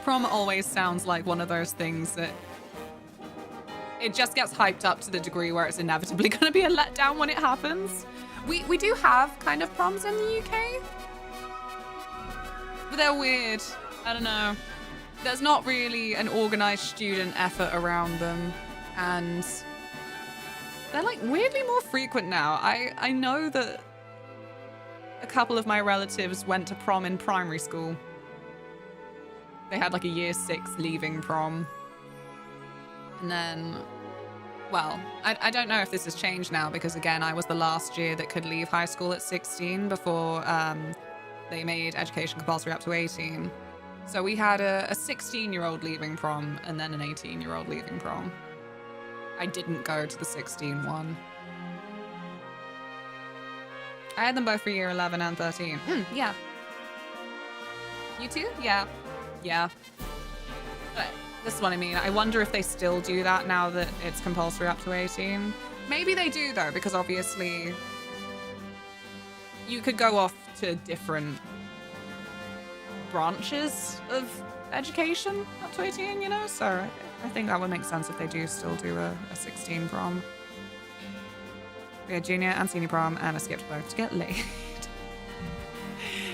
Prom always sounds like one of those things that it just gets hyped up to the degree where it's inevitably going to be a letdown when it happens. We do have kind of proms in the UK, but they're weird. I don't know. There's not really an organized student effort around them, and they're like weirdly more frequent now. I know that a couple of my relatives went to prom in primary school. They had like a year 6 leaving prom. And then, well, I don't know if this has changed now because again, I was the last year that could leave high school at 16 before they made education compulsory up to 18. So we had a 16-year-old leaving prom and then an 18-year-old leaving prom. I didn't go to the 16 one. I had them both for year 11 and 13. Yeah. You too? Yeah. Yeah. But this is what I mean. I wonder if they still do that now that it's compulsory up to 18. Maybe they do though, because obviously you could go off to different branches of education up to 18, you know? So I think that would make sense if they do still do a 16 prom. We had junior and senior prom, and I skipped both to get laid.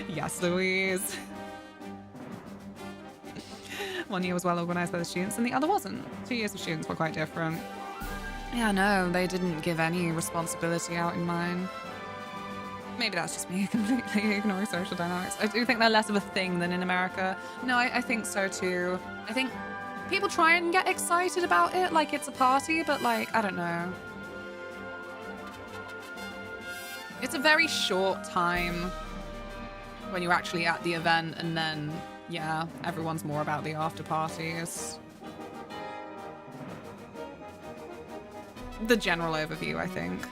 Yes, Louise. One year was well organised by the students, and the other wasn't. 2 years of students were quite different. Yeah, no, they didn't give any responsibility out in mine. Maybe that's just me completely ignoring social dynamics. I do think they're less of a thing than in America. No, I think so too. I think people try and get excited about it like it's a party, but like, I don't know. It's a very short time when you're actually at the event, and then, yeah, everyone's more about the after parties. The general overview, I think.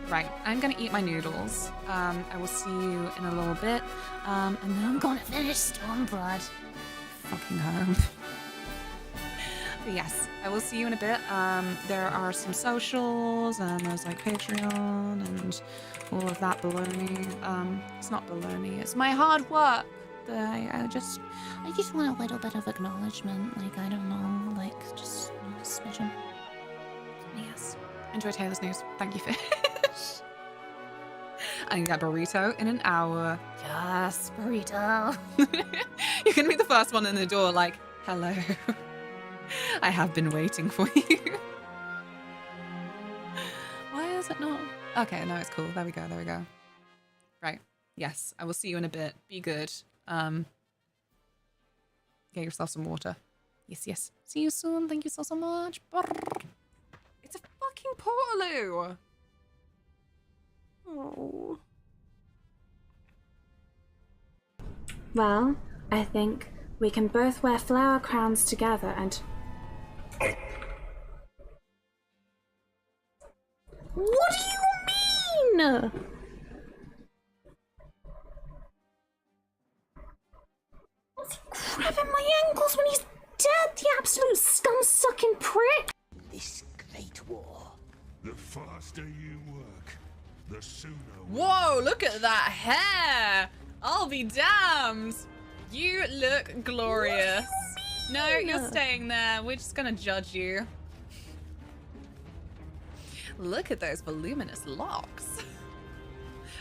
Right, I'm gonna eat my noodles. I will see you in a little bit. And then I'm gonna finish Stormblood. Fucking home. But yes, I will see you in a bit. There are some socials, and there's like Patreon, and all of that baloney. It's not baloney, it's my hard work. I just want a little bit of acknowledgement. Like, I don't know, like, just a smidgen. Yes. Enjoy Taylor's news. Thank you, Fish. I can get burrito in an hour. Yes, burrito. You're gonna be the first one in the door, like, hello. I have been waiting for you. Why is it not? Okay, no, it's cool. There we go, there we go. Right. Yes, I will see you in a bit. Be good. Get yourself some water. Yes, yes. See you soon. Thank you so much. Brrr. It's a fucking Portaloo. Oh. Well, I think we can both wear flower crowns together and... What do you mean? What's he grabbing my ankles when he's dead, the absolute scum-sucking prick? This great war. The faster you work, the sooner. Whoa, look at that hair. I'll be damned. You look glorious. No, you're staying there. We're just gonna judge you. Look at those voluminous locks.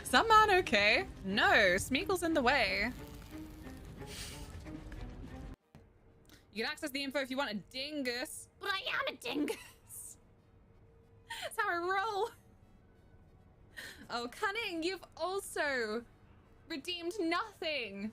Is that man okay? No, Smeagol's in the way. You can access the info if you want a dingus. But I am a dingus. That's how I roll. Oh, Cunning, you've also redeemed nothing.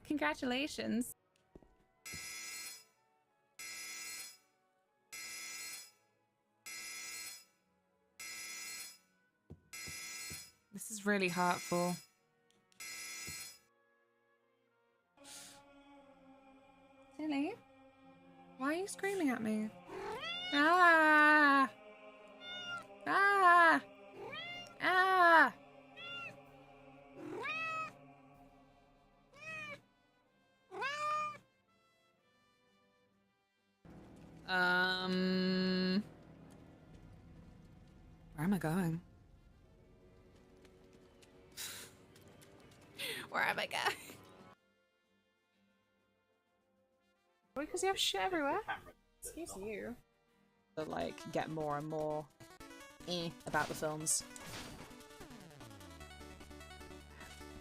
Congratulations. This is really hurtful. Silly? Why are you screaming at me? Ah! Ah! Ah! Where am I going? Where am I going? Because you have shit everywhere. Excuse you. To like get more and more about the films.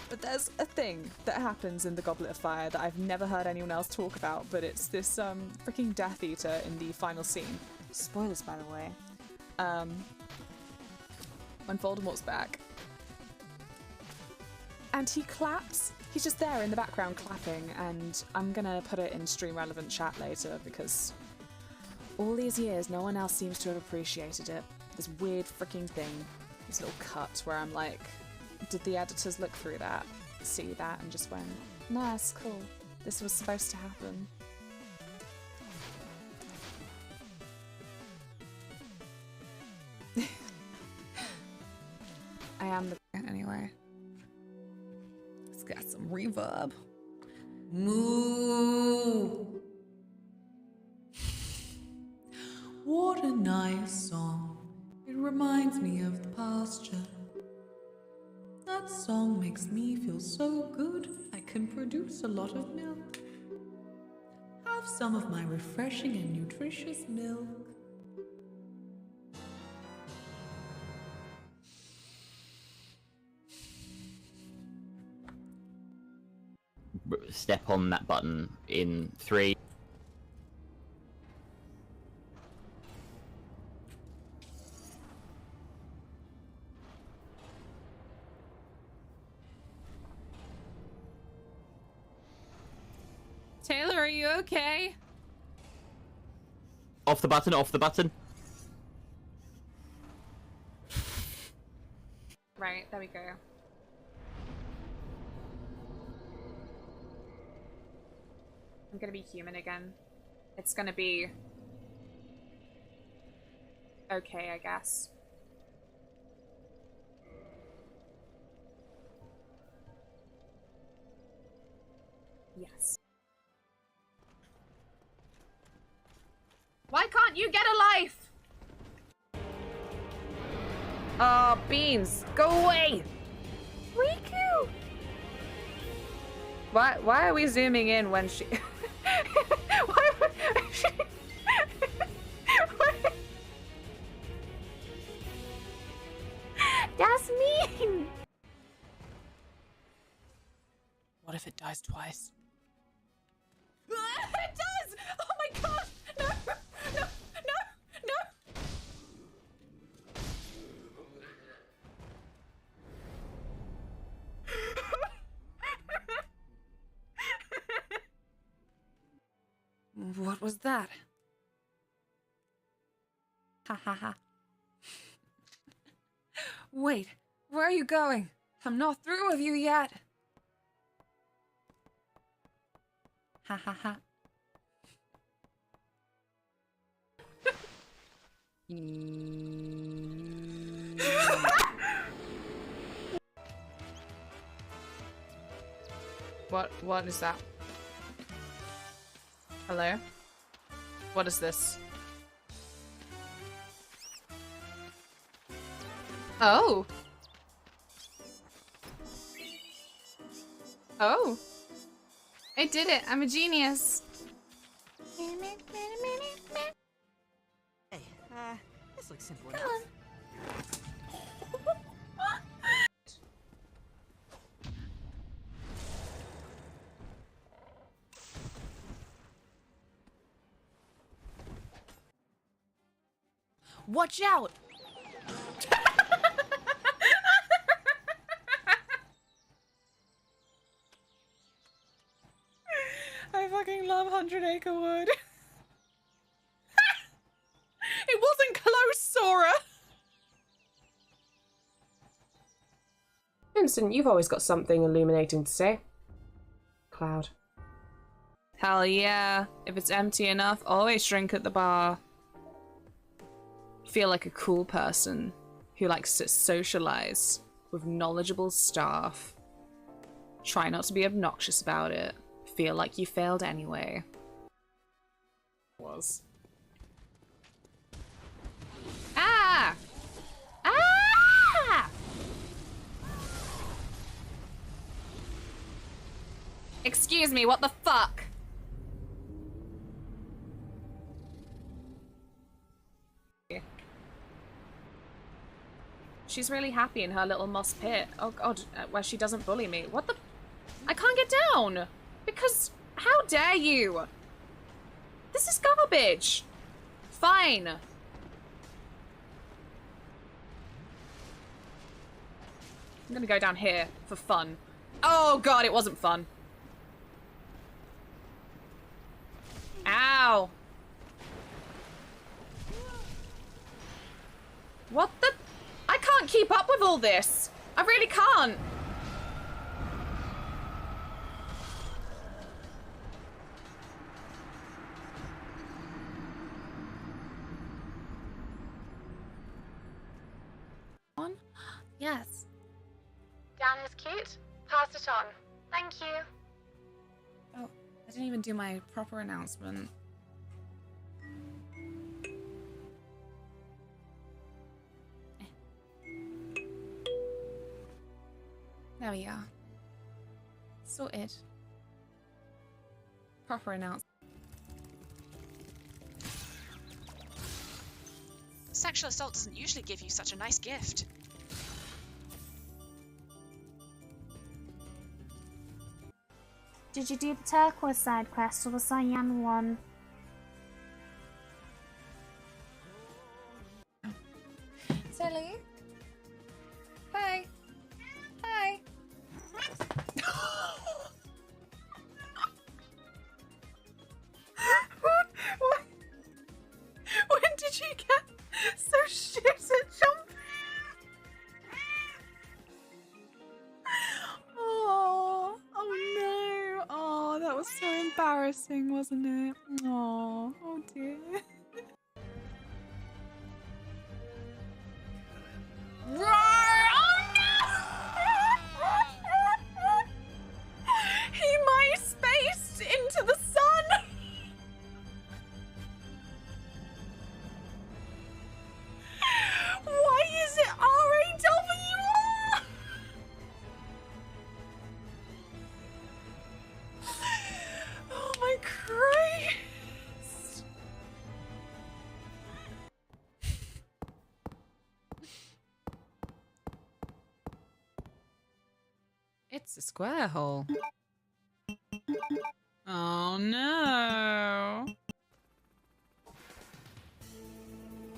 But there's a thing that happens in the Goblet of Fire that I've never heard anyone else talk about, but it's this freaking Death Eater in the final scene. Spoilers, by the way. When Voldemort's back. And he claps. He's just there in the background clapping, and I'm gonna put it in stream relevant chat later because all these years no one else seems to have appreciated it. This weird freaking thing. This little cut where I'm like, did the editors look through that, see that, and just went, nah, it's cool. This was supposed to happen. I am the anyway. It's got some reverb. Moo. What a nice song. It reminds me of the pasture. That song makes me feel so good. I can produce a lot of milk. Have some of my refreshing and nutritious milk. Step on that button in 3. Taylor, are you okay? Off the button, off the button. Right, there we go. I'm gonna be human again. It's gonna be okay, I guess. Yes. Why can't you get a life? Oh, Beans, go away! Riku! Why are we zooming in when she... Why would she... That's mean! What if it dies twice? It does! Oh my god! No! No! No! No! What was that? Ha ha ha. Wait, where are you going? I'm not through with you yet. Ha ha ha. What is that? Hello? What is this? Oh. Oh. I did it. I'm a genius. Hey, this looks simple enough. Watch out! I fucking love 100 Acre Wood. It wasn't close, Sora! Vincent, you've always got something illuminating to say. Cloud. Hell yeah. If it's empty enough, always drink at the bar. Feel like a cool person who likes to socialize with knowledgeable staff. Try not to be obnoxious about it. Feel like you failed anyway. Was. Ah! Ah! Excuse me, what the fuck? She's really happy in her little moss pit. Oh god, where she doesn't bully me. What the? I can't get down! Because, how dare you? This is garbage! Fine. I'm gonna go down here for fun. Oh god, it wasn't fun. Ow! What the? I can't keep up with all this! I really can't! On? Yes. Dan is cute. Pass it on. Thank you. Oh, I didn't even do my proper announcement. There we are. Sorted. Proper announcement. Sexual assault doesn't usually give you such a nice gift. Did you do the turquoise side quest or the cyan one? Sally? Hi. Hi. What? When did you get so shit at jumping? Oh no. Oh, that was so embarrassing, wasn't it? Oh dear. Roar! Oh no! He MySpaced into the sun! Why is it RAWR? Oh my Christ! It's a square hole. Oh no.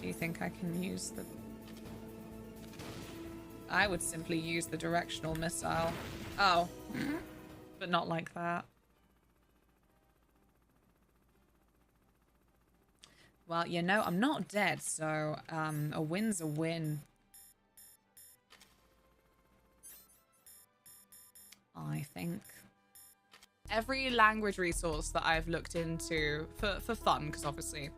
Do you think I can use the... I would simply use the directional missile. Oh. But not like that. Well, you know, I'm not dead, so a win's a win. I think. Every language resource that I've looked into for fun, because obviously,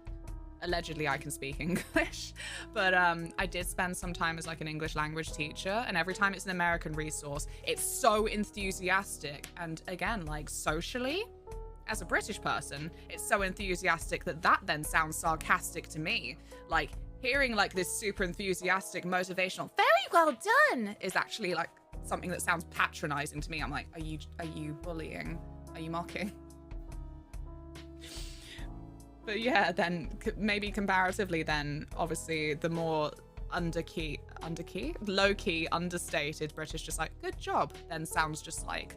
allegedly I can speak English, but I did spend some time as like an English language teacher, and every time it's an American resource, it's so enthusiastic. And again, like socially, as a British person, it's so enthusiastic that then sounds sarcastic to me. Like hearing like this super enthusiastic, motivational, very well done is actually like something that sounds patronizing to me. I'm like, are you bullying? Are you mocking? But yeah, then maybe comparatively then, obviously the more low-key, understated British, just like, good job, then sounds just like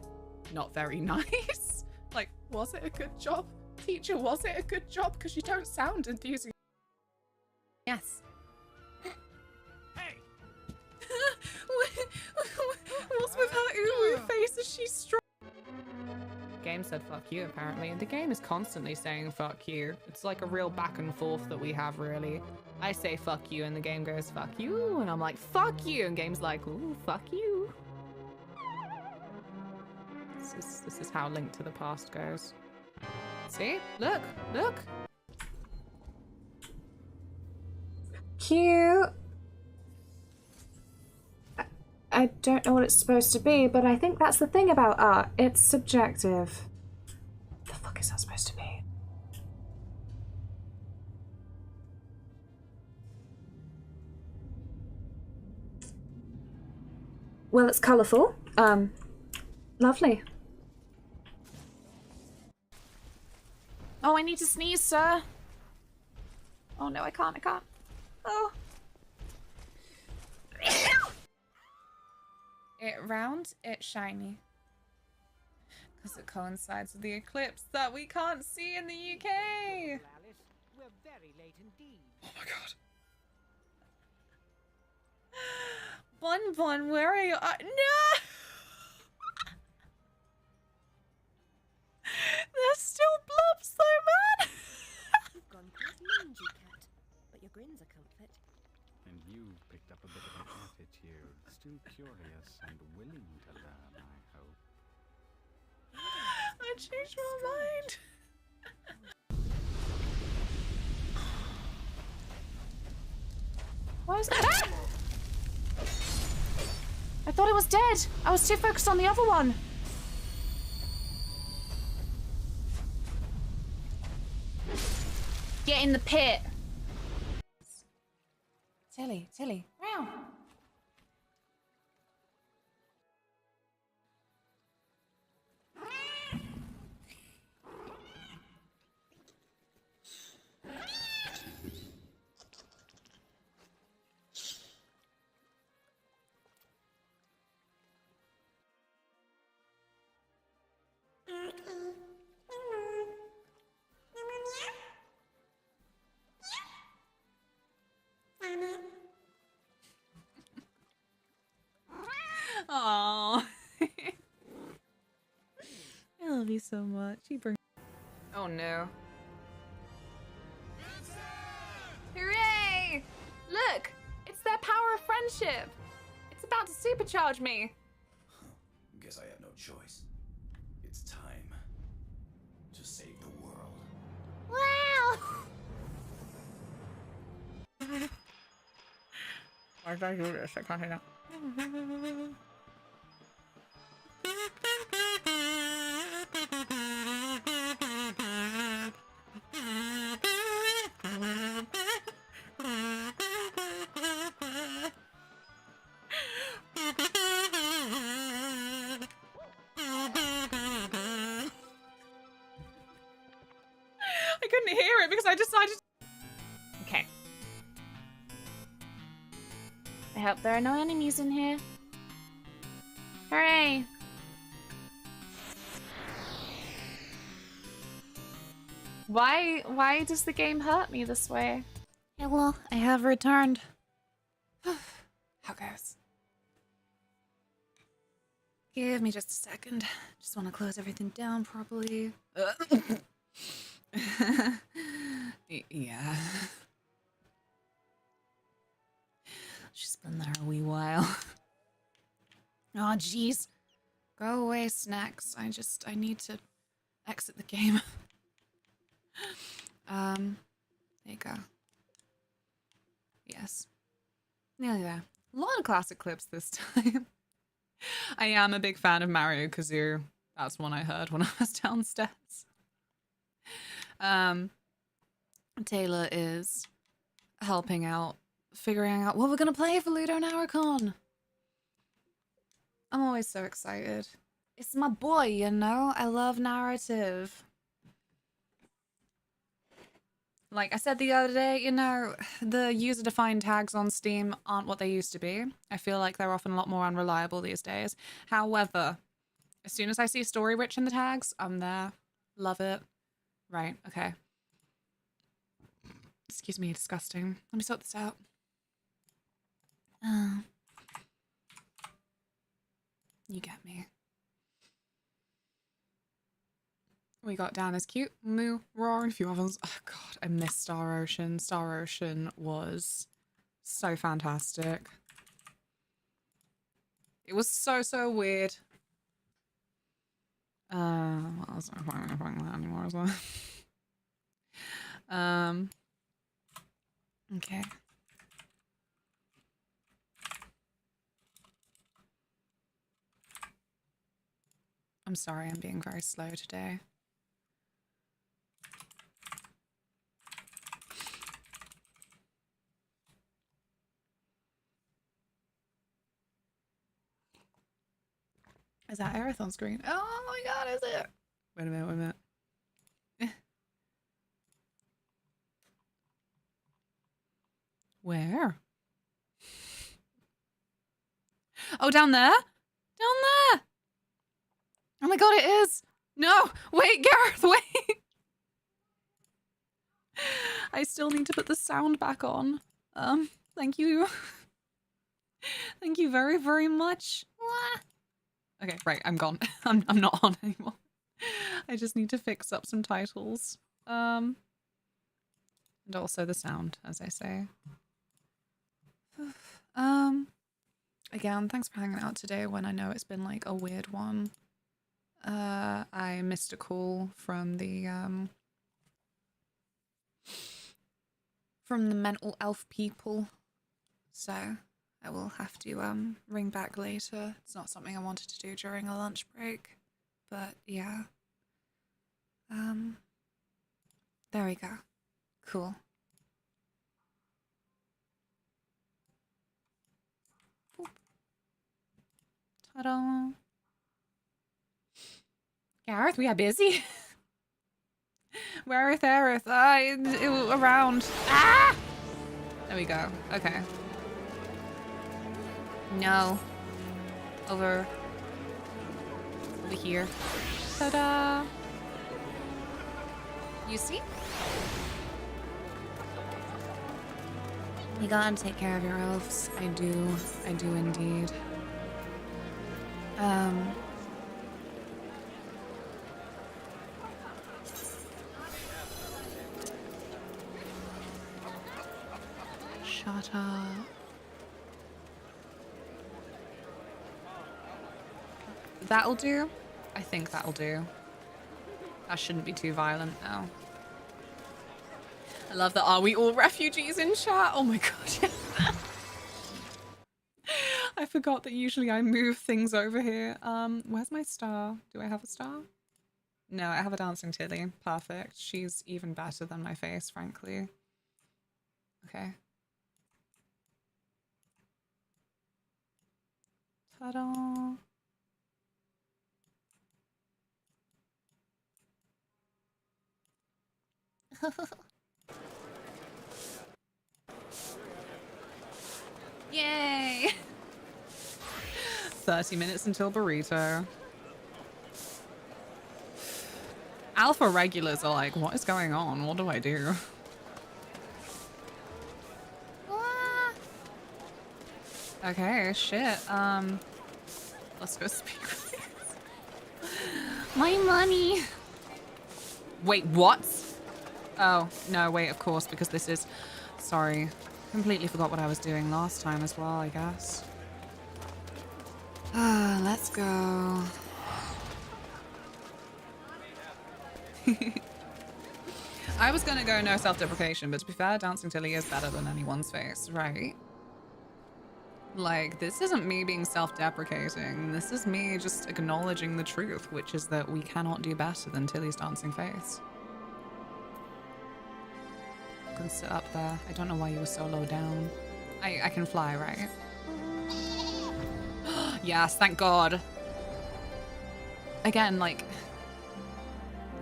not very nice. Like, was it a good job? Teacher, was it a good job? Because you don't sound enthusiastic. Yes. What's with her uwu face as she's strong? Game said fuck you, apparently. The game is constantly saying fuck you. It's like a real back and forth that we have, really. I say fuck you, and the game goes fuck you, and I'm like, fuck you, and game's like, ooh, fuck you. This is how Link to the Past goes. See? Look! Look! Cute. I don't know what it's supposed to be, but I think that's the thing about art. It's subjective. The fuck is that supposed to be? Well, it's colourful. Lovely. Oh, I need to sneeze, sir. Oh no, I can't. Oh. It round, it shiny. Because it coincides with the eclipse that we can't see in the UK. We're very late indeed. Oh my god. Bun Bun, where are you? No! There's still blobs though, man! You've gone quite mangy, cat, but your grin's a comfort. And you've picked up a bit of an attitude. Still curious and willing to learn, I hope. I changed my mind. Why is that? Ah! I thought it was dead. I was too focused on the other one. Get in the pit. Tilly. Meow. Aww. I love you so much. Oh no. Hooray! Look! It's their power of friendship! It's about to supercharge me! Guess I have no choice. It's time to save the world. Wow! Why did I do this? I can't hear that. I couldn't hear it because I decided. Okay. I hope there are no enemies in here. Hooray! Why does the game hurt me this way? Hello, I have returned. How goes? Give me just a second. Just want to close everything down properly. Yeah. She's been there a wee while. Oh, jeez. Go away, snacks. I need to exit the game. There you go. Yes. Nearly there. A lot of classic clips this time. I am a big fan of Mario Kazoo. That's one I heard when I was downstairs. Taylor is helping out, figuring out what we're gonna play for Ludo Narracon. I'm always so excited. It's my boy, you know? I love narrative. Like I said the other day, you know, the user-defined tags on Steam aren't what they used to be. I feel like they're often a lot more unreliable these days. However, as soon as I see story-rich in the tags, I'm there. Love it. Right, okay. Excuse me, disgusting. Let me sort this out. You get me. We got Dan as cute, Moo, Roar, and a few others. Oh god, I miss Star Ocean. Star Ocean was so fantastic. It was so weird. Well, I was not playing that anymore as well. Okay. I'm sorry, I'm being very slow today. Is that Aerith on screen? Oh my god, is it? Wait a minute. Where? Oh, down there? Down there! Oh my god, it is! No! Wait, Gareth, wait! I still need to put the sound back on. Thank you. Thank you very, very much. Okay, right, I'm gone. I'm not on anymore. I just need to fix up some titles. And also the sound, as I say. Again, thanks for hanging out today when I know it's been like a weird one. I missed a call from the mental elf people. So I will have to ring back later. It's not something I wanted to do during a lunch break. But yeah. There we go. Cool. Boop. Ta-da. Gareth, we are busy. Where is Aerith? Around. Ah! There we go. Okay. No. Over here. Ta-da! You see? You gotta take care of your elves. I do indeed. Shut up. That'll do. I think that'll do. That shouldn't be too violent now. I love that. Are we all refugees in chat? Oh my god, yeah. I forgot that usually I move things over here. Where's my star? Do I have a star? No, I have a dancing Tilly. Perfect. She's even better than my face, frankly. Okay. Ta-da! Yay! 30 minutes until burrito. Alpha regulars are like, what is going on? What do I do? Okay, shit. Let's go speak with these. My money! Wait, what? Oh, no, wait, of course, because this is... Sorry. Completely forgot what I was doing last time as well, I guess. Let's go. I was gonna go no self-deprecation, but to be fair, Dancing Tilly is better than anyone's face, right? Like, this isn't me being self-deprecating. This is me just acknowledging the truth, which is that we cannot do better than Tilly's dancing face. You can sit up there. I don't know why you were so low down. I can fly, right? Yes, thank God. Again, like,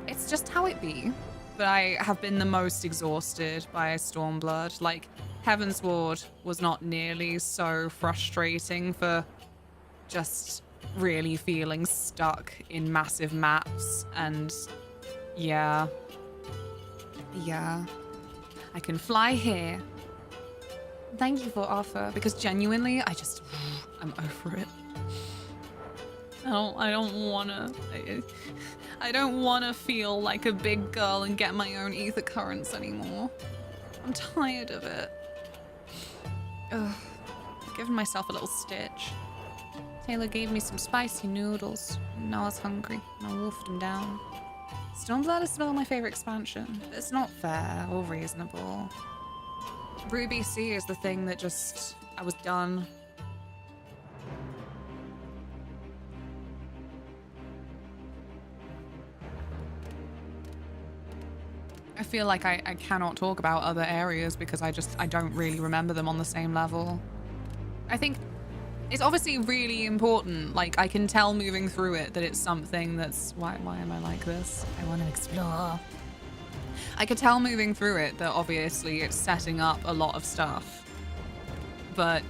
it's just how it be. But I have been the most exhausted by Stormblood. Like, Heavensward was not nearly so frustrating for just really feeling stuck in massive maps. And yeah. I can fly here. Thank you for offer, because genuinely, I'm over it. I don't wanna feel like a big girl and get my own ether currents anymore. I'm tired of it. Ugh. Giving myself a little stitch. Taylor gave me some spicy noodles. And now I was hungry and I wolfed them down. Stormblood is still my favorite expansion. It's not fair or reasonable. Ruby C is the thing that just... I was done. I feel like I cannot talk about other areas because I don't really remember them on the same level. I think it's obviously really important. Like, I can tell moving through it that it's something that's... Why am I like this? I want to explore. I could tell moving through it that obviously it's setting up a lot of stuff. But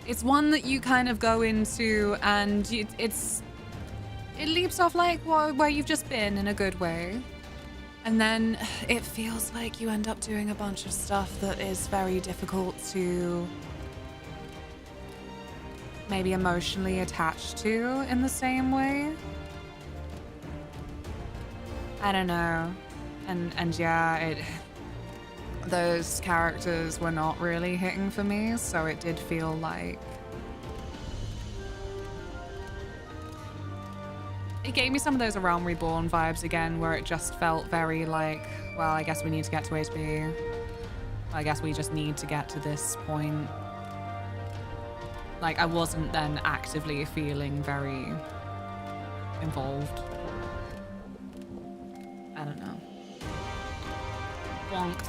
it's one that you kind of go into and it leaps off like where you've just been in a good way. And then it feels like you end up doing a bunch of stuff that is very difficult to maybe emotionally attach to in the same way. I don't know. And yeah, those characters were not really hitting for me, so it did feel like it gave me some of those A Realm Reborn vibes again, where it just felt very like, well, I guess we need to get to A to B. I guess we just need to get to this point. Like, I wasn't then actively feeling very involved. I don't know. Wonk.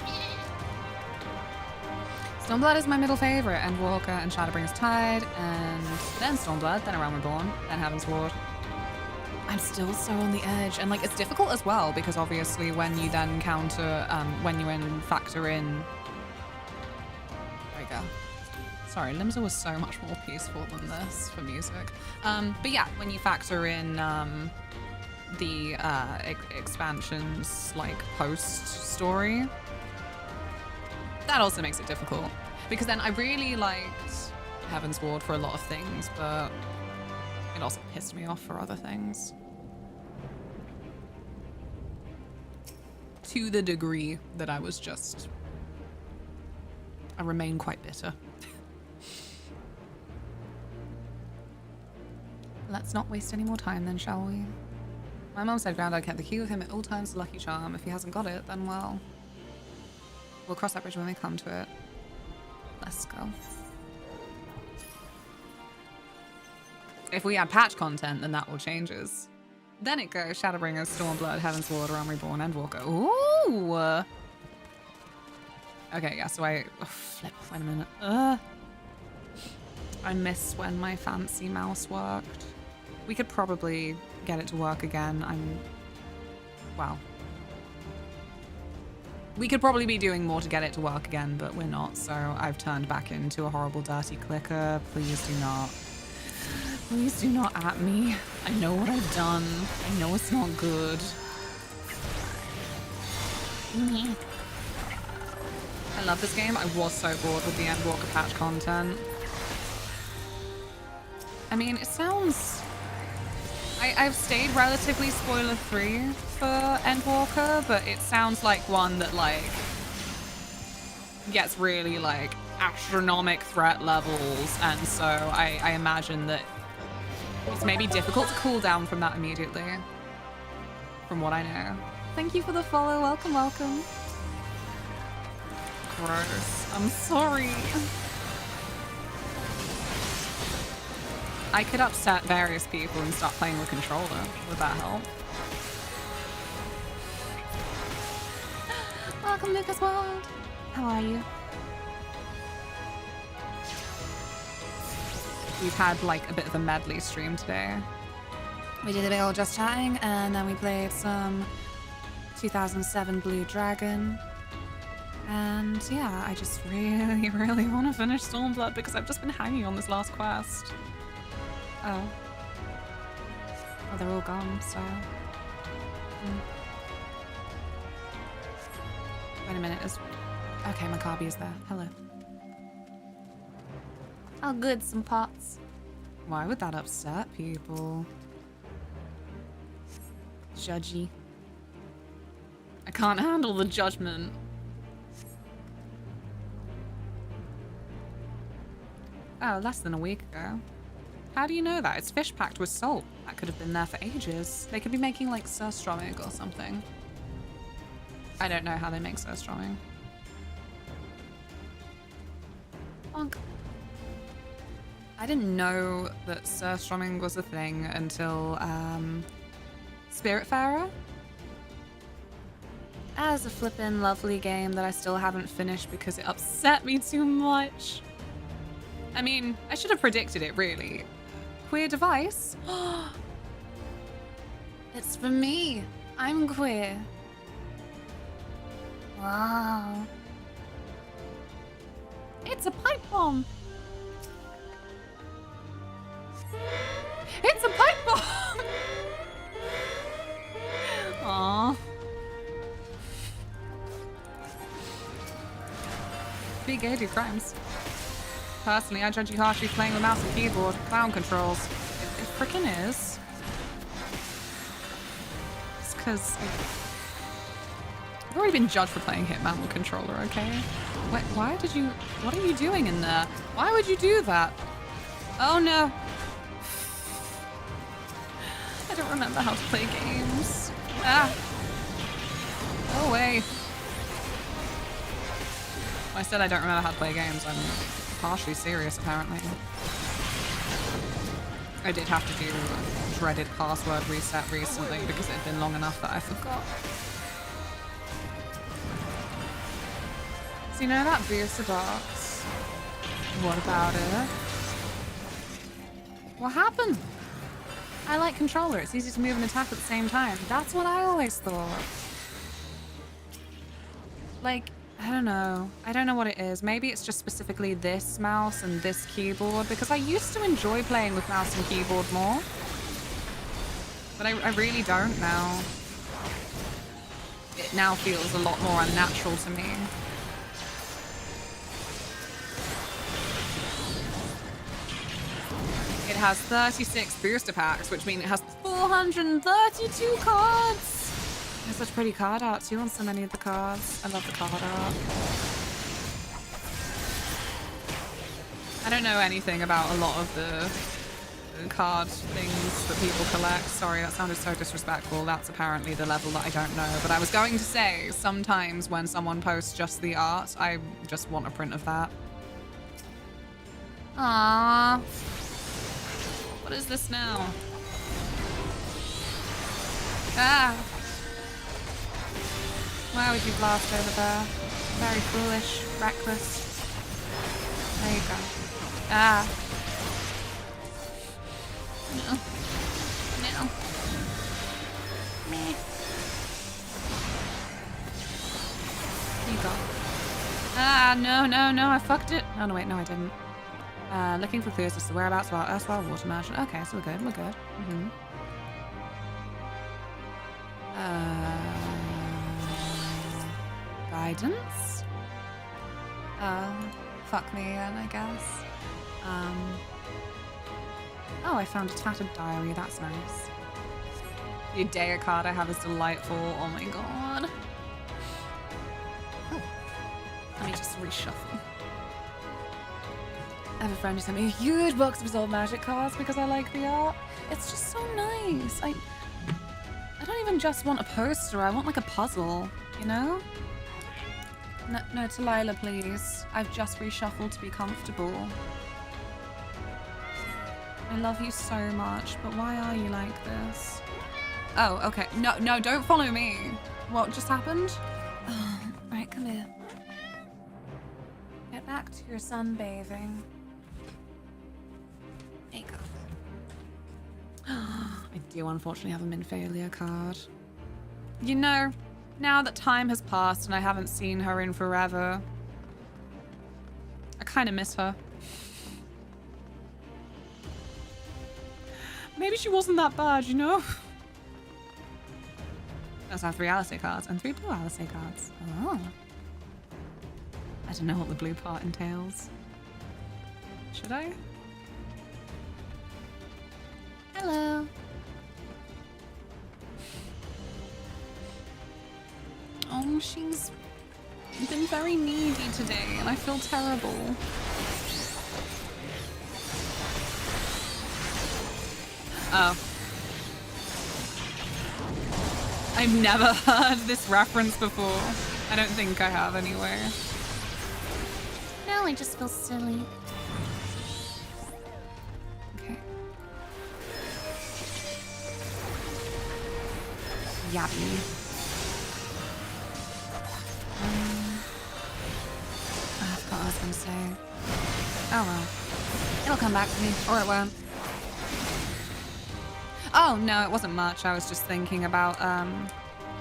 Stormblood is my middle favorite, and Walker and Shadowbringers Tide, and then Stormblood, then A Realm Reborn, then Heavensward. I'm still so on the edge, and like it's difficult as well because obviously when you then factor in. There we go. Sorry, Limsa was so much more peaceful than this for music. But yeah, when you factor in the expansions like post story, that also makes it difficult because then I really liked Heavensward for a lot of things, but it also pissed me off for other things. To the degree that I remain quite bitter. Let's not waste any more time then, shall we? My mom said Groundhog kept the key with him at all times, a lucky charm. If he hasn't got it, then well, we'll cross that bridge when we come to it. Let's go. If we add patch content, then that will change us. Then it goes Shadowbringers, Stormblood, Heavensward, Realm Reborn, and Walker. Ooh! Okay, yeah, so flip, wait a minute. I miss when my fancy mouse worked. We could probably get it to work again. Wow. We could probably be doing more to get it to work again, but we're not, so I've turned back into a horrible dirty clicker. Please do not. Please do not at me. I know what I've done. I know it's not good. I love this game. I was so bored with the Endwalker patch content. I mean, it sounds... I've stayed relatively spoiler-free for Endwalker, but it sounds like one that, like, gets really, like, astronomic threat levels, and so I imagine that it's maybe difficult to cool down from that immediately, from what I know. Thank you for the follow. Welcome, welcome. Gross. I'm sorry. I could upset various people and start playing with controller. Would that help? Welcome, Lucas World. How are you? We've had like a bit of a medley stream today. We did a bit of just chatting, and then we played some 2007 Blue Dragon. And yeah, I just really, really want to finish Stormblood because I've just been hanging on this last quest. Oh. Oh, they're all gone, so... Wait a minute, okay, Maccabi is there. Hello. Oh good, some pots. Why would that upset people? Judgy. I can't handle the judgment. Oh, less than a week ago. How do you know that? It's fish packed with salt. That could have been there for ages. They could be making like surströmming or something. I don't know how they make surströmming. Bonk. I didn't know that surströmming was a thing until Spiritfarer. That is a flippin' lovely game that I still haven't finished because it upset me too much. I mean, I should have predicted it, really. Queer device? It's for me. I'm queer. Wow. It's a pipe bomb. It's a pipe bomb. Aww. Be gay, do crimes. Personally, I judge you harshly playing the mouse and keyboard. Clown controls. It frickin' is. It's because I've already been judged for playing Hitman with controller, okay? Wait, why did you... What are you doing in there? Why would you do that? Oh no. I don't remember how to play games. Ah. Go away. I said I don't remember how to play games. I'm partially serious, apparently. I did have to do a dreaded password reset recently because it had been long enough that I forgot. So you know that booster box? What about it? What happened? I like controller. It's easy to move and attack at the same time. That's what I always thought. Like, I don't know. I don't know what it is. Maybe it's just specifically this mouse and this keyboard, because I used to enjoy playing with mouse and keyboard more. But I really don't now. It now feels a lot more unnatural to me. It has 36 booster packs, which means it has 432 cards. There's such pretty card art too on so many of the cards. I love the card art. I don't know anything about a lot of the card things that people collect. Sorry, that sounded so disrespectful. That's apparently the level that I don't know. But I was going to say, sometimes when someone posts just the art, I just want a print of that. Aww. What is this now? Ah! Why would you blast over there? Very foolish, reckless. There you go. Ah. No. No. Meh. You go. Ah, no, no, no, I fucked it. Oh, no, wait, no, I didn't. Looking for clues as to the whereabouts of our erstwhile water merchant. Okay, so we're good, we're good. Mm-hmm. Guidance? Fuck me again, I guess. Oh, I found a tattered diary. That's nice. The Udea card I have is delightful. Oh my god. Oh. Let me just reshuffle. I have a friend who sent me a huge box of his old Magic cards because I like the art. It's just so nice. I don't even just want a poster. I want like a puzzle, you know? No, Talila, please. I've just reshuffled to be comfortable. I love you so much, but why are you like this? Oh, okay. No, don't follow me. What just happened? Oh, right, come here. Get back to your sunbathing. There you go. I do unfortunately have a Minfalia card. You know, now that time has passed and I haven't seen her in forever, I kind of miss her. Maybe she wasn't that bad, you know? Let's have 3 Alice cards and 3 blue Alice cards. Oh. I don't know what the blue part entails. Should I? Hello. Oh, she's been very needy today, and I feel terrible. Oh. I've never heard this reference before. I don't think I have anyway. No, I just feel silly. Okay. Yabby. I forgot what I was gonna say. Oh well. It'll come back to me, or it won't. Oh, no, it wasn't much. I was just thinking about,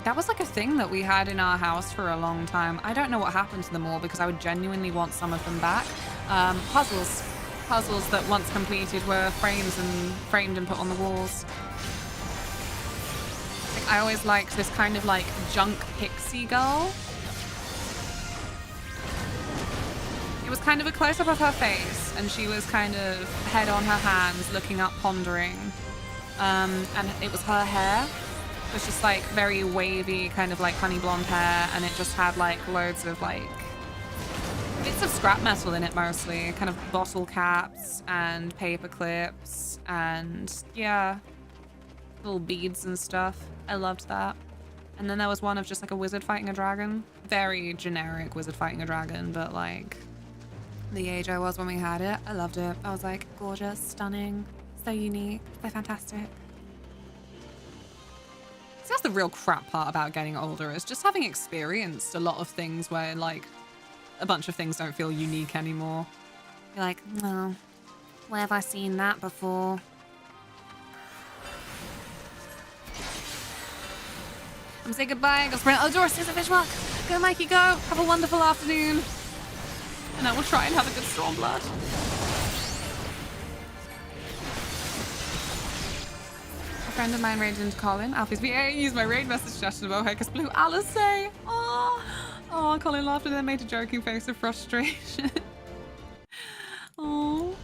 that was like a thing that we had in our house for a long time. I don't know what happened to them all because I would genuinely want some of them back. Puzzles. Puzzles that once completed were framed and put on the walls. Like, I always liked this kind of like junk pixie girl. It was kind of a close-up of her face, and she was kind of head on her hands, looking up, pondering. And it was her hair. It was just like very wavy, kind of like honey blonde hair, and it just had like loads of like bits of scrap metal in it mostly. Kind of bottle caps and paper clips and yeah, little beads and stuff. I loved that. And then there was one of just like a wizard fighting a dragon. Very generic wizard fighting a dragon, but like the age I was when we had it, I loved it. I was like, gorgeous, stunning. So unique, so fantastic. So that's the real crap part about getting older, is just having experienced a lot of things where like a bunch of things don't feel unique anymore. You're like, no, where have I seen that before? I'm saying goodbye, go sprint out the door, see the fish walk. Go Mikey, go, have a wonderful afternoon. And I will try and have a good Stormblood. A friend of mine raided into Colin. Alfie's VA used my raid message suggestion about Hocus Blue. Alice say, oh, Colin laughed and then made a joking face of frustration. Oh,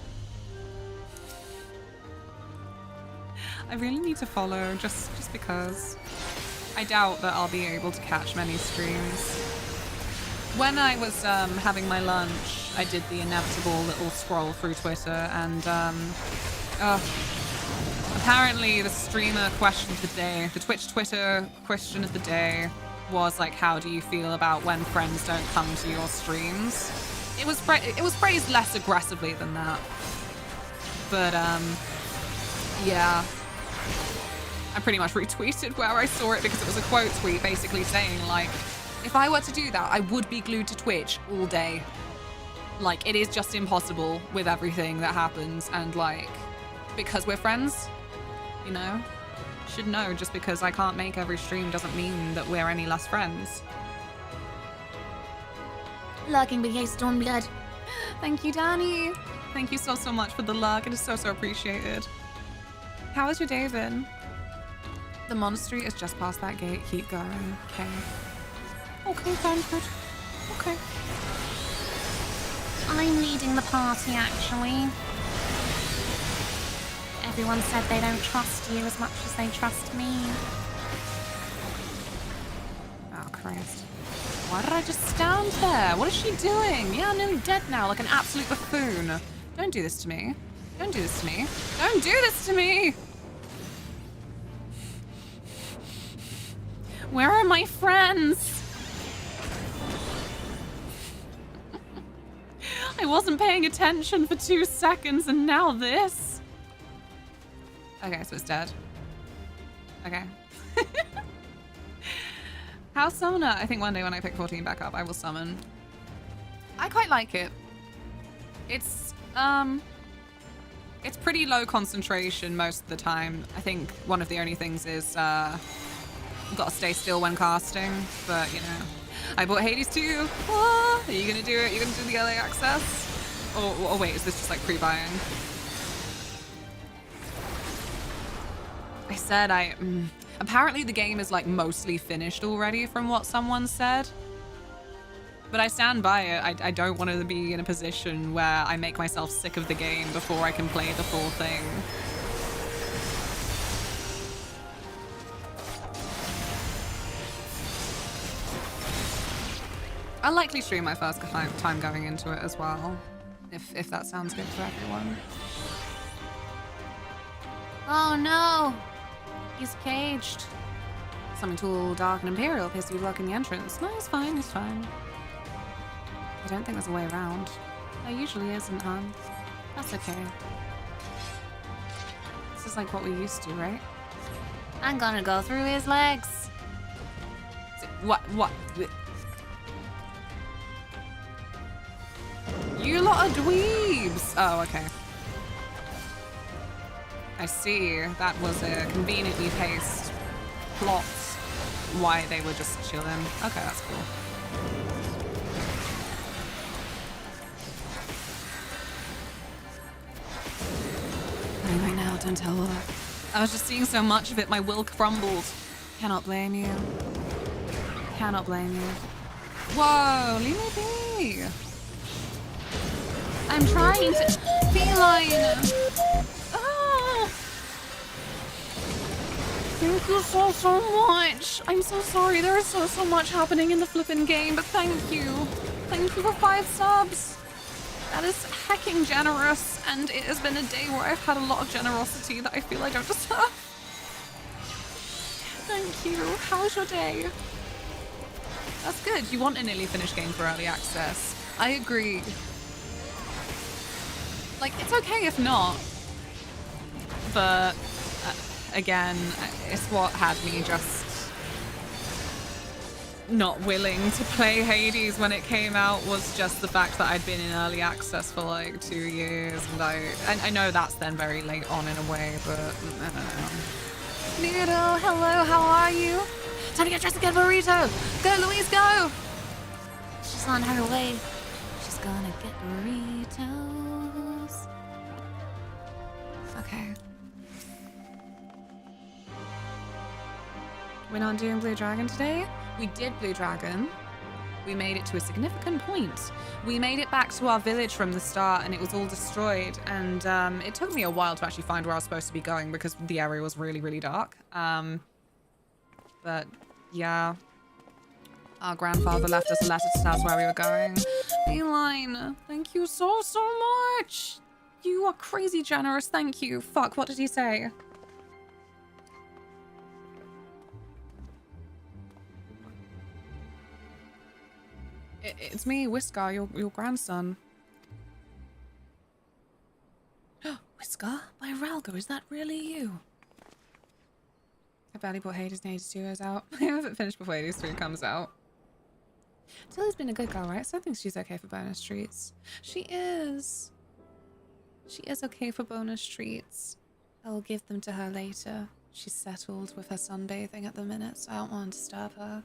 I really need to follow just because. I doubt that I'll be able to catch many streams. When I was having my lunch, I did the inevitable little scroll through Twitter and apparently the streamer question of the day, the Twitter question of the day was like, how do you feel about when friends don't come to your streams? It was phrased less aggressively than that. But yeah. I pretty much retweeted where I saw it because it was a quote tweet basically saying like, if I were to do that, I would be glued to Twitch all day. Like, it is just impossible with everything that happens, and like, because we're friends, you know? Should know, just because I can't make every stream doesn't mean that we're any less friends. Lurking BK Stormblood. Thank you, Danny. Thank you so much for the lurk. It is so appreciated. How has your day been? The monastery is just past that gate. Keep going. Okay. Okay, Fanford. Okay. I'm leading the party, actually. Everyone said they don't trust you as much as they trust me. Oh, Christ. Why did I just stand there? What is she doing? Yeah, I'm nearly dead now, like an absolute buffoon. Don't do this to me. Don't do this to me. Don't do this to me! Where are my friends? I wasn't paying attention for 2 seconds and now this. Okay, so it's dead. Okay. House Summoner. I think one day when I pick 14 back up, I will summon. I quite like it. It's pretty low concentration most of the time. I think one of the only things is gotta stay still when casting, but you know. I bought Hades too. Ah, are you gonna do it? You're gonna do the LA access? Oh wait, is this just like pre-buying? I said apparently the game is like mostly finished already from what someone said. But I stand by it. I don't want to be in a position where I make myself sick of the game before I can play the full thing. I'll likely stream my first time going into it as well, if that sounds good to everyone. Oh no! He's caged. Something tall, dark, and imperial appears to be blocking the entrance. No, it's fine, it's fine. I don't think there's a way around. There usually isn't, hon. That's okay. This is like what we used to, right? I'm gonna go through his legs. What? You lot are dweebs! Oh, okay. I see. That was a conveniently paced plot why they were just chilling. Okay, that's cool. Right now, don't tell her. I was just seeing so much of it, my will crumbled. Cannot blame you. Cannot blame you. Whoa, leave me be. I'm trying to... Feline! Oh. Thank you so much. I'm so sorry. There is so much happening in the flippin' game, but thank you. Thank you for 5 subs. That is hecking generous, and it has been a day where I've had a lot of generosity that I feel I don't deserve. Thank you. How's your day? That's good. You want a nearly finished game for early access. I agree. Like, it's okay if not. But, again, it's what had me just not willing to play Hades when it came out, was just the fact that I'd been in early access for like 2 years, and I know that's then very late on in a way, but I don't know. Needle, hello, how are you? Time to get dressed and get burrito! Go, Louise, go! She's on her way. She's gonna get burritos. Okay. We're not doing Blue Dragon today? We did Blue Dragon. We made it to a significant point. We made it back to our village from the start and it was all destroyed. And it took me a while to actually find where I was supposed to be going because the area was really, really dark. But yeah, our grandfather left us a letter to tell us where we were going. Feline, thank you so much. You are crazy generous. Thank you. Fuck, what did he say? It's me, Whisker, your grandson. Whisker? By Ralgo, is that really you? I barely bought Hades and Hades 2 is out. I haven't finished before Hades 3 comes out. Tilly's been a good girl, right? So I think she's okay for bonus treats. She is. She is okay for bonus treats. I will give them to her later. She's settled with her sunbathing at the minute, so I don't want to disturb her.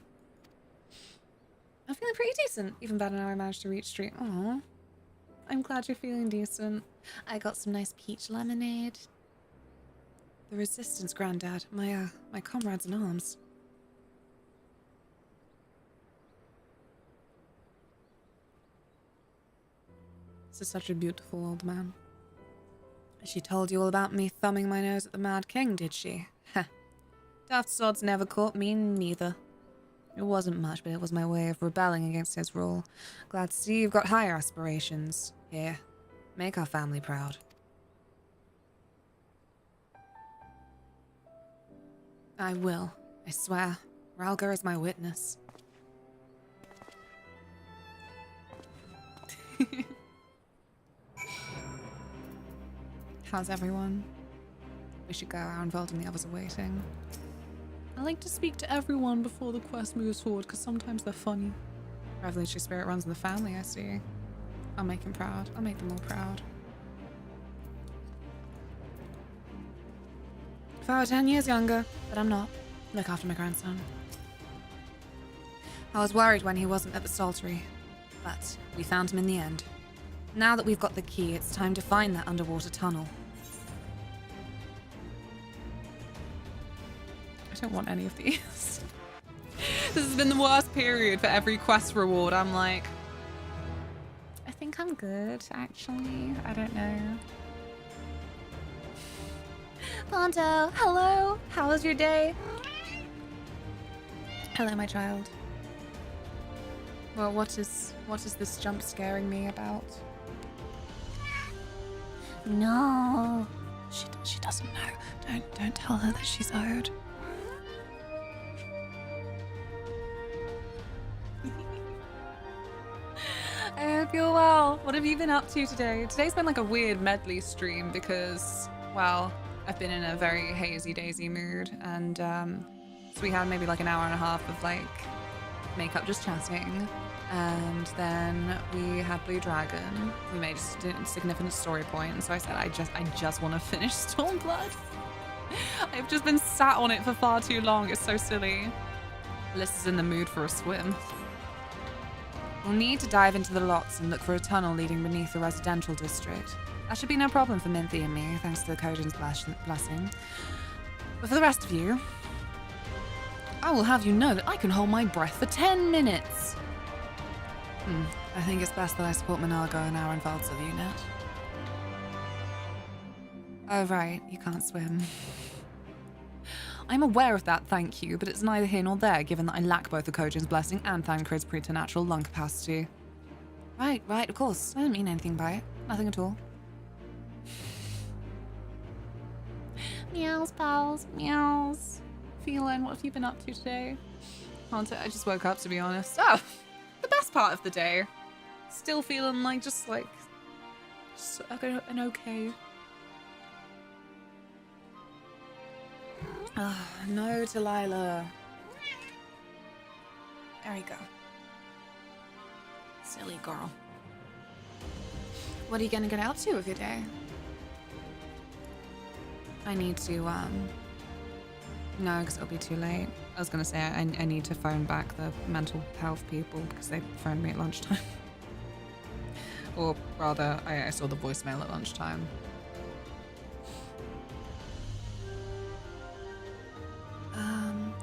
I'm feeling pretty decent. Even better now I managed to reach stream. Aww. I'm glad you're feeling decent. I got some nice peach lemonade. The Resistance, Granddad. My comrades in arms. This is such a beautiful old man. She told you all about me thumbing my nose at the Mad King, did she? Heh. Daft sods never caught me neither. It wasn't much, but it was my way of rebelling against his rule. Glad to see you've got higher aspirations. Here, make our family proud. I will, I swear. Ralgar is my witness. How's everyone? We should go. Our involved and the others are waiting. I like to speak to everyone before the quest moves forward, because sometimes they're funny. Revolutionary spirit runs in the family, I see. I'll make him proud. I'll make them all proud. If I were 10 years younger, but I'm not. Look after my grandson. I was worried when he wasn't at the Saltery, but we found him in the end. Now that we've got the key, it's time to find that underwater tunnel. I don't want any of these. This has been the worst period for every quest reward. I'm like, I think I'm good, actually. I don't know. Ponto, hello. How was your day? Hello, my child. Well, what is this jump scaring me about? No. She doesn't know. Don't tell her that she's owed. I hope you're well. What have you been up to today? Today's been like a weird medley stream because, well, I've been in a very hazy daisy mood, and so we had maybe like an hour and a half of like makeup just chatting, and then we had Blue Dragon. We made a significant story point, and so I said I just want to finish Stormblood. I've just been sat on it for far too long. It's so silly. Alyssa's in the mood for a swim. We'll need to dive into the lots and look for a tunnel leading beneath the residential district. That should be no problem for Minthy and me, thanks to the Kojin's blessing. But for the rest of you, I will have you know that I can hold my breath for 10 minutes. I think it's best that I support Monargo in our Valsa unit. Oh right, you can't swim. I'm aware of that, thank you, but it's neither here nor there, given that I lack both the Kojin's blessing and Thancred's preternatural lung capacity. Right, of course. I didn't mean anything by it. Nothing at all. Meows, pals. Meows. Feeling, what have you been up to today? I just woke up, to be honest. Oh, the best part of the day. Still feeling like just an okay. No, Delilah. There you go. Silly girl. What are you gonna get up to with your day? I need to, no, because it'll be too late. I was gonna say I need to phone back the mental health people because they phoned me at lunchtime. Or rather, I saw the voicemail at lunchtime.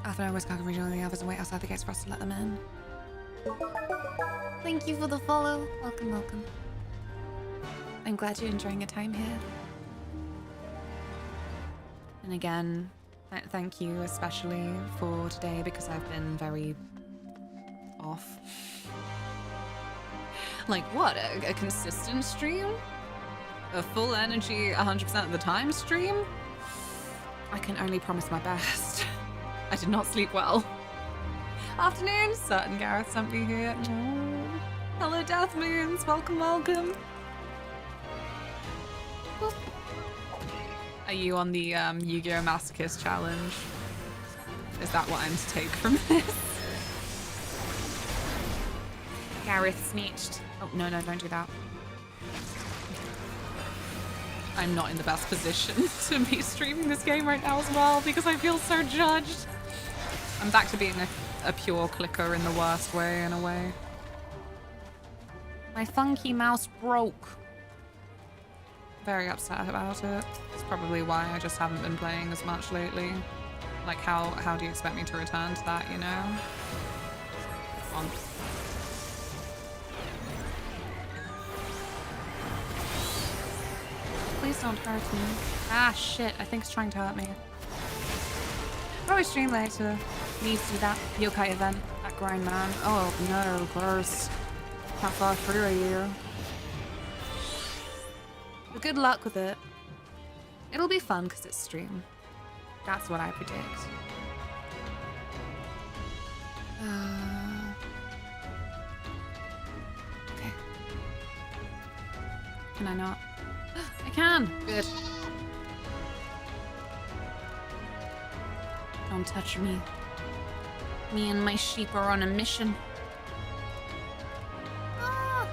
Arthur and Wisconsin rejoin the others and wait outside the gates for us to let them in. Thank you for the follow. Welcome, welcome. I'm glad you're enjoying your time here. And again, thank you especially for today because I've been very off. Like what, a consistent stream? A full energy 100% of the time stream? I can only promise my best. I did not sleep well. Afternoon, certain Gareth sent me here. Oh. Hello, Death Moons. Welcome, welcome. Boop. Are you on the Yu-Gi-Oh! Masochist challenge? Is that what I'm to take from this? Gareth snitched. Oh, no, don't do that. I'm not in the best position to be streaming this game right now as well because I feel so judged. I'm back to being a pure clicker in the worst way, in a way. My funky mouse broke. Very upset about it. It's probably why I just haven't been playing as much lately. Like, how do you expect me to return to that, you know? Come on. Please don't hurt me. Ah, shit. I think it's trying to hurt me. Probably stream later. Needs to do that yokai event at Grindman. Oh, no, gross. How far through are you? But good luck with it. It'll be fun because it's stream. That's what I predict. Okay. Can I not? I can! Good. Don't touch me. Me and my sheep are on a mission. Ah.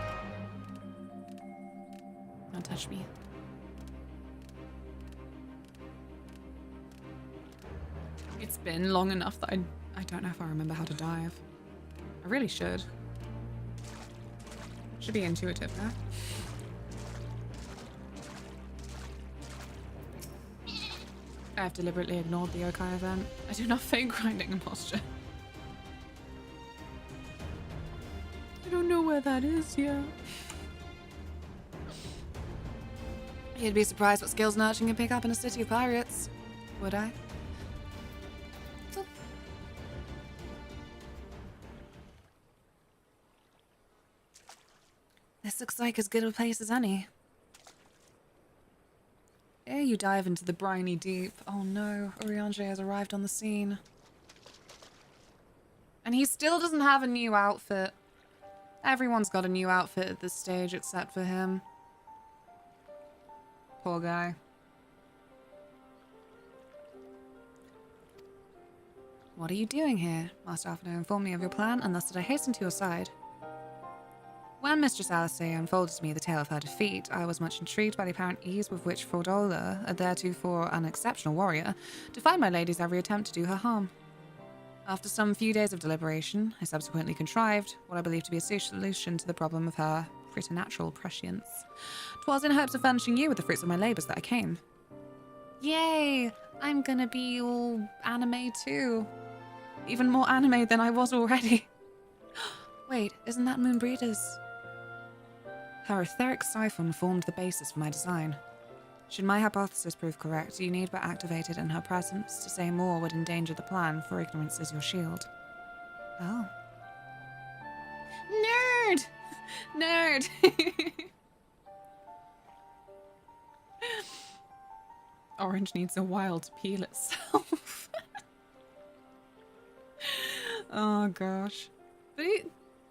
Don't touch me. It's been long enough that I don't know if I remember how to dive. I really should. Should be intuitive now. I have deliberately ignored the yokai event. I do not fake grinding imposture. I don't know where that is yet. You'd be surprised what skills an urchin can pick up in a city of pirates. Would I? Looks like as good a place as any. Ere you dive into the briny deep, oh no, Urianger has arrived on the scene. And he still doesn't have a new outfit. Everyone's got a new outfit at this stage except for him. Poor guy. What are you doing here? Master Alphinaud informed me of your plan, and thus did I hasten to your side. When Mistress Alistair unfolded to me the tale of her defeat, I was much intrigued by the apparent ease with which Fordola, a theretofore an exceptional warrior, defied my lady's every attempt to do her harm. After some few days of deliberation, I subsequently contrived what I believe to be a solution to the problem of her preternatural prescience. 'Twas in hopes of furnishing you with the fruits of my labours that I came. Yay! I'm gonna be all anime too. Even more anime than I was already. Wait, isn't that Moonbreeder's? Her etheric siphon formed the basis for my design. Should my hypothesis prove correct, you need but activate it in her presence. To say more would endanger the plan, for ignorance is your shield. Oh. Nerd! Nerd! Orange needs a while to peel itself. Oh gosh. But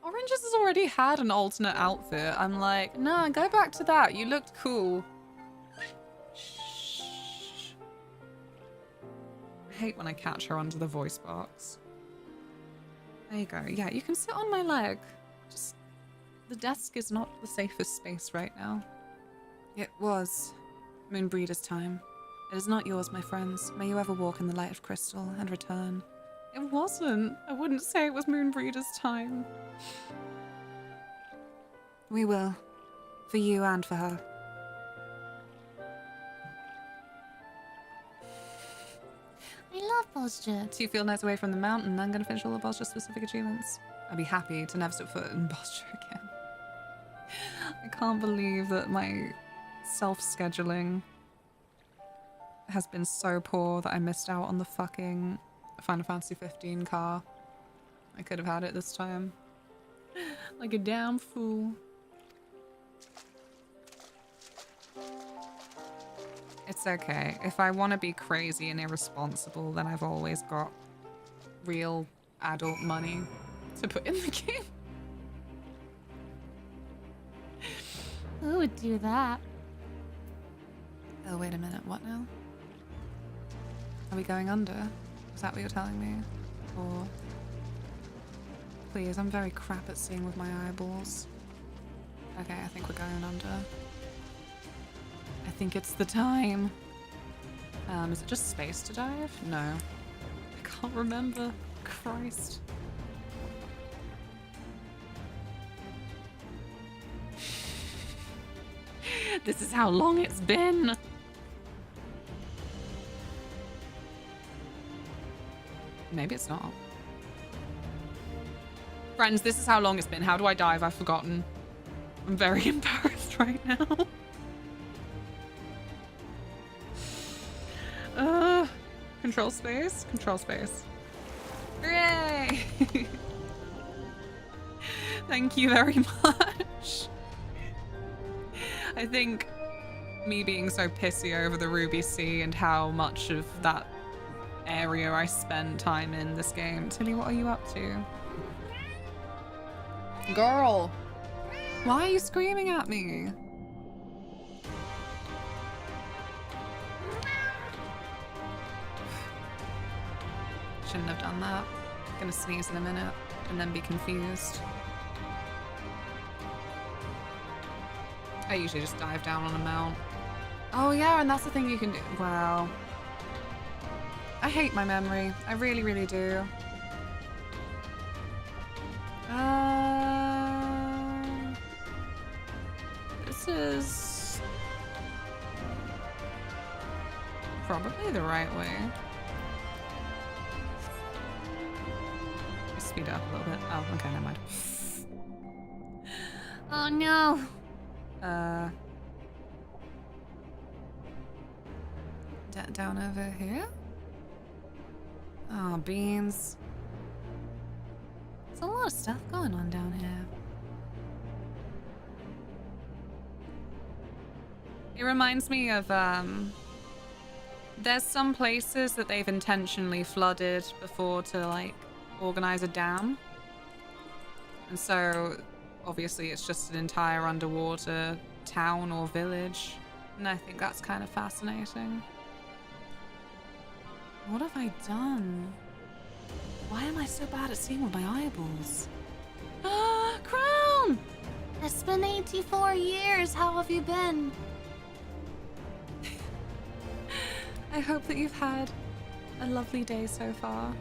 Orange has already had an alternate outfit. I'm like, nah, go back to that. You looked cool. Shh. I hate when I catch her under the voice box. There you go. Yeah, you can sit on my leg. Just, the desk is not the safest space right now. It was Moonbreeder's time. It is not yours, my friends. May you ever walk in the light of crystal and return. It wasn't. I wouldn't say it was Moonbreeder's time. We will. For you and for her. I love Bosja. 2 field nights away from the mountain, I'm gonna finish all the Bosja specific achievements. I'd be happy to never step foot in Bosja again. I can't believe that my self-scheduling has been so poor that I missed out on the fucking Final Fantasy 15 car. I could have had it this time. Like a damn fool. It's okay. If I want to be crazy and irresponsible, then I've always got real adult money to put in the game. Who would do that? Oh, wait a minute. What now? Are we going under? Is that what you're telling me? Or... Please, I'm very crap at seeing with my eyeballs. Okay, I think we're going under. I think it's the time. Is it just space to dive? No. I can't remember. Christ. This is how long it's been. Maybe it's not. Friends, this is how long it's been. How do I dive? I've forgotten. I'm very embarrassed right now. Control space? Control space. Hooray! Thank you very much. I think me being so pissy over the Ruby Sea and how much of that area I spend time in this game. Tilly, what are you up to? Girl! Why are you screaming at me? Shouldn't have done that. Gonna sneeze in a minute and then be confused. I usually just dive down on a mount. Oh yeah, and that's the thing you can do. Wow. I hate my memory. I really, really do. This is probably the right way. Speed up a little bit. Oh, okay, never mind. Oh no. Down over here? Oh, beans. There's a lot of stuff going on down here. It reminds me of, there's some places that they've intentionally flooded before to, like, organize a dam. And so, obviously, it's just an entire underwater town or village. And I think that's kind of fascinating. What have I done? Why am I so bad at seeing with my eyeballs? Ah, Crown! It's been 84 years. How have you been? I hope that you've had a lovely day so far.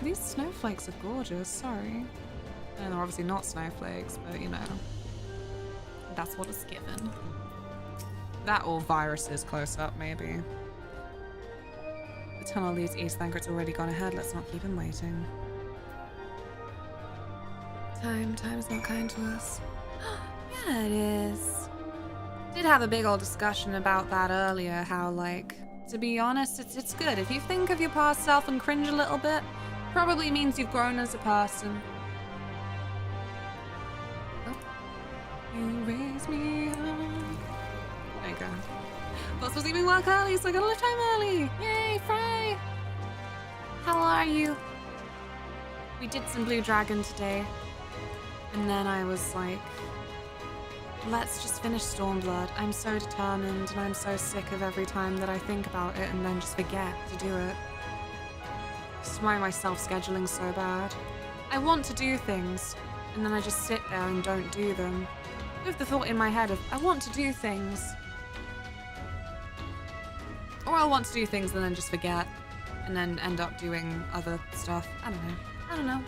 These snowflakes are gorgeous, sorry. And they're obviously not snowflakes, but you know. That's what it's given. That or viruses close up, maybe. The tunnel leads east, Thancred's already gone ahead. Let's not keep him waiting. Time's not kind to us. Yeah, it is. Did have a big old discussion about that earlier, how, like, to be honest, it's good. If you think of your past self and cringe a little bit, probably means you've grown as a person. Oh. You raise me up. There you go. Boss was leaving work early, so I gotta leave time early. Yay, Frey! How are you? We did some Blue Dragon today. And then I was like, let's just finish Stormblood. I'm so determined and I'm so sick of every time that I think about it and then just forget to do it. This is why my self-scheduling's so bad. I want to do things and then I just sit there and don't do them. With the thought in my head of, I want to do things. Or I want to do things and then just forget and then end up doing other stuff. I don't know.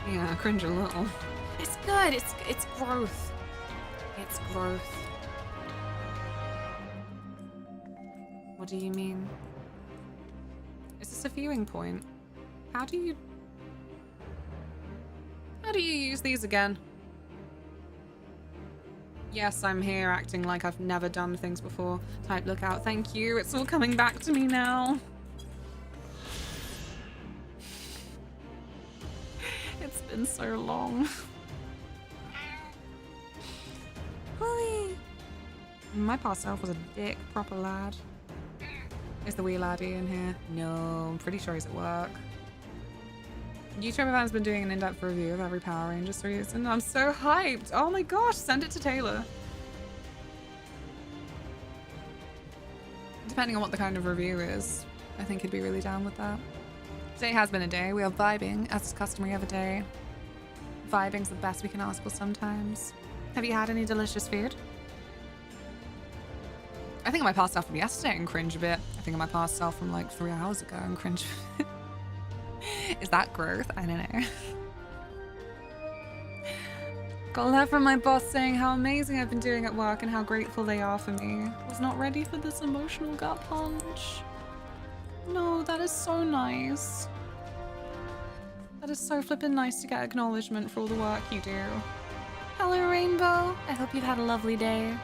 Yeah, cringe a little. It's good. It's growth. It's growth. What do you mean? Is this a viewing point? How do you use these again? Yes, I'm here acting like I've never done things before. Type lookout. Thank you. It's all coming back to me now. It's been so long. My past self was a dick, proper lad. Is the wee laddie in here? No, I'm pretty sure he's at work. YouTuber fan's been doing an in-depth review of every Power Ranger series, and I'm so hyped. Oh my gosh, send it to Taylor. Depending on what the kind of review is, I think he'd be really down with that. Today has been a day. We are vibing, as is customary of a day. Vibing's the best we can ask for sometimes. Have you had any delicious food? I think of my past self from yesterday and cringe a bit. I think of my past self from like 3 hours ago and cringe a bit. Is that growth? I don't know. Got a letter from my boss saying how amazing I've been doing at work and how grateful they are for me. Was not ready for this emotional gut punch. No, that is so nice. That is so flippin' nice to get acknowledgement for all the work you do. Hello, Rainbow. I hope you've had a lovely day.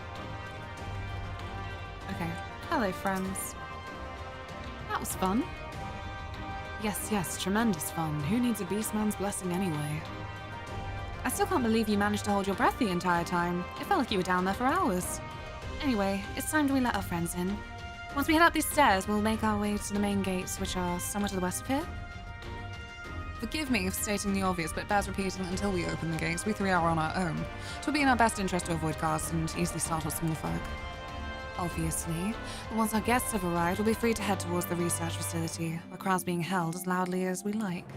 Okay. Hello, friends. That was fun. Yes, tremendous fun. Who needs a beastman's blessing anyway? I still can't believe you managed to hold your breath the entire time. It felt like you were down there for hours. Anyway, it's time we let our friends in. Once we head up these stairs, we'll make our way to the main gates, which are somewhere to the west of here. Forgive me for stating the obvious, but it bears repeating that until we open the gates, we three are on our own. It will be in our best interest to avoid guards and easily startle small folk. Obviously, but once our guests have arrived, we'll be free to head towards the research facility, where crowds being held as loudly as we like.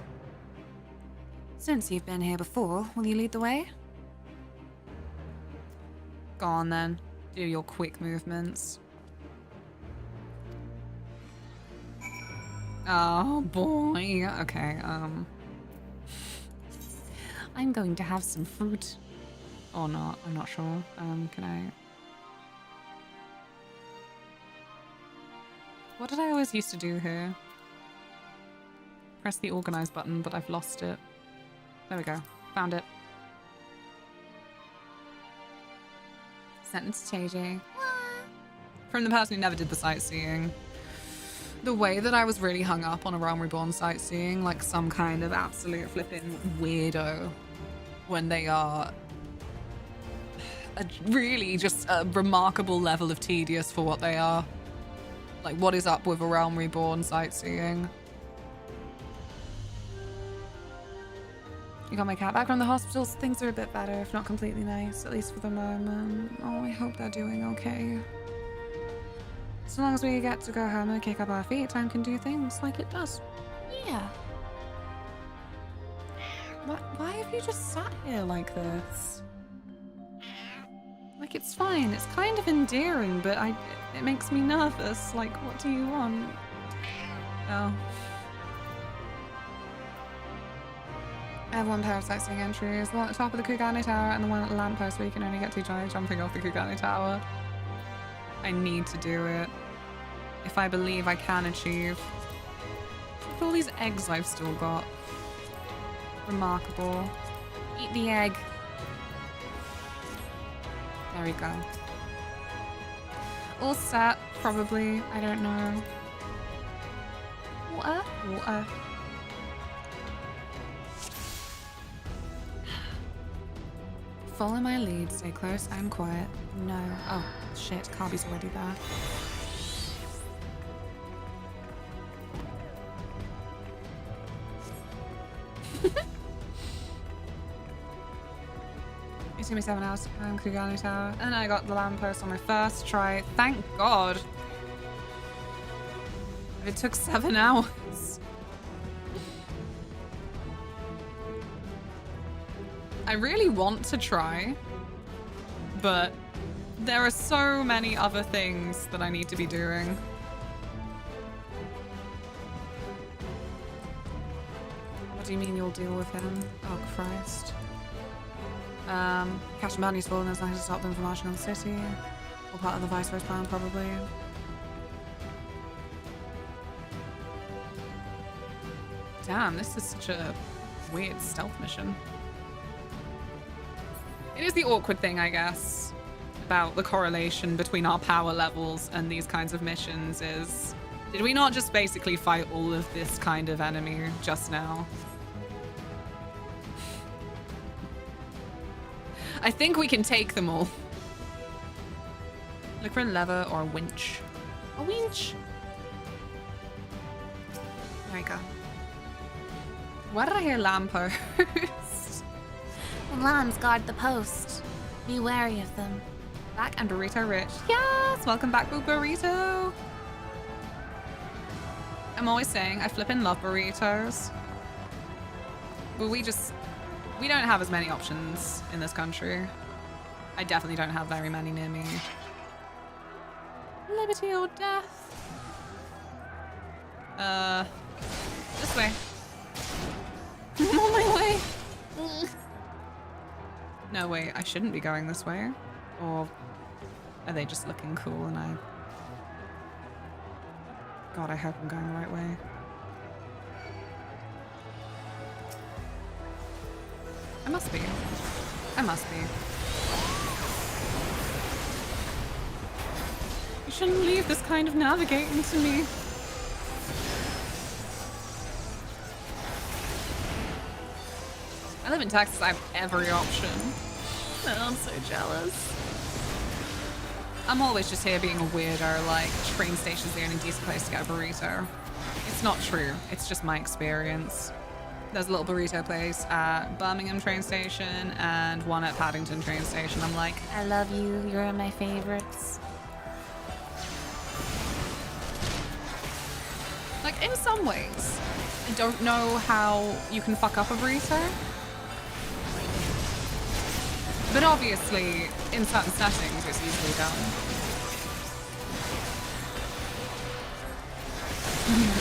Since you've been here before, will you lead the way? Go on then, do your quick movements. Oh boy, okay, I'm going to have some fruit. Or not, I'm not sure. Can I? What did I always used to do here? Press the organize button, but I've lost it. There we go. Found it. Sentence to JJ. From the person who never did the sightseeing. The way that I was really hung up on a Realm Reborn sightseeing, like some kind of absolute flipping weirdo when they are really just a remarkable level of tedious for what they are. Like, what is up with a Realm Reborn sightseeing? You got my cat back from the hospital. Things are a bit better, if not completely nice, at least for the moment. Oh, I hope they're doing okay. As long as we get to go home and kick up our feet, time can do things like it does. Yeah. Why have you just sat here like this? Like, it's fine. It's kind of endearing, but it makes me nervous. Like, what do you want? Oh. I have one pair of sightseeing entries. One at the top of the Kugane Tower and the one at the lamppost where you can only get to by jumping off the Kugane Tower. I need to do it. If I believe I can achieve. Look at all these eggs I've still got. Remarkable. Eat the egg. There we go. All set, probably. I don't know. Water? Water. Follow my lead, stay close and quiet. No. Oh, shit, Carby's already there. It took me 7 hours to climb Kugane Tower, and I got the lamppost on my first try. Thank God. It took 7 hours. I really want to try, but there are so many other things that I need to be doing. What do you mean you'll deal with him? Oh, Christ. Captain Bunny's fallen, there's nothing to stop them from marching on the city. Or part of the Viceroy's plan, probably. Damn, this is such a weird stealth mission. It is the awkward thing, I guess, about the correlation between our power levels and these kinds of missions is... Did we not just basically fight all of this kind of enemy just now? I think we can take them all. Look for a lever or a winch. A winch! There we go. Why did I hear lamppost? The lambs guard the post. Be wary of them. Back and Burrito Rich. Yes! Welcome back, Boo Burrito! I'm always saying I flippin' love burritos. But we don't have as many options in this country. I definitely don't have very many near me. Liberty or death? This way. I'm on my way. No, wait, I shouldn't be going this way. Or are they just looking cool and I... God, I hope I'm going the right way. I must be. I must be. You shouldn't leave this kind of navigating to me. I live in Texas, I have every option. Oh, I'm so jealous. I'm always just here being a weirdo, like, train station's the only decent place to get a burrito. It's not true, it's just my experience. There's a little burrito place at Birmingham train station and one at Paddington train station. I'm like, I love you, you're my favorites. Like, in some ways, I don't know how you can fuck up a burrito. But obviously, in certain settings, it's easily done.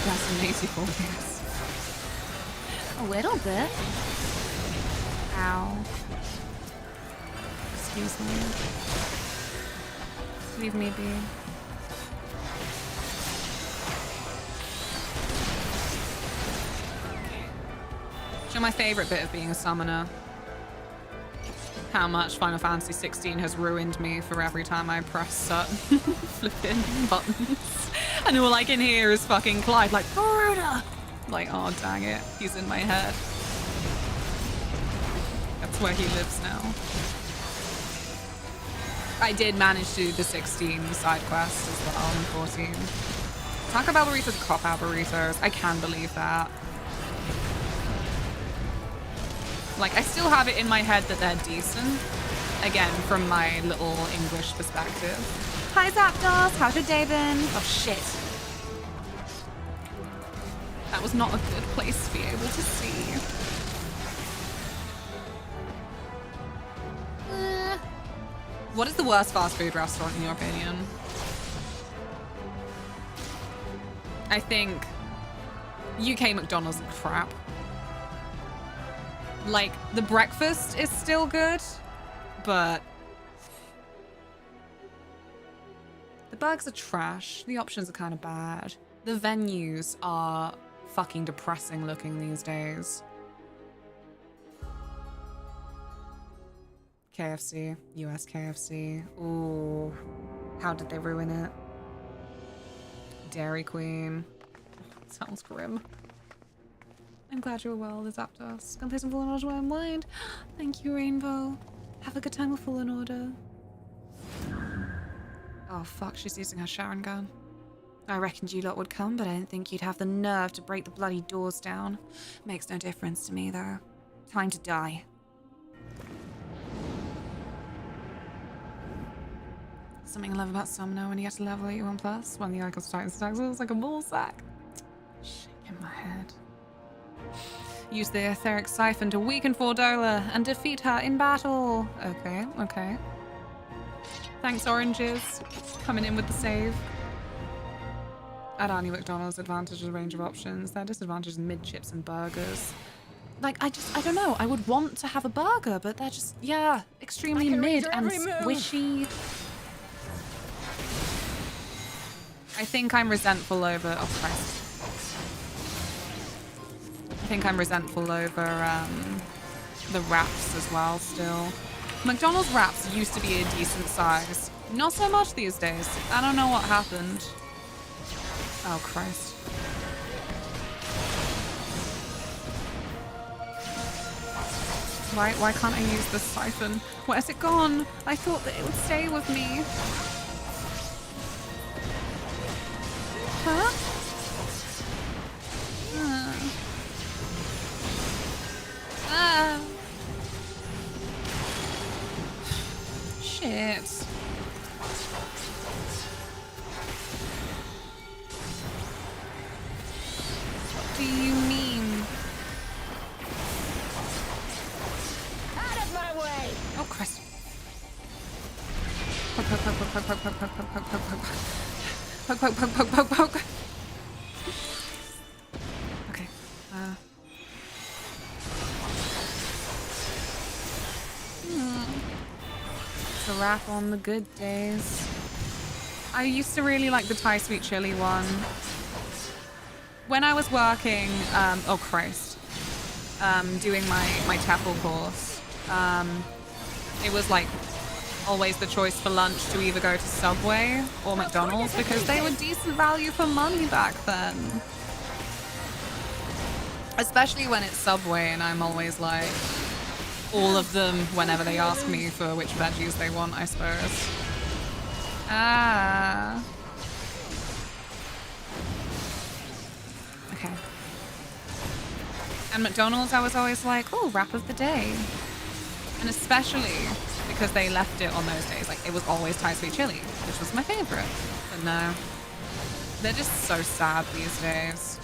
That's an 84 years. A little bit. Ow. Excuse me. Leave me be. Do you know my favorite bit of being a summoner? How much Final Fantasy 16 has ruined me for every time I press certain flipping buttons. And all I can hear is fucking Clyde like, Garuda! Like, oh dang it, he's in my head. That's where he lives now. I did manage to do the 16 side quest as well and 14. Taco Bell burritos, cop-out burritos. I can believe that. Like, I still have it in my head that they're decent. Again, from my little English perspective. Hi, Zapdos. How's your day been? Oh, shit. That was not a good place to be able to see. What is the worst fast food restaurant in your opinion? I think UK McDonald's is crap. Like, the breakfast is still good, but the burgers are trash. The options are kind of bad. The venues are fucking depressing looking these days. KFC, US KFC. Ooh, how did they ruin it? Dairy Queen. Sounds grim. I'm glad you're well, the Zapdos. Gonna play some Fallen Order while I'm blind. Thank you, Rainbow. Have a good time with Fallen Order. Oh fuck, she's using her Sharon gun. I reckoned you lot would come, but I didn't think you'd have the nerve to break the bloody doors down. Makes no difference to me, though. Time to die. Something I love about Summoner when you get to level 81+, when the icons Titans attacks, it's like a ball sack. Shaking my head. Use the etheric siphon to weaken Fordola and defeat her in battle. Okay, okay. Thanks, Oranges. Coming in with the save. At Arnie McDonald's, advantage is a range of options. Their disadvantage is mid-chips and burgers. Like, I don't know. I would want to have a burger, but they're just, yeah, extremely mid and squishy. I think I'm resentful over... Oh, Christ. I think I'm resentful over the wraps as well still. McDonald's wraps used to be a decent size. Not so much these days. I don't know what happened. Oh, Christ. Why can't I use the siphon? Where's it gone? I thought that it would stay with me. Huh? Shit. What do you mean? Out of my way! Oh, Christ. Poke, poke, poke, poke, poke, poke, poke, poke, poke, poke, poke. Poke, poke, poke, poke, poke, poke. Okay. It's a wrap on the good days. I used to really like the Thai sweet chili one. When I was working, oh Christ, doing my TEFL course, it was like always the choice for lunch to either go to Subway or McDonald's because they were decent value for money back then. Especially when it's Subway and I'm always like, all of them whenever they ask me for which veggies they want, I suppose. Ah. Okay. And McDonald's, I was always like, oh, wrap of the day. And especially because they left it on those days. Like, it was always Thai sweet chili, which was my favorite. But no. They're just so sad these days.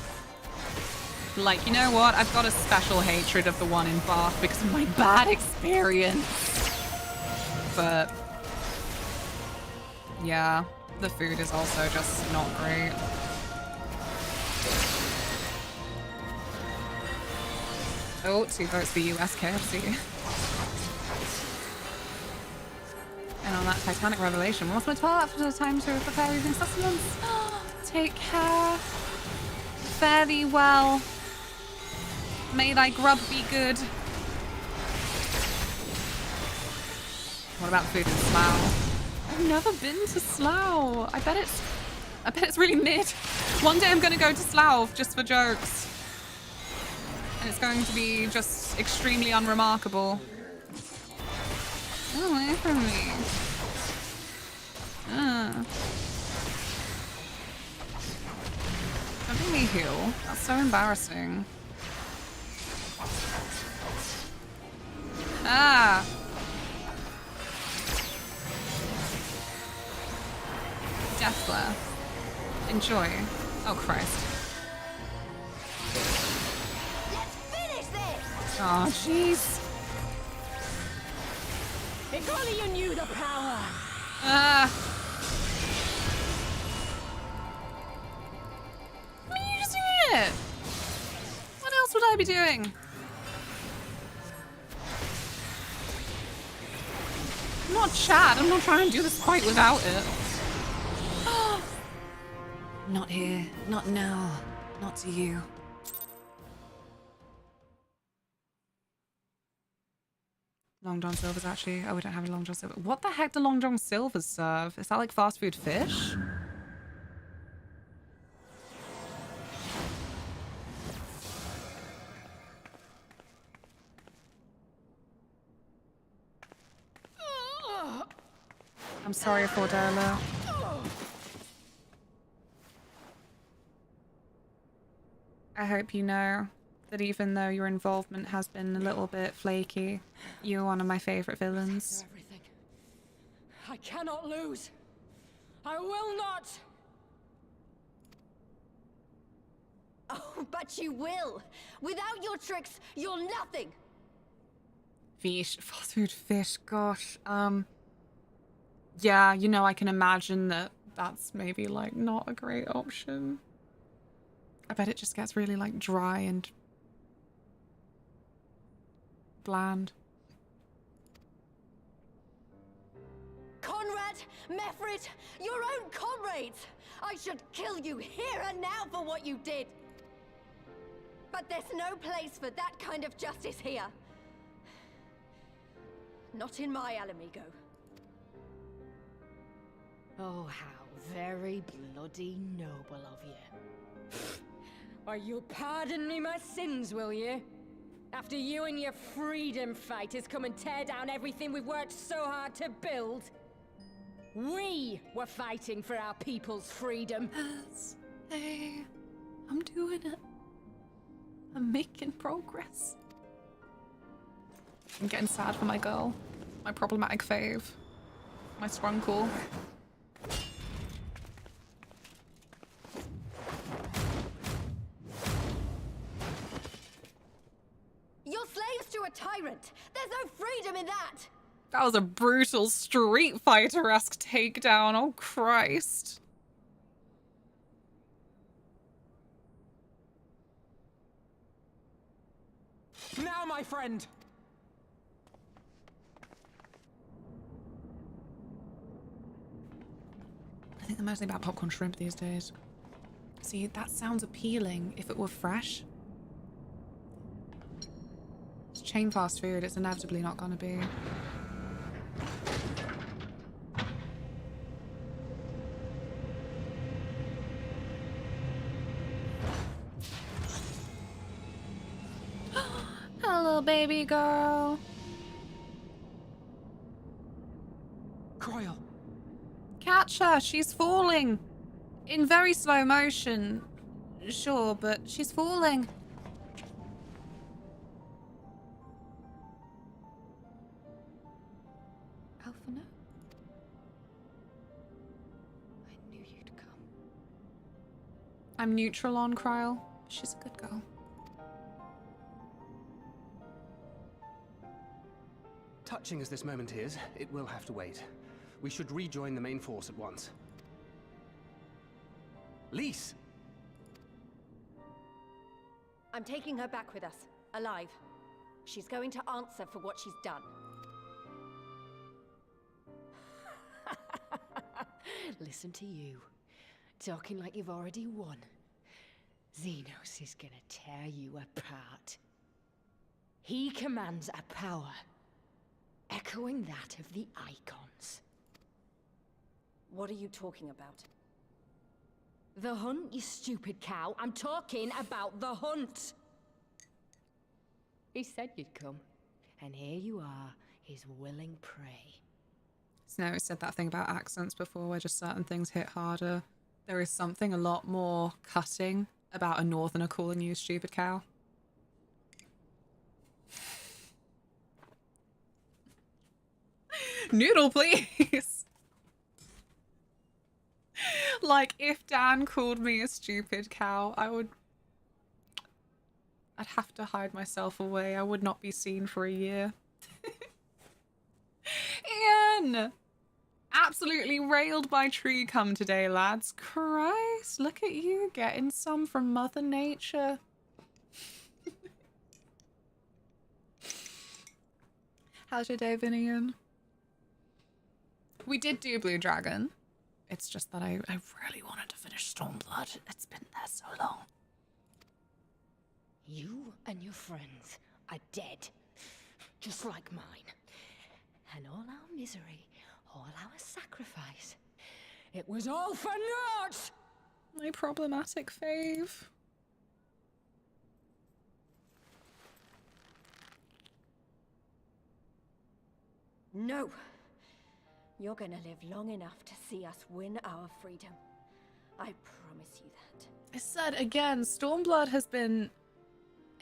Like, you know what? I've got a special hatred of the one in Bath because of my bad experience. But yeah, the food is also just not great. Oh, 2 votes for US KFC. And on that Titanic revelation, what's my toilet after the time to prepare evening sustenance? Take care. Fare thee well. May thy grub be good. What about food in Slough? I've never been to Slough. I bet it's really mid. One day I'm gonna go to Slough just for jokes. And it's going to be just extremely unremarkable. Get away from me. Don't make me heal. That's so embarrassing. Ah! Death flare. Enjoy. Oh, Christ. Let's finish this! Oh, jeez. If only you knew the power! Ah! I mean, you're just doing it! What else would I be doing? I'm not Chad. I'm not trying to do this fight without it. Not here. Not now. Not to you. Long John Silver's actually... Oh, we don't have any Long John Silver. What the heck do Long John Silvers serve? Is that like fast food fish? I'm sorry for Della. I hope you know that even though your involvement has been a little bit flaky, you're one of my favorite villains. Everything. I cannot lose. I will not. Oh, but you will. Without your tricks, you're nothing. Fish, fast food fish, gosh. Yeah, you know, I can imagine that that's maybe like not a great option. I bet it just gets really like dry and bland. Conrad, Mefrit, your own comrades. I should kill you here and now for what you did. But there's no place for that kind of justice here. Not in my Alamigo. Oh, how very bloody noble of you. Why, you'll pardon me my sins, will you? After you and your freedom fighters come and tear down everything we've worked so hard to build. We were fighting for our people's freedom. Yes. Hey, I'm doing it. I'm making progress. I'm getting sad for my girl. My problematic fave. My Strunkle. You're slaves to a tyrant. There's no freedom in that. That was a brutal Street Fighter-esque takedown. Oh, Christ. Now, my friend. I think they're mostly about popcorn shrimp these days. See, that sounds appealing if it were fresh. It's chain fast food, it's inevitably not gonna be. Hello, baby girl. Croyle. Catch her, she's falling. In very slow motion. Sure, but she's falling. Alphana? I knew you'd come. I'm neutral on Kryl. She's a good girl. Touching as this moment is, it will have to wait. We should rejoin the main force at once. Lise! I'm taking her back with us, alive. She's going to answer for what she's done. Listen to you, talking like you've already won. Xenos is gonna tear you apart. He commands a power echoing that of the Icons. What are you talking about? The hunt, you stupid cow. I'm talking about the hunt. He said you'd come, and here you are, his willing prey. So now we said that thing about accents before where just certain things hit harder. There is something a lot more cutting about a northerner calling you stupid cow. Noodle, please. Like, if Dan called me a stupid cow, I'd have to hide myself away. I would not be seen for a year. Ian! Absolutely railed by tree come today, lads. Christ, look at you getting some from Mother Nature. How's your day been, Ian? We did do Blue Dragon. It's just that I really wanted to finish Stormblood. It's been there so long. You and your friends are dead, just like mine. And all our misery, all our sacrifice, it was all for naught! My problematic fave. No. You're gonna live long enough to see us win our freedom. I promise you that. I said again, Stormblood has been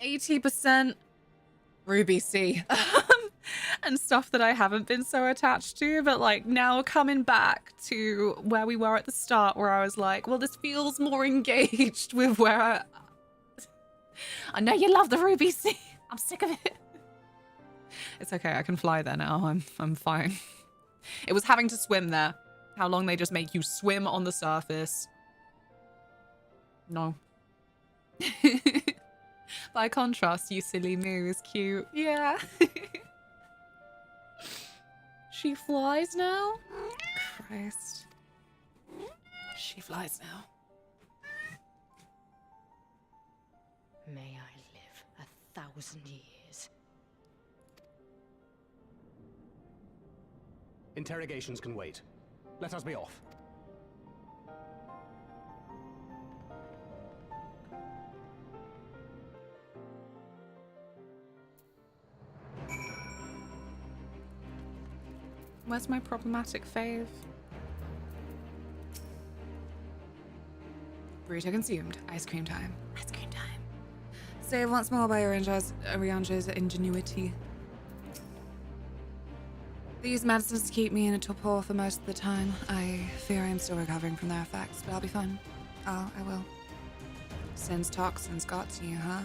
80% Ruby C. And stuff that I haven't been so attached to, but like now coming back to where we were at the start where I was like, well, this feels more engaged with where I know you love the Ruby C. I'm sick of it. It's okay, I can fly there now. I'm fine. It was having to swim there. How long they just make you swim on the surface. No. By contrast, you silly moo is cute. Yeah. She flies now? Christ. She flies now. May I live 1,000 years. Interrogations can wait. Let us be off. Where's my problematic fave? Burrito consumed. Ice cream time. Ice cream time. Save once more by Orianja's ingenuity. These medicines keep me in a torpor for most of the time. I fear I am still recovering from their effects, but I'll be fine. I will. Sin's toxins got to you, huh?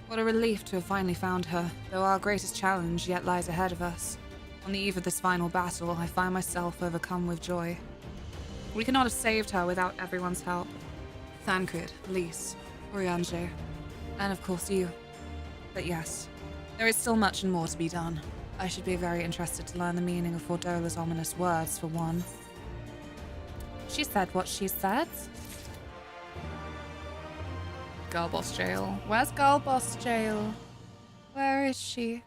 What a relief to have finally found her, though our greatest challenge yet lies ahead of us. On the eve of this final battle, I find myself overcome with joy. We could not have saved her without everyone's help. Thancred, Lys, Oriange, and of course you. But yes, there is still much and more to be done. I should be very interested to learn the meaning of Fordola's ominous words, for one. She said what she said? Girl Boss Jail. Where's Girl Boss Jail? Where is she?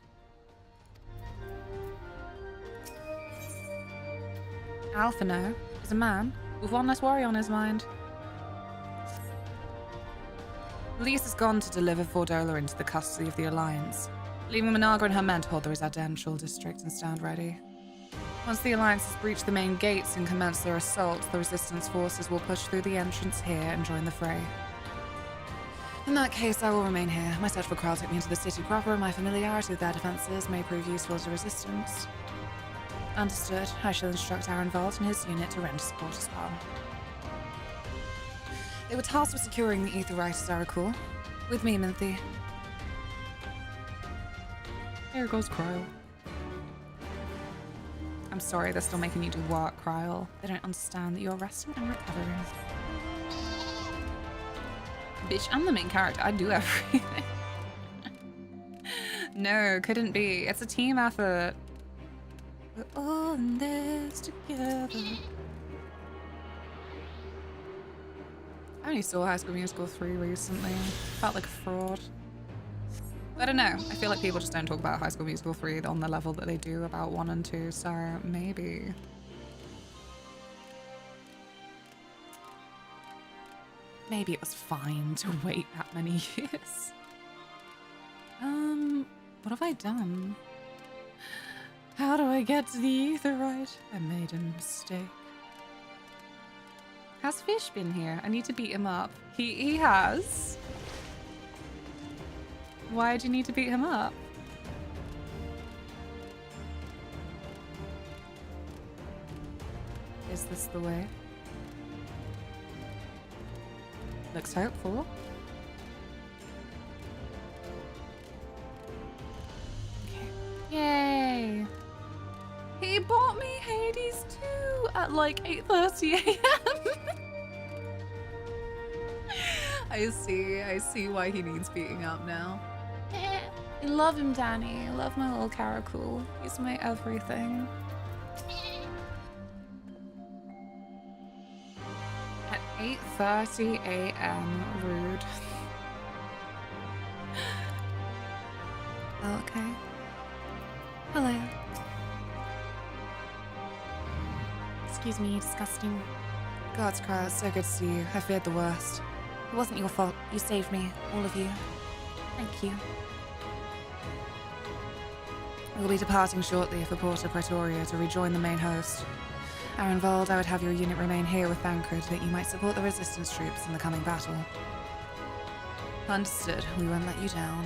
Alphino is a man with one less worry on his mind. Lys has gone to deliver Fordola into the custody of the Alliance, leaving Minaga and her men to hold the residential district and stand ready. Once the Alliance has breached the main gates and commenced their assault, the Resistance forces will push through the entrance here and join the fray. In that case, I will remain here. My search for Krell took me into the city proper, and my familiarity with their defenses may prove useful to Resistance. Understood. I shall instruct our involved and his unit to render support as well. They were tasked with securing the Aetheryte, as I recall. With me, Minthy. There goes Kryle. I'm sorry, they're still making you do work, Kryle. They don't understand that you're resting and recovering. Bitch, I'm the main character. I do everything. No, couldn't be. It's a team effort. We're all in this together. I only saw High School Musical 3 recently. Felt like a fraud. I don't know. I feel like people just don't talk about High School Musical 3 on the level that they do about 1 and 2, so maybe. Maybe it was fine to wait that many years. What have I done? How do I get to the ether right? I made a mistake. Has Fish been here? I need to beat him up. He has. Why do you need to beat him up? Is this the way? Looks hopeful. Okay. Yay! He bought me Hades too at like 8:30 a.m. I see why he needs beating up now. I love him, Danny. I love my little caracal. He's my everything. At 8:30 a.m. Rude. Okay. Hello. Excuse me, disgusting. God's cry, it's so good to see you. I feared the worst. It wasn't your fault. You saved me, all of you. Thank you. We'll be departing shortly for Porta Praetoria to rejoin the main host. Arenvald, I would have your unit remain here with Bancred that you might support the resistance troops in the coming battle. Understood. We won't let you down.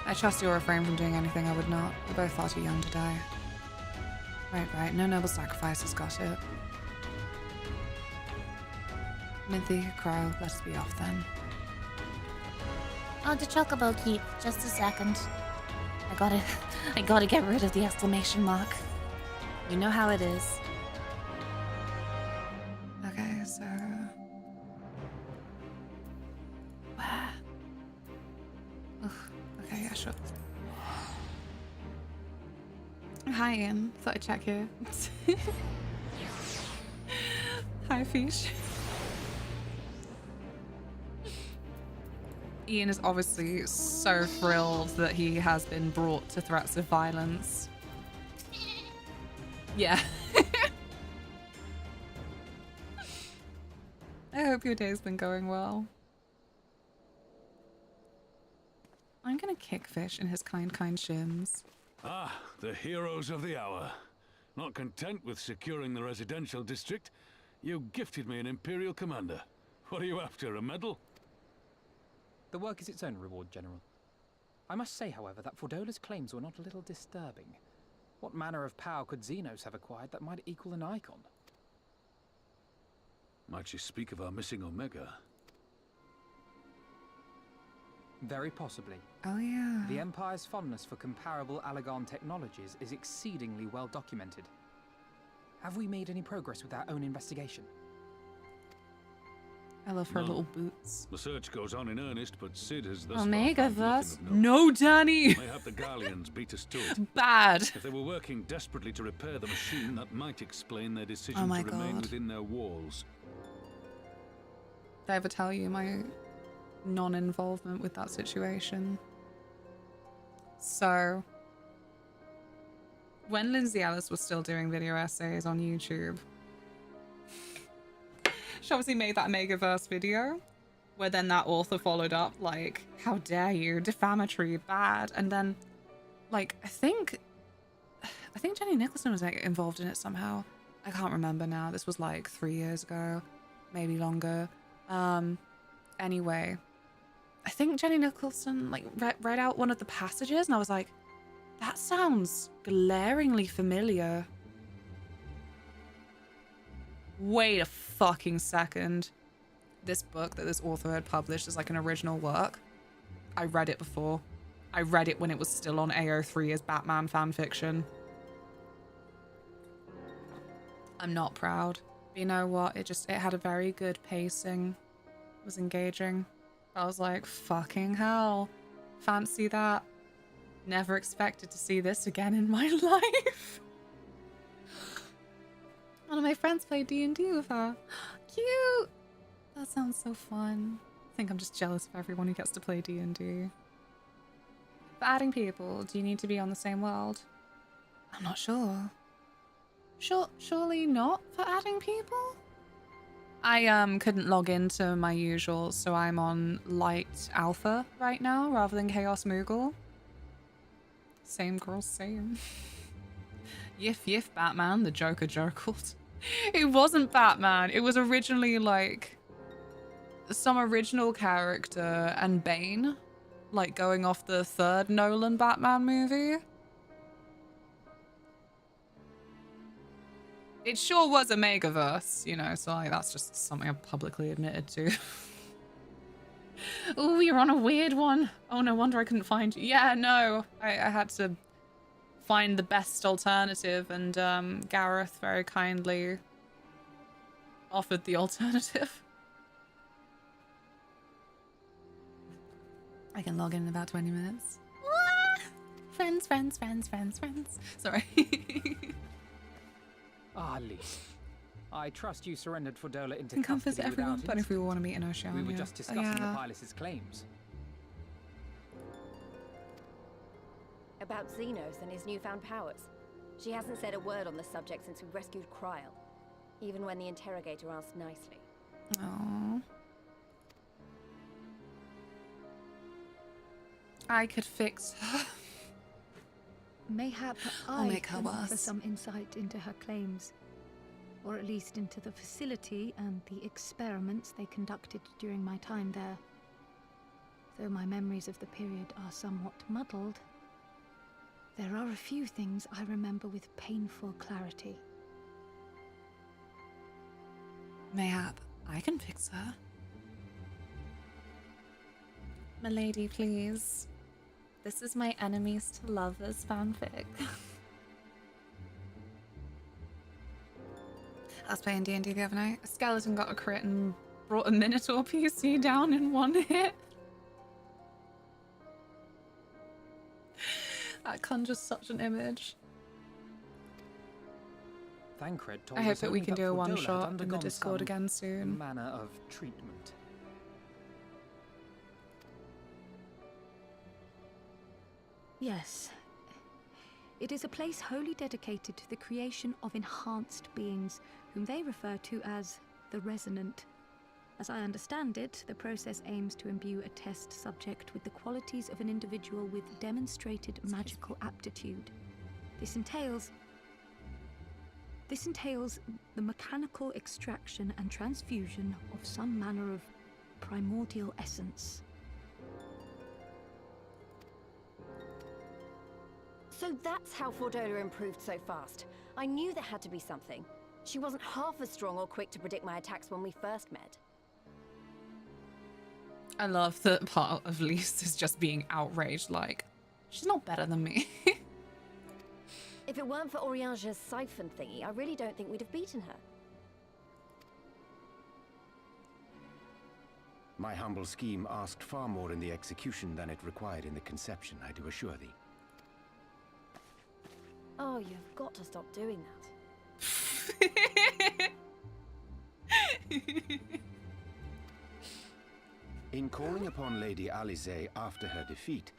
I trust you'll refrain from doing anything I would not. We're both far too young to die. Right. No noble sacrifices, got it. Minthy, Crow, let us be off then. Oh, the chocobo keep. Just a second. I gotta get rid of the exclamation mark. You know how it is. Okay, so... Where? Ugh, okay, yeah, sure. Hi, Ian. Thought I'd check here. Hi, Fish. Ian is obviously so thrilled that he has been brought to threats of violence. Yeah. I hope your day's been going well. I'm gonna kick Fish in his kind shins. Ah, the heroes of the hour. Not content with securing the residential district, you gifted me an Imperial Commander. What are you after, a medal? The work is its own reward, General. I must say, however, that Fordola's claims were not a little disturbing. What manner of power could Xenos have acquired that might equal an icon? Might she speak of our missing Omega? Very possibly. Oh yeah. The Empire's fondness for comparable Allagan technologies is exceedingly well documented. Have we made any progress with our own investigation? I love her No. little boots. The search goes on in earnest, but Sid has thus Omega far found nothing verse? of note. No, Danny! Mayhap the Galleons beat us to it. Bad. If they were working desperately to repair the machine, that might explain their decision Oh my to remain God. within their walls. Did I ever tell you my non-involvement with that situation? So, when Lindsay Ellis was still doing video essays on YouTube, she obviously made that Omegaverse video, where then that author followed up like, how dare you, defamatory, bad, and then, like, I think Jenny Nicholson was like, involved in it somehow. I can't remember now. This was like 3 years ago, maybe longer. Anyway, I think Jenny Nicholson like read out one of the passages, and I was like, that sounds glaringly familiar. Wait a fucking second. This book that this author had published is like an original work. I read it before. I read it when it was still on AO3 as Batman fanfiction. I'm not proud. But you know what? It had a very good pacing. It was engaging. I was like, fucking hell. Fancy that. Never expected to see this again in my life. One of my friends played D&D with her. Cute! That sounds so fun. I think I'm just jealous of everyone who gets to play D&D. For adding people, do you need to be on the same world? I'm not sure. Surely not for adding people? I couldn't log into my usual, so I'm on Light Alpha right now rather than Chaos Moogle. Same girl, same. Yiff yiff Batman, the Joker jokled. It wasn't Batman. It was originally like some original character and Bane, like going off the third Nolan Batman movie. It sure was a megaverse, you know, so like that's just something I publicly admitted to. Oh, you're on a weird one. Oh, no wonder I couldn't find you. Yeah, no, I had to find the best alternative, and Gareth very kindly offered the alternative. I can log in about 20 minutes. Friends, friends, friends, friends, friends. Sorry. Ah, Lise. I trust you surrendered Fordola into Can come visit custody everyone, without but if we incident. want to meet in Oceania. We were just discussing yeah. the pilot's claims. About Xenos and his newfound powers. She hasn't said a word on the subject since we rescued Kryl, even when the interrogator asked nicely. Aww. I could fix her. Mayhap I'll I make her can offer worse. some insight into her claims, or at least into the facility and the experiments they conducted during my time there. Though my memories of the period are somewhat muddled, there are a few things I remember with painful clarity. Mayhap I can fix her. Milady, please. This is my enemies to lovers fanfic. I was playing D&D the other night. A skeleton got a crit and brought a Minotaur PC down in one hit. That conjures such an image. Thancred told I hope us that we only can do a Fordola had one-shot in the undergone Discord some again soon. manner of treatment. Yes. It is a place wholly dedicated to the creation of enhanced beings, whom they refer to as the Resonant. As I understand it, the process aims to imbue a test subject with the qualities of an individual with demonstrated magical aptitude. This entails the mechanical extraction and transfusion of some manner of primordial essence. So that's how Fordola improved so fast. I knew there had to be something. She wasn't half as strong or quick to predict my attacks when we first met. I love that part of Lise is just being outraged, like, she's not better than me. If it weren't for Oriange's siphon thingy, I really don't think we'd have beaten her. My humble scheme asked far more in the execution than it required in the conception, I do assure thee. Oh, you've got to stop doing that. In calling upon Lady Alisaie after her defeat,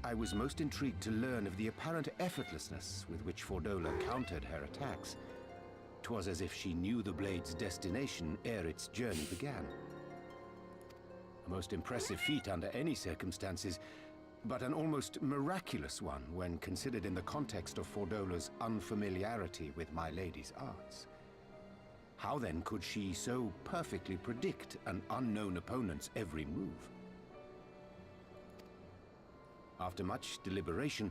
I was most intrigued to learn of the apparent effortlessness with which Fordola countered her attacks. 'Twas as if she knew the blade's destination ere its journey began. A most impressive feat under any circumstances, but an almost miraculous one when considered in the context of Fordola's unfamiliarity with my lady's arts. How then could she so perfectly predict an unknown opponent's every move? After much deliberation,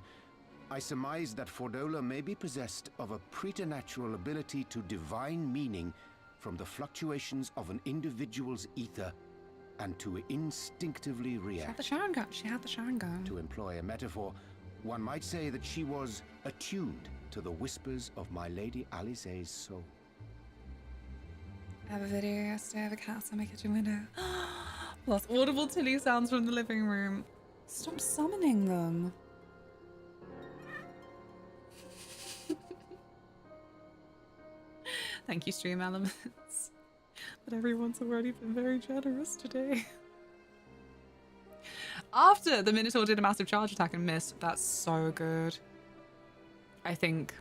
I surmised that Fordola may be possessed of a preternatural ability to divine meaning from the fluctuations of an individual's ether and to instinctively react. She had the Sharingan. She had the Sharingan. To employ a metaphor, one might say that she was attuned to the whispers of my Lady Alisaie's soul. I have a video yesterday of a cat outside my kitchen window. Plus audible Tilly sounds from the living room. Stop summoning them. Thank you, Stream Elements. But everyone's already been very generous today. After the Minotaur did a massive charge attack and missed, that's so good. I think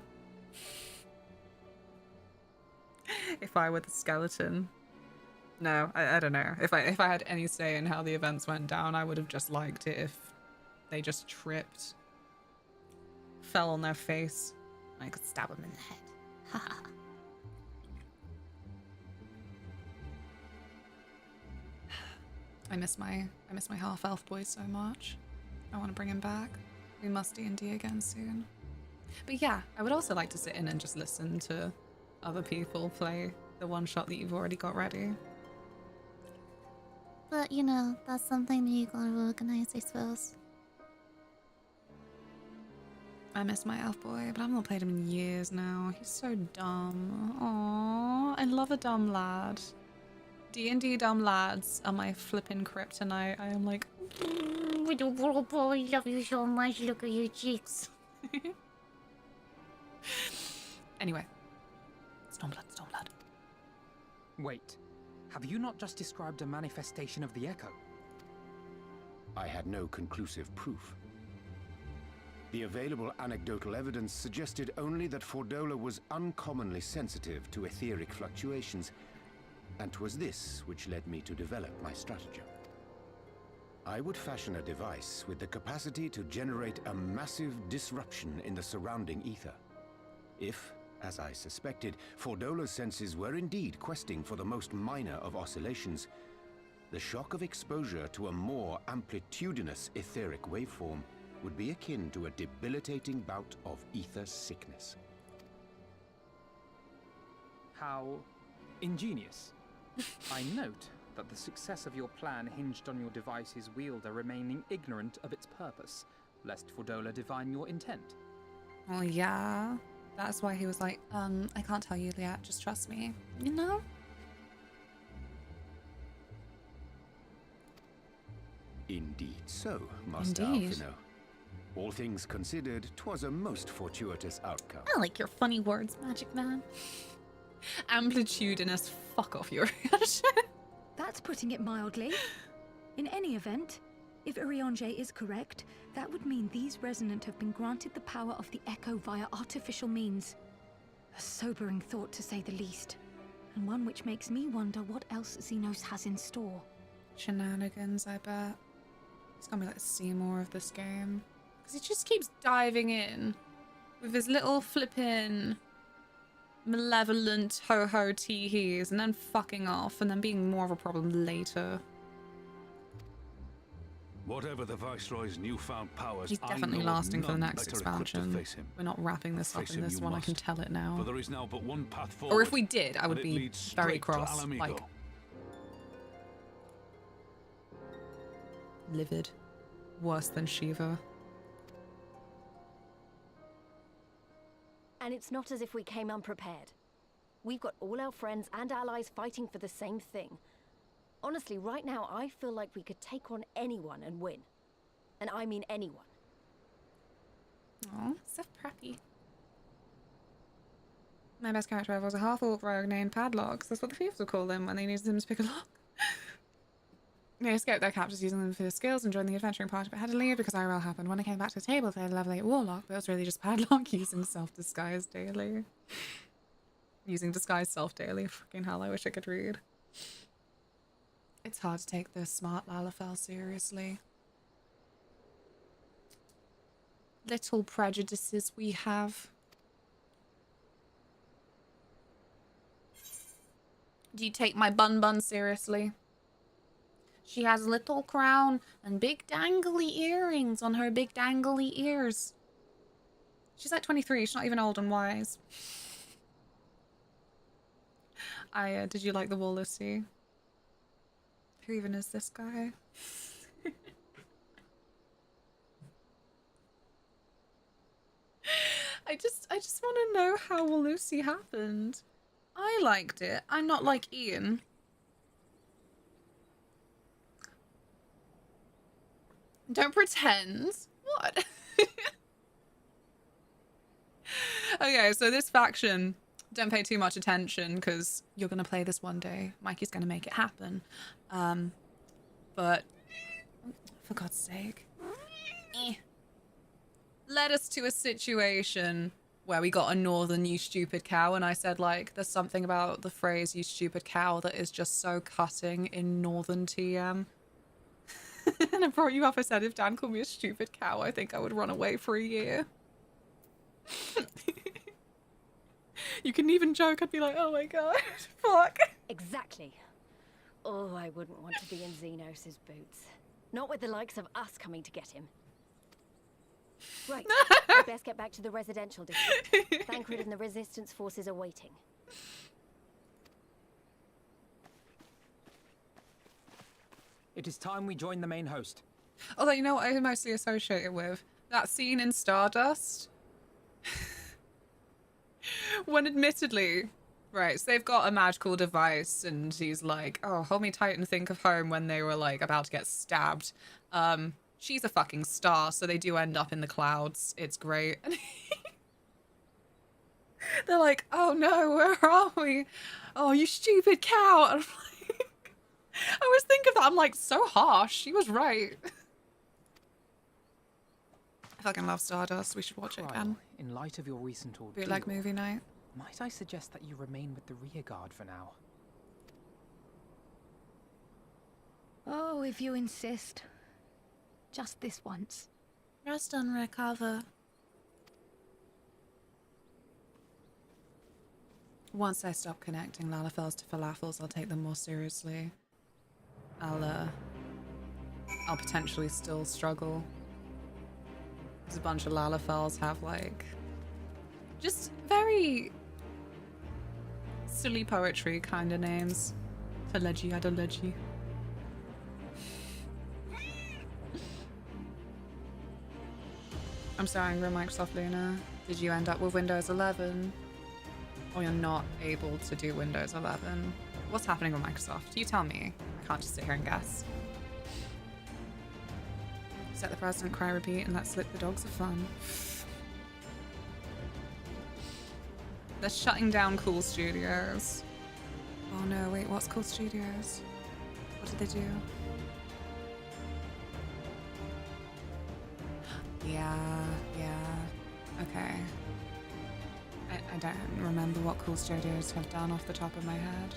if I were the skeleton, no, I don't know. If I had any say in how the events went down, I would have just liked it if they just tripped. fell on their face. I could stab them in the head. Haha. I miss my half elf boy so much. I want to bring him back. We must D&D again soon. But yeah, I would also like to sit in and just listen to other people play the one shot that you've already got ready. But, you know, that's something that you gotta organize, I suppose. I miss my elf boy, but I've not played him in years now. He's so dumb. Aww, I love a dumb lad. D&D dumb lads are my flippin' kryptonite. I am like, Little bro boy, love you so much. Look at your cheeks. Anyway. Stormblood. Wait, have you not just described a manifestation of the Echo? I had no conclusive proof. The available anecdotal evidence suggested only that Fordola was uncommonly sensitive to etheric fluctuations, and 'twas this which led me to develop my stratagem. I would fashion a device with the capacity to generate a massive disruption in the surrounding ether. If, as I suspected, Fordola's senses were indeed questing for the most minor of oscillations, the shock of exposure to a more amplitudinous etheric waveform would be akin to a debilitating bout of ether sickness. How ingenious. I note that the success of your plan hinged on your device's wielder remaining ignorant of its purpose, lest Fordola divine your intent. Well, yeah. That's why he was like, I can't tell you yet, just trust me. You know? Indeed so, Master Indeed. Alphino. All things considered, 'twas a most fortuitous outcome. I like your funny words, Magic Man. Amplitudinous fuck off your That's putting it mildly. In any event, if Urianger is correct, that would mean these Resonant have been granted the power of the Echo via artificial means. A sobering thought, to say the least, and one which makes me wonder what else Xenos has in store. Shenanigans, I bet. He's gonna be like Seymour of this game. Because he just keeps diving in with his little flippin' malevolent ho-ho tee-hees and then fucking off and then being more of a problem later. Whatever the Viceroy's newfound powers, He's definitely I know of lasting for the none next better equipped to expansion. face him. We're not wrapping this up Face in him this you one, I can must, tell it now. For there is now but one path forward. Or if we did, I would and it be leads very straight to cross. Alamigo. Like, livid. Worse than Shiva. And it's not as if we came unprepared. We've got all our friends and allies fighting for the same thing. Honestly, right now, I feel like we could take on anyone and win. And I mean anyone. Oh, so preppy. My best character ever was a half-orc rogue named Padlocks. That's what the thieves would call them when they needed them to pick a lock. They escaped their captors using them for their skills and joined the adventuring party, but had to leave because IRL happened. When I came back to the table, they had a level 8 warlock, but it was really just Padlock using self-disguise daily. Using disguise self daily. Fucking hell, I wish I could read. It's hard to take the smart Lalafell seriously. Little prejudices we have. Do you take my bun seriously? She has a little crown and big dangly earrings on her big dangly ears. She's like 23, she's not even old and wise. Did you like the wall, Lucy? Who even is this guy? I just want to know how Lucy happened. I liked it. I'm not like Ian. Don't pretend. What? Okay, so this faction, don't pay too much attention because you're going to play this one day. Mikey's going to make it happen. But for God's sake. Led us to a situation where we got a northern you stupid cow, and I said, like, there's something about the phrase you stupid cow that is just so cutting in northern TM. And I brought you up, I said, if Dan called me a stupid cow, I think I would run away for a year. You can even joke. I'd be like, oh my god, fuck. Exactly. Oh, I wouldn't want to be in Xenos' boots. Not with the likes of us coming to get him. Right, I best get back to the residential district. Thancred and the resistance forces are waiting. It is time we join the main host. Although, you know what I mostly associate it with? That scene in Stardust. When admittedly, right, so they've got a magical device and he's like, oh, hold me tight and think of home when they were like about to get stabbed. She's a fucking star, so they do end up in the clouds. It's great. And they're like, oh no, where are we? Oh, you stupid cow. And I'm like, I always think of that. I'm like, so harsh. She was right. I fucking love Stardust. We should watch it again. In light of your recent ordeal, Bootleg movie night. might I suggest that you remain with the rear guard for now? Oh, if you insist. Just this once. Rest and recover. Once I stop connecting Lalafels to falafels, I'll take them more seriously. I'll potentially still struggle. Because a bunch of Lalafels have, like, just very silly poetry kind of names. Felegy, Adelegy. I'm so angry, Microsoft Luna. Did you end up with Windows 11? Or you're not able to do Windows 11? What's happening with Microsoft? You tell me. I can't just sit here and guess. Set the president, cry, repeat, and let's slip the dogs of fun. They're shutting down Cool Studios. Oh no, wait, what's Cool Studios? What did they do? Yeah, okay. I don't remember what Cool Studios have done off the top of my head.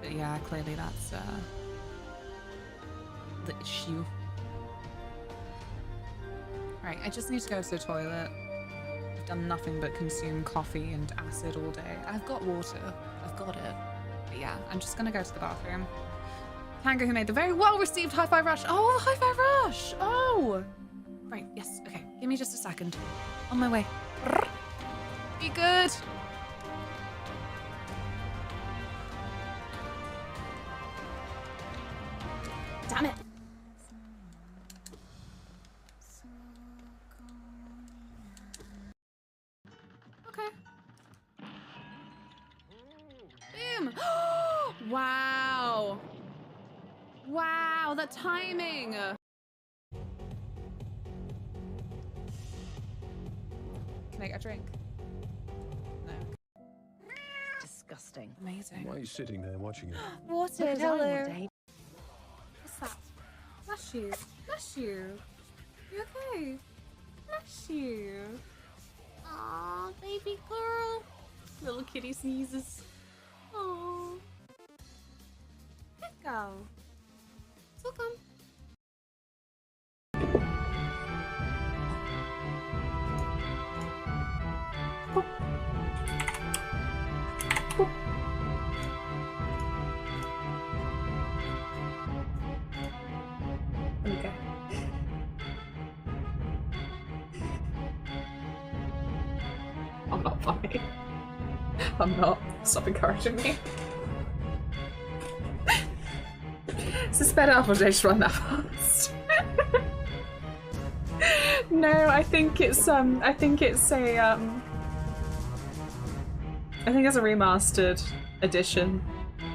But yeah, clearly that's the issue. Right, I just need to go to the toilet. I've done nothing but consume coffee and acid all day. I've got water. I've got it. But yeah, I'm just gonna go to the bathroom. Tango, who made the very well-received High Five Rush. Oh, High Five Rush! Oh! Right, yes, okay. Give me just a second. On my way. Be good! Damn it! Okay. Boom! Wow! Wow, the timing! Can I get a drink? No. Disgusting. Amazing. Why are you sitting there watching it? Water, Because I want hello. to. What's that? Bless you. Bless you. You okay? Bless you. Aw, baby girl. Little kitty sneezes. Aw. Good girl. It's welcome. Okay. I'm not funny. I'm not. Stop encouraging me. Is this sped up or did I just run that fast? No, I think it's a I think it's a remastered edition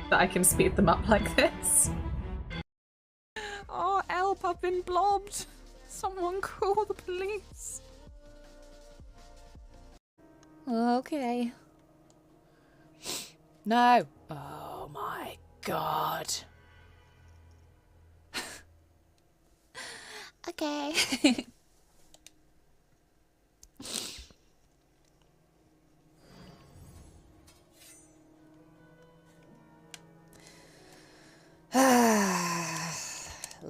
that I can speed them up like this. Oh, help, I've been blobbed. Someone call the police. Okay. No. Oh my god. Okay.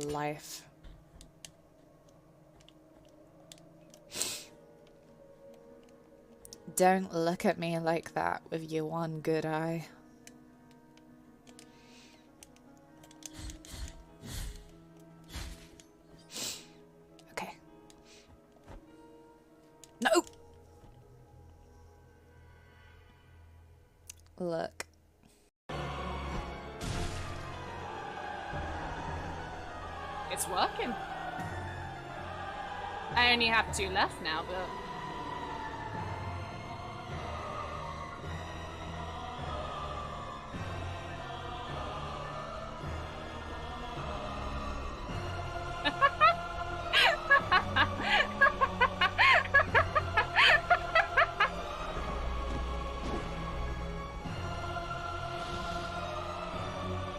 Life. Don't look at me like that with your one good eye. Okay. No! Look. It's working. I only have 2 left now, but...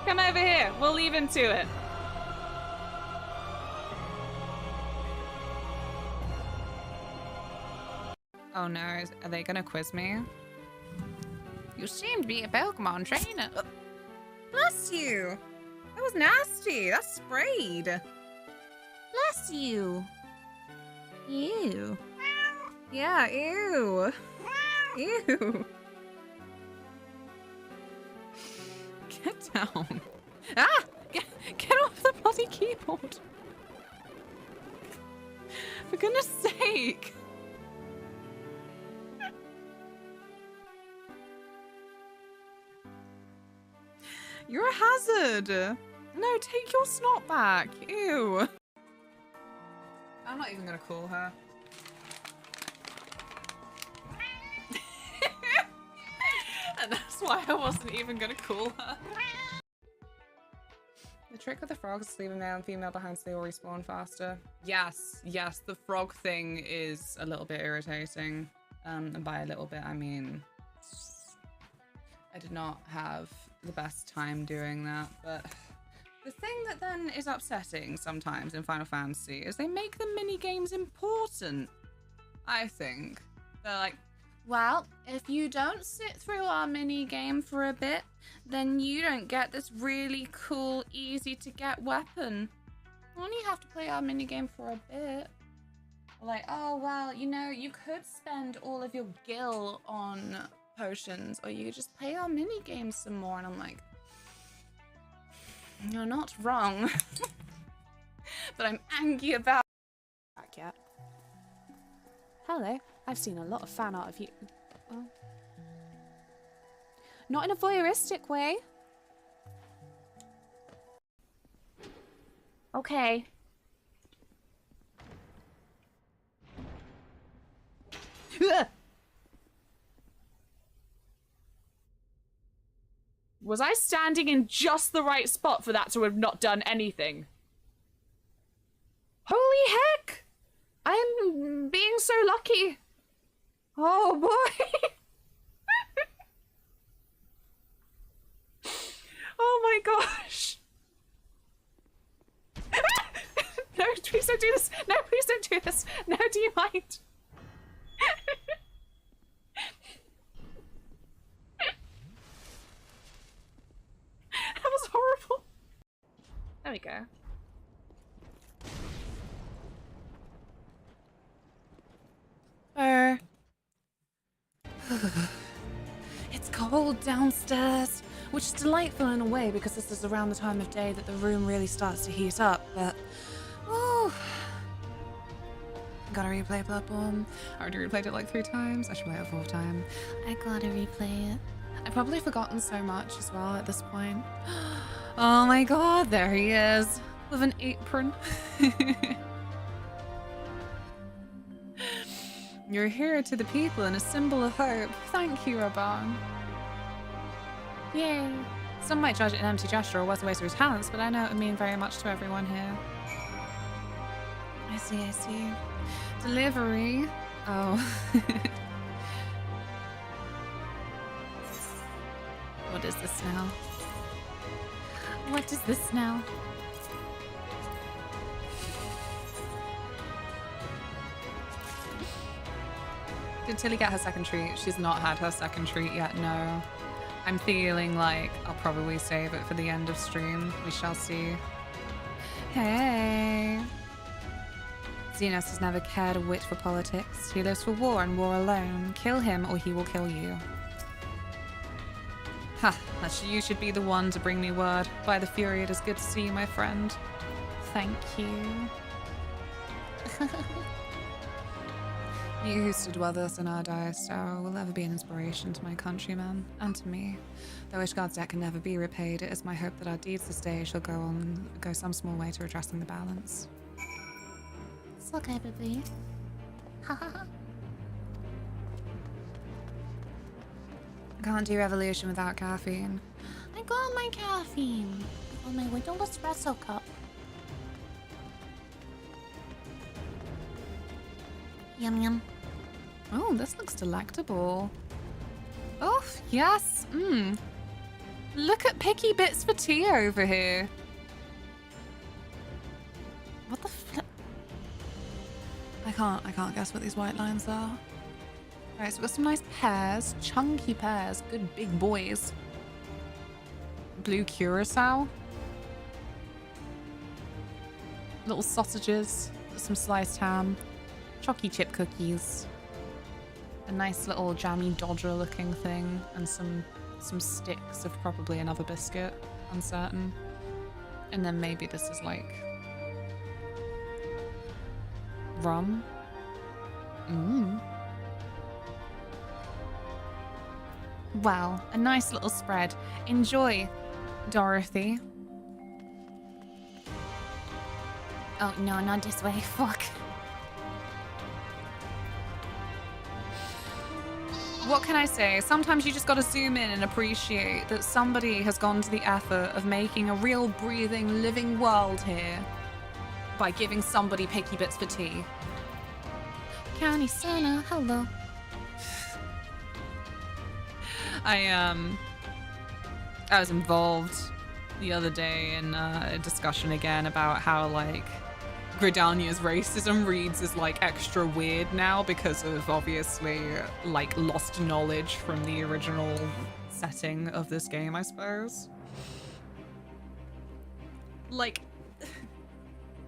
Come over here. We'll leave him to it. Oh no, are they gonna quiz me? You seem to be a Pokemon trainer. Bless you. That was nasty. That's sprayed. Bless you. Ew. Yeah, ew. Ew. Get down. Ah! Get off the bloody keyboard. For goodness sake. You're a hazard. No, take your snot back. Ew. I'm not even gonna call her. And that's why I wasn't even gonna call her. The trick with the frogs is leaving male and female behind so they all respawn faster. Yes, yes, the frog thing is a little bit irritating. And by a little bit, I mean... I did not have the best time doing that, but... The thing that then is upsetting sometimes in Final Fantasy is they make the mini-games important, I think. They're like, well, if you don't sit through our mini-game for a bit, then you don't get this really cool, easy-to-get weapon. You only have to play our mini-game for a bit. Like, oh, well, you know, you could spend all of your gil on potions, or you could just play our mini-games some more. And I'm like, you're not wrong. But I'm angry about... Back yet. Hello. I've seen a lot of fan art of you. Oh. Not in a voyeuristic way. Okay. Was I standing in just the right spot for that to have not done anything? Holy heck! I'm being so lucky. Oh boy. Oh my gosh. No, please don't do this. No, please don't do this. No, do you mind? That was horrible. There we go. It's cold downstairs, which is delightful in a way because this is around the time of day that the room really starts to heat up, but oh, gotta replay Bloodborne. I already replayed it like 3 times. I should play it a 4th time. I gotta replay it. I've probably forgotten so much as well at this point. Oh my god, there he is with an apron. You're a hero to the people and a symbol of hope. Thank you, Raban. Yay. Some might judge it an empty gesture or was a waste of his talents, but I know it would mean very much to everyone here. I see, I see. Delivery. Oh. What is this now? What is this now? Did Tilly get her second treat? She's not had her second treat yet, no. I'm feeling like I'll probably save it for the end of stream. We shall see. Hey. Xenos has never cared a whit for politics. He lives for war and war alone. Kill him or he will kill you. Ha, you should be the one to bring me word. By the Fury, it is good to see you, my friend. Thank you. You who stood with us in our direst hour will ever be an inspiration to my countrymen and to me. Though Ishgard's debt can never be repaid, it is my hope that our deeds this day shall go some small way to redressing the balance. It's okay, baby. Haha. I can't do revolution without caffeine. I got my caffeine. I got my window espresso cup. Yum yum. Oh, this looks delectable. Oh, yes. Look at picky bits for tea over here. What the flip? I can't guess what these white lines are. Right, so we've got some nice pears, chunky pears, good big boys. Blue curacao. Little sausages, some sliced ham, chalky chip cookies, a nice little jammy dodger looking thing, and some sticks of probably another biscuit, uncertain. And then maybe this is like rum. Wow, a nice little spread. Enjoy, Dorothy. Oh no, not this way. Fuck. What can I say? Sometimes you just gotta zoom in and appreciate that somebody has gone to the effort of making a real breathing, living world here by giving somebody picky bits for tea. County Santa, hello. I was involved the other day in a discussion again about how like Gridania's racism reads as like extra weird now because of obviously like lost knowledge from the original setting of this game, I suppose. Like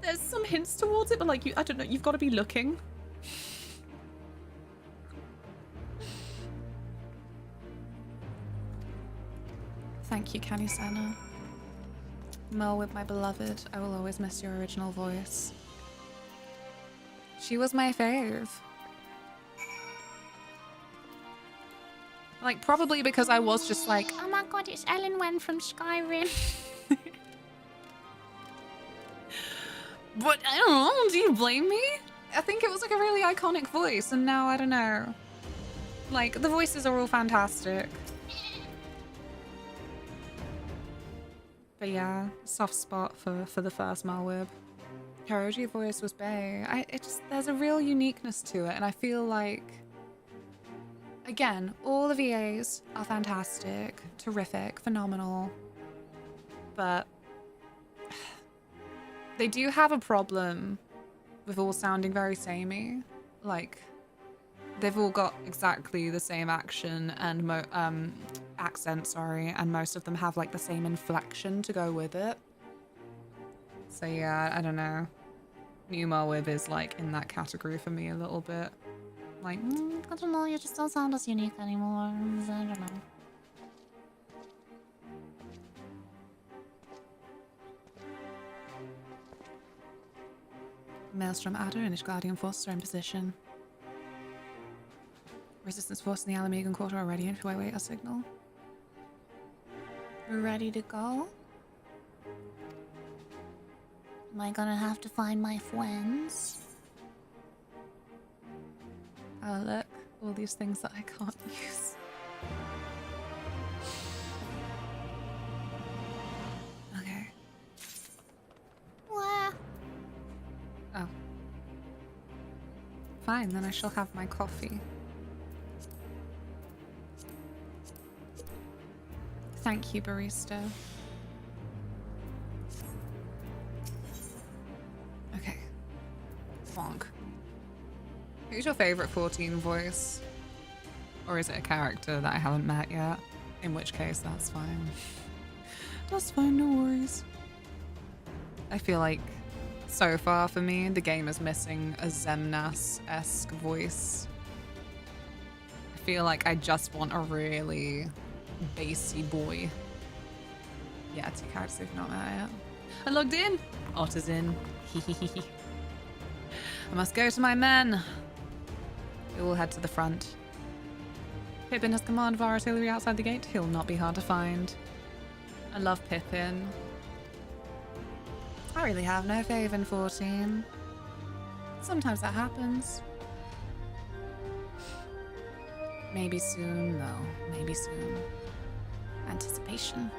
there's some hints towards it, but like I don't know, you've got to be looking. Thank you, Canny Santa. Mel with my beloved, I will always miss your original voice. She was my fave. Like, probably because I was just like, oh my god, it's Ellen Wen from Skyrim. But I don't know, do you blame me? I think it was like a really iconic voice, and now I don't know. Like, the voices are all fantastic. But yeah, soft spot for the first Malwib. Her OG voice was bae. There's a real uniqueness to it, and I feel like, again, all the VAs are fantastic, terrific, phenomenal, but they do have a problem with all sounding very samey. Like, they've all got exactly the same action and accent, sorry, and most of them have like the same inflection to go with it. So yeah, I don't know. New Malwib is like in that category for me a little bit. Like, I don't know, you just don't sound as unique anymore. I don't know. Maelstrom Adder and his Guardian Forces are in position. Resistance force in the Alamegan Quarter are ready to await a signal. We're ready to go? Am I gonna have to find my friends? Oh look, all these things that I can't use. Okay. Wah. Oh. Fine, then I shall have my coffee. Thank you, barista. Okay. Bonk. Who's your favorite 14 voice? Or is it a character that I haven't met yet? In which case, that's fine. That's fine, no worries. I feel like So far for me, the game is missing a Zemnas-esque voice. I feel like I just want a really bassy boy. Yeah, 2 characters if not met yet. I logged in. Otter's in. I must go to my men. We will head to the front. Pippin has command of our artillery outside the gate. He'll not be hard to find. I love Pippin. I really have no faith in 14. Sometimes that happens. Maybe soon, though. Maybe soon. Anticipation.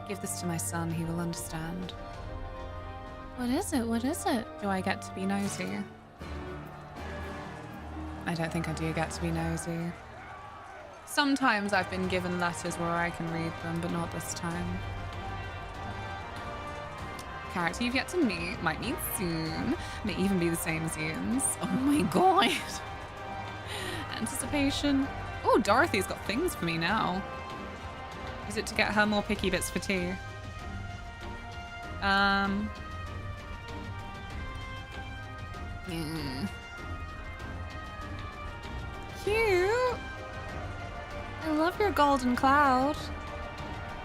Give this to my son, he will understand. What is it? What is it? Do I get to be nosy? I don't think I do get to be nosy. Sometimes I've been given letters where I can read them, but not this time. Character you've yet to meet, might meet soon, may even be the same as Ian's. Oh my god. Anticipation. Oh, Dorothy's got things for me now. Is it to get her more picky bits for tea? Cute. I love your golden cloud.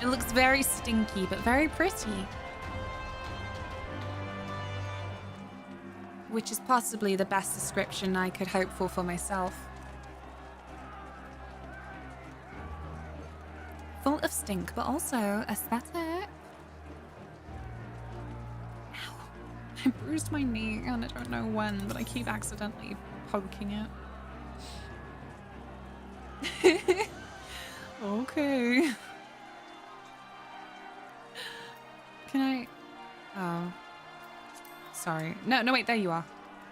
It looks very stinky, but very pretty. Which is possibly the best description I could hope for myself. Full of stink, but also aesthetic. Ow. I bruised my knee and I don't know when, but I keep accidentally poking it. Okay. Can I... Oh. Sorry. No, wait, there you are.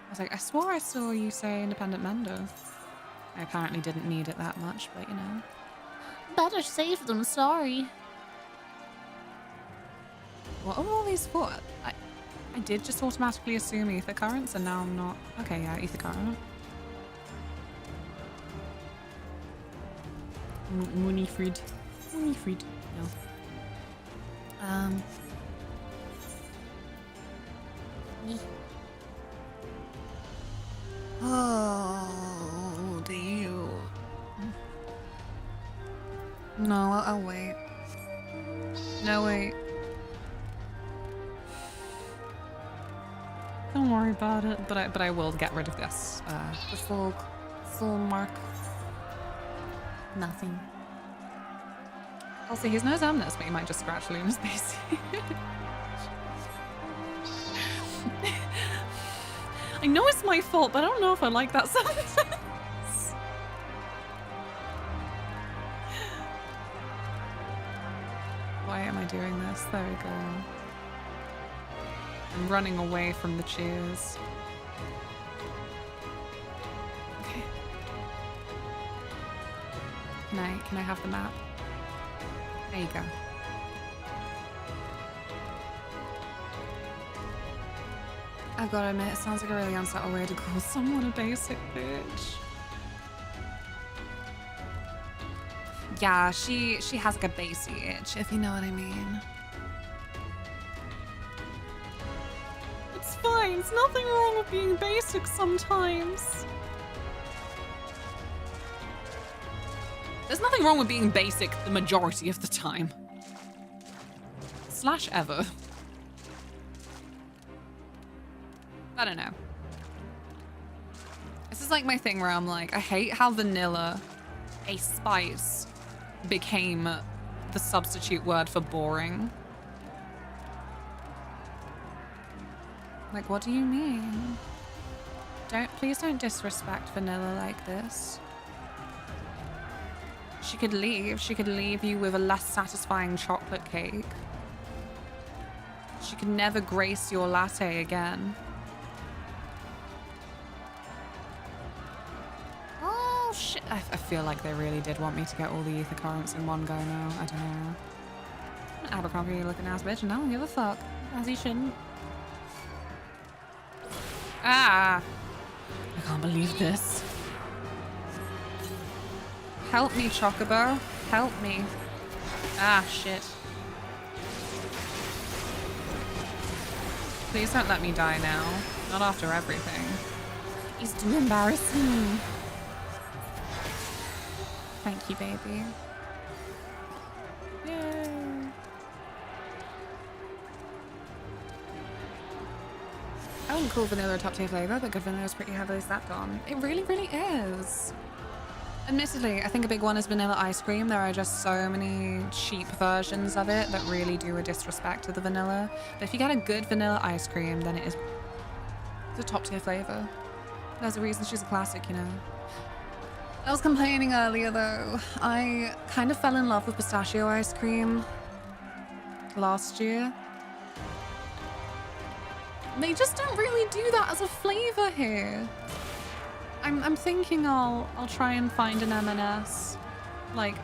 I was like, I swore I saw you say independent mender. I apparently didn't need it that much, but you know. Better save them, sorry. What are all these for? I did just automatically assume ether currents and now I'm not. Okay, yeah, ether current. Munifrid. Munifrid. No. Oh, do you? No, I'll wait. No, wait. Don't worry about it, but I will get rid of this. This little mark. Nothing. Also, he's no Zemnas, but you might just scratch Luna's base. I know it's my fault, but I don't know if I like that sentence. Why am I doing this? There we go. I'm running away from the cheers. Okay. Can I have the map? There you go. I've got to admit, it sounds like a really unsettled way to call someone a basic bitch. Yeah, she has like a bassy itch, if you know what I mean. It's fine, there's nothing wrong with being basic sometimes. There's nothing wrong with being basic the majority of the time. / ever. I don't know. This is like my thing where I'm like, I hate how vanilla, a spice, became the substitute word for boring. Like, what do you mean? Please don't disrespect vanilla like this. She could leave you with a less satisfying chocolate cake. She could never grace your latte again. Oh shit, I feel like they really did want me to get all the ether currents in one go now. I don't know. Abercrombie looking ass bitch and I don't give a fuck. As he shouldn't. Ah! I can't believe this. Help me, Chocobo. Help me. Ah, shit. Please don't let me die now. Not after everything. He's too embarrassing. Thank you, baby. Yay. I wouldn't call vanilla a top tier flavor, but good vanilla is pretty heavily slapped on. It really, really is. Admittedly, I think a big one is vanilla ice cream. There are just so many cheap versions of it that really do a disrespect to the vanilla. But if you get a good vanilla ice cream, then it's a top tier flavor. There's a reason she's a classic, you know. I was complaining earlier though. I kind of fell in love with pistachio ice cream last year. They just don't really do that as a flavor here. I'm thinking I'll try and find an M&S. Like,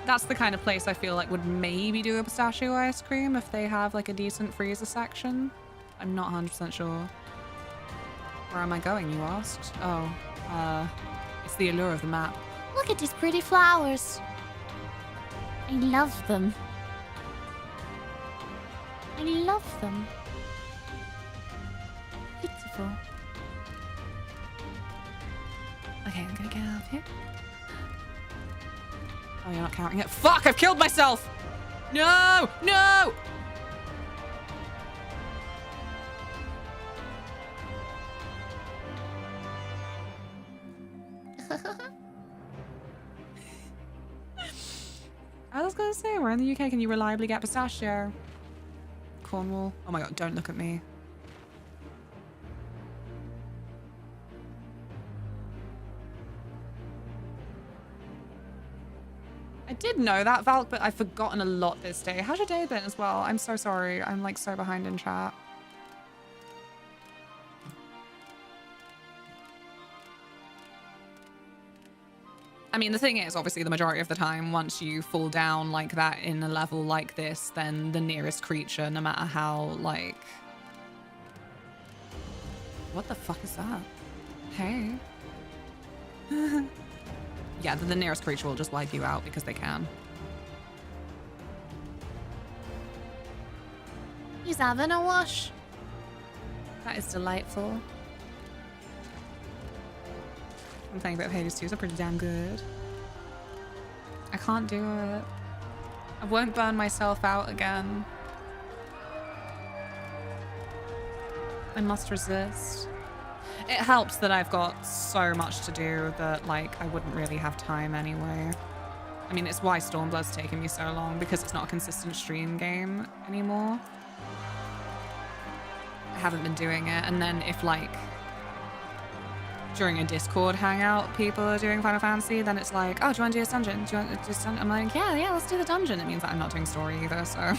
that's the kind of place I feel like would maybe do a pistachio ice cream if they have like a decent freezer section. I'm not 100% sure. Where am I going, you asked? Oh, it's the allure of the map. Look at these pretty flowers. I love them. I love them. Beautiful. Okay, I'm gonna get out of here. Oh, you're not counting it. Fuck, I've killed myself! No! No! I was gonna say, we're in the UK. Can you reliably get pistachio? Cornwall. Oh my god, don't look at me. I did know that, Valk, but I've forgotten a lot this day. How's your day been as well? I'm so sorry. I'm like so behind in chat. I mean, the thing is, obviously, the majority of the time, once you fall down like that in a level like this, then the nearest creature, no matter how, like... What the fuck is that? Hey. Yeah, the nearest creature will just wipe you out because they can. He's having a wash. That is delightful. I'm playing a bit of Hades 2, so pretty damn good. I can't do it. I won't burn myself out again. I must resist. It helps that I've got so much to do that, like, I wouldn't really have time anyway. I mean, it's why Stormblood's taken me so long, because it's not a consistent stream game anymore. I haven't been doing it, and then if, like, during a Discord hangout, people are doing Final Fantasy, then it's like, oh, do you want to do this dungeon? Do you want to do this dungeon? I'm like, yeah, let's do the dungeon. It means that I'm not doing story either, so...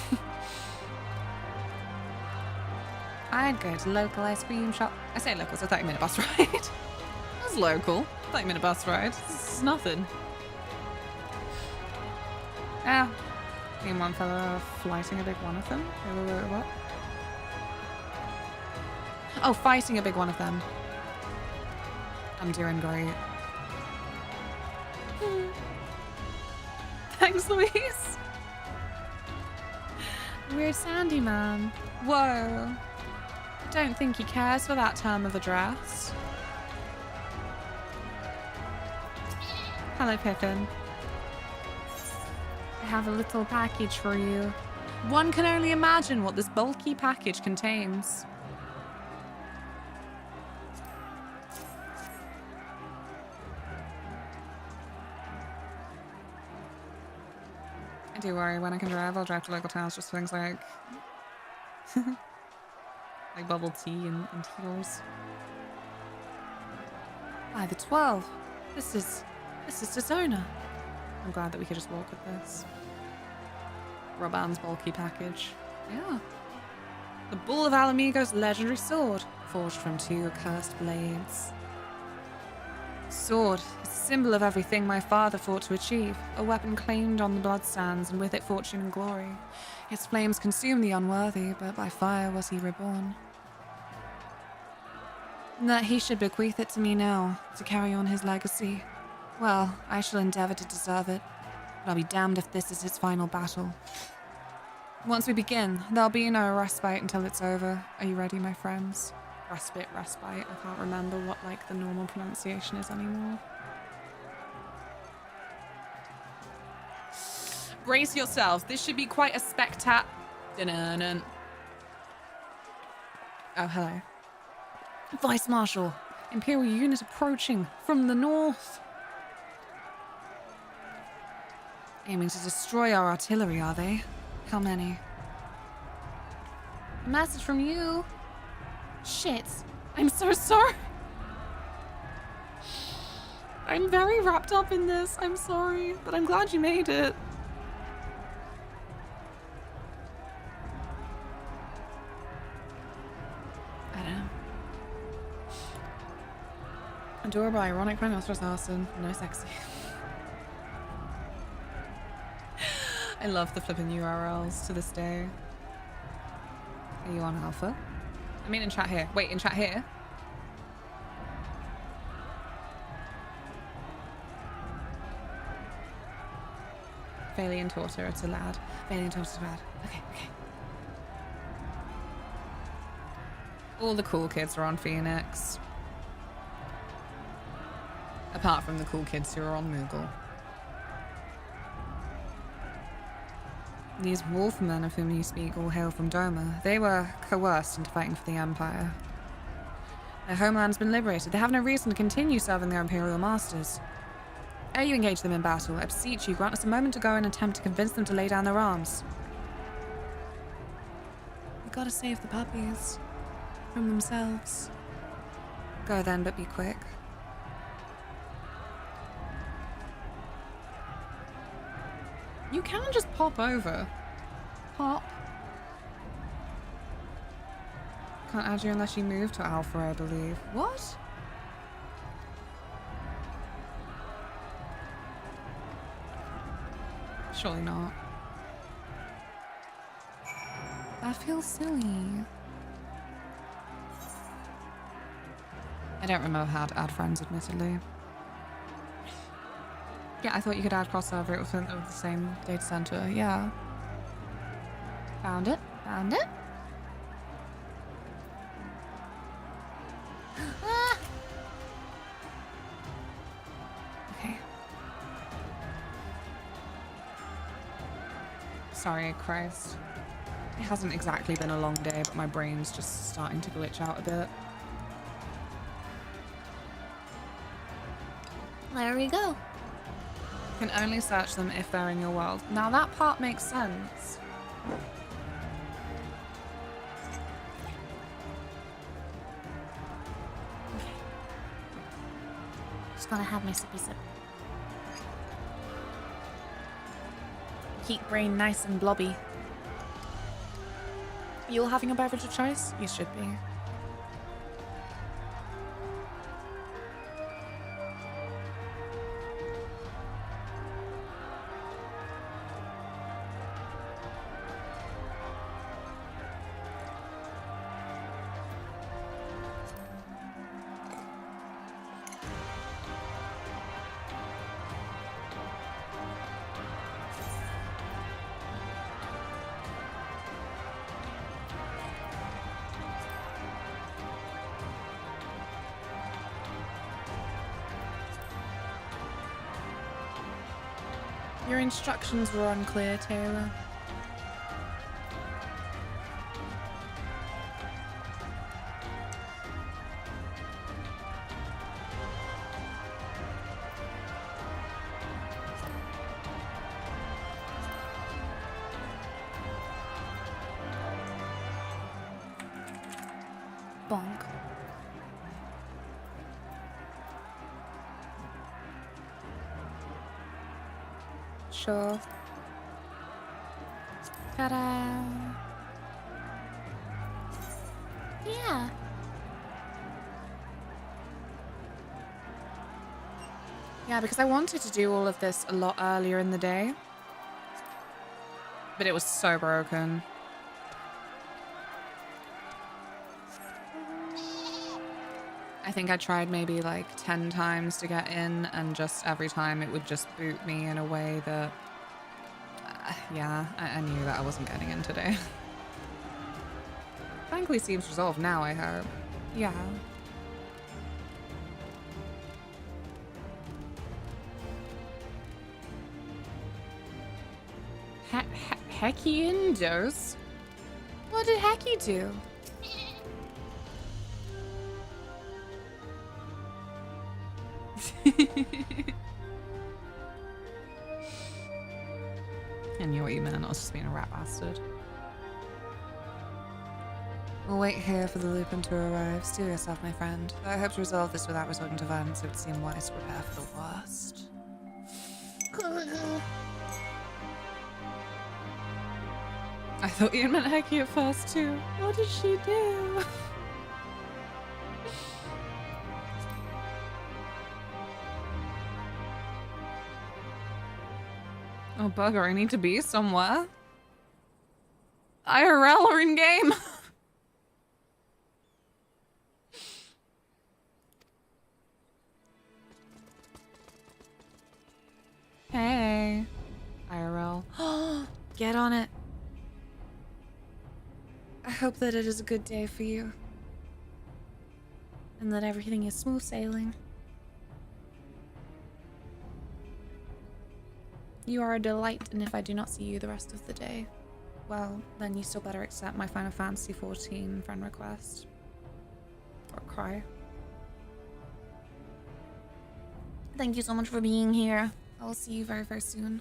I'd go to local ice cream shop. I say local, it's a 30-minute bus ride. That's local. 30-minute bus ride. This is nothing. Yeah. Me and one fella are fighting a big one of them. What? Oh, fighting a big one of them. I'm doing great. Thanks, Louise. Weird Sandy man. Whoa. I don't think he cares for that term of address. Hello, Pippin. I have a little package for you. One can only imagine what this bulky package contains. I do worry when I can drive, I'll drive to local towns just for things like like bubble tea and tears. By the 12. This is Dishonor. I'm glad that we could just walk with this. Roban's bulky package. Yeah. The Bull of Alamigo's legendary sword, forged from 2 accursed blades. Sword is a symbol of everything my father fought to achieve, a weapon claimed on the bloodsands, and with it fortune and glory. Its flames consumed the unworthy, but by fire was he reborn. And that he should bequeath it to me now, to carry on his legacy. Well, I shall endeavor to deserve it, but I'll be damned if this is his final battle. Once we begin, there'll be no respite until it's over. Are you ready, my friends? Respite. I can't remember what, like, the normal pronunciation is anymore. Brace yourselves. This should be quite a spectacular. Oh, hello. Vice Marshal. Imperial unit approaching from the north. Aiming to destroy our artillery, are they? How many? A message from you. Shit. I'm so sorry. I'm very wrapped up in this. I'm sorry, but I'm glad you made it. I don't know. Adorable, ironic, rhinoceros arson. No sexy. I love the flipping URLs to this day. Are you on Alpha? I mean in chat here. Wait, in chat here? Valiant Torter, it's a lad. Valiant Torter's a lad. Okay. All the cool kids are on Phoenix. Apart from the cool kids who are on Moogle. These wolfmen of whom you speak all hail from Doma. They were coerced into fighting for the Empire. Their homeland's been liberated. They have no reason to continue serving their Imperial masters. Ere you engage them in battle, I beseech you, grant us a moment to go and attempt to convince them to lay down their arms. We gotta save the puppies. From themselves. Go then, but be quick. You can just pop over. Pop. Can't add you unless you move to Alpha, I believe. What? Surely not. That feels silly. I don't remember how to add friends, admittedly. Yeah, I thought you could add crossover. It was within the same data center. Yeah. Found it. Ah. Okay. Sorry, Christ. It hasn't exactly been a long day, but my brain's just starting to glitch out a bit. There we go. You can only search them if they're in your world. Now that part makes sense. Just gonna have my sippy sip. Keep brain nice and blobby. You all having a beverage of choice? You should be. Your instructions were unclear, Taylor. Bonk. Sure. Ta-da! Yeah. Yeah, because I wanted to do all of this a lot earlier in the day. But it was so broken. I think I tried maybe like 10 times to get in, and just every time it would just boot me in a way that Yeah, I knew that I wasn't getting in today. Thankfully seems resolved now, I hope. Yeah. Hecky Indos? What did Hecky do? I knew what you meant. I was just being a rat bastard. We'll wait here for the Lupin to arrive. Steel yourself, my friend. I hope to resolve this without resorting to violence. It would seem wise to prepare for the worst. I thought you meant Hecky at first too. What did she do? Oh bugger, I need to be somewhere. IRL or in game? Hey. IRL. Get on it. I hope that it is a good day for you. And that everything is smooth sailing. You are a delight, and if I do not see you the rest of the day, well, then you still better accept my Final Fantasy XIV friend request. Or cry. Thank you so much for being here. I will see you very, very soon.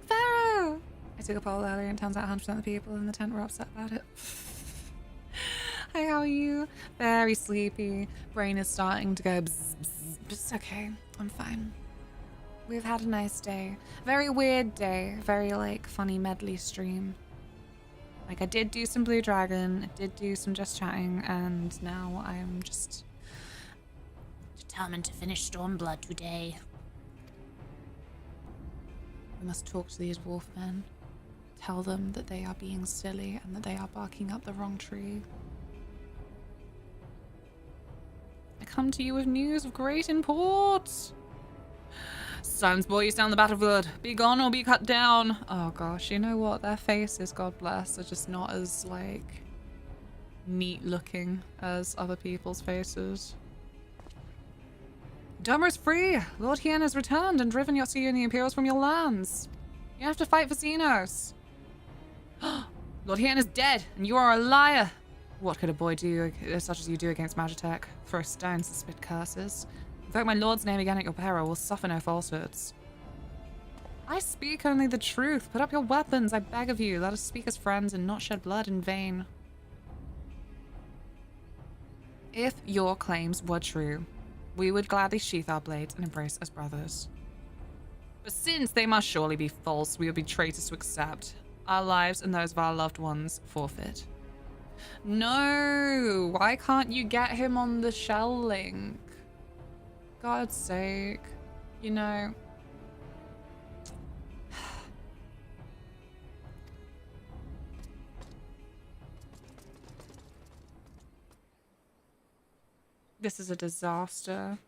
Pharaoh! I took a poll earlier and turns out 100% of the people in the tent were upset about it. Hi, how are you? Very sleepy. Brain is starting to go bzz, bzz. It's okay. I'm fine. We've had a nice day. Very weird day. Very, like, funny medley stream. Like, I did do some Blue Dragon. I did do some Just Chatting. And now I'm just determined to finish Stormblood today. We must talk to these wolfmen. Tell them that they are being silly and that they are barking up the wrong tree. I come to you with news of great import. Silence, boy, you stand the battlefield. Be gone or be cut down. Oh gosh, you know what? Their faces, God bless, are just not as, like, neat looking as other people's faces. Domer is free. Lord Hien has returned and driven you and the Imperials from your lands. You have to fight for Xenos. Lord Hien is dead, and you are a liar. What could a boy do, such as you do, against Magitech? Throw stones and spit curses. Invoke my lord's name again at your peril. Will suffer no falsehoods. I speak only the truth. Put up your weapons, I beg of you. Let us speak as friends and not shed blood in vain. If your claims were true, we would gladly sheath our blades and embrace as brothers. But since they must surely be false, we would be traitors to accept. Our lives and those of our loved ones forfeit. No! Why can't you get him on the shell link? God's sake. You know. This is a disaster.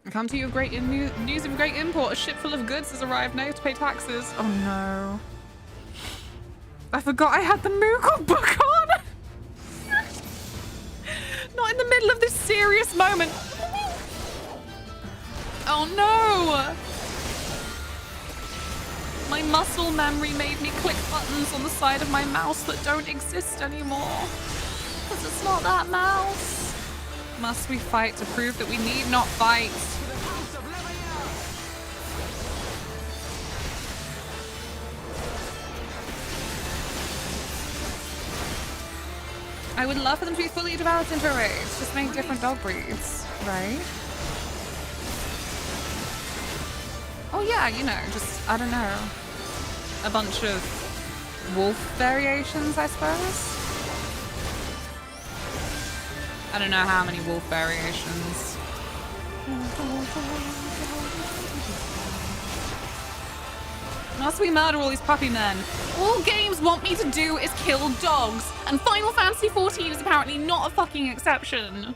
I come to you with great news of great import. A ship full of goods has arrived now to pay taxes. Oh no. I forgot I had the Moogle book on! Not in the middle of this serious moment. Oh no! My muscle memory made me click buttons on the side of my mouse that don't exist anymore. Because it's not that mouse. Must we fight to prove that we need not fight? I would love for them to be fully developed into a race. Just make different dog breeds, right? Oh yeah, you know, just, I don't know. A bunch of wolf variations, I suppose? I don't know how many wolf variations. Must we murder all these puppy men? All games want me to do is kill dogs, and Final Fantasy XIV is apparently not a fucking exception.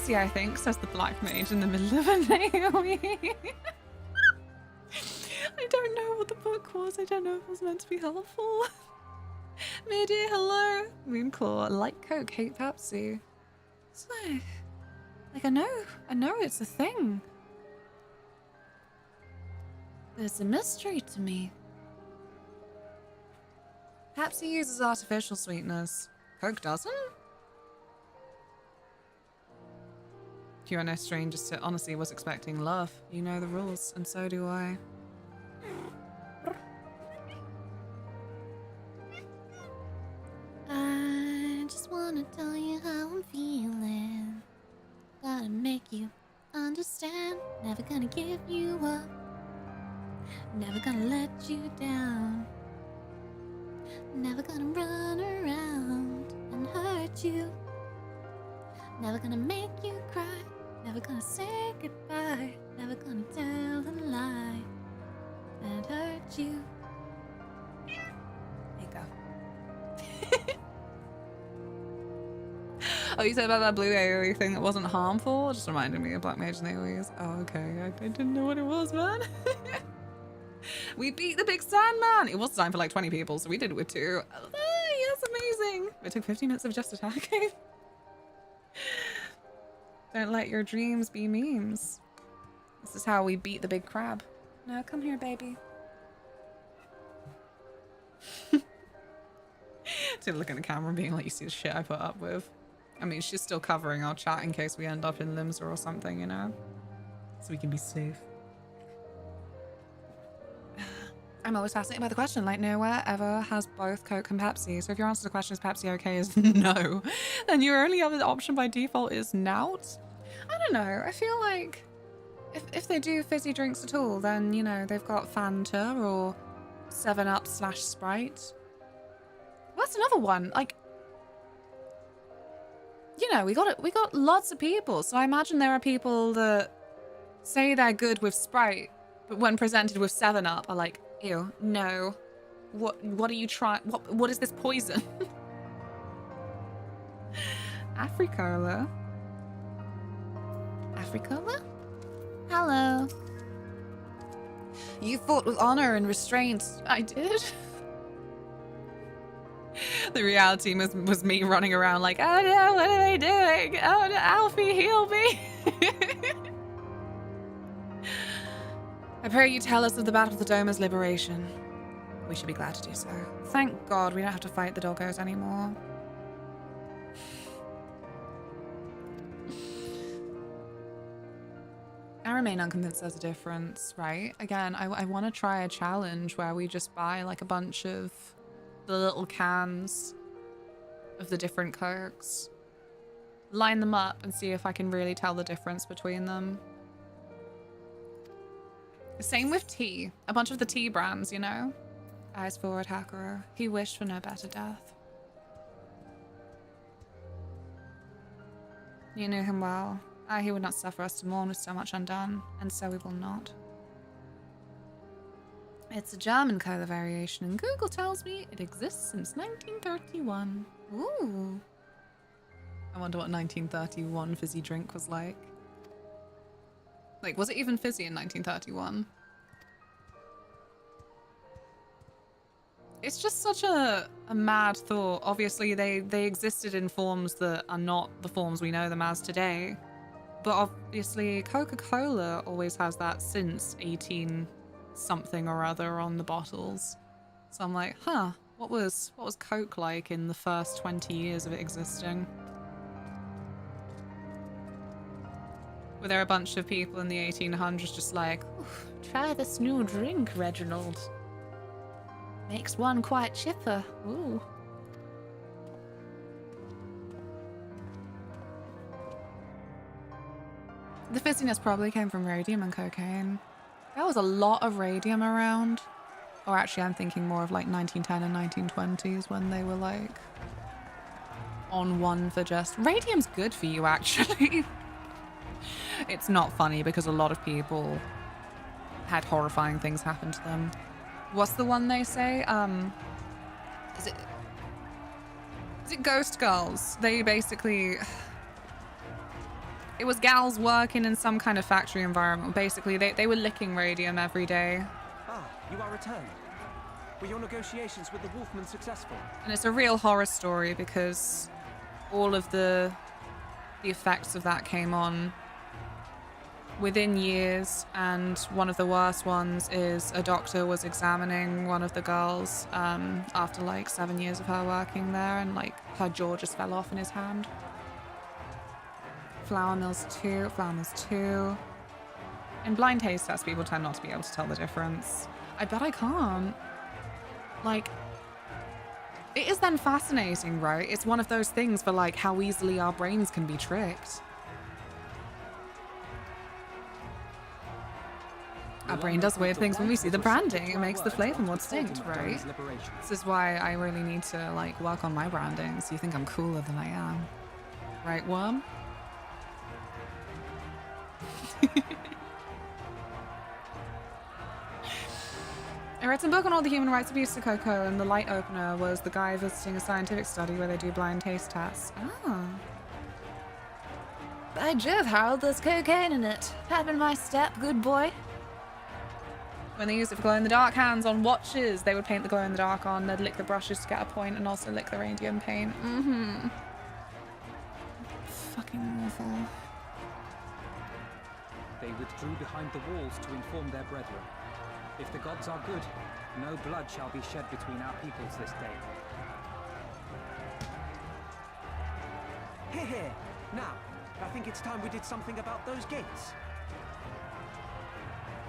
Fizzy, I think, says the black mage in the middle of an AoE. I don't know what the book was. I don't know if it was meant to be helpful. Midi, hello. Moonclaw, like Coke, hate Pepsi. So, like, I know it's a thing. But it's a mystery to me. Pepsi uses artificial sweeteners. Coke doesn't? You are no strangers to honestly was expecting love. You know the rules, and so do I. I just wanna tell you how I'm feeling. Gotta make you understand. Never gonna give you up. Never gonna let you down. Never gonna run around and hurt you. Never gonna make you cry. Never gonna say goodbye. Never gonna tell a lie that hurt you. There you go. Oh, you said about that blue AoE thing that wasn't harmful? It just reminded me of Black Mage and AoEs. Oh, okay. I didn't know what it was, man. We beat the big Sandman! It was designed for like 20 people, so we did it with 2. Oh, yes, amazing! It took 15 minutes of just attacking. Don't let your dreams be memes. This is how we beat the big crab. No, come here, baby. To look at the camera being like, you see the shit I put up with. I mean, she's still covering our chat in case we end up in Limsa or something, you know? So we can be safe. I'm always fascinated by the question, like nowhere ever has both Coke and Pepsi. So if your answer to the question is Pepsi okay is no, then your only other option by default is Nout. I don't know, I feel like if they do fizzy drinks at all, then, you know, they've got Fanta or 7-Up / Sprite. What's another one? Like, you know, we got lots of people, so I imagine there are people that say they're good with Sprite, but when presented with 7-Up are like, ew, no. What are you trying? What is this poison? Africola. Africola? Hello. You fought with honor and restraint. I did. The reality was me running around like, oh no, what are they doing? Oh no, Alfie, heal me. I pray you tell us of the Battle of the Doma's liberation. We should be glad to do so. Thank God we don't have to fight the doggos anymore. I remain unconvinced there's a difference, right? Again, I want to try a challenge where we just buy like a bunch of the little cans of the different Cokes, line them up and see if I can really tell the difference between them. Same with tea. A bunch of the tea brands, you know? Eyes forward, Hakuro. He wished for no better death. You knew him well. He would not suffer us to mourn with so much undone, and so we will not. It's a German color variation, and Google tells me it exists since 1931. Ooh. I wonder what 1931 fizzy drink was like. Like, was it even fizzy in 1931? It's just such a mad thought. Obviously, they existed in forms that are not the forms we know them as today. But obviously, Coca-Cola always has that since 18 something or other on the bottles. So I'm like, huh, what was Coke like in the first 20 years of it existing? Were there a bunch of people in the 1800s just like, try this new drink, Reginald. Makes one quite chipper. Ooh. The fizziness probably came from radium and cocaine. There was a lot of radium around. Or actually, I'm thinking more of like 1910 and 1920s when they were like on one for just... Radium's good for you, actually. It's not funny because a lot of people had horrifying things happen to them. What's the one they say? Is it Ghost Girls? They basically... It was gals working in some kind of factory environment. Basically, they were licking radium every day. Ah, you are returned. Were your negotiations with the Wolfman successful? And it's a real horror story because all of the effects of that came on within years, and one of the worst ones is a doctor was examining one of the girls after like 7 years of her working there, and like her jaw just fell off in his hand. Flour mills too. In blind taste tests, people tend not to be able to tell the difference. I bet I can't. Like, it is then fascinating, right? It's one of those things for like how easily our brains can be tricked. Our brain does weird things when we see the branding. It makes the flavor more distinct, right? This is why I really need to like work on my branding so you think I'm cooler than I am. Right, Worm? I read some book on all the human rights abuse of cocoa, and the light opener was the guy visiting a scientific study where they do blind taste tests. Oh. By Jove, Harold, there's cocaine in it. Having my step, good boy. When they used it for glow-in-the-dark hands on watches, they would paint the glow-in-the-dark on, they'd lick the brushes to get a point, and also lick the radium paint. Mm-hmm. Fucking awful. They withdrew behind the walls to inform their brethren. If the gods are good, no blood shall be shed between our peoples this day. Here, here. Now, I think it's time we did something about those gates.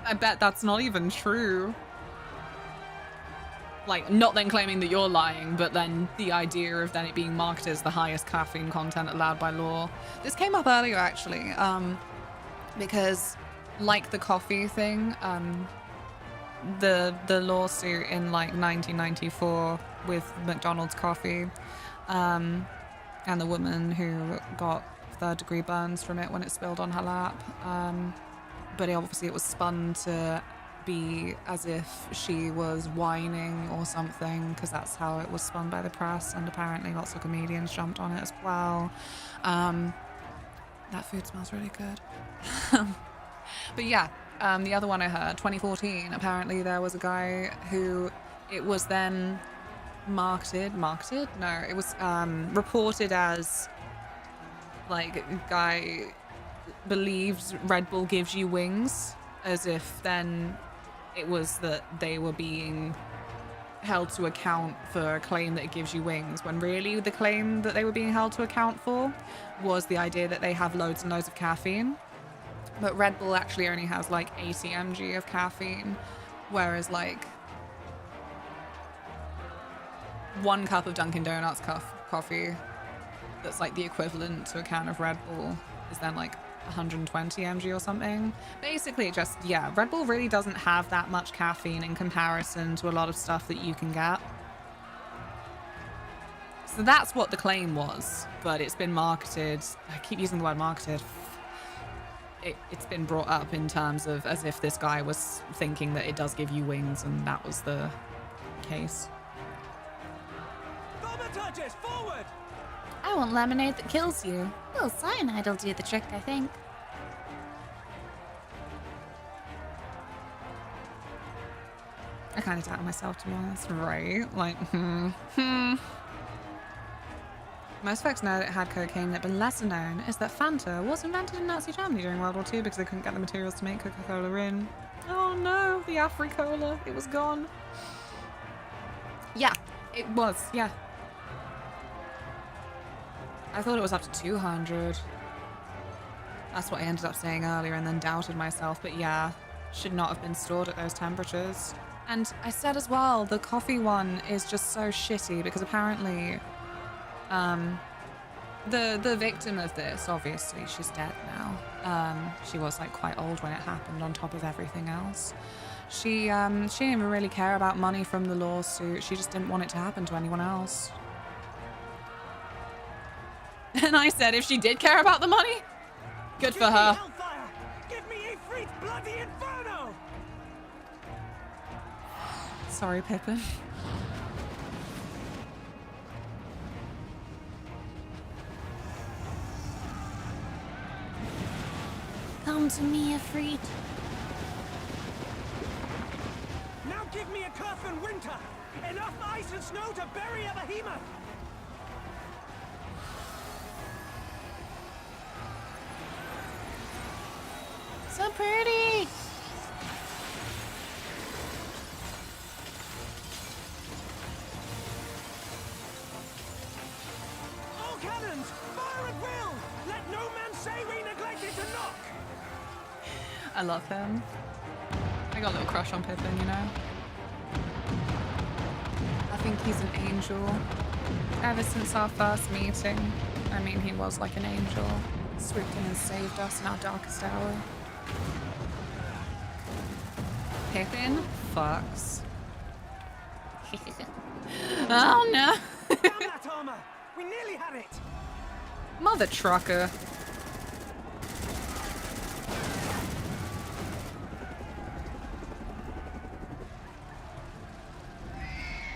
I bet that's not even true. Like, not then claiming that you're lying, but then the idea of then it being marketed as the highest caffeine content allowed by law. This came up earlier, actually, because, like the coffee thing, the lawsuit in like 1994 with McDonald's coffee, and the woman who got third-degree burns from it when it spilled on her lap, but obviously it was spun to be as if she was whining or something, because that's how it was spun by the press, and apparently lots of comedians jumped on it as well. That food smells really good. But yeah, the other one I heard, 2014, apparently there was a guy who, it was then marketed? No, it was reported as, like, a guy believed Red Bull gives you wings, as if then it was that they were being held to account for a claim that it gives you wings, when really the claim that they were being held to account for was the idea that they have loads and loads of caffeine. But Red Bull actually only has like 80 mg of caffeine, whereas like 1 cup of Dunkin' Donuts coffee that's like the equivalent to a can of Red Bull is then like 120 mg or something. Basically, just, yeah, Red Bull really doesn't have that much caffeine in comparison to a lot of stuff that you can get. So that's what the claim was, but it's been marketed, I keep using the word marketed, it's been brought up in terms of as if this guy was thinking that it does give you wings, and that was the case. Thaumaturges, forward! I want lemonade that kills you. Well, cyanide will do the trick, I think. I kind of doubt myself, to be honest, right? Like, Most folks know that it had cocaine in it, but lesser known is that Fanta was invented in Nazi Germany during World War II because they couldn't get the materials to make Coca-Cola in. Oh no, the Afri-Cola, it was gone. Yeah, it was, yeah. I thought it was up to 200. That's what I ended up saying earlier and then doubted myself, but yeah, should not have been stored at those temperatures. And I said as well, the coffee one is just so shitty because apparently the victim of this, obviously she's dead now. She was like quite old when it happened on top of everything else. She didn't even really care about money from the lawsuit. She just didn't want it to happen to anyone else. And I said if she did care about the money, good for her. Give me Ifrit's bloody inferno! Sorry, Pippin. Come to me, Efreet. Now give me a curse and winter! Enough ice and snow to bury a behemoth! So pretty! All cannons! Fire at will! Let no man say we neglected to knock! I love him. I got a little crush on Pippin, you know? I think he's an angel. Ever since our first meeting, I mean, he was like an angel. Swooped in and saved us in our darkest hour. Pippin fucks. Oh no! Damn that armor! We nearly had it! Mother trucker.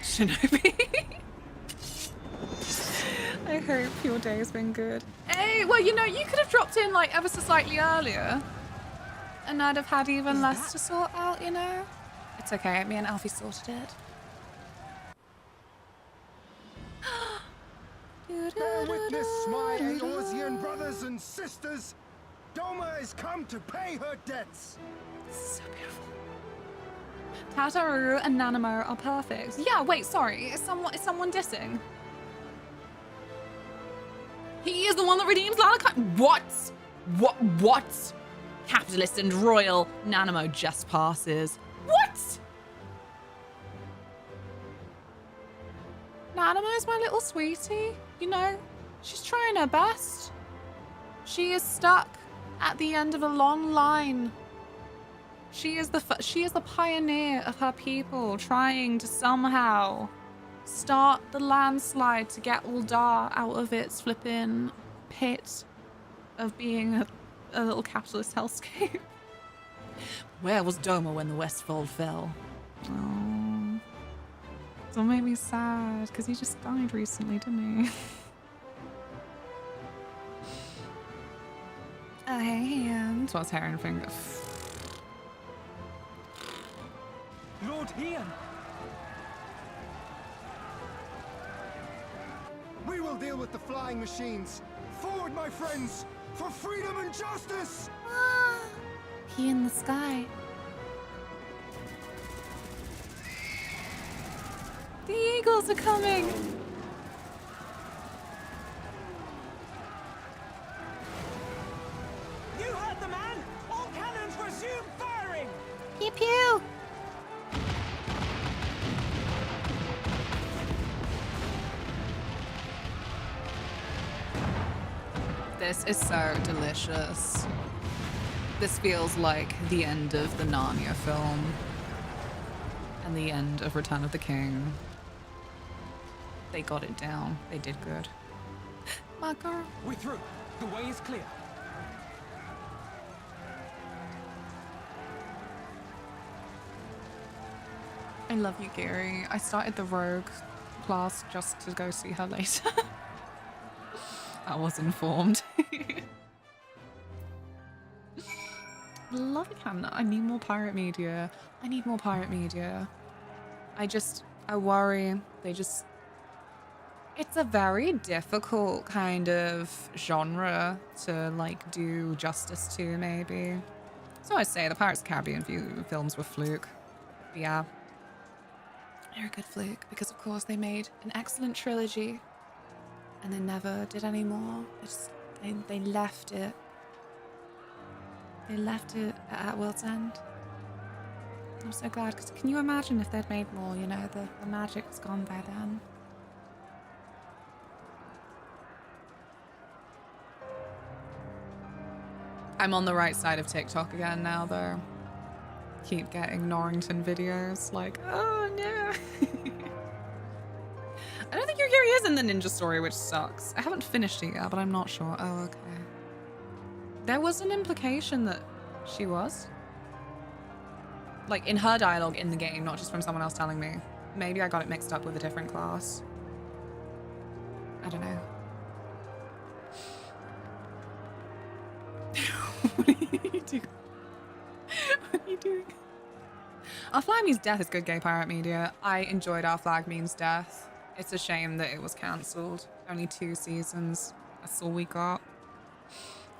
Shinobi. I hope your day's been good. Hey, well, you know, you could have dropped in like ever so slightly earlier. And I'd have had even less to sort out, you know? It's okay, me and Alfie sorted it. Bear witness, my Eorzean brothers and sisters. Doma is come to pay her debts. So beautiful. Tataru and Nanamo are perfect. Yeah, wait, sorry. Is someone dissing? He is the one that redeems Lalakai. What? What? Capitalist and royal. Nanamo just passes. What? Nanamo's my little sweetie. You know, she's trying her best. She is stuck at the end of a long line. She is the pioneer of her people, trying to somehow start the landslide to get Uldar out of its flippin' pit of being a little capitalist hellscape. Where was Doma when the Westfold fell? Oh, don't make me sad, because he just died recently, didn't he? Oh, hey, hands. What's hair and finger? Lord Ian! We will deal with the flying machines. Forward, my friends, for freedom and justice! He in the sky. The eagles are coming! You heard the man! All cannons resume firing! Pew pew! This is so delicious. This feels like the end of the Narnia film. And the end of Return of the King. They got it down. They did good. My girl. We're through. The way is clear. I love you, Gary. I started the Rogue class just to go see her later. I was informed. Love it, Hannah. I need more pirate media. I need more pirate media. I worry. It's a very difficult kind of genre to like do justice to, maybe. So I'd say the Pirates of the Caribbean films were fluke. But yeah. They're a good fluke because of course they made an excellent trilogy and they never did any more. They left it. They left it at World's End. I'm so glad, because can you imagine if they'd made more, you know, the magic was gone by then. I'm on the right side of TikTok again now, though. Keep getting Norrington videos, like, oh no. I don't think Yuri is in the ninja story, which sucks. I haven't finished it yet, but I'm not sure. Oh, okay. There was an implication that she was. Like, in her dialogue in the game, not just from someone else telling me. Maybe I got it mixed up with a different class. I don't know. What are you doing? What are you doing? Our Flag Means Death is good gay pirate media. I enjoyed Our Flag Means Death. It's a shame that it was cancelled. Only 2 seasons. That's all we got.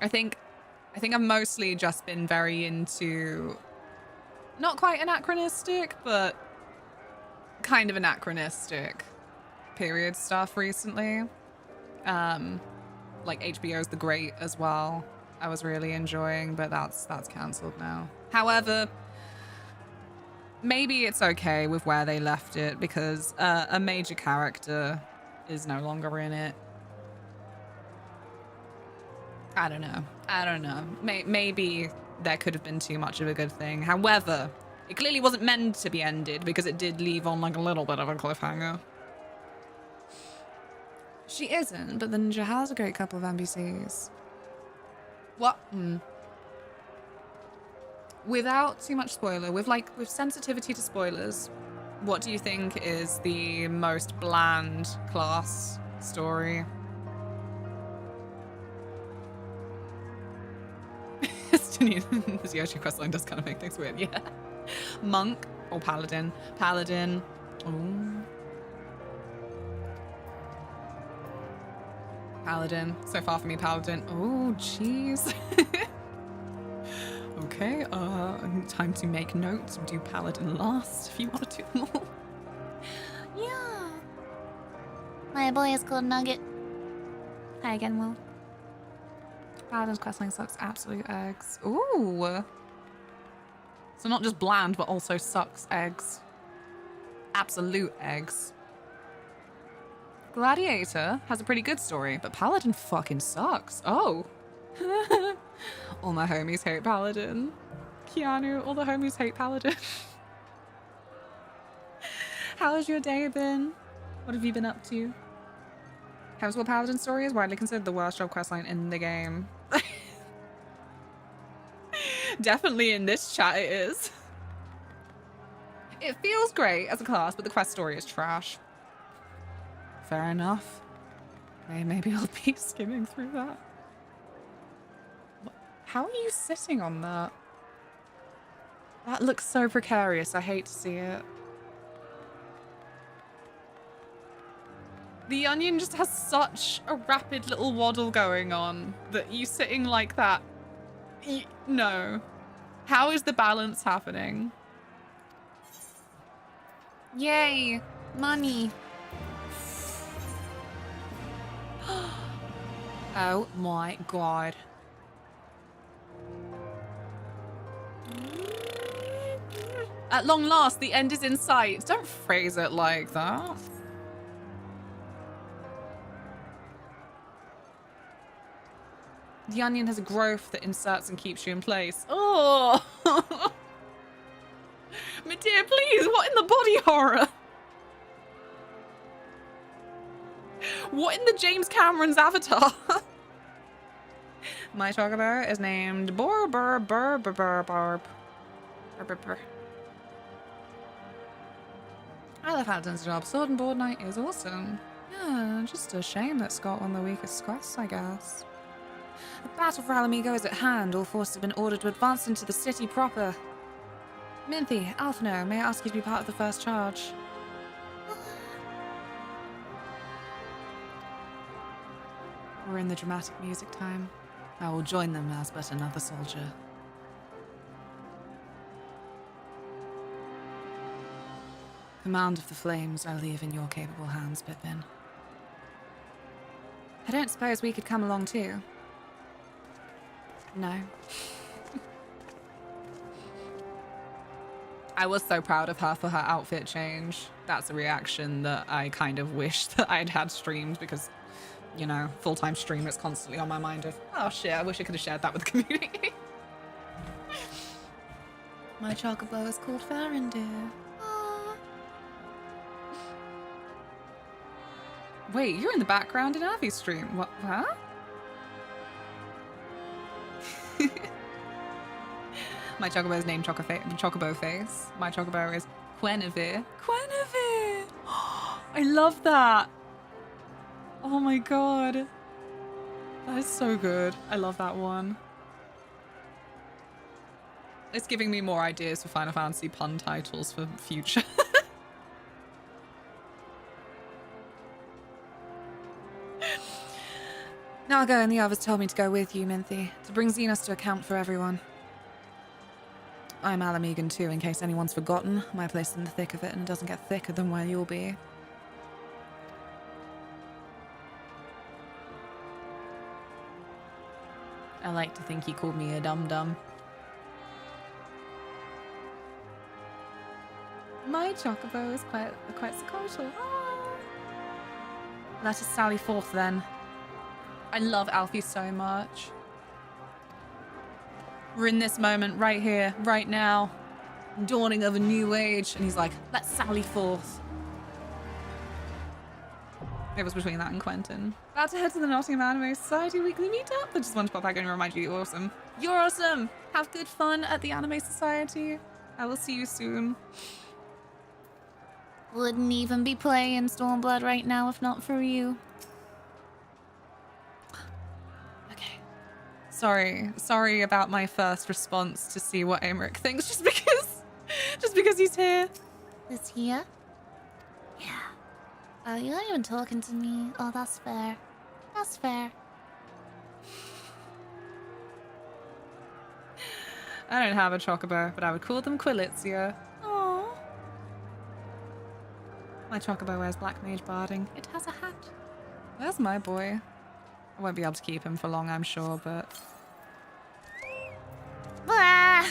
I think I've mostly just been very into not quite anachronistic, but kind of anachronistic period stuff recently. Like HBO's The Great as well. I was really enjoying, but that's cancelled now. However, maybe it's okay with where they left it because a major character is no longer in it. I don't know. Maybe there could have been too much of a good thing. However, it clearly wasn't meant to be ended because it did leave on like a little bit of a cliffhanger. She isn't, but the ninja has a great couple of NPCs. What? Without too much spoiler, with sensitivity to spoilers, what do you think is the most bland class story? The Yoshi questline does kind of make things weird, yeah. Monk or Paladin? Paladin. Ooh. Paladin. So far for me, Paladin. Oh, jeez. Okay, time to make notes. Do Paladin last if you want to do them all. Yeah. My boy is called Nugget. Hi again, Will. Paladin's questline sucks absolute eggs. Ooh. So not just bland, but also sucks eggs. Absolute eggs. Gladiator has a pretty good story, but Paladin fucking sucks. Oh. All my homies hate Paladin. Keanu, all the homies hate Paladin. How has your day been? What have you been up to? Hemswell Paladin story is widely considered the worst job questline in the game. Definitely in this chat it is. It feels great as a class, but the quest story is trash. Fair enough. Maybe I'll be skimming through that. How are you sitting on that? That looks so precarious. I hate to see it. The onion just has such a rapid little waddle going on that you sitting like that. No. How is the balance happening? Yay! Money! Oh my god. At long last, the end is in sight. Don't phrase it like that. The onion has a growth that inserts and keeps you in place. Oh! Medea, please! What in the body horror? What in the James Cameron's Avatar? My chocobo is named Barb. I love Paladin's job. Sword and board night is awesome. Yeah, just a shame that Scott won the weakest quests, I guess. The battle for Alamigo is at hand. All forces have been ordered to advance into the city proper. Minthy, Alphino, may I ask you to be part of the first charge? We're in the dramatic music time. I will join them as but another soldier. Command of the flames I leave in your capable hands, Pippin. I don't suppose we could come along too? No. I was so proud of her for her outfit change. That's a reaction that I kind of wish that I'd had streamed because, you know, full-time stream is constantly on my mind of, oh shit, I wish I could have shared that with the community. My chocobo is called Farindir. Wait, you're in the background in Avi's stream. What? Huh? My chocobo is named Chocobo Face. My chocobo is Guinevere. Guinevere! I love that. Oh my god. That is so good. I love that one. It's giving me more ideas for Final Fantasy pun titles for future. Now I'll go, and the others told me to go with you, Minthy, to bring Xenos to account for everyone. I'm Alamegan too, in case anyone's forgotten. My place in the thick of it, and it doesn't get thicker than where you'll be. I like to think he called me a dum-dum. My chocobo is quite psychotal. Ah. Let us sally forth then. I love Alfie so much. We're in this moment right here, right now. Dawning of a new age. And he's like, let's sally forth. It was between that and Quentin. About to head to the Nottingham Anime Society weekly meetup. I just wanted to pop back and remind you you're awesome. You're awesome. Have good fun at the Anime Society. I will see you soon. Wouldn't even be playing Stormblood right now if not for you. Sorry about my first response to see what Aymeric thinks just because he's here. Is here? Yeah. Oh, you're not even talking to me. Oh, that's fair. That's fair. I don't have a chocobo, but I would call them Quilitzia. Aww. My chocobo wears Black Mage Barding. It has a hat. Where's my boy? I won't be able to keep him for long, I'm sure, but... Ah!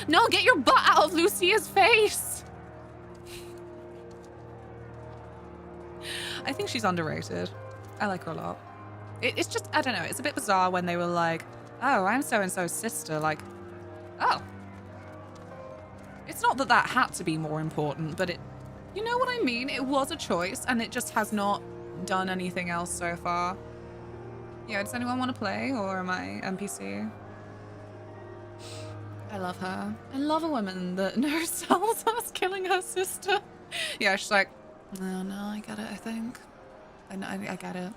No, get your butt out of Lucia's face! I think she's underrated. I like her a lot. It's just, I don't know, it's a bit bizarre when they were like, oh, I'm so-and-so's sister, like, oh. It's not that that had to be more important, but it, you know what I mean? It was a choice, and it just has not done anything else so far. Yeah, does anyone want to play, or am I NPC? I love her. I love a woman that knows Salazar's killing her sister. Yeah, she's like, no, I get it, I think. I get it.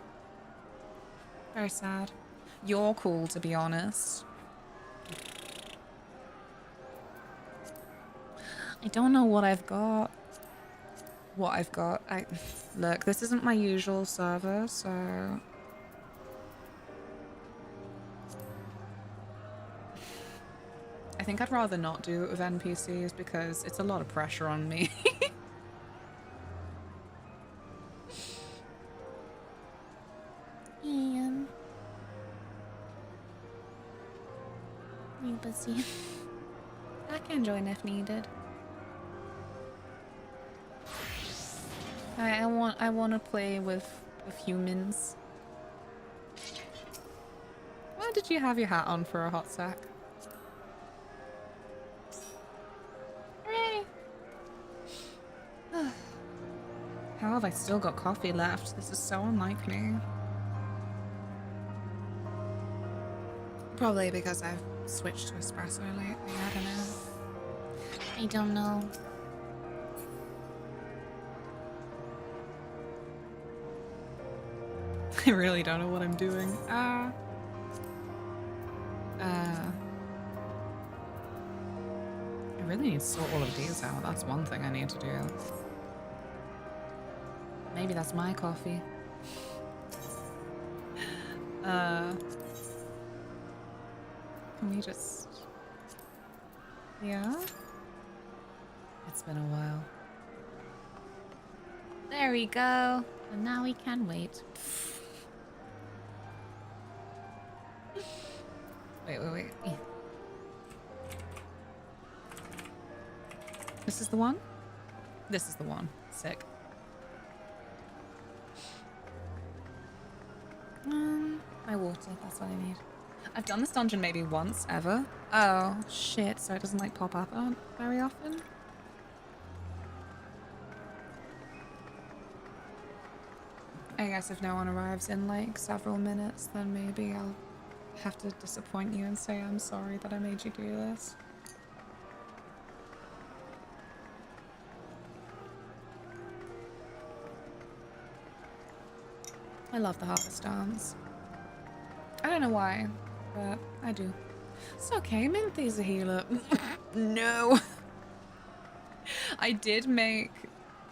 Very sad. You're cool, to be honest. I don't know what I've got. Look, this isn't my usual server, so... I think I'd rather not do it with NPCs because it's a lot of pressure on me. Ian. Are you busy? I can join if needed. I want to play with humans. Why did you have your hat on for a hot sec? Hooray! How have I still got coffee left? This is so unlike me. Probably because I've switched to espresso lately, I don't know. I don't know. I really don't know what I'm doing. I really need to sort all of these out. That's one thing I need to do. Maybe that's my coffee. Can we just... Yeah? It's been a while. There we go. And now we can wait. Wait. This is the one? This is the one. Sick. My water, that's what I need. I've done this dungeon maybe once, ever. Oh, shit, so it doesn't like pop up very often? I guess if no one arrives in like several minutes, then maybe I'll have to disappoint you and say I'm sorry that I made you do this. I love the harvest dance. I don't know why, but I do. It's okay, Minthy's a healer. No. I did make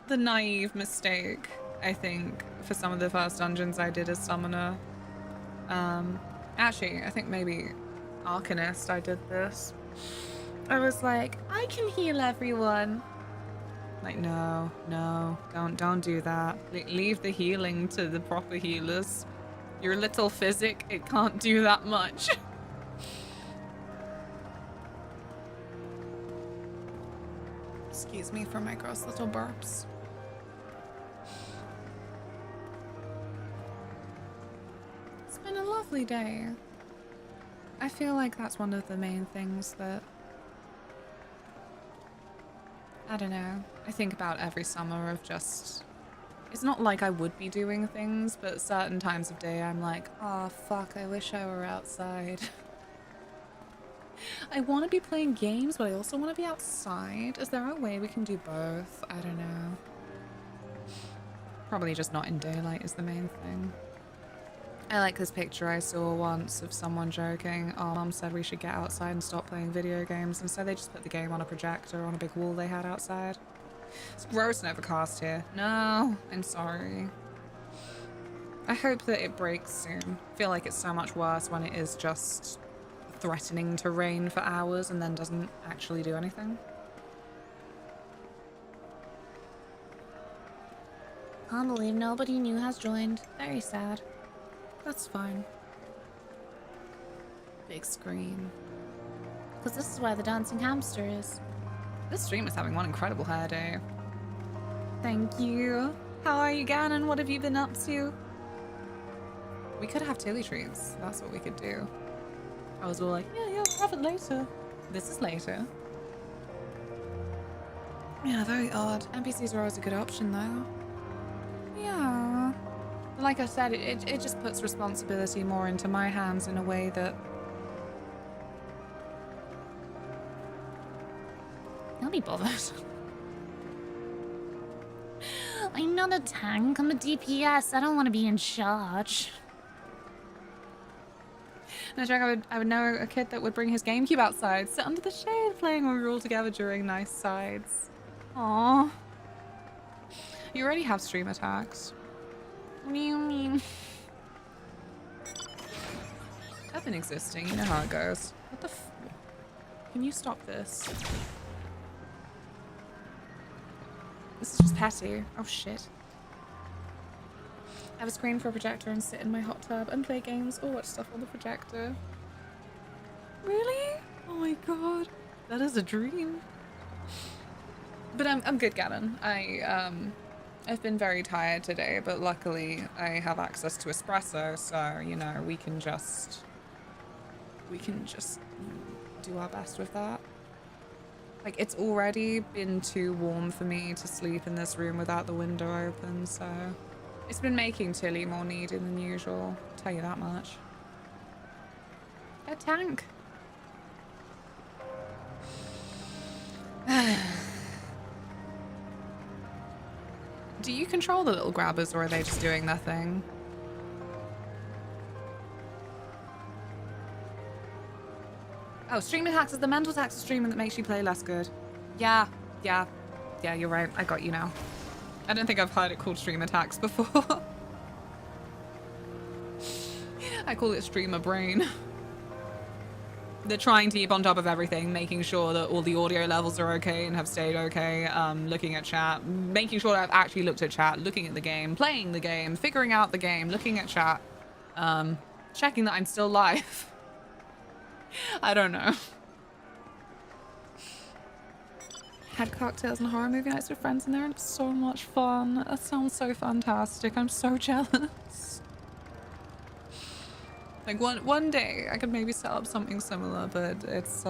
the naive mistake, I think, for some of the first dungeons I did as summoner. Actually, I think maybe Arcanist I did this. I was like, I can heal everyone. Like, no, don't do that. Leave the healing to the proper healers. Your little physic, it can't do that much. Excuse me for my gross little burps. It's been a lovely day. I feel like that's one of the main things that, I don't know, I think about every summer of just, it's not like I would be doing things, but certain times of day I'm like, oh fuck, I wish I were outside. I want to be playing games, but I also want to be outside. Is there a way we can do both? I don't know. Probably just not in daylight is the main thing. I like this picture I saw once of someone joking, oh, Mum said we should get outside and stop playing video games, and so they just put the game on a projector on a big wall they had outside. It's gross and overcast here. No, I'm sorry. I hope that it breaks soon. I feel like it's so much worse when it is just threatening to rain for hours and then doesn't actually do anything. Can't believe nobody new has joined. Very sad. That's fine. Big screen. Because this is where the dancing hamster is. This stream is having one incredible hair day. Thank you. How are you, Ganon? What have you been up to? We could have Tilly treats. That's what we could do. I was all like, yeah, we'll have it later. This is later. Yeah, very odd. NPCs are always a good option, though. Yeah. Like I said, it just puts responsibility more into my hands in a way that... I'll be bothered. I'm not a tank, I'm a DPS. I don't want to be in charge. No joke, I would know a kid that would bring his GameCube outside, sit under the shade playing when we were all together during nice sides. Aww. You already have stream attacks. What do you mean? I've been existing, you know how it goes. What the f- Can you stop this? This is just petty. Oh shit. I have a screen for a projector and sit in my hot tub and play games or watch stuff on the projector. Really? Oh my god. That is a dream. But I'm good, Ganon. I've been very tired today, but luckily I have access to espresso, so, you know, we can just do our best with that. Like, it's already been too warm for me to sleep in this room without the window open, so it's been making Tilly more needed than usual, I'll tell you that much. A tank. Do you control the little grabbers, or are they just doing their thing? Oh, stream attacks is the mental attacks of streaming that makes you play less good. Yeah, you're right. I got you now. I don't think I've heard it called stream attacks before. I call it streamer brain. They're trying to keep on top of everything, making sure that all the audio levels are okay and have stayed okay, looking at chat, making sure that I've actually looked at chat, looking at the game, playing the game, figuring out the game, looking at chat, checking that I'm still live. I don't know. Had cocktails and horror movie nights with friends in there and it was so much fun. That sounds so fantastic. I'm so jealous. Like one day I could maybe set up something similar, but it's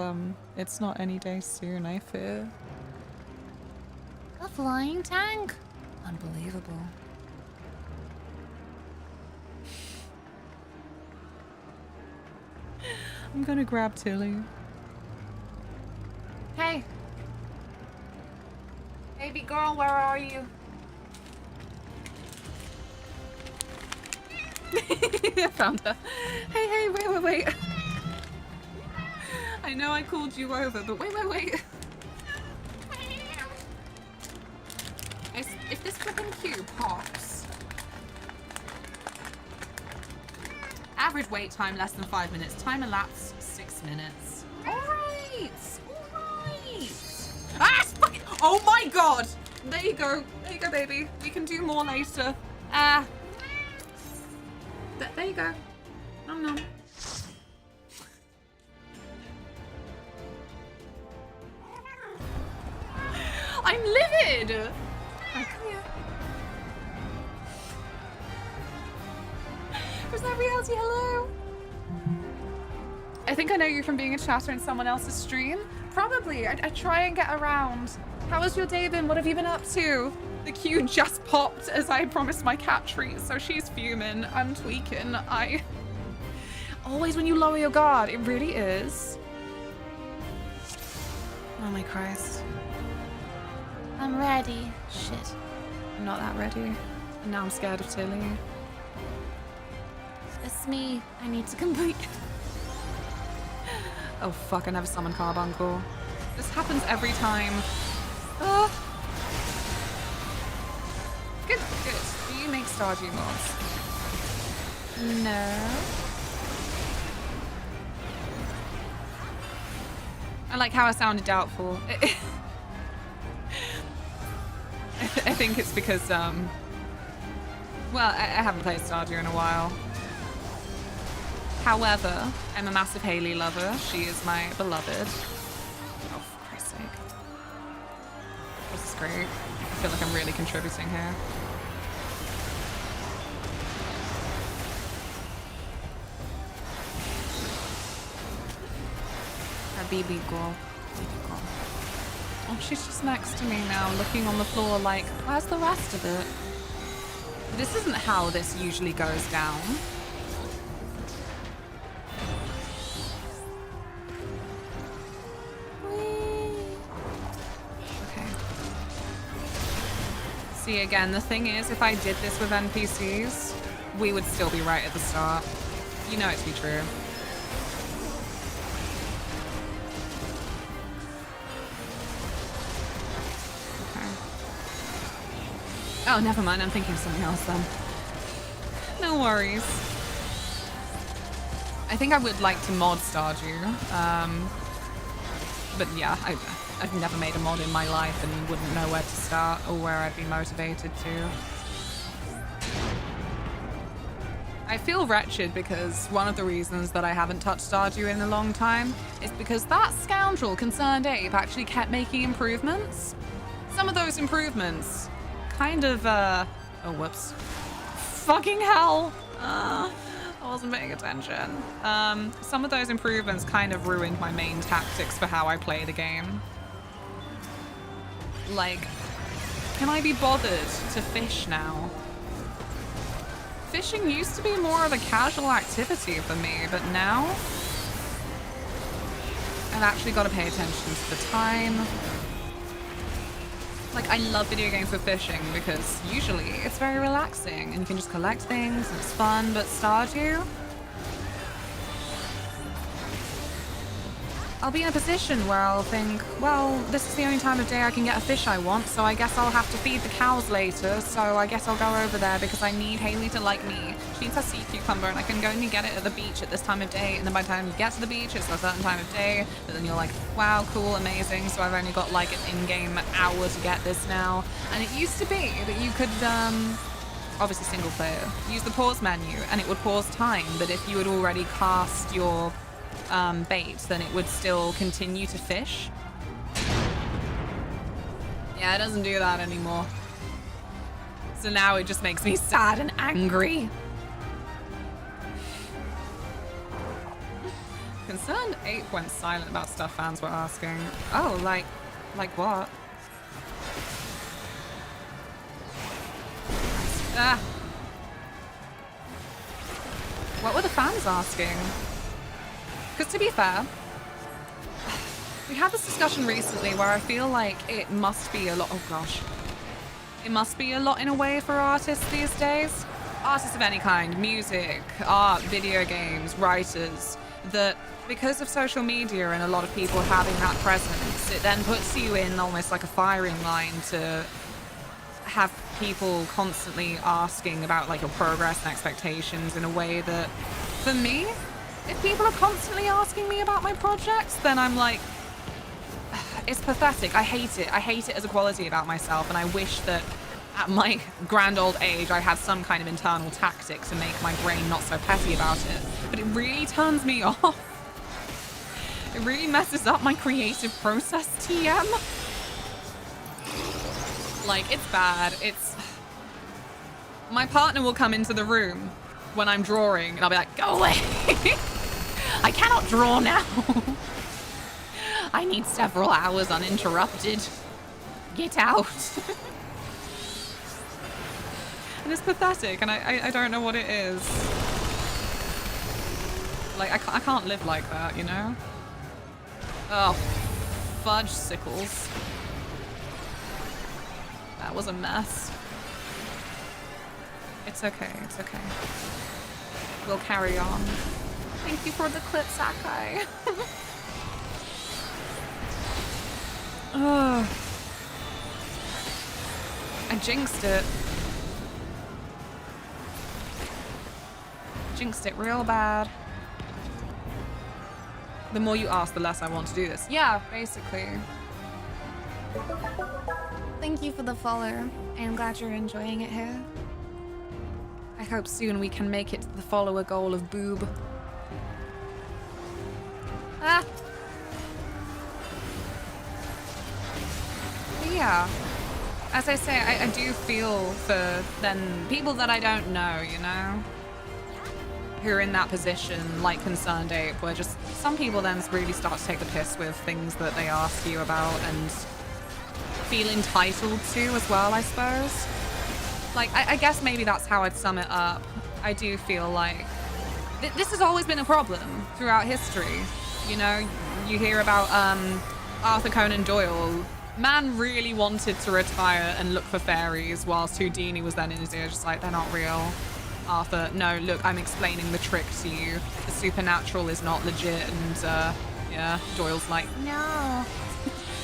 not any day soon, I fear. A flying tank. Unbelievable. I'm gonna grab Tilly. Hey. Baby girl, where are you? I found her. Hey, wait. I know I called you over, but wait. If this flipping queue pops. Average wait time less than 5 minutes. Time elapsed 6 minutes. Alright! Ah, fuck it! Oh my god! There you go, baby. We can do more later. There you go. Nom nom. I'm livid! Oh, come here. Was that reality? Hello? I think I know you from being a chatter in someone else's stream. Probably. I try and get around. How has your day been? What have you been up to? The queue just popped as I promised my cat treat, so she's fuming. I'm tweaking. Always when you lower your guard, it really is. Oh my Christ. I'm ready. Shit. I'm not that ready. And now I'm scared of Tilly. It's me. I need to complete. Oh fuck, I never summoned Carbuncle. This happens every time. Good. Do you make Stardew mods? No. I like how I sounded doubtful. I think it's because, well, I haven't played Stardew in a while. However, I'm a massive Haley lover. She is my beloved. Oh, for Christ's sake. This is great. I feel like I'm really contributing here. A BB girl. Oh, she's just next to me now, looking on the floor like, where's the rest of it? This isn't how this usually goes down. Okay. See, again, the thing is, if I did this with NPCs, we would still be right at the start. You know it to be true. Oh, never mind. I'm thinking of something else then. No worries. I think I would like to mod Stardew. But yeah, I've never made a mod in my life and wouldn't know where to start or where I'd be motivated to. I feel wretched because one of the reasons that I haven't touched Stardew in a long time is because that scoundrel, Concerned Ape, actually kept making improvements. Some of those improvements kind of, oh, whoops. Fucking hell. I wasn't paying attention. Some of those improvements kind of ruined my main tactics for how I play the game. Like, can I be bothered to fish now? Fishing used to be more of a casual activity for me, but now I've actually got to pay attention to the time. Like, I love video games with fishing because usually it's very relaxing and you can just collect things and it's fun, but Stardew? I'll be in a position where I'll think, well, this is the only time of day I can get a fish I want, so I guess I'll have to feed the cows later, so I guess I'll go over there because I need Haley to like me. She needs her sea cucumber and I can only get it at the beach at this time of day, and then by the time you get to the beach, it's a certain time of day, but then you're like, wow, cool, amazing, so I've only got like an in-game hour to get this now. And it used to be that you could, obviously single player, use the pause menu and it would pause time, but if you had already cast your bait, then it would still continue to fish. Yeah, it doesn't do that anymore. So now it just makes me sad and angry. Concerned Ape went silent about stuff fans were asking. Oh, like what? Ah. What were the fans asking? Because to be fair, we had this discussion recently where I feel like it must be a lot, oh gosh. It must be a lot in a way for artists these days. Artists of any kind, music, art, video games, writers. that because of social media and a lot of people having that presence, it then puts you in almost like a firing line to have people constantly asking about like your progress and expectations in a way that, for me, if people are constantly asking me about my projects, then I'm like, it's pathetic. I hate it. I hate it as a quality about myself, and I wish that at my grand old age I had some kind of internal tactic to make my brain not so petty about it. But it really turns me off. It really messes up my creative process, TM. Like, it's bad. It's... My partner will come into the room when I'm drawing, and I'll be like, go away! I cannot draw now! I need several hours uninterrupted. Get out! And it's pathetic, and I don't know what it is. Like, I can't live like that, you know? Oh, fudge sickles. That was a mess. It's okay, it's okay. We'll carry on. Thank you for the clip, Sakai. Oh. I jinxed it. Jinxed it real bad. The more you ask, the less I want to do this. Yeah, basically. Thank you for the follow. I'm glad you're enjoying it here. I hope soon we can make it to the follower goal of boob. Ah! But yeah. As I say, I do feel for then people that I don't know, you know? Who are in that position, like Concerned Ape, where just some people then really start to take the piss with things that they ask you about and feel entitled to as well, I suppose. Like, I guess maybe that's how I'd sum it up. I do feel like this has always been a problem throughout history. You know, you hear about Arthur Conan Doyle. Man really wanted to retire and look for fairies, whilst Houdini was then in his ear just like, they're not real. Arthur, no, look, I'm explaining the trick to you. The supernatural is not legit, and yeah, Doyle's like, no,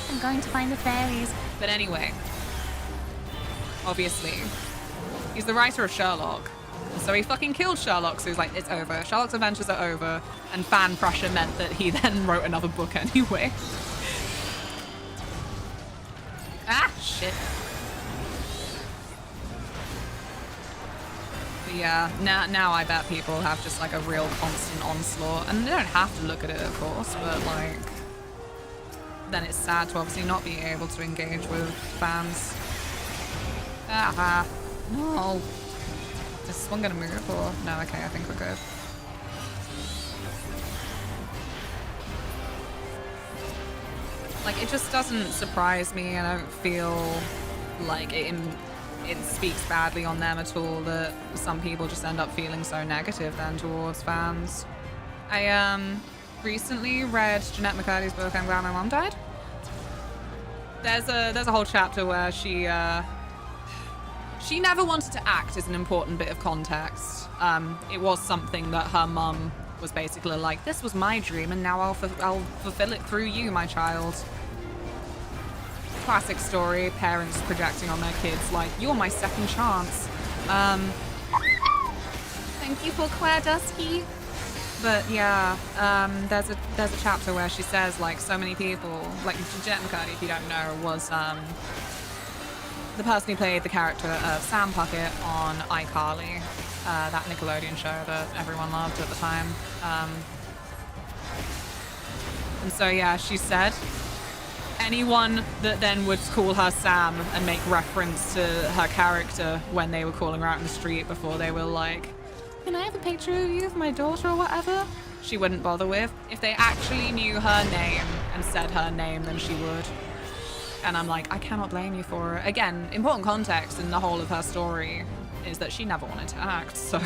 I'm going to find the fairies. But anyway, obviously, he's the writer of Sherlock. So he fucking killed Sherlock, so he's like, it's over. Sherlock's adventures are over, and fan pressure meant that he then wrote another book anyway. Ah, shit. But yeah, now I bet people have just like a real constant onslaught, and they don't have to look at it, of course, but like, then it's sad to obviously not be able to engage with fans. Ah, no. Is this one gonna move or no? Okay, I think we're good. Like, it just doesn't surprise me, and I don't feel like it speaks badly on them at all that some people just end up feeling so negative then towards fans. I recently read Jeanette McCurdy's book, I'm Glad My Mom Died. There's a whole chapter where she never wanted to act as an important bit of context. It was something that her mum was basically like, this was my dream and now I'll fulfill it through you, my child. Classic story, parents projecting on their kids like, you're my second chance. Thank you for Claire Dusky. But yeah, there's a chapter where she says like so many people, like Jeanette McCurdy, if you don't know, was the person who played the character of Sam Puckett on iCarly, that Nickelodeon show that everyone loved at the time. And so yeah, she said anyone that then would call her Sam and make reference to her character when they were calling her out in the street before they were like, can I have a picture of you for my daughter or whatever? She wouldn't bother with. If they actually knew her name and said her name, then she would. And I'm like, I cannot blame you for it. Again, important context in the whole of her story is that she never wanted to act, so.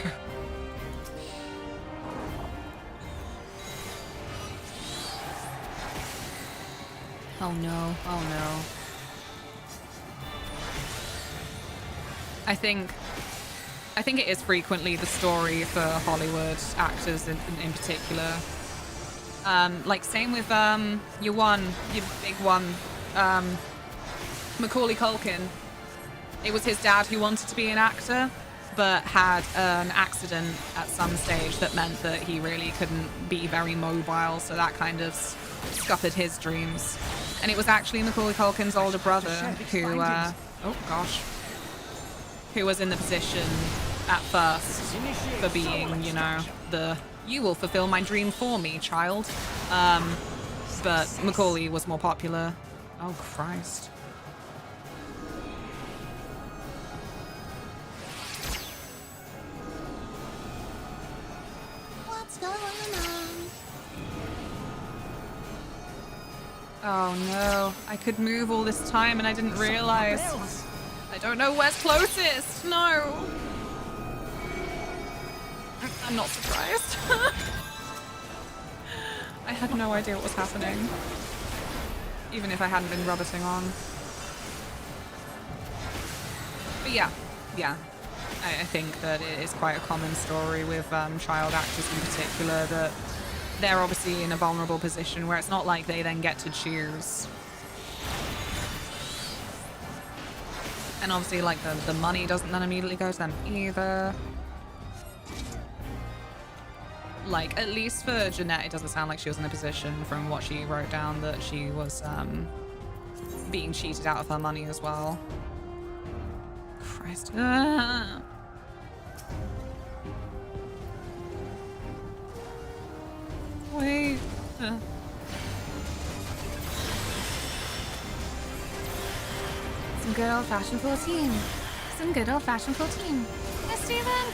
Oh no, oh no. I think it is frequently the story for Hollywood actors in particular. Like same with your big one, Macaulay Culkin. It was his dad who wanted to be an actor, but had an accident at some stage that meant that he really couldn't be very mobile, so that kind of scuppered his dreams. And it was actually Macaulay Culkin's older brother who, oh gosh, who was in the position at first for being, you know, you will fulfill my dream for me, child. But Macaulay was more popular. Oh, Christ. What's going on? Oh no, I could move all this time and I didn't realize. I don't know where's closest. No. I'm not surprised. I had no idea what was happening. Even if I hadn't been rubbiting on. But yeah. I think that it is quite a common story with child actors in particular, that they're obviously in a vulnerable position where it's not like they then get to choose. And obviously, like, the money doesn't then immediately go to them either. Like, at least for Jeanette, it doesn't sound like she was in a position from what she wrote down that she was being cheated out of her money as well. Christ. Wait. Some good old-fashioned 14. Some good old-fashioned 14. Hi, Steven!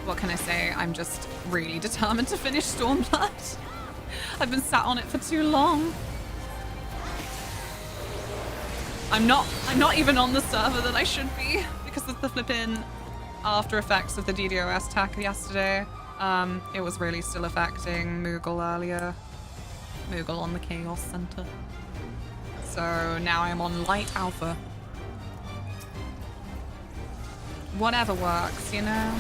What can I say? I'm just really determined to finish Stormblood. I've been sat on it for too long. I'm not even on the server that I should be because of the flipping after effects of the DDoS attack yesterday. It was really still affecting Moogle earlier. Moogle on the Chaos Center. So now I'm on light alpha. Whatever works, you know?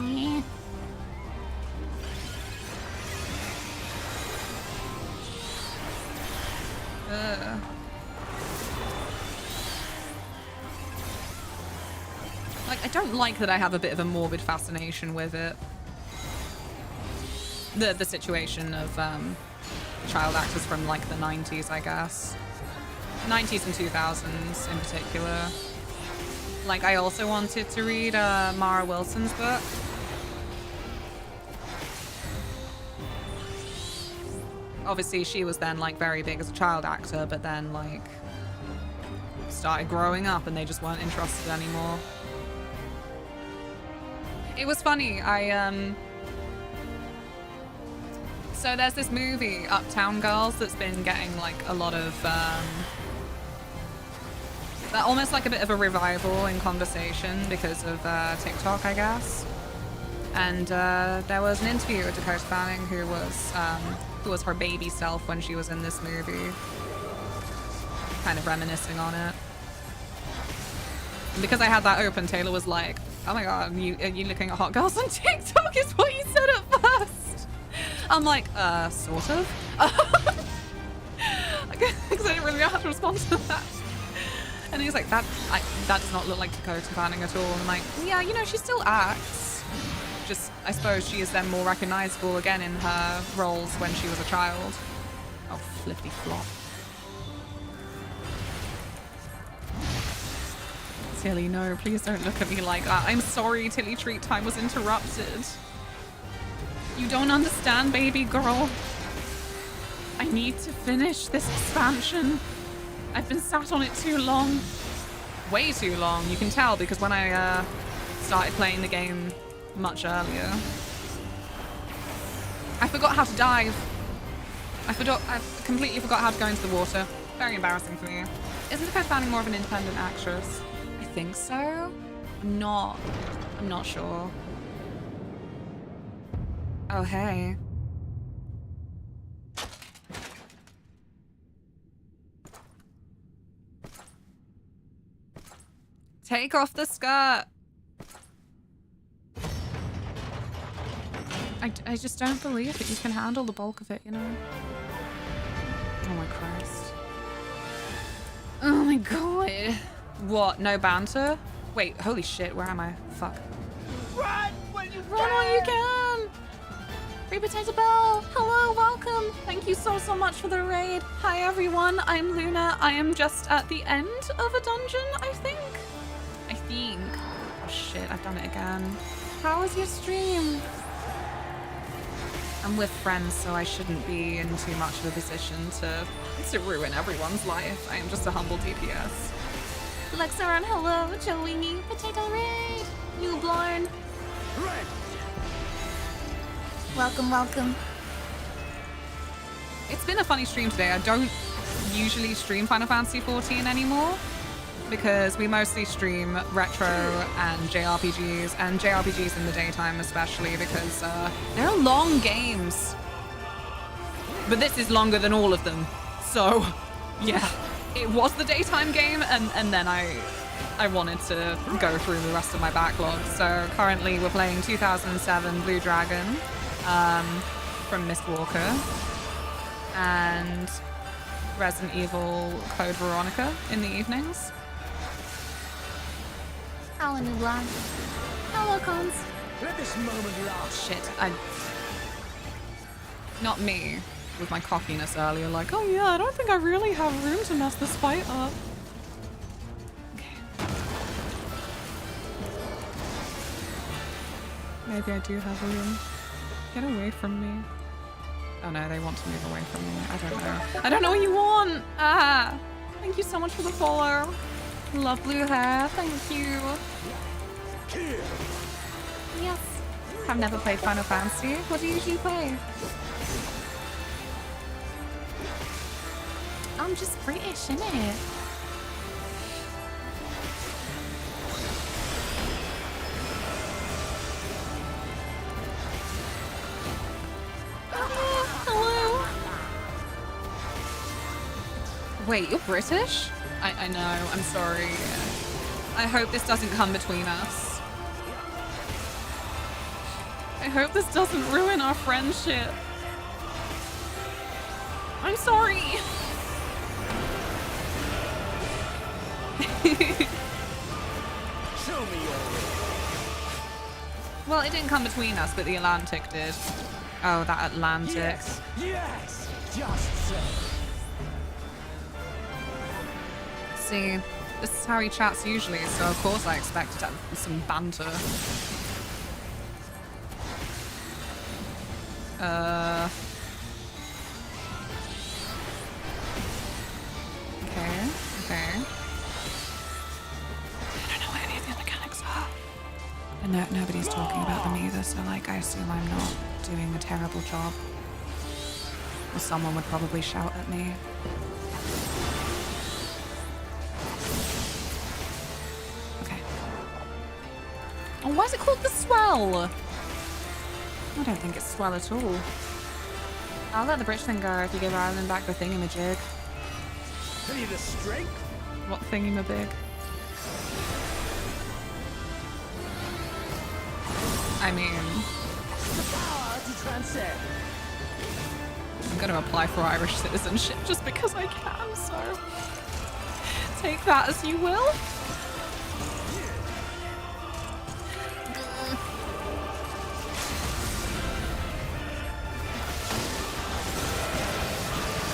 Yeah. Like, I don't like that I have a bit of a morbid fascination with it. The situation of child actors from like the 90s, I guess. 90s and 2000s in particular. Like, I also wanted to read Mara Wilson's book. Obviously, she was then like very big as a child actor, but then like started growing up and they just weren't interested anymore. It was funny, so there's this movie, Uptown Girls, that's been getting like a lot of, almost like a bit of a revival in conversation because of TikTok, I guess. And there was an interview with Dakota Fanning who was her baby self when she was in this movie, kind of reminiscing on it. And because I had that open, Taylor was like, oh my god, are you looking at hot girls on TikTok is what you said at first. I'm like, sort of. Because I didn't really know how to respond to that. And he's like, that does not look like Dakota Fanning at all. And I'm like, yeah, you know, she still acts. Just, I suppose she is then more recognizable again in her roles when she was a child. Oh, flippy flop. Tilly, no, please don't look at me like that. I'm sorry, Tilly Treat Time was interrupted. You don't understand, baby girl. I need to finish this expansion. I've been sat on it too long. Way too long, you can tell, because when I started playing the game much earlier, I forgot how to dive. I completely forgot how to go into the water. Very embarrassing for me. Isn't Dakota Fanning more of an independent actress? I think so. I'm not sure. Oh, hey. Take off the skirt. I just don't believe that you can handle the bulk of it, you know? Oh my Christ. Oh my god. What? No banter? Wait, holy shit, where am I? Fuck. Run when you Run while you can! Free Potato Bell! Hello, welcome! Thank you so much for the raid. Hi everyone, I'm Luna. I am just at the end of a dungeon, I think. Oh shit, I've done it again. How was your stream? I'm with friends, so I shouldn't be in too much of a position to ruin everyone's life. I am just a humble DPS. Lexaron, hello, Joey, Potato Raid, Newborn. Welcome, welcome. It's been a funny stream today. I don't usually stream Final Fantasy XIV anymore because we mostly stream retro and JRPGs in the daytime especially because they're long games. But this is longer than all of them. So, yeah. It was the daytime game and then I wanted to go through the rest of my backlog. So currently we're playing 2007 Blue Dragon from Mistwalker and Resident Evil Code Veronica in the evenings. Hello, Nublan. Hello, Cons. Let this moment last. Shit, not me. With my cockiness earlier, like, oh yeah, I don't think I really have room to mess this fight up. Okay. Maybe I do have room. Get away from me. Oh no, they want to move away from me. I don't know. I don't know what you want! Ah! Thank you so much for the follow. Love blue hair, thank you. Yes. I've never played Final Fantasy. What do you usually play? I'm just British, innit? Hello. Wait, you're British? I know, I'm sorry. I hope this doesn't come between us. I hope this doesn't ruin our friendship. I'm sorry. Show me your way. Well, it didn't come between us, but the Atlantic did. Oh, that Atlantic. Yes, yes, just so. See, this is how he chats usually, so of course I expected to have some banter. Okay. I don't know what any of the mechanics are. And nobody's talking about them either, so like I assume I'm not doing a terrible job. Or someone would probably shout at me. Okay. Oh, why is it called the Swell? I don't think it's Swell at all. I'll let the bridge thing go if you give Ireland back the thingamajig. Any of the strength? What thingamabig? I mean, The power to transcend. I'm going to apply for Irish citizenship just because I can, so take that as you will.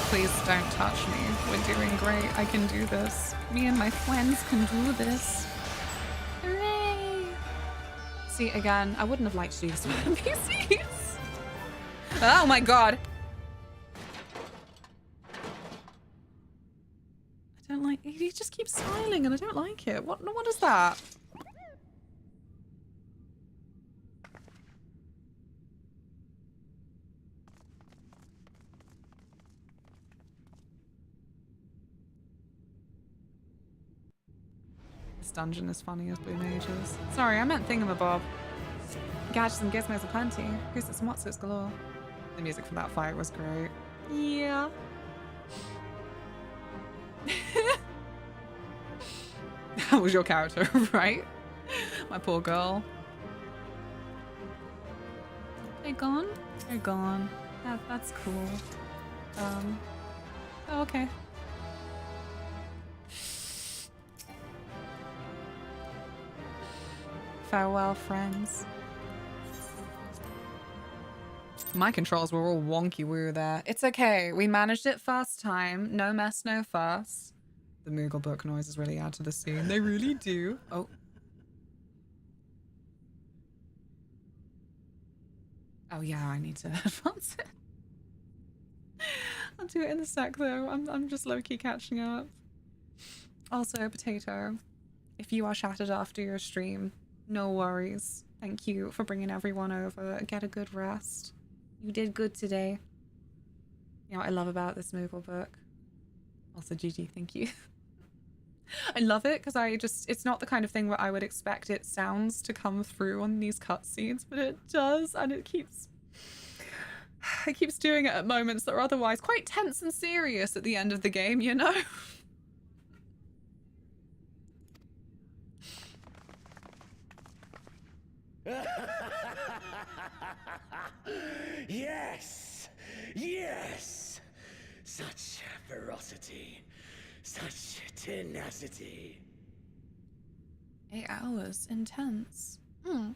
Please don't touch me. We're doing great. I can do this. Me and my friends can do this. Hooray! See, again, I wouldn't have liked to do this with NPCs. Oh my god! I don't like... He just keeps smiling and I don't like it. What is that? This dungeon is funny as Blue Mages. Sorry, I meant thingamabob. Gadgets and gizmos aplenty. Who's it and what's it's galore. The music for that fight was great. Yeah. That was your character, right? My poor girl. They're gone? They're gone. That's cool. Oh, okay. Farewell, friends. My controls were all wonky woo there. It's okay. We managed it first time. No mess, no fuss. The Moogle book noises really add to the scene. They really do. Oh. Oh yeah, I need to advance it. I'll do it in a sec though. I'm just low-key catching up. Also, Potato, if you are shattered after your stream, no worries. Thank you for bringing everyone over. Get a good rest. You did good today. You know what I love about this Moogle book? Also, GG, thank you. I love it because it's not the kind of thing where I would expect its sounds to come through on these cutscenes, but it does, and it keeps doing it at moments that are otherwise quite tense and serious at the end of the game, you know? Yes! Yes! Such ferocity. Such tenacity. 8 hours. Intense. I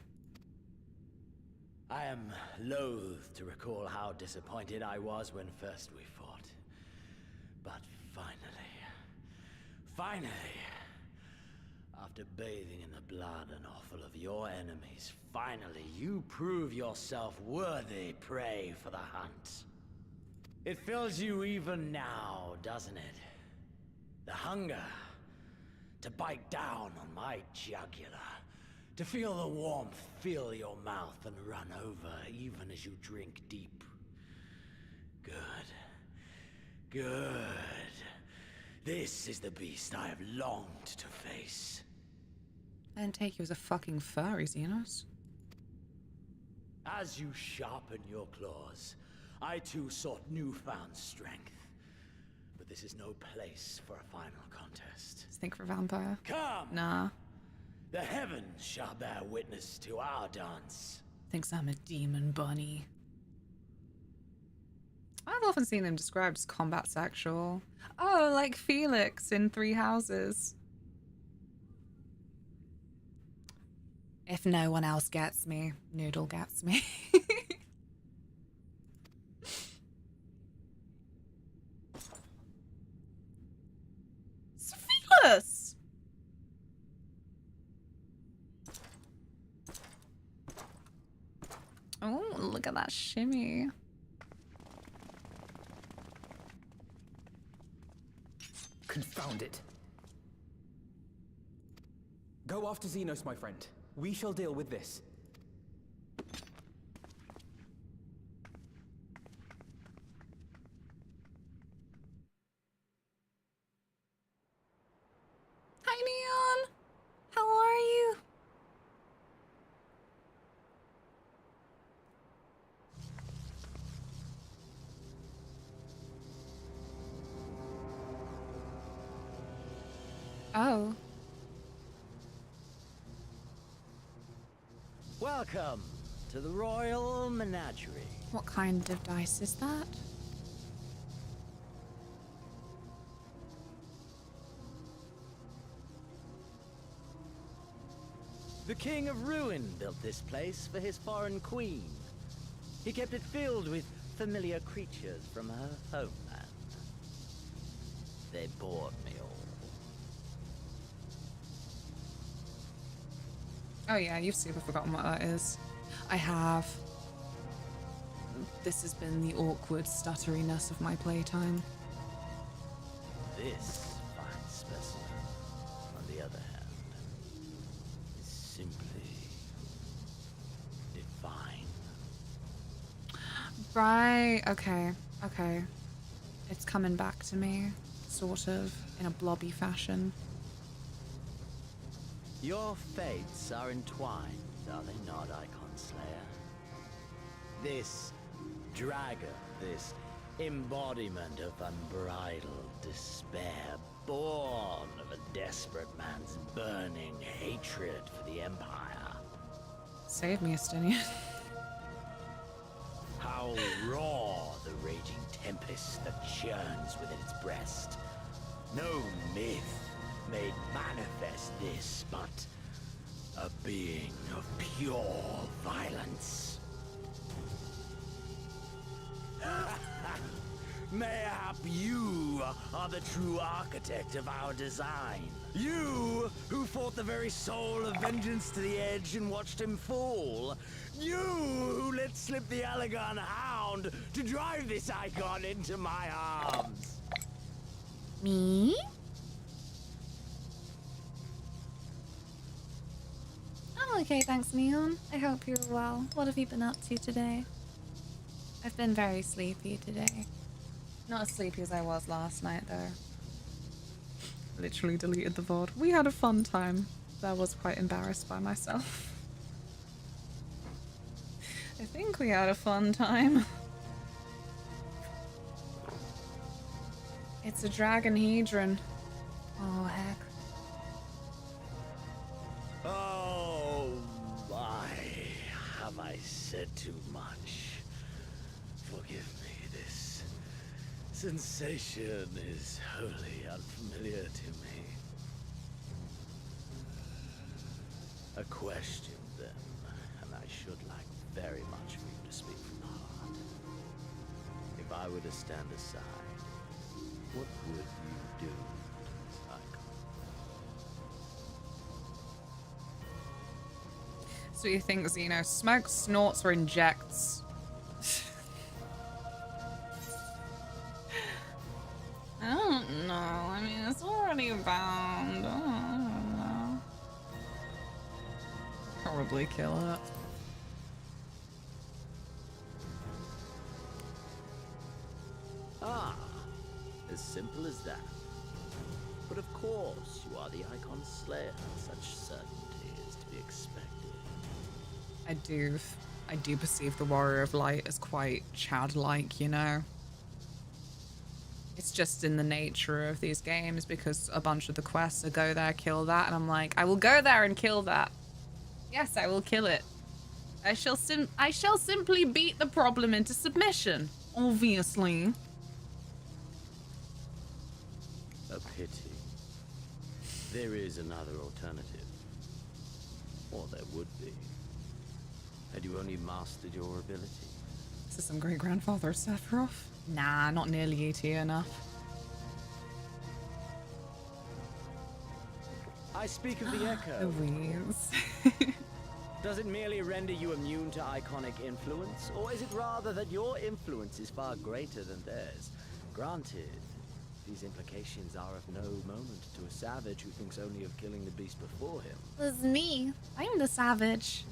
am loath to recall how disappointed I was when first we fought. But finally, after bathing in the blood and offal of your enemies, finally you prove yourself worthy prey for the hunt. It fills you even now, doesn't it? The hunger to bite down on my jugular, to feel the warmth fill your mouth and run over even as you drink deep. Good. This is the beast I have longed to face. I didn't take you as a fucking furry, Xenos. As you sharpen your claws, I too sought newfound strength. But this is no place for a final contest. Think for vampire. Come! Nah. The heavens shall bear witness to our dance. Thinks I'm a demon bunny. I've often seen him described as combat sexual. Oh, like Felix in Three Houses. If no one else gets me, Noodle gets me. Felix! Oh, look at that shimmy. Confound it. Go after Xenos, my friend. We shall deal with this. Hi, Neon. How are you? Oh. Welcome to the Royal Menagerie. What kind of dice is that? The King of Ruin built this place for his foreign queen. He kept it filled with familiar creatures from her homeland. They bored me all. Oh yeah, you've super forgotten what that is. I have. This has been the awkward stutteriness of my playtime. This fine specimen, on the other hand, is simply divine. Right, okay. It's coming back to me, sort of, in a blobby fashion. Your fates are entwined, are they not, Icon Slayer? This dragon, this embodiment of unbridled despair, born of a desperate man's burning hatred for the Empire. Save me, Estinian. How raw the raging tempest that churns within its breast. No myth made manifest this, but a being of pure violence. Mayhap you are the true architect of our design. You who fought the very soul of vengeance to the edge and watched him fall. You who let slip the Allegan hound to drive this icon into my arms. Me? I'm okay, thanks, Neon. I hope you're well. What have you been up to today? I've been very sleepy today. Not as sleepy as I was last night, though. Literally deleted the VOD. We had a fun time. I was quite embarrassed by myself. I think we had a fun time. It's a dragonhedron. Oh, heck. Oh, my. Have I said too much? Forgive me, this sensation is wholly unfamiliar to me. A question, then, and I should like very much for you to speak from the heart. If I were to stand aside, what would you do to this icon? So you think Xeno smokes, snorts, or injects? I don't know. I mean, it's already bound. I don't know. Probably kill it. Ah, as simple as that. But of course, you are the Icon Slayer. Such certainty is to be expected. I do perceive the Warrior of Light as quite Chad-like, you know? It's just in the nature of these games because a bunch of the quests are go there, kill that, and I'm like, I will go there and kill that. Yes, I will kill it. I shall simply beat the problem into submission, obviously. A pity. There is another alternative. Or there would be. Had you only mastered your ability. Is this some great-grandfather of Sephiroth? Nah, not nearly ET enough. I speak of the Echo. Louise. Does it merely render you immune to iconic influence? Or is it rather that your influence is far greater than theirs? Granted, these implications are of no moment to a savage who thinks only of killing the beast before him. It's me. I'm the savage.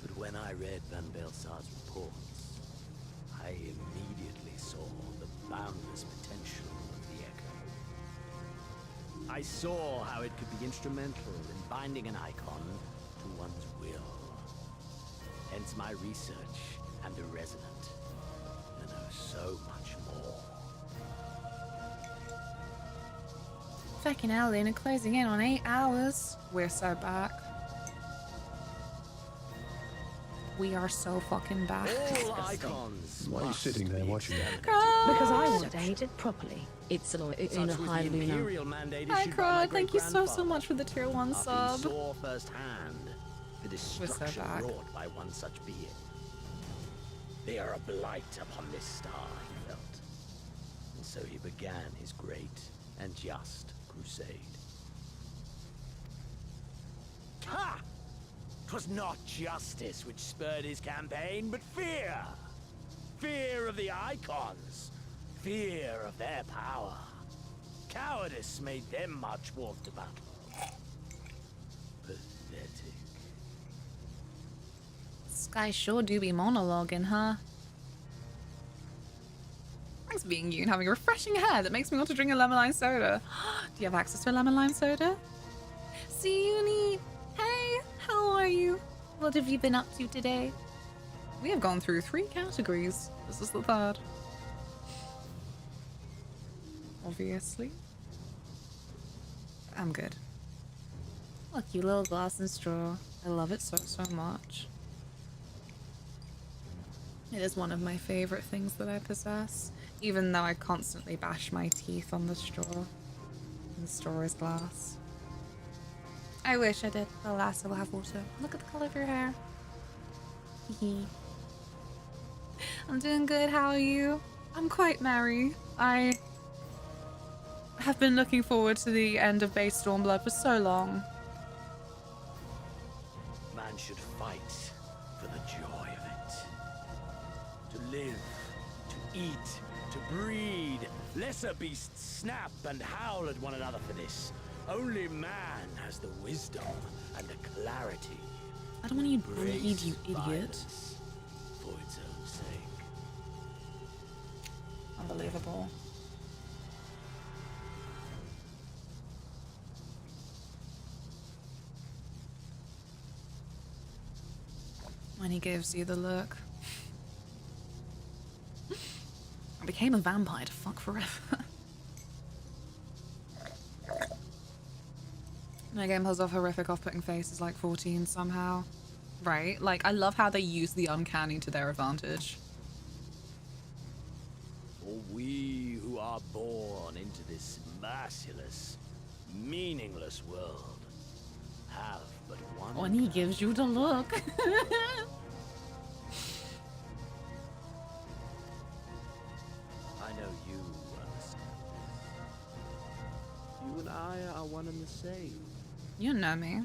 But when I read Van Belsar's reports, I immediately saw the boundless potential of the Echo. I saw how it could be instrumental in binding an icon to one's will. Hence my research and the Resonant. To know so much more. Fucking hell, Lena, closing in on 8 hours. We're so back. We are so fucking back. All icons. Why are you sitting there watching that? Because I want to hate it properly. It's in a high Imperial mandate Hi, issued by my Crud. Thank you so great-grandfather. much for the tier 1 After he sub. saw firsthand the destruction back. wrought by one such being. They are a blight upon this star, he felt. And so he began his great and just crusade. Ha! 'Twas not justice which spurred his campaign, but fear. Fear of the icons. Fear of their power. Cowardice made them march forth to battle. Pathetic. This guy sure do be monologuing, huh? Thanks for being you and having a refreshing hair that makes me want to drink a lemon lime soda. Do you have access to a lemon lime soda? See Uni. Hey, how are you? What have you been up to today? We have gone through 3 categories. This is the 3rd. Obviously. I'm good. Look, you little glass and straw. I love it so much. It is one of my favorite things that I possess, even though I constantly bash my teeth on the straw. And the straw is glass. I wish I did. Alas, I will have water. Look at the color of your hair. Hee. I'm doing good. How are you? I'm quite merry. I have been looking forward to the end of base Stormblood for so long. Man should fight for the joy of it. To live, to eat, to breed. Lesser beasts snap and howl at one another for this. Only man has the wisdom and the clarity. I don't want you to breed, you idiot. For its own sake. Unbelievable. When he gives you the look. I became a vampire to fuck forever. My game pulls off horrific off-putting faces like 14 somehow. Right? Like, I love how they use the uncanny to their advantage. For we who are born into this merciless, meaningless world have but one. When he gives you the look. I know you understand this. You and I are one and the same. You know me.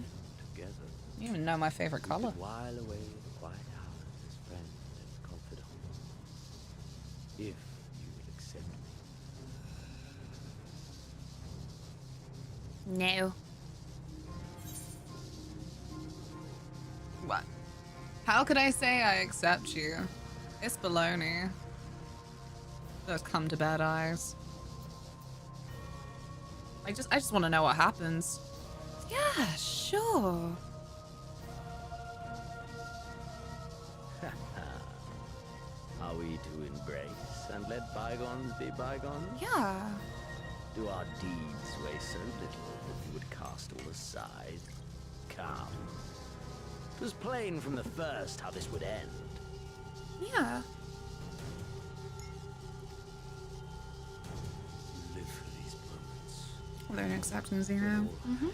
Together. You even know my favorite We color. could while away the quiet hours as friends and confidants. If you would accept me. No. What? How could I say I accept you? It's baloney. Those come to bed eyes. I just want to know what happens. Yeah, sure. Are we to embrace and let bygones be bygones? Yeah. Do our deeds weigh so little that you would cast all aside? Come. It was plain from the first how this would end. Yeah. You live for these moments. Learn acceptance, you know. Mm-hmm.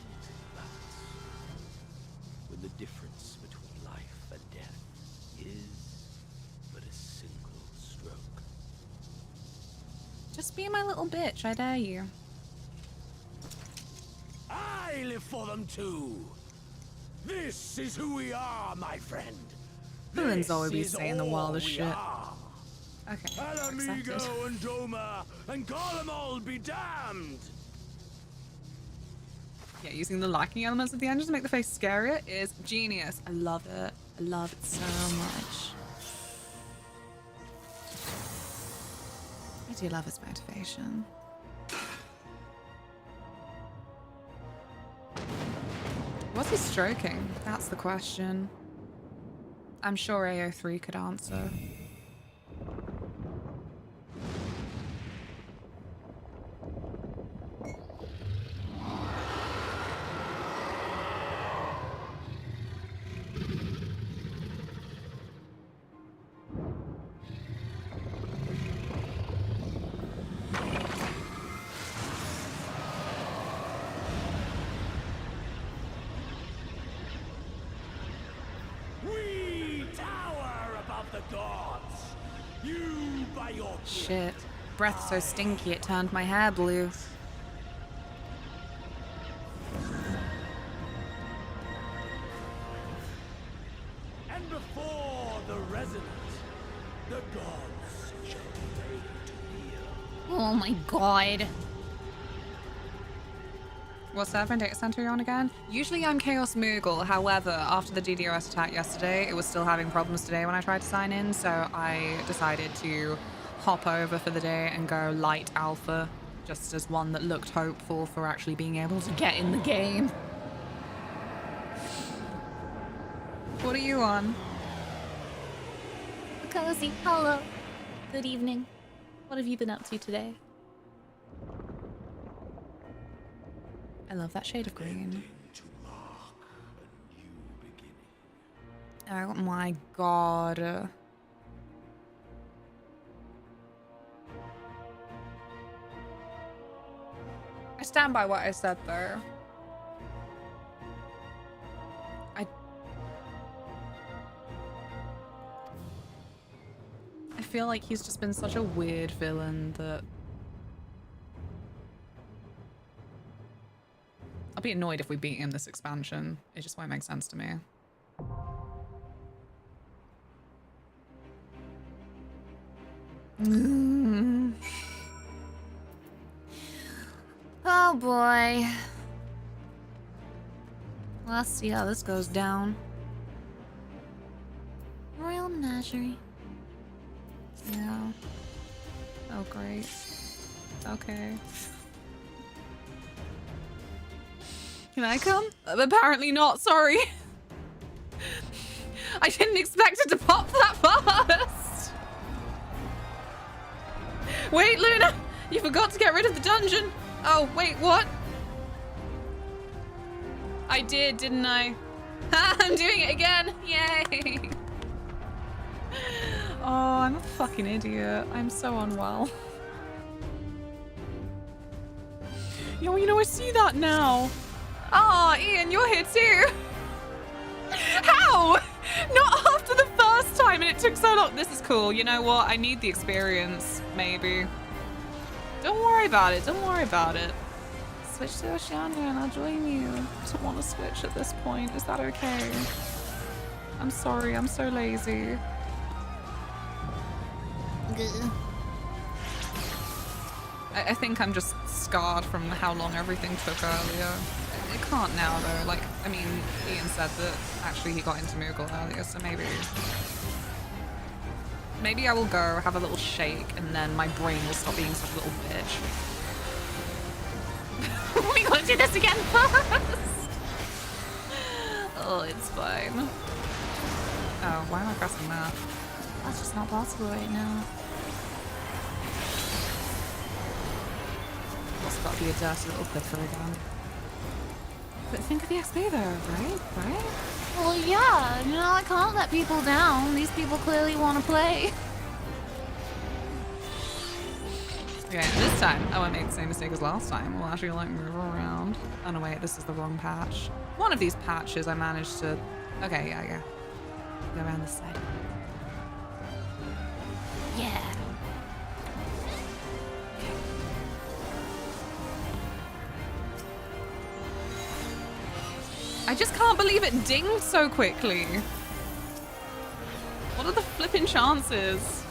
When the difference between life and death is but a single stroke. Just be my little bitch, I dare you. I live for them too. This is who we are, my friend. Villains This always be is saying the all wildest we shit. are. Okay. Alamigo accepted. and Doma, and Garlemald be damned! Yeah, using the lacking elements of the engine to make the face scarier is genius. I love it. I love it so much. I do love his motivation. What's he stroking? That's the question. I'm sure AO3 could answer. We tower above the gods. You by your Shit. Breath so stinky it turned my hair blue. and before the resonant, the gods shall be made to kneel. Oh my god. What server and data center are you on again? Usually I'm Chaos Moogle, however, after the DDoS attack yesterday, it was still having problems today when I tried to sign in, so I decided to hop over for the day and go light alpha, just as one that looked hopeful for actually being able to get in the game. What are you on? Cozy, hello. Good evening. What have you been up to today? I love that shade of green. Oh my god. stand by what I said though. I feel like he's just been such a weird villain that I'll be annoyed if we beat him this expansion. It just won't make sense to me. Oh boy. Let's see how this goes down. Royal Menagerie. Yeah. Oh great. Okay. Can I come? Apparently not, sorry. I didn't expect it to pop that fast. Wait, Luna! You forgot to get rid of the dungeon. Oh, wait, what? I did, didn't I? I'm doing it again. Yay. Oh, I'm a fucking idiot. I'm so unwell. Yo, you know, I see that now. Oh, Ian, you're here too. How? Not after the first time and it took so long. This is cool. You know what? I need the experience, maybe. Don't worry about it. Don't worry about it. Switch to Oceania and I'll join you. I don't want to switch at this point. Is that okay? I'm sorry. I'm so lazy. I think I'm just scarred from how long everything took earlier. It can't now though. Like, I mean, Ian said that actually he got into Moogle earlier, so maybe I will go have a little shake and then my brain will stop being such a little bitch. We gotta do this again first. Oh, it's fine. Oh, why am I pressing that? That's just not possible right now. Also gotta be a dirty little clicker again. But think of the XP though, right? Right? Well, yeah, you know, I can't let people down. These people clearly want to play. Okay, this time I won't make the same mistake as last time. We'll actually like move around. Oh no, wait, this is the wrong patch. One of these patches I managed to... Okay, yeah. Go around this side. Yeah. I just can't believe it dinged so quickly. What are the flipping chances?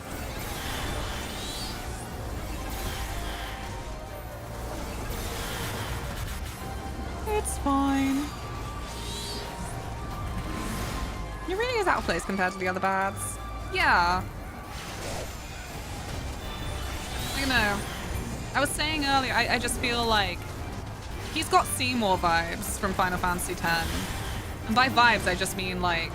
It's fine. He really is out of place compared to the other bads. Yeah. I don't know. I was saying earlier, I just feel like he's got Seymour vibes from Final Fantasy X. And by vibes, I just mean like,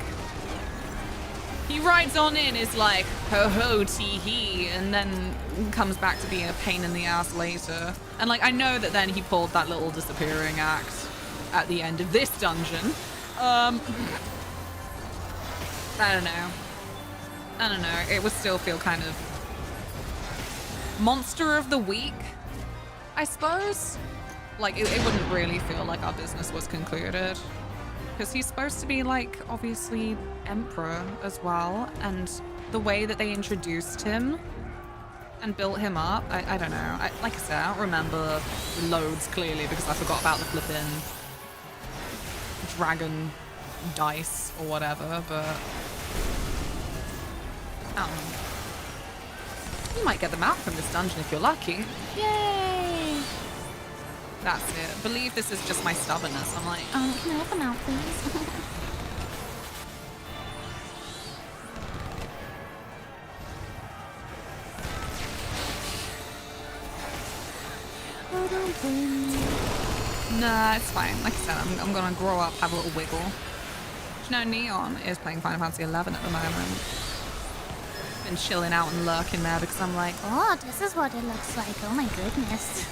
he rides on in, is like, ho ho tee hee, and then comes back to being a pain in the ass later. And like, I know that then he pulled that little disappearing act at the end of this dungeon. I don't know. It would still feel kind of monster of the week, I suppose. Like, it wouldn't really feel like our business was concluded. Because he's supposed to be, like, obviously Emperor as well. And the way that they introduced him and built him up, I don't know. Like I said, I don't remember loads clearly because I forgot about the flipping dragon dice or whatever, but I don't know. You might get them out from this dungeon if you're lucky. Yay! That's it. Believe this is just my stubbornness. I'm like, can I have them out, please? Nah, it's fine. Like I said, I'm gonna grow up, have a little wiggle. You know, Neon is playing Final Fantasy XI at the moment. Been chilling out and lurking there because I'm like, oh, this is what it looks like. Oh my goodness.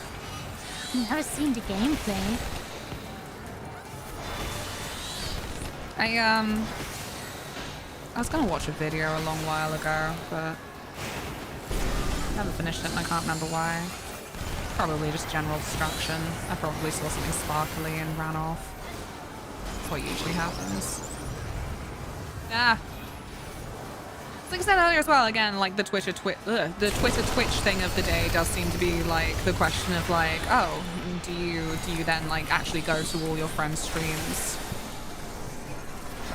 I've never seen the gameplay. I was gonna watch a video a long while ago, but I haven't finished it and I can't remember why. Probably just general distraction. I probably saw something sparkly and ran off. That's what usually happens. Ah. Like I said earlier as well, again, like the Twitter Twitch thing of the day does seem to be like the question of like, oh, do you then like actually go to all your friends' streams?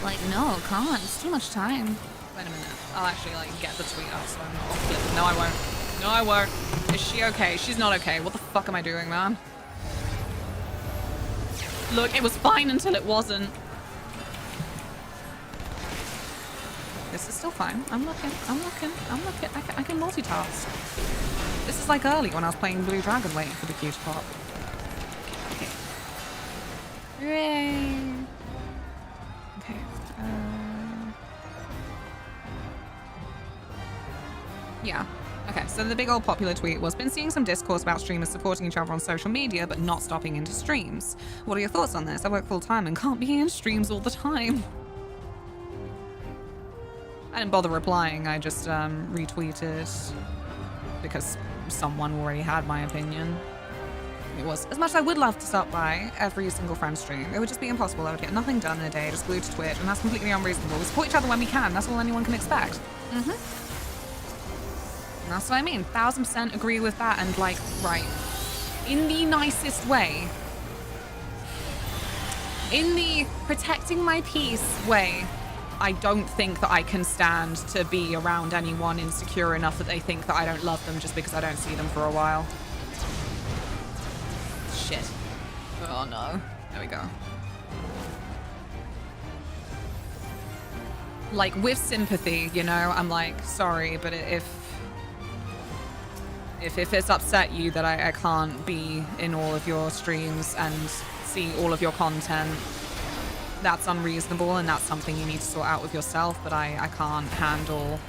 Like, no, can't. It's too much time. Wait a minute. I'll actually like get the tweet up so I'm not off clip. No, I won't. No, I won't. Is she okay? She's not okay. What the fuck am I doing, man? Look, it was fine until it wasn't. This is still fine. I'm looking. I can multitask. This is like early when I was playing Blue Dragon waiting for the queue to pop. Okay. Hooray! Okay. Yeah. Okay, so the big old popular tweet was, been seeing some discourse about streamers supporting each other on social media but not stopping into streams. What are your thoughts on this? I work full time and can't be in streams all the time. I didn't bother replying, I just retweeted because someone already had my opinion. It was, as much as I would love to stop by every single friend stream, it would just be impossible. I would get nothing done in a day, just glued to Twitch, and that's completely unreasonable. We support each other when we can, that's all anyone can expect. And that's what I mean, 1000% agree with that, and like, right, in the nicest way, in the protecting my peace way, I don't think that I can stand to be around anyone insecure enough that they think that I don't love them just because I don't see them for a while. Shit. Oh no. There we go. Like, with sympathy, you know, I'm like, sorry, but if it's upset you that I can't be in all of your streams and see all of your content, that's unreasonable and that's something you need to sort out with yourself, but I can't handle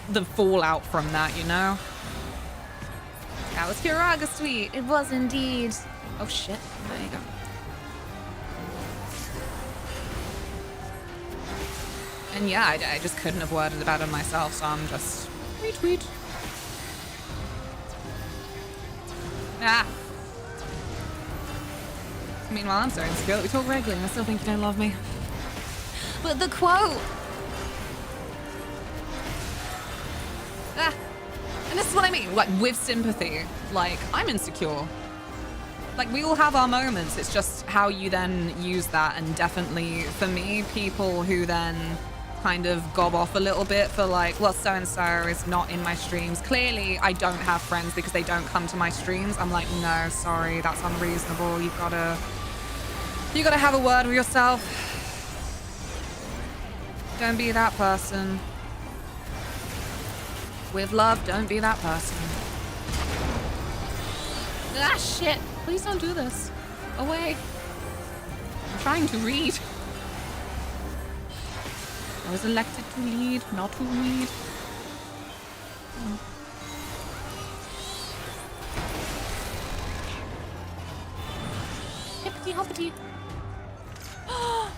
the fallout from that, you know? That was Kiraga's tweet. It was indeed. Oh shit, there you go. And yeah, I just couldn't have worded it better myself, so I'm just retweet. Ah. Meanwhile, I'm so insecure that we talk regularly and I still think you don't love me. But the quote! Ah. And this is what I mean, like, with sympathy. Like, I'm insecure. Like, we all have our moments, it's just how you then use that, and definitely, for me, people who then kind of gob off a little bit for like, well, so-and-so is not in my streams. Clearly, I don't have friends because they don't come to my streams. I'm like, no, sorry, that's unreasonable. You gotta have a word with yourself. Don't be that person. With love, don't be that person. Ah, shit. Please don't do this. Away. I'm trying to read. I was elected to lead, not to read. Hippity hoppity. Oh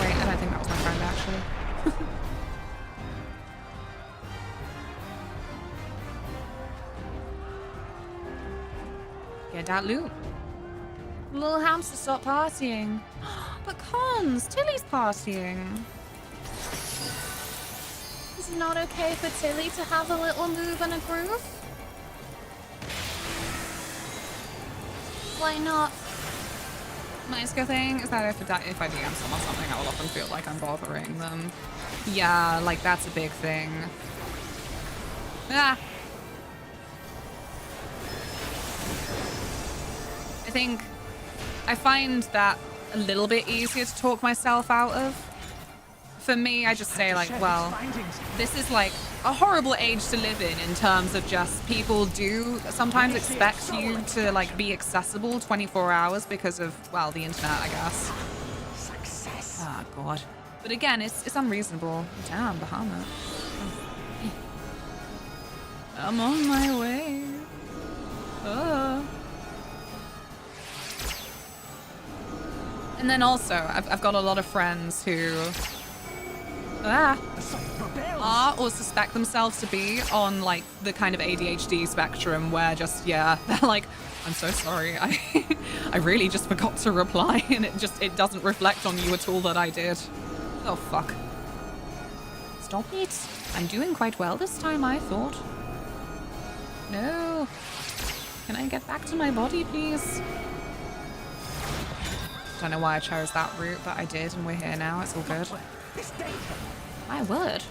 wait, I don't think that was my friend actually. Get that loot. Little hamster, stop partying. But Cons, Tilly's partying. Is it not okay for Tilly to have a little move and a groove? Why not? Nice good thing is that if I DM someone something, I will often feel like I'm bothering them. Yeah, like that's a big thing. Ah. I find that a little bit easier to talk myself out of. For me, I just say like, well, this is like a horrible age to live in terms of just people do sometimes expect you to like be accessible 24 hours because of, well, the internet, I guess. Success. Oh god. But again, it's unreasonable. Damn, Bahamut. I'm on my way. Oh. And then also, I've got a lot of friends who... Ah! are or suspect themselves to be on like the kind of ADHD spectrum where just, yeah, they're like, I'm so sorry. I really just forgot to reply and it doesn't reflect on you at all that I did. Oh, fuck. Stop it. I'm doing quite well this time, I thought. No. Can I get back to my body, please? Don't know why I chose that route, but I did, and we're here now. It's all good. My word.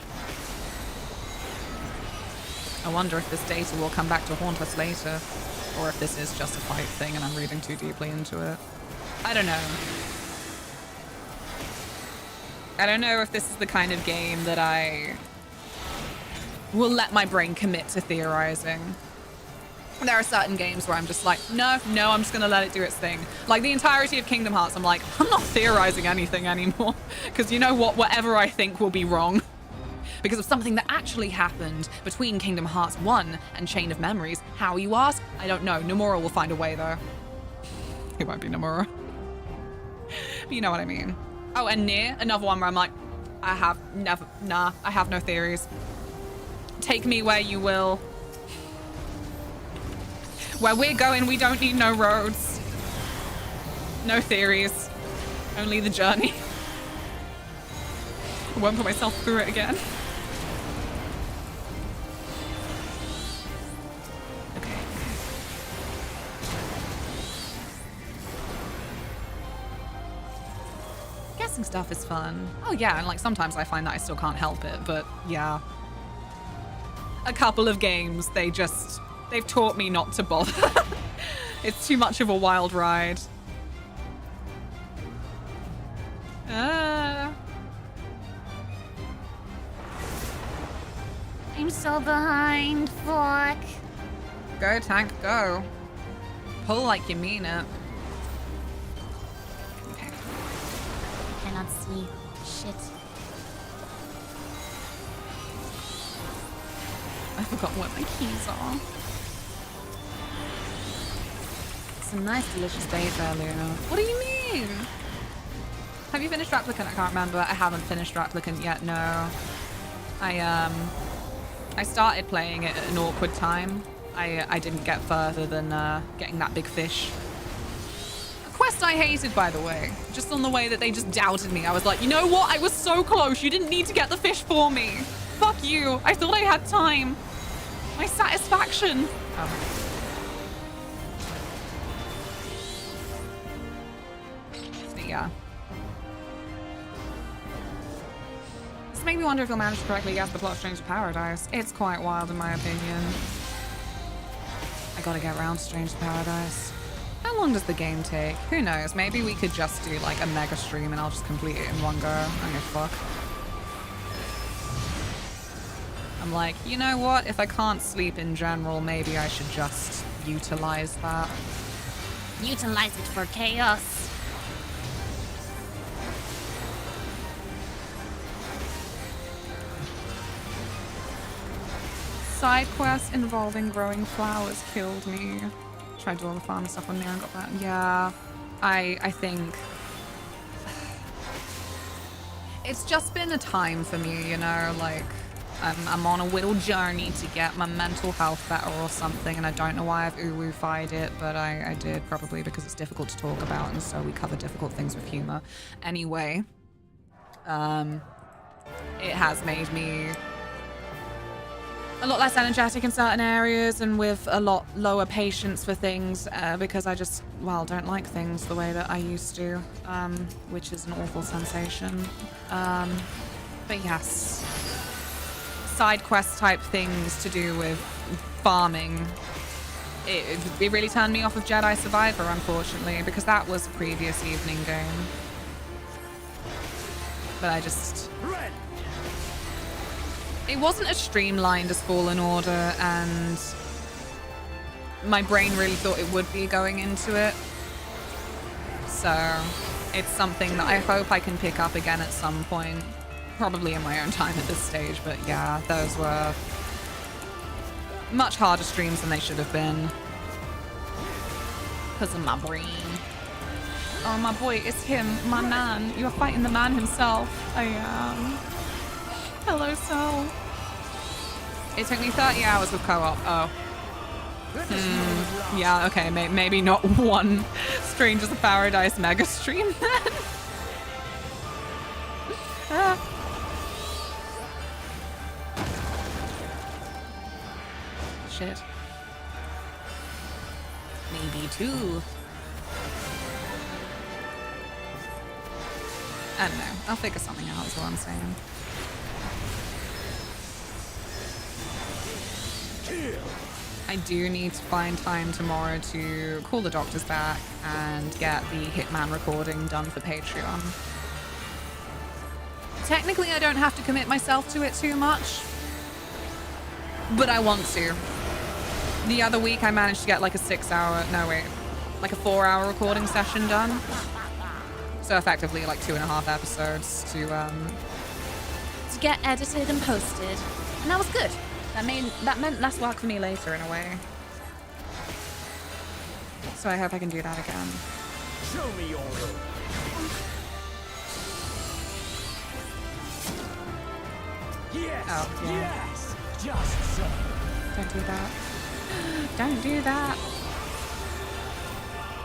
I wonder if this data will come back to haunt us later, or if this is just a fight thing and I'm reading too deeply into it. I don't know. I don't know if this is the kind of game that I will let my brain commit to theorizing. There are certain games where I'm just like, no, I'm just gonna let it do its thing. Like the entirety of Kingdom Hearts, I'm like, I'm not theorizing anything anymore. Because you know what? Whatever I think will be wrong. Because of something that actually happened between Kingdom Hearts 1 and Chain of Memories. How, you ask? I don't know. Nomura will find a way, though. It won't be Nomura. But you know what I mean. Oh, and Nier, another one where I'm like, I have no theories. Take me where you will. Where we're going, we don't need no roads. No theories. Only the journey. I won't put myself through it again. Okay. Guessing stuff is fun. Oh yeah, and like sometimes I find that I still can't help it, but yeah. A couple of games, they've taught me not to bother. It's too much of a wild ride. I'm so behind. Fuck. Go, tank, go. Pull like you mean it. Okay. I cannot see. Shit. I forgot what my keys are. Some nice delicious dates earlier. What do you mean? Have you finished Replicant? I can't remember. I haven't finished Replicant yet, no. I started playing it at an awkward time. I didn't get further than getting that big fish. A quest I hated, by the way. Just on the way that they just doubted me. I was like, you know what? I was so close. You didn't need to get the fish for me. Fuck you. I thought I had time. My satisfaction. Oh. But yeah. This made me wonder if you'll manage to correctly guess the plot of Strange Paradise. It's quite wild in my opinion. I gotta get around to Strange Paradise. How long does the game take? Who knows? Maybe we could just do like a mega stream and I'll just complete it in one go. I don't give a fuck. I'm like, you know what? If I can't sleep in general, maybe I should just utilize that. Utilize it for chaos. Side quest involving growing flowers killed me. Tried to do all the farm stuff on there and got that. Yeah, I think it's just been a time for me, you know, like I'm on a little journey to get my mental health better or something, and I don't know why I've uwu-fied it, but I did, probably because it's difficult to talk about, and so we cover difficult things with humor. Anyway, it has made me a lot less energetic in certain areas and with a lot lower patience for things because I just, well, don't like things the way that I used to, which is an awful sensation. But yes, side quest type things to do with farming. It really turned me off of Jedi Survivor, unfortunately, because that was a previous evening game. But I just... It wasn't as streamlined as Fallen Order, and my brain really thought it would be going into it. So it's something that I hope I can pick up again at some point. Probably in my own time at this stage, but yeah, those were much harder streams than they should have been. Because of my brain. Oh, my boy, it's him, my man. You're fighting the man himself. I am. Hello, Soul. It took me 30 hours with co-op. Oh. Yeah, okay, maybe not one Strangers of Paradise mega stream then. Shit. Maybe two. I don't know. I'll figure something out is what I'm saying. I do need to find time tomorrow to call the doctors back and get the Hitman recording done for Patreon. Technically, I don't have to commit myself to it too much, but I want to. The other week, I managed to get like a 4-hour recording session done. So effectively, like 2.5 episodes to get edited and posted, and that was good. That meant less work for me later in a way. So I hope I can do that again. Show me your room. Yes. Oh, yeah. Yes. Just so. Don't do that. Don't do that.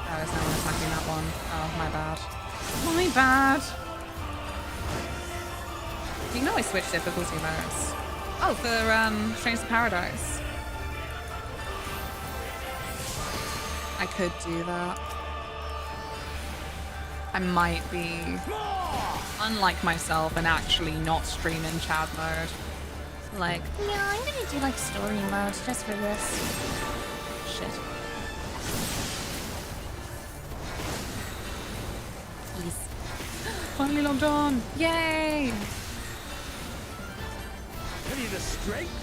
Oh, there's no one attacking that one. Oh, my bad. My bad. You can always switch difficulty modes. Oh, for Strangers of Paradise. I could do that. I might be, unlike myself, and actually not stream in Chad mode. Like, yeah, I'm gonna do like story mode just for this. Shit. Please. Finally logged on! Yay! Have you the strength?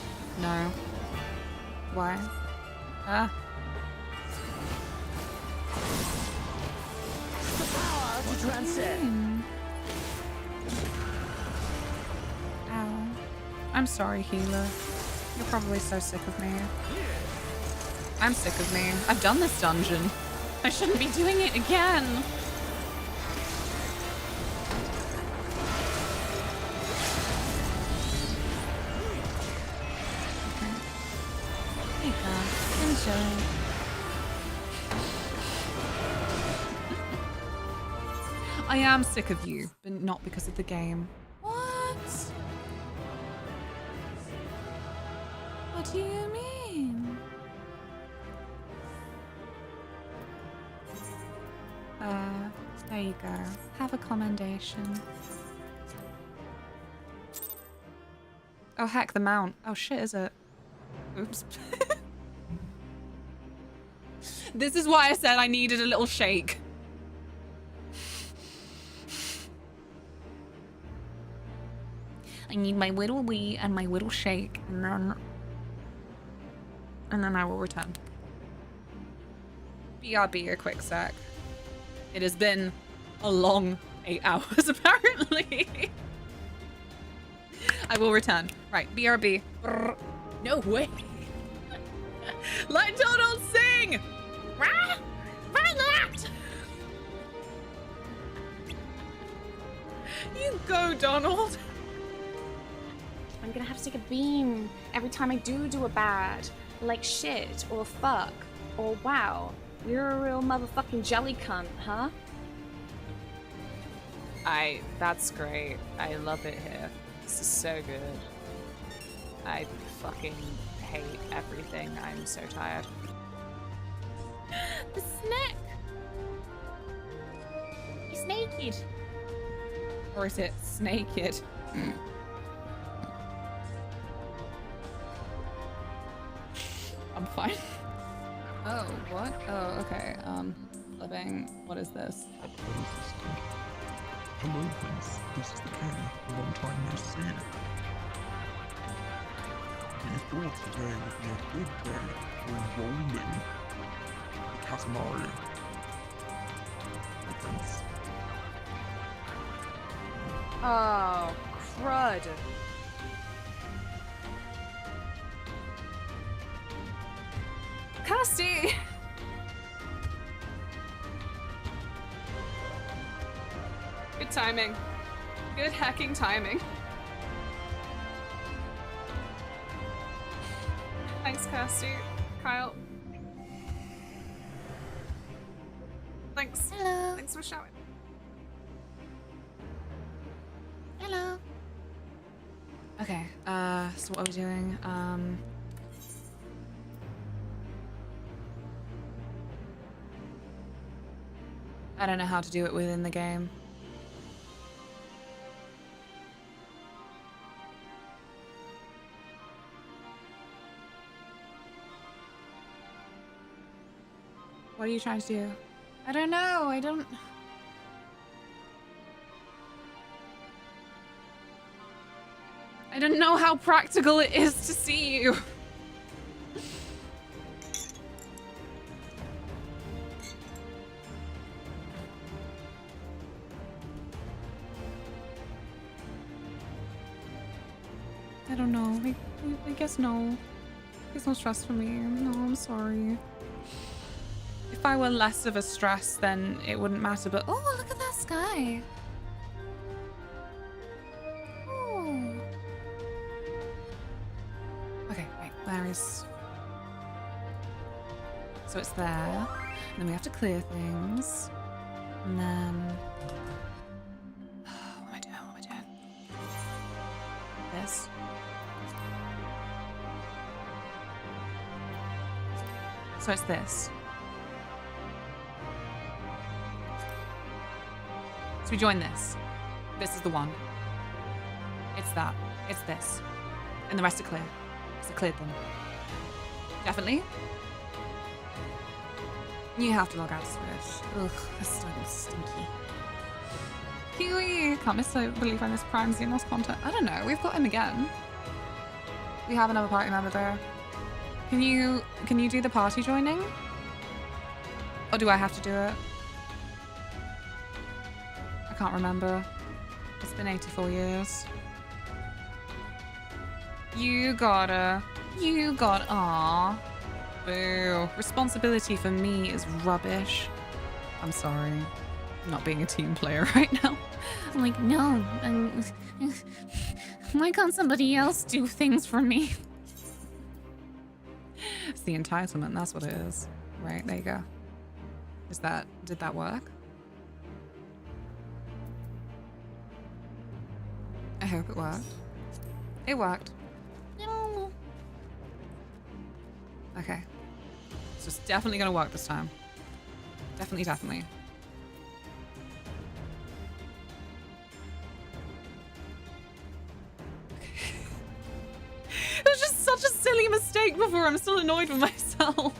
No. Why? Ah. The power to transcend. Ow. I'm sorry, healer. You're probably so sick of me. I'm sick of me. I've done this dungeon. I shouldn't be doing it again. Enjoy. I am sick of you, but not because of the game. What? What do you mean? There you go. Have a commendation. Oh heck, the mount. Oh shit, is it? Oops. This is why I said I needed a little shake. I need my whittle wee and my whittle shake, and then I will return. BRB a quick sec. It has been a long 8 hours, apparently. I will return. Right, BRB. Brr. No way. Let Donald sing! Why not? You go, Donald. I'm gonna have to take a beam every time I do a bad, like shit, or fuck, or wow, you're a real motherfucking jelly cunt, huh? That's great. I love it here. This is so good. I fucking hate everything. I'm so tired. The snack! He's naked. Or is it snaked? I'm fine. Oh, what? Oh, okay. Living. What is this? Hello, Prince. This is the king. Long time no see. We thought today would be a good day for rolling the Katamari. The prince. Oh, crud. Kirsty! Good timing. Good hacking timing. Thanks, Kirsty. Kyle. Thanks. Hello. Thanks for shouting. Hello. Okay, so what are we doing? I don't know how to do it within the game. What are you trying to do? I don't know, I don't know how practical it is to see you. I don't know. I guess no. It's no stress for me. No, I'm sorry. If I were less of a stress, then it wouldn't matter, but Oh, look at that sky. Oh. okay, wait, where is... So it's there, and then we have to clear things, and then... What am I doing? What am I doing? This. So it's this. So we join this. This is the one. It's that. It's this. And the rest are clear. Because I cleared them. Definitely. You have to log out of Switch. Ugh, this is stinky. Kiwi! Can't believe I missed Prime Xenos content. I don't know, we've got him again. We have another party member there. Can you do the party joining? Or do I have to do it? I can't remember. It's been 84 years. You got, aw. Boo. Responsibility for me is rubbish. I'm sorry. I'm not being a team player right now. I'm like, no. Why can't somebody else do things for me? It's the entitlement, that's what it is. Right, there you go. Did that work? I hope it worked. It worked. No. Okay. So it's definitely gonna work this time. Definitely, definitely. It was just such a silly mistake before. I'm still annoyed with myself.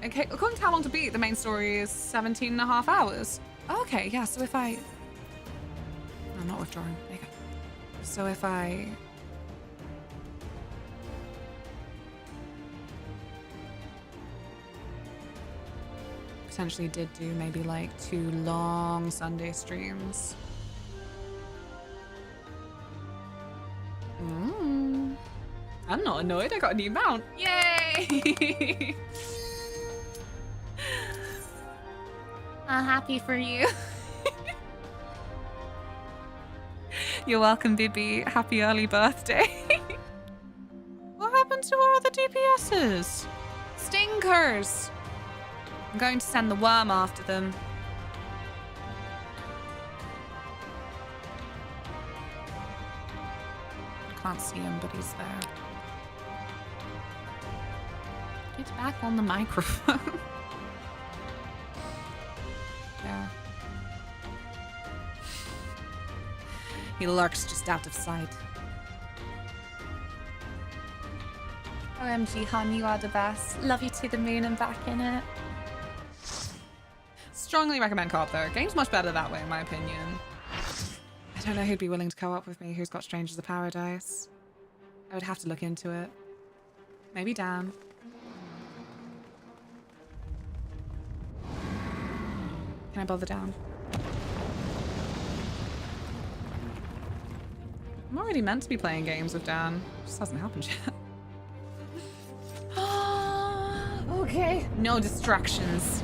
Okay, according to how long to beat, the main story is 17.5 hours. Okay, yeah, so if I'm not withdrawing. There you go. So if I... potentially did do maybe like 2 long Sunday streams. I'm not annoyed, I got a new mount. Yay! I'm happy for you. You're welcome, Bibi. Happy early birthday. What happened to our other DPSs? Stinkers! I'm going to send the worm after them. I can't see him, but he's there. Get back on the microphone. Yeah. He lurks just out of sight. OMG, hon, you are the best. Love you to the moon and back in it. Strongly recommend co-op though. Game's much better that way in my opinion. I don't know who'd be willing to co-op with me who's got Strangers of Paradise. I would have to look into it. Maybe Dan. Can I bother Dan? I'm already meant to be playing games with Dan. It just hasn't happened yet. Okay. No distractions.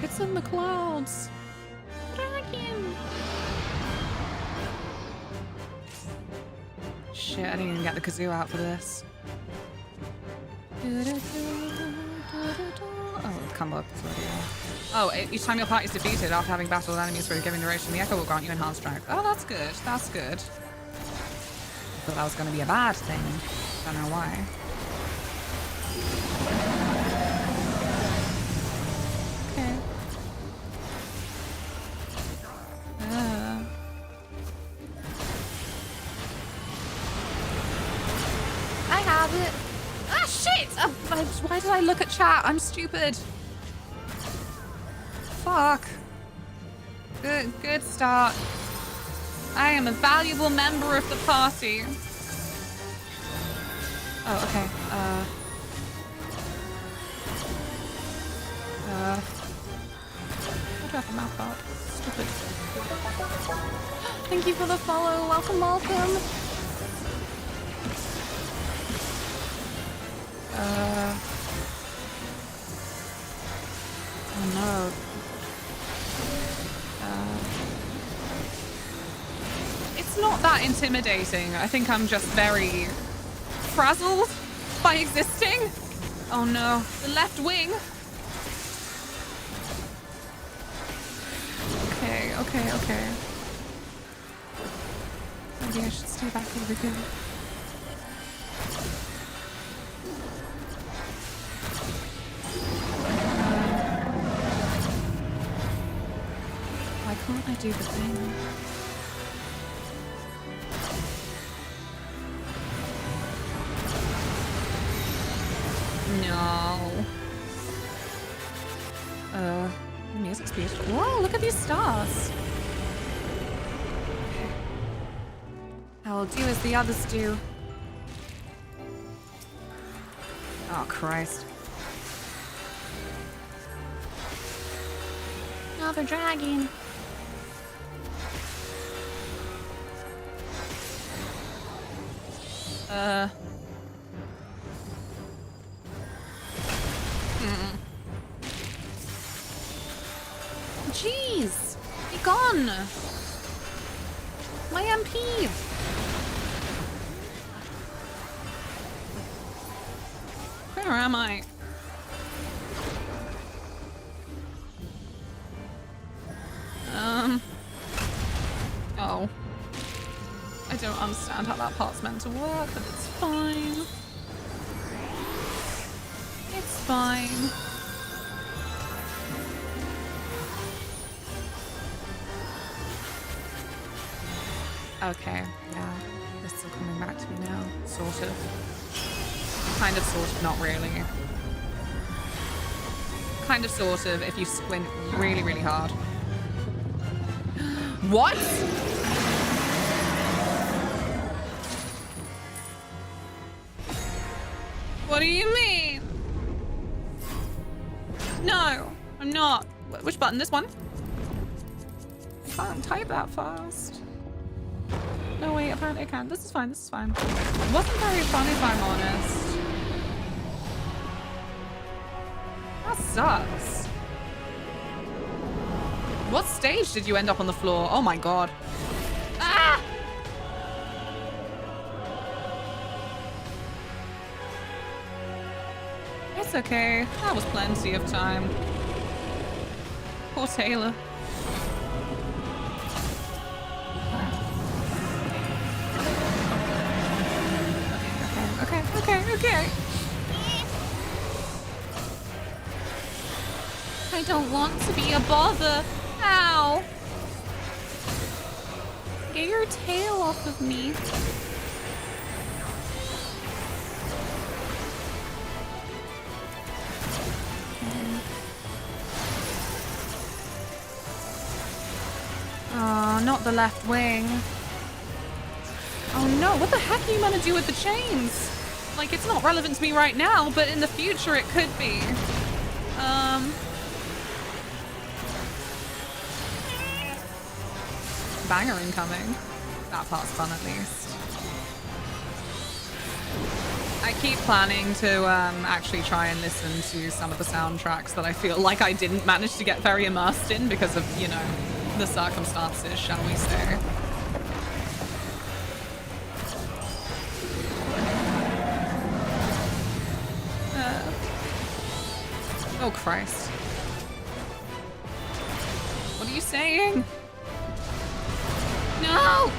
It's in the clouds. shit, I didn't even get the kazoo out for this. Oh, the combo up is already on. Oh, each time your party is defeated after having battled enemies for a given duration, the echo will grant you enhanced strength. Oh, that's good. That's good. I thought that was going to be a bad thing. Don't know why. Okay. I have it. Ah, shit! Why did I look at chat? I'm stupid. Fuck. Good start. I am a valuable member of the party. Oh, okay. How do I have a map up? Stupid. Thank you for the follow. Welcome, welcome. Oh no. It's not that intimidating. I think I'm just very frazzled by existing. Oh no, the left wing. Okay. Maybe I should stay back over here. Why can't I do the thing? No. The music's beautiful. Whoa, look at these stars. I'll do as the others do. Oh, Christ. Another dragon. Jeez! Be gone! My MP! Where am I? Oh. I don't understand how that part's meant to work, but it's fine. It's fine. Okay, yeah. This is all coming back to me now. Sort of. Kind of, sort of, not really. Kind of, sort of, if you squint really, really hard. What? What do you mean? No, I'm not. Which button? This one? I can't type that fast. No, wait, apparently I can. This is fine, this is fine. It wasn't very fun, if I'm honest. That sucks. What stage did you end up on the floor? Oh my god. Ah! It's okay. That was plenty of time. Poor Taylor. Okay. I don't want to be a bother. Ow. Get your tail off of me. Oh, not the left wing. Oh no, what the heck are you gonna do with the chains? Like, it's not relevant to me right now, but in the future it could be. Banger incoming. That part's fun at least. I keep planning to actually try and listen to some of the soundtracks that I feel like I didn't manage to get very immersed in because of, you know, the circumstances, shall we say. Oh, Christ. What are you saying? No!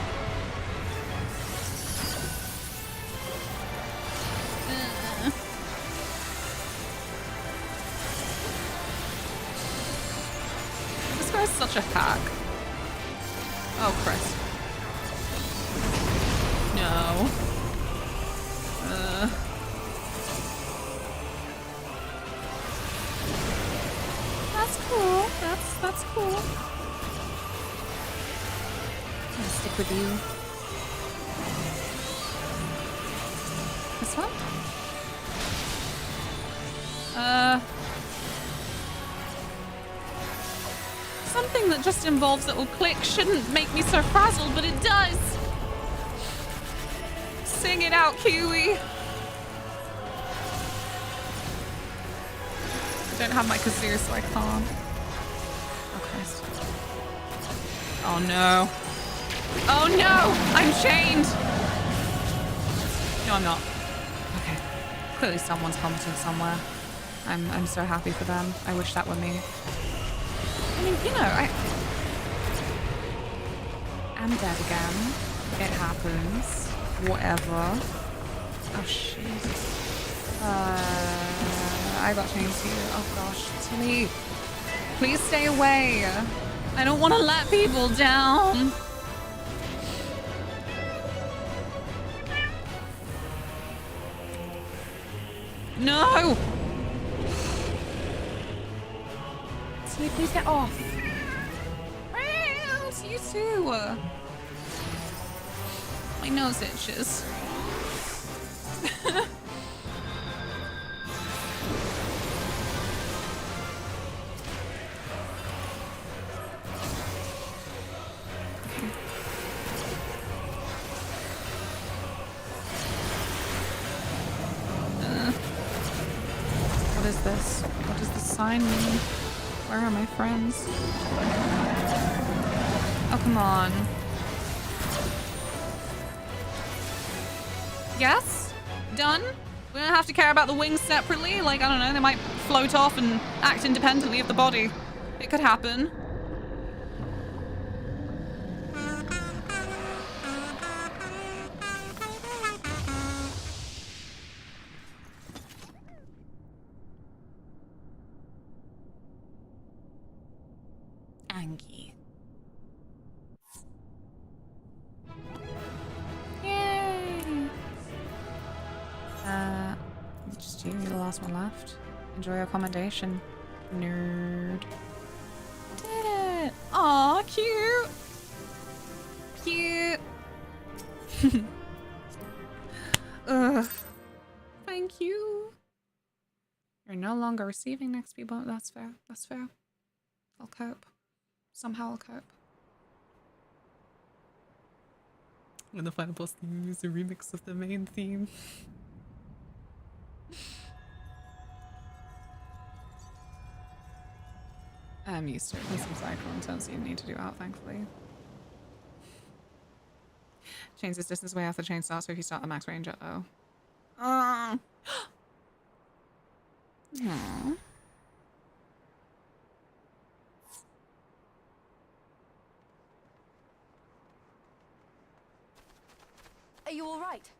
This guy's such a hack. Oh, Christ. No. That's cool. That's cool. I'll stick with you. This one? Something that just involves little clicks shouldn't make me so frazzled, but it does. Sing it out, Kiwi. I don't have my kazoo, so I can't. Oh, Christ. Oh, no. Oh, no! I'm chained! No, I'm not. Okay. Clearly someone's commented somewhere. I'm so happy for them. I wish that were me. I mean, you know, I'm dead again. It happens. Whatever. Oh, shit. I got chained to you. Oh, gosh. Tilly. Please stay away. I don't want to let people down. No! Tilly, please get off. Well, you too. My nose itches. What is this? What does this sign mean? Where are my friends? Oh, come on. Yes? Done? We don't have to care about the wings separately? Like, I don't know, they might float off and act independently of the body. It could happen. Angie. Yay! Just you, you're the last one left. Enjoy your commendation, nerd. Did it! Aw, cute! Cute! Ugh. Thank you. You're no longer receiving next people. That's fair. That's fair. I'll cope. Somehow I'll cope. When the final boss theme is a remix of the main theme. I'm used to it. There's some cycle intents you need to do out, thankfully. Change this distance way after the chain starts, so if you start at max range at oh. Aww. Are you all right?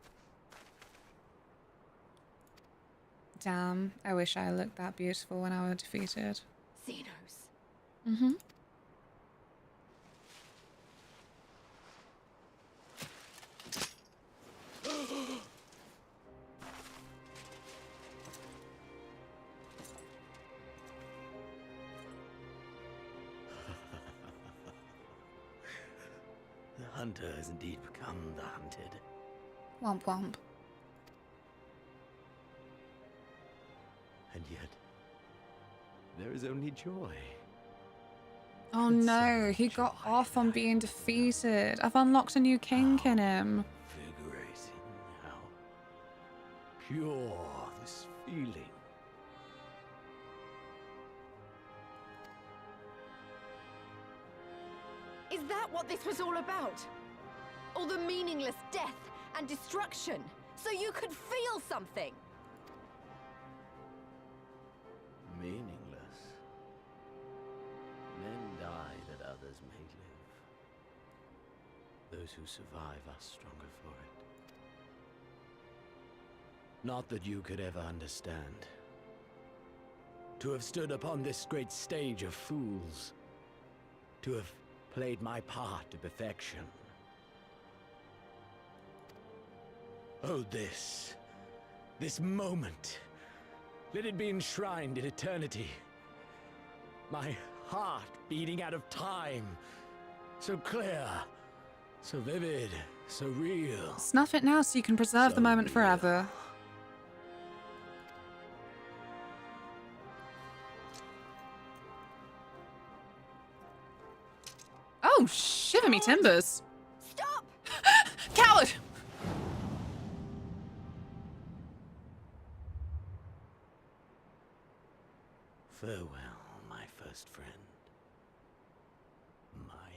Damn, I wish I looked that beautiful when I was defeated. Xenos. Mm-hmm. The hunter has indeed become the hunted. Womp womp. And yet, there is only joy. Oh no, he got off on being defeated. I've unlocked a new kink in him. Invigorating, how pure this feeling. Is that what this was all about? All the meaningless death and destruction, so you could feel something? Meaningless? others may live. Those who survive are stronger for it. Not that you could ever understand. To have stood upon this great stage of fools. To have played my part to perfection. Oh, this moment. Let it be enshrined in eternity. My heart beating out of time. So clear, so vivid, so real. Snuff it now so you can preserve the moment forever. Oh, shiver me timbers. Stop! Coward! Farewell, my first friend. My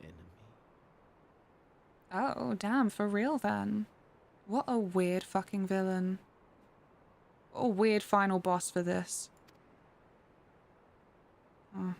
enemy. Oh, damn, for real then. What a weird fucking villain. What a weird final boss for this. Oh.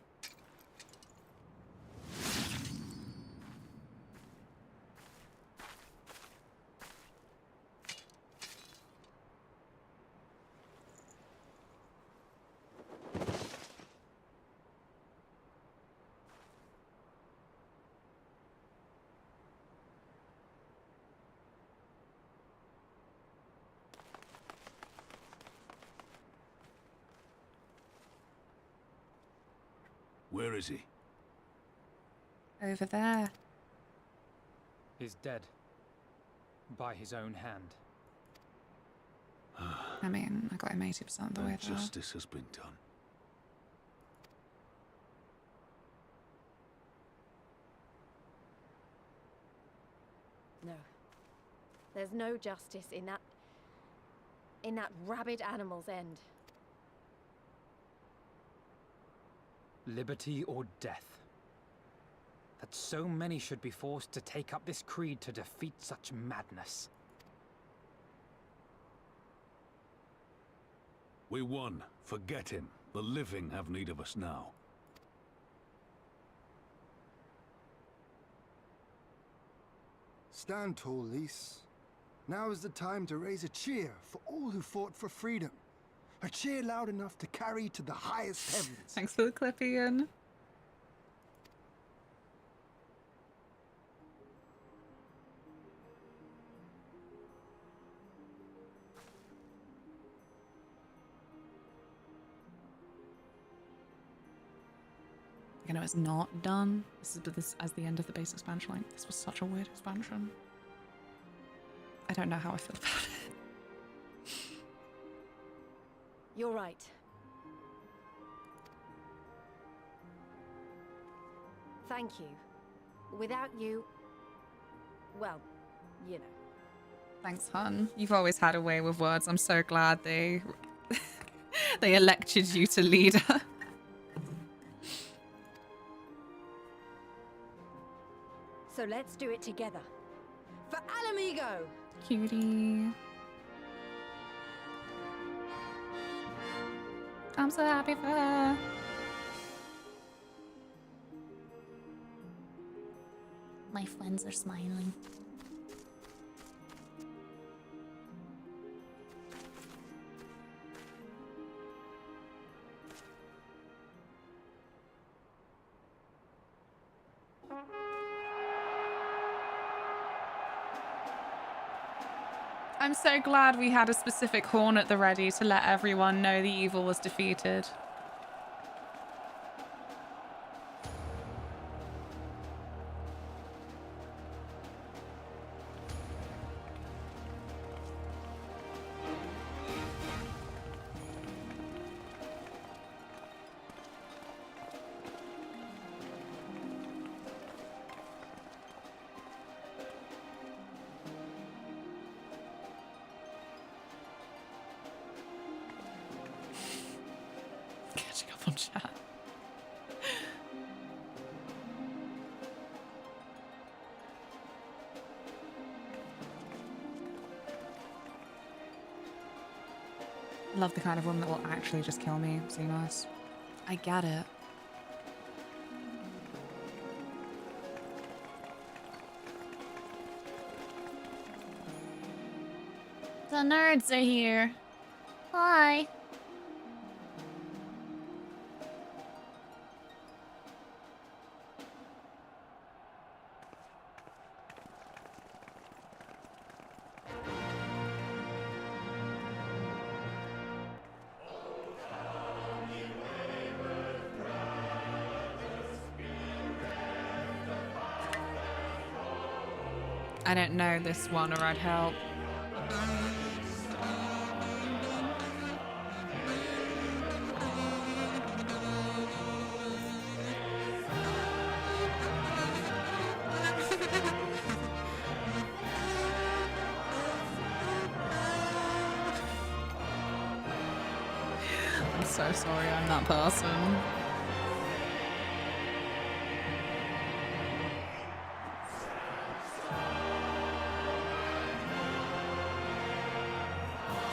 Where is he? Over there. He's dead. By his own hand. I mean, I got him 80% of the way there. Justice has been done. No. There's no justice in that rabid animal's end. Liberty or death. That so many should be forced to take up this creed to defeat such madness. We won. Forget him. The living have need of us now. Stand tall, Lys. Now is the time to raise a cheer for all who fought for freedom. A cheer loud enough to carry to the highest heavens. Thanks for the clip, Ian. You know, it's not done. This as the end of the base expansion. Like, this was such a weird expansion. I don't know how I feel about it. You're right. Thank you. Without you, well, you know. Thanks, hun. You've always had a way with words. I'm so glad they they elected you to leader. So let's do it together. For Alamigo! Cutie. I'm so happy for her. My friends are smiling. I'm so glad we had a specific horn at the ready to let everyone know the evil was defeated. Catching up on chat. Love the kind of woman that will actually just kill me. So nice. I get it. nerds are here. Hi. I don't know this one, or I'd help. I'm so sorry I'm that person.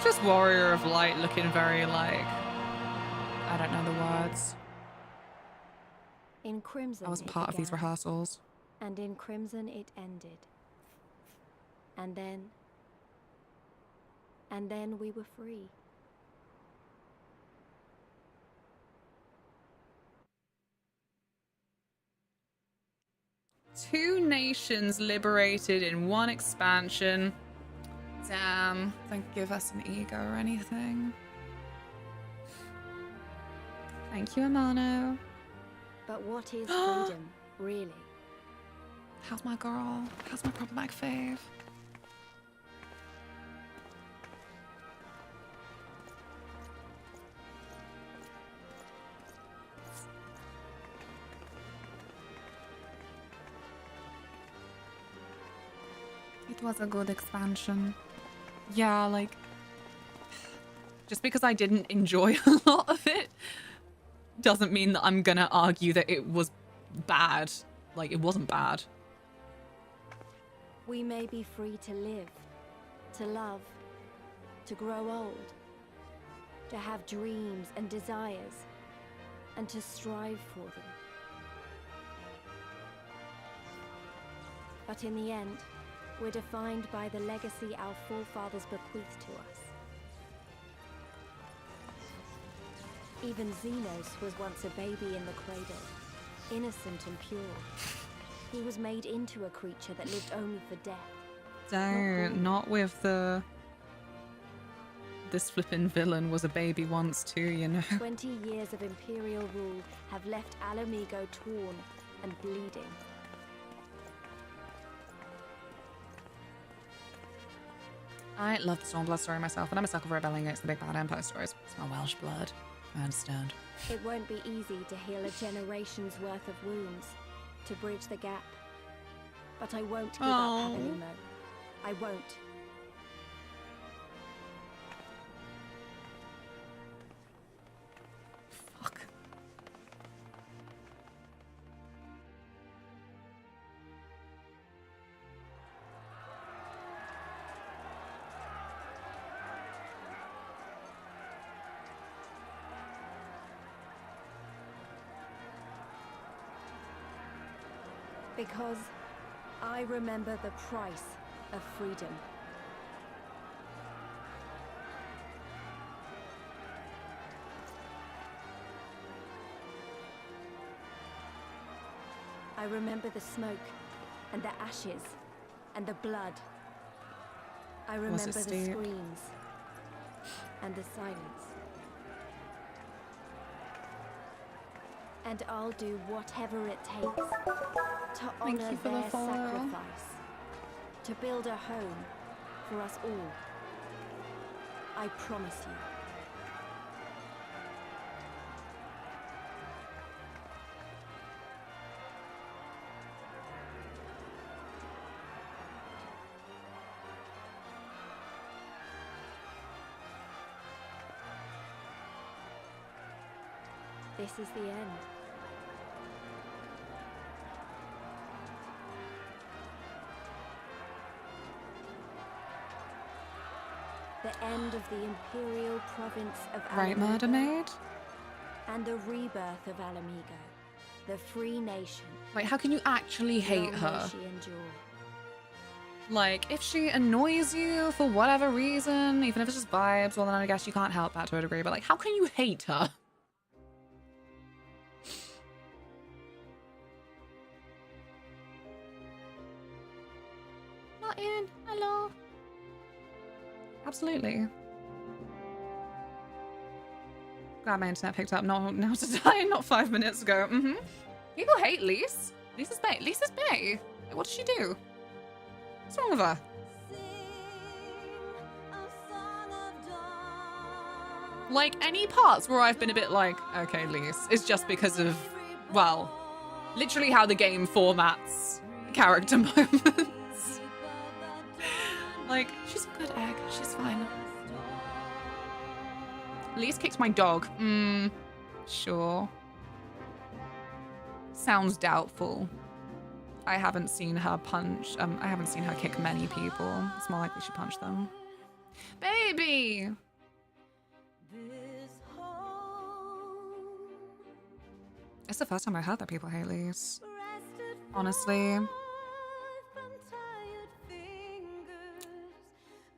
Just Warrior of Light looking very like, I don't know the words. In Crimson, I was it part of these began, rehearsals. and in Crimson it ended. And then we were free. Two nations liberated in one expansion. Damn, don't give us an ego or anything. Thank you, Amano. But what is freedom, really? How's my girl? How's my problematic fave? It was a good expansion. Yeah, like, just because I didn't enjoy a lot of it doesn't mean that I'm gonna argue that it was bad. Like, it wasn't bad. We may be free to live, to love, to grow old, to have dreams and desires, and to strive for them. But in the end, we're defined by the legacy our forefathers bequeathed to us. Even Xenos was once a baby in the cradle, innocent and pure. He was made into a creature that lived only for death. Don't, not with the... This flippin' villain was a baby once too, you know? 20 years of Imperial rule have left Alamigo torn and bleeding. I love the Stormblood story myself, and I'm a sucker for rebelling against the big bad Empire stories. It's my Welsh blood. I understand. It won't be easy to heal a generation's worth of wounds, to bridge the gap. But I won't give up, Habanimo. I won't. Fuck. Because I remember the price of freedom. I remember the smoke and the ashes and the blood. I remember the screams and the silence. And I'll do whatever it takes to honor their sacrifice, to build a home for us all. I promise you. This is the end. The end of the Imperial province of Alamigo. Right, Murder Maid? And the rebirth of Alamigo, the free nation. Like, how can you actually hate Long her? may she endure. Like, if she annoys you for whatever reason, even if it's just vibes, well then I guess you can't help that to a degree, but like, how can you hate her? Martin, hello. Absolutely. Glad my internet picked up now today, not 5 minutes ago. People hate Lise. Lisa's bae. Lisa's bae. Like, what does she do? What's wrong with her? Like, any parts where I've been a bit like, okay, Lise, is just because of, well, literally how the game formats character moments. Like, she's a good egg. She's fine. Lise kicked my dog. Sure. Sounds doubtful. I haven't seen her punch. I haven't seen her kick many people. It's more likely she punched them. Baby! It's the first time I heard that people hate Lise. Honestly.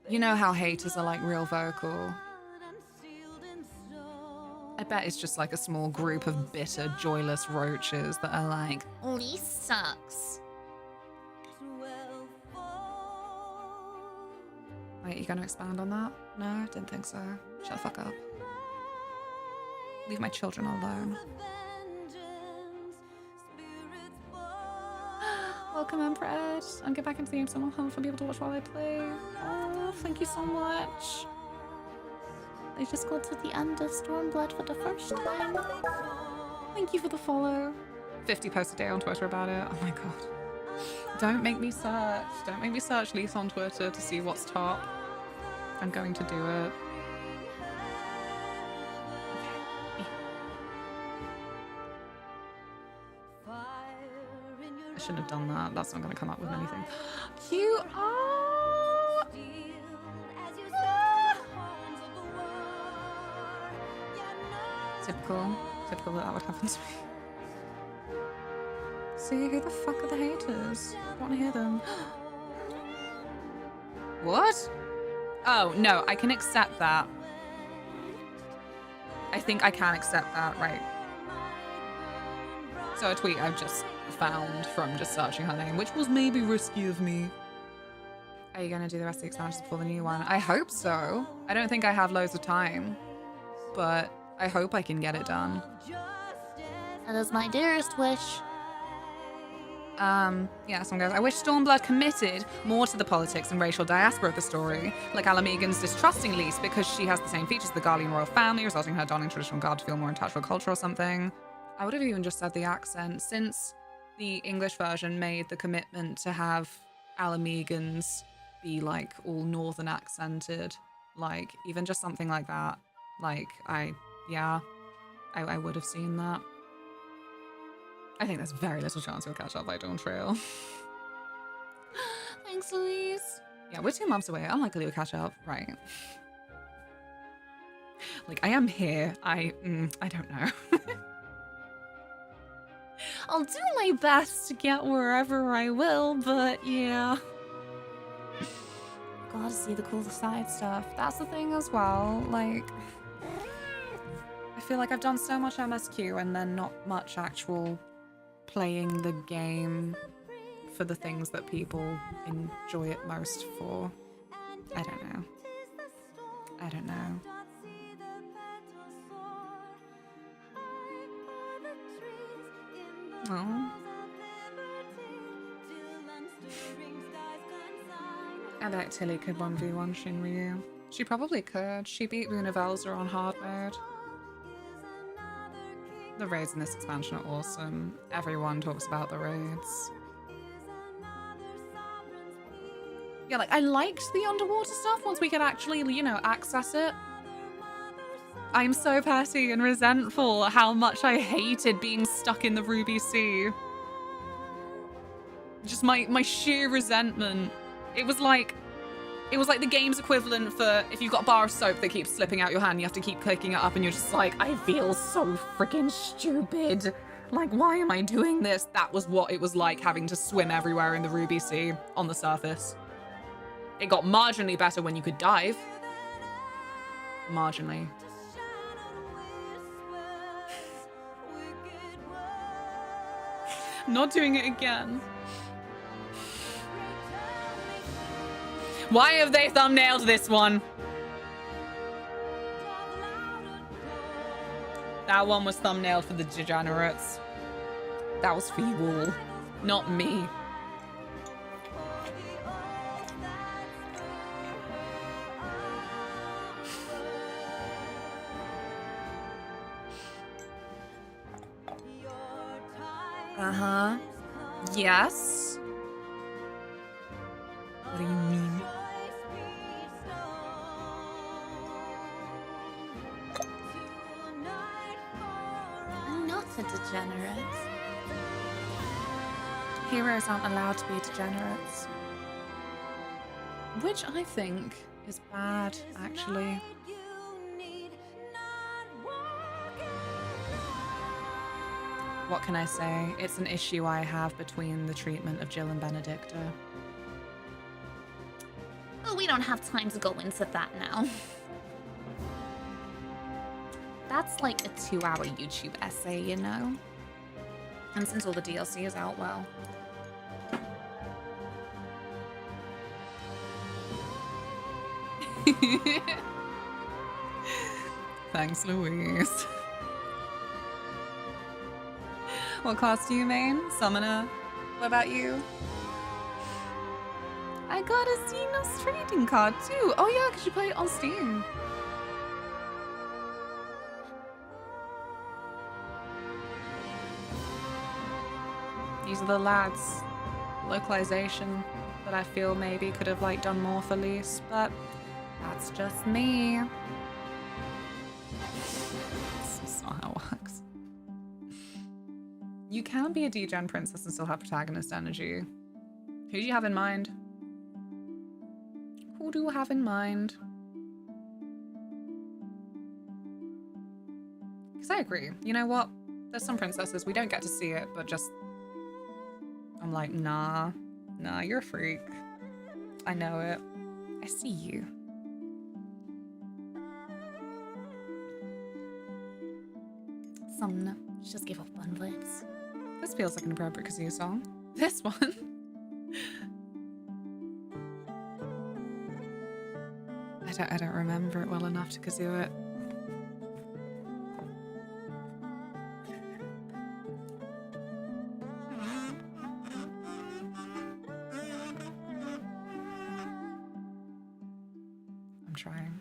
You know how haters are like real vocal. I bet it's just like a small group of bitter, joyless roaches that are like, Lise sucks. Wait, you gonna expand on that? No, didn't think so. Shut the fuck up. Leave my children alone. Welcome, Empress. And get back into the game so I'm home for people to watch while I play. Oh, thank you so much. I just got to the end of Stormblood for the first time. Thank you for the follow. 50 posts a day on Twitter about it. Oh my god. Don't make me search. Don't make me search Lise on Twitter to see what's top. I'm going to do it. I shouldn't have done that. That's not going to come up with anything. You are... Typical that would happen to me. See, who the fuck are the haters? I want to hear them. What? Oh, no, I can accept that. I think I can accept that, right. So a tweet I've just found from just searching her name, which was maybe risky of me. Are you going to do the rest of the expansions before the new one? I hope so. I don't think I have loads of time, but I hope I can get it done. That is my dearest wish. Yeah, some guys. I wish Stormblood committed more to the politics and racial diaspora of the story, like Alamegan's distrusting Lise because she has the same features as the Guardian royal family, resulting in her donning traditional garb to feel more in touch with culture or something. I would have even just said the accent, since the English version made the commitment to have Alamegans be like all northern accented, like even just something like that. Like I would have seen that. I think there's very little chance you'll catch up by Dawn Trail. Thanks, Louise. Yeah, we're 2 months away. Unlikely we'll catch up, right? Like, I am here. I don't know. I'll do my best to get wherever I will, but yeah. Gotta see the cool side stuff. That's the thing as well. Like, I feel like I've done so much MSQ and then not much actual playing the game for the things that people enjoy it most for. I don't know. I don't know. Oh. I bet Tilly could 1v1 Shinryu. She probably could. She beat Runevelza on hard mode. The raids in this expansion are awesome. Everyone talks about the raids. Yeah, like, I liked the underwater stuff once we could actually, you know, access it. I'm so petty and resentful how much I hated being stuck in the Ruby Sea. Just my sheer resentment. It was like the game's equivalent for if you've got a bar of soap that keeps slipping out your hand, you have to keep clicking it up and you're just like, I feel so freaking stupid. Like, why am I doing this? That was what it was like having to swim everywhere in the Ruby Sea on the surface. It got marginally better when you could dive. Marginally. Not doing it again. Why have they thumbnailed this one? That one was thumbnailed for the degenerates. That was for you all, not me. Uh-huh. Yes. What do you mean? I'm not a degenerate. Heroes aren't allowed to be degenerates. Which I think is bad, actually. What can I say? It's an issue I have between the treatment of Jill and Benedicta. Oh, we don't have time to go into that now. That's like a 2-hour YouTube essay, you know? And since all the DLC is out, well. Thanks, Louise. What class do you main? Summoner. What about you? I got a Xenos trading card too. Oh yeah, because you play it on Steam. These are the lads. Localization that I feel maybe could have like done more for Lise, but that's just me. That's not how it works. You can be a degen princess and still have protagonist energy. Who do you have in mind? Who do you have in mind? Because I agree. You know what? There's some princesses, we don't get to see it, but just... I'm like, nah. Nah, you're a freak. I know it. I see you. Sumner, just give up on lips. This feels like an appropriate Kazoo song. This one. I don't remember it well enough to kazoo it. I'm trying.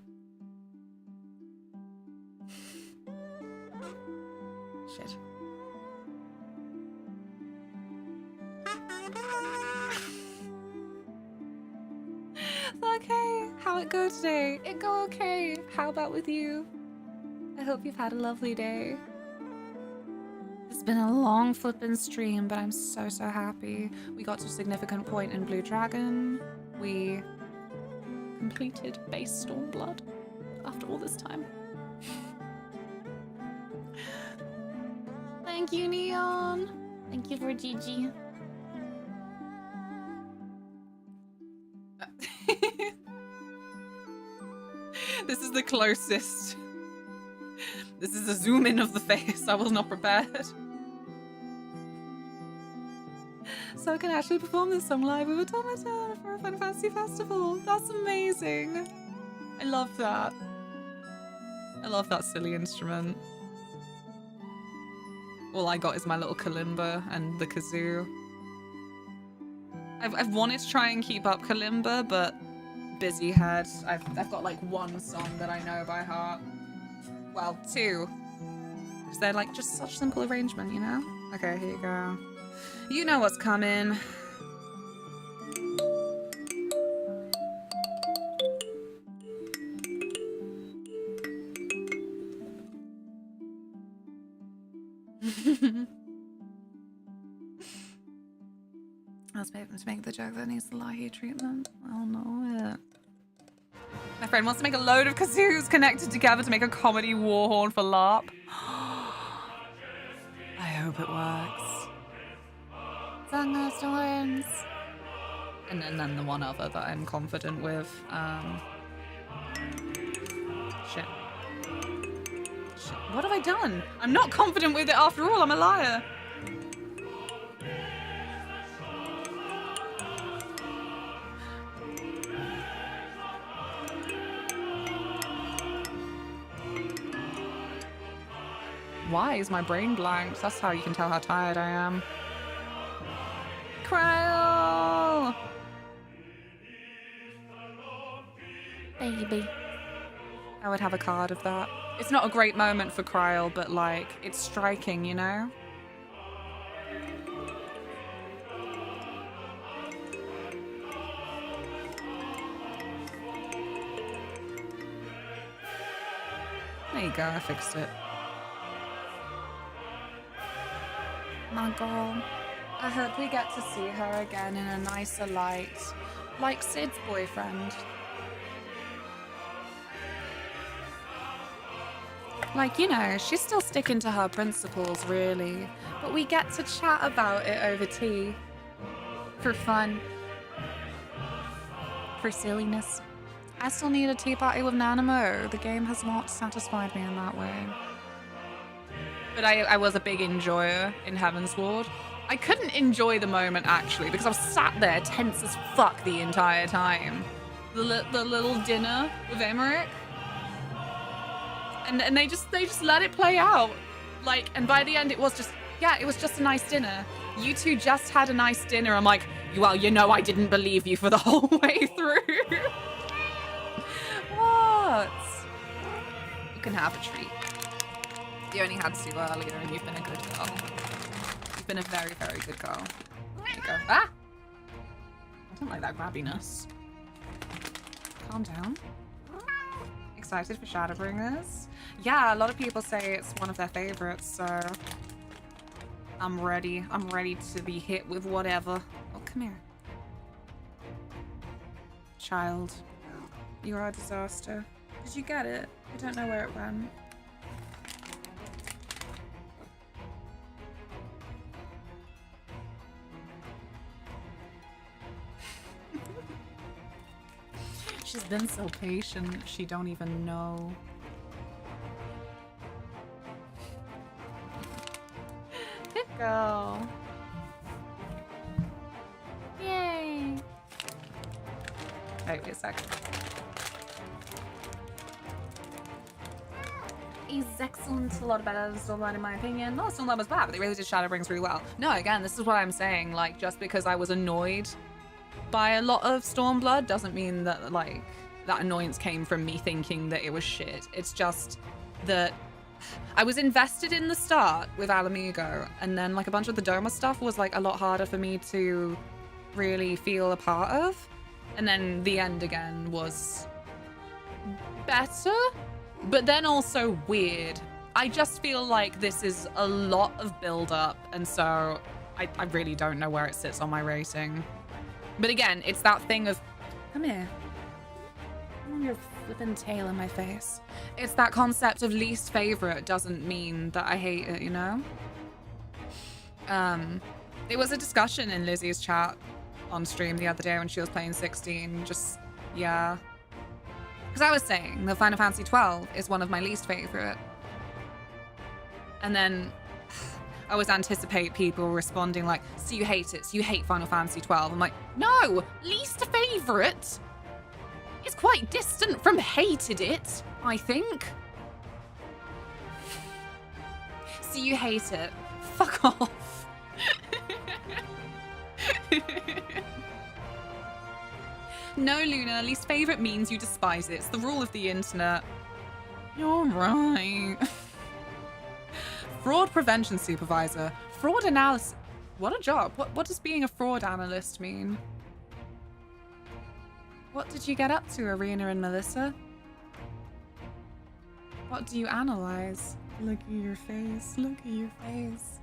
Shit. Okay, how it go today? It go okay. How about with you? I hope you've had a lovely day. It's been a long flippin' stream, but I'm so happy. We got to a significant point in Blue Dragon. We completed base Stormblood after all this time. Thank you, Neon. Thank you for GG. This is the closest. This is a zoom in of the face. I was not prepared. So I can actually perform this song live with Automata for a Final Fantasy festival. That's amazing. I love that. I love that silly instrument. All I got is my little kalimba and the kazoo. I've wanted to try and keep up kalimba, but busy head. I've got like one song that I know by heart. Well, two. Because they're like just such simple arrangement, you know? Okay, here you go. You know what's coming. Let's make the joke that needs the Lahi treatment. I'll know it. My friend wants to make a load of kazoos connected together to make a comedy war horn for LARP. I hope it works. Thunderstorms. And then the one other that I'm confident with. Shit. What have I done? I'm not confident with it after all. I'm a liar. Why is my brain blank? That's how you can tell how tired I am. Cryo! Baby. I would have a card of that. It's not a great moment for Cryo, but like, it's striking, you know? There you go, I fixed it. My girl. I hope we get to see her again in a nicer light. Like Sid's boyfriend. Like, you know, she's still sticking to her principles, really. But we get to chat about it over tea. For fun. For silliness. I still need a tea party with Nanamo. The game has not satisfied me in that way. But I was a big enjoyer in Heavensward. I couldn't enjoy the moment, actually, because I was sat there tense as fuck the entire time. The little dinner with Emmerich. And they just let it play out. Like, and by the end it was just a nice dinner. You two just had a nice dinner. I'm like, well, you know I didn't believe you for the whole way through. What? You can have a treat. You only had to earlier and you've been a good girl. You've been a very, very good girl. There you go. Ah! I don't like that grabbiness. Calm down. Excited for Shadowbringers? Yeah, a lot of people say it's one of their favorites, so I'm ready. I'm ready to be hit with whatever. Oh, come here. Child, you are a disaster. Did you get it? I don't know where it went. She's been so patient, she don't even know. Good girl. Yay. Wait a second. He's excellent, a lot better than Stormblood in my opinion. No, Stormblood was bad, but they really did Shadowbringers really well. No, again, this is what I'm saying, like, just because I was annoyed by a lot of Stormblood doesn't mean that, like, that annoyance came from me thinking that it was shit. It's just that I was invested in the start with Alamigo, and then, like, a bunch of the Doma stuff was, like, a lot harder for me to really feel a part of. And then the end again was better, but then also weird. I just feel like this is a lot of build-up, and so I really don't know where it sits on my rating. But again, it's that thing of, come here. Your flippin' tail in my face. It's that concept of least favorite doesn't mean that I hate it, you know? It was a discussion in Lizzie's chat on stream the other day when she was playing 16. Just, yeah. Because I was saying that Final Fantasy 12 is one of my least favorite. And then I always anticipate people responding like, so you hate it, so you hate Final Fantasy 12. I'm like, no, least favorite is quite distant from hated it, I think. So you hate it. Fuck off. No, Luna, least favorite means you despise it. It's the rule of the internet. You're right. Fraud prevention supervisor. Fraud analysis. What a job. What does being a fraud analyst mean? What did you get up to, Arena and Melissa? What do you analyze? Look at your face. Look at your face.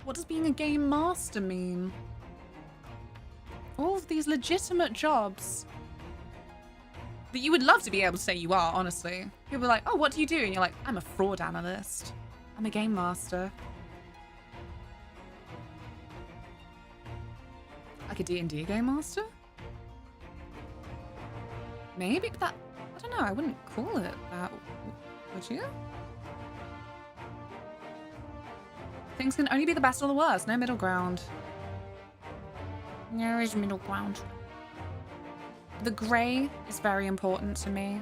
What does being a game master mean? All of these legitimate jobs that you would love to be able to say you are, honestly. People are like, oh, what do you do? And you're like, I'm a fraud analyst. I'm a game master. Like a D&D game master? Maybe, but that, I don't know, I wouldn't call it that, would you? Things can only be the best or the worst, no middle ground. There is middle ground. The grey is very important to me.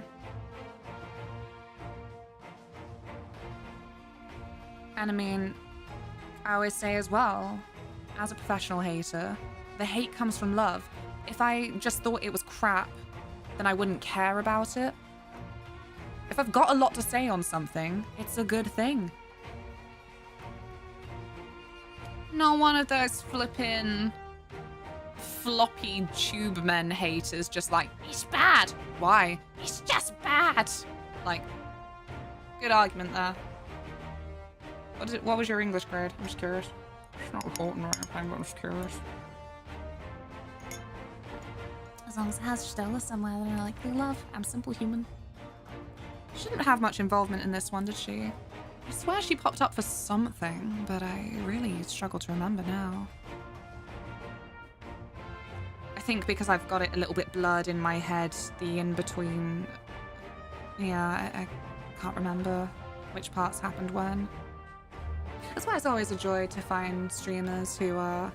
And I mean, I always say as well, as a professional hater, the hate comes from love. If I just thought it was crap, then I wouldn't care about it. If I've got a lot to say on something, it's a good thing. Not one of those flippin' floppy tube men haters just like, he's bad. Why? He's just bad. Like, good argument there. What was your English grade? I'm just curious. It's not important or anything, but I'm just curious. As long as it has Stola somewhere that I likely love, I'm a simple human. She didn't have much involvement in this one, did she? I swear she popped up for something, but I really struggle to remember now. I think because I've got it a little bit blurred in my head, the in-between... Yeah, I can't remember which parts happened when. That's why it's always a joy to find streamers who are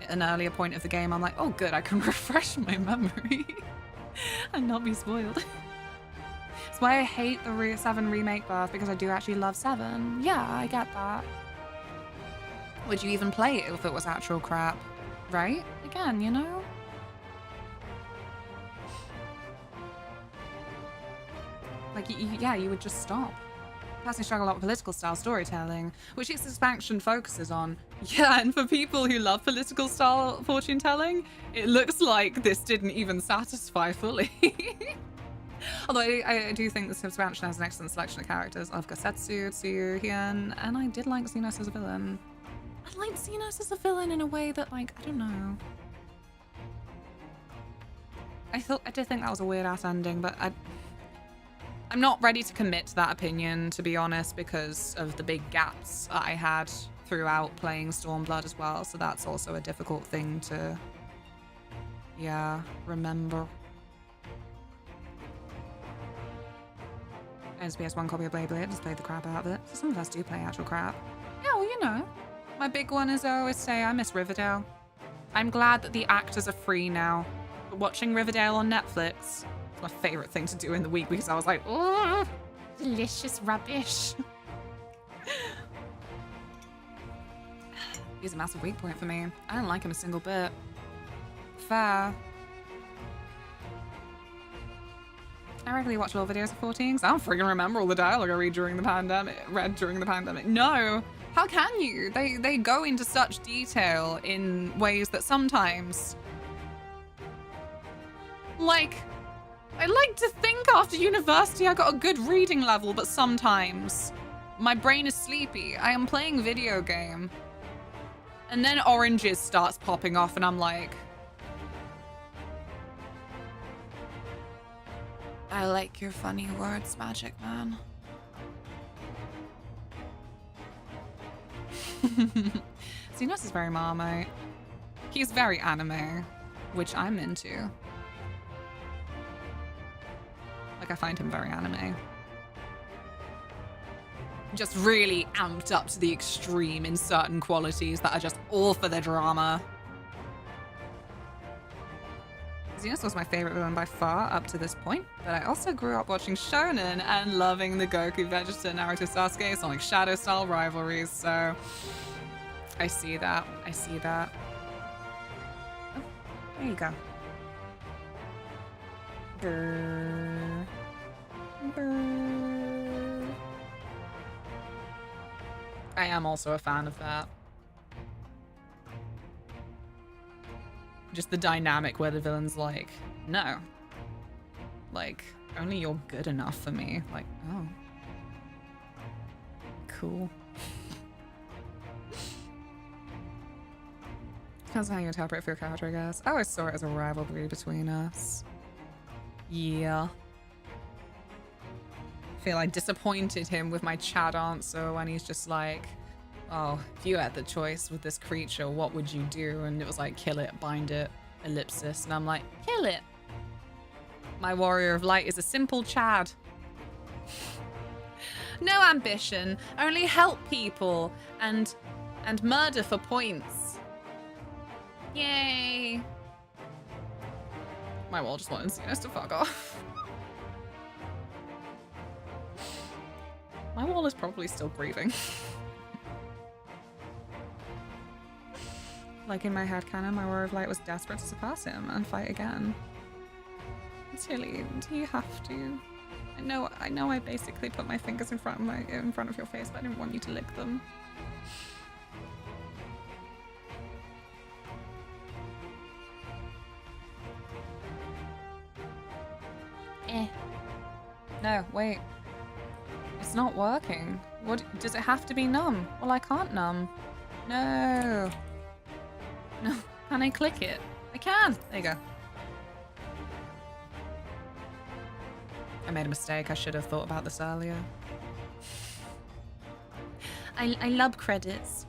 at an earlier point of the game. I'm like, oh good, I can refresh my memory and not be spoiled. That's why I hate the 7 remake buff, because I do actually love 7. Yeah, I get that. Would you even play it if it was actual crap? Right? Again, you know? Like, yeah, you would just stop. Personally struggle a lot with political style storytelling, which this expansion focuses on. Yeah, and for people who love political style fortune telling, it looks like this didn't even satisfy fully. Although I do think this expansion has an excellent selection of characters. I've got Setsu, Tsuyu, Hien, and I did like Xenos as a villain. I liked Xenos as a villain in a way that, like, I don't know. I did think that was a weird ass ending, but I'm not ready to commit to that opinion, to be honest, because of the big gaps I had throughout playing Stormblood as well. So that's also a difficult thing to, yeah, remember. As PS1 copy of Blade, just played the crap out of it. So some of us do play actual crap. Yeah, well, you know. My big one is I always say I miss Riverdale. I'm glad that the actors are free now. But watching Riverdale on Netflix, my favorite thing to do in the week, because I was like, oh, delicious rubbish. He's a massive weak point for me. I don't like him a single bit. Fair. I regularly watch little videos of 14s. I don't freaking remember all the dialogue I read during the pandemic. No, how can you? They go into such detail in ways that sometimes, like, I like to think after university I got a good reading level, but sometimes my brain is sleepy. I am playing a video game and then oranges starts popping off and I'm like, I like your funny words, Magic Man. Xenos is very Marmite. He's very anime, which I'm into. Like, I find him very anime. Just really amped up to the extreme in certain qualities that are just all for the drama. Xenos was my favorite villain by far up to this point, but I also grew up watching Shonen and loving the Goku, Vegeta, Naruto, Sasuke, Sonic Shadow style rivalries, so I see that. I see that. Oh, there you go. Brr. Brr. I am also a fan of that. Just the dynamic where the villain's like, no. Like, only you're good enough for me. Like, oh. Cool. Depends on how you interpret for your character, I guess. I always saw it as a rivalry between us. Yeah. feel I disappointed him with my Chad answer when he's just like, oh, if you had the choice with this creature, what would you do? And it was like, kill it, bind it, ellipsis. And I'm like, kill it. My warrior of light is a simple Chad. No ambition, only help people and murder for points. Yay. My wall just wanted us to fuck off. My wall is probably still grieving. Like in my headcanon, my warrior of light was desperate to surpass him and fight again. Tilly, do you have to? I know I basically put my fingers in front of your face, but I didn't want you to lick them. No, wait. It's not working. What does it have to be numb? Well, I can't numb. No. No, can I click it? I can. There you go. I made a mistake. I should have thought about this earlier. I love credits.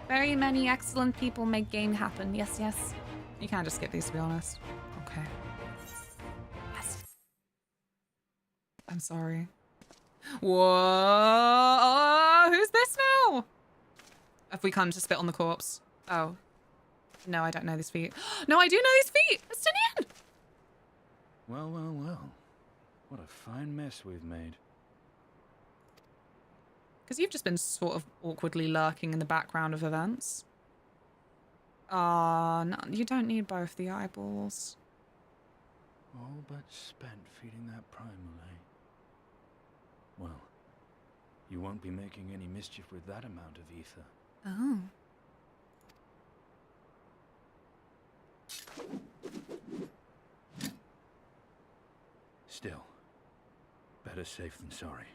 Very many excellent people make game happen. Yes, yes. You can't just skip these, to be honest. Okay. Yes. I'm sorry. Whoa! Who's this now? Have we come to spit on the corpse? Oh. No, I don't know these feet. No, I do know these feet! Estinian! Well, well, well. What a fine mess we've made. Because you've just been sort of awkwardly lurking in the background of events. Ah, no, you don't need both the eyeballs. All but spent feeding that primal, eh? Well, you won't be making any mischief with that amount of ether. Oh. Still, better safe than sorry.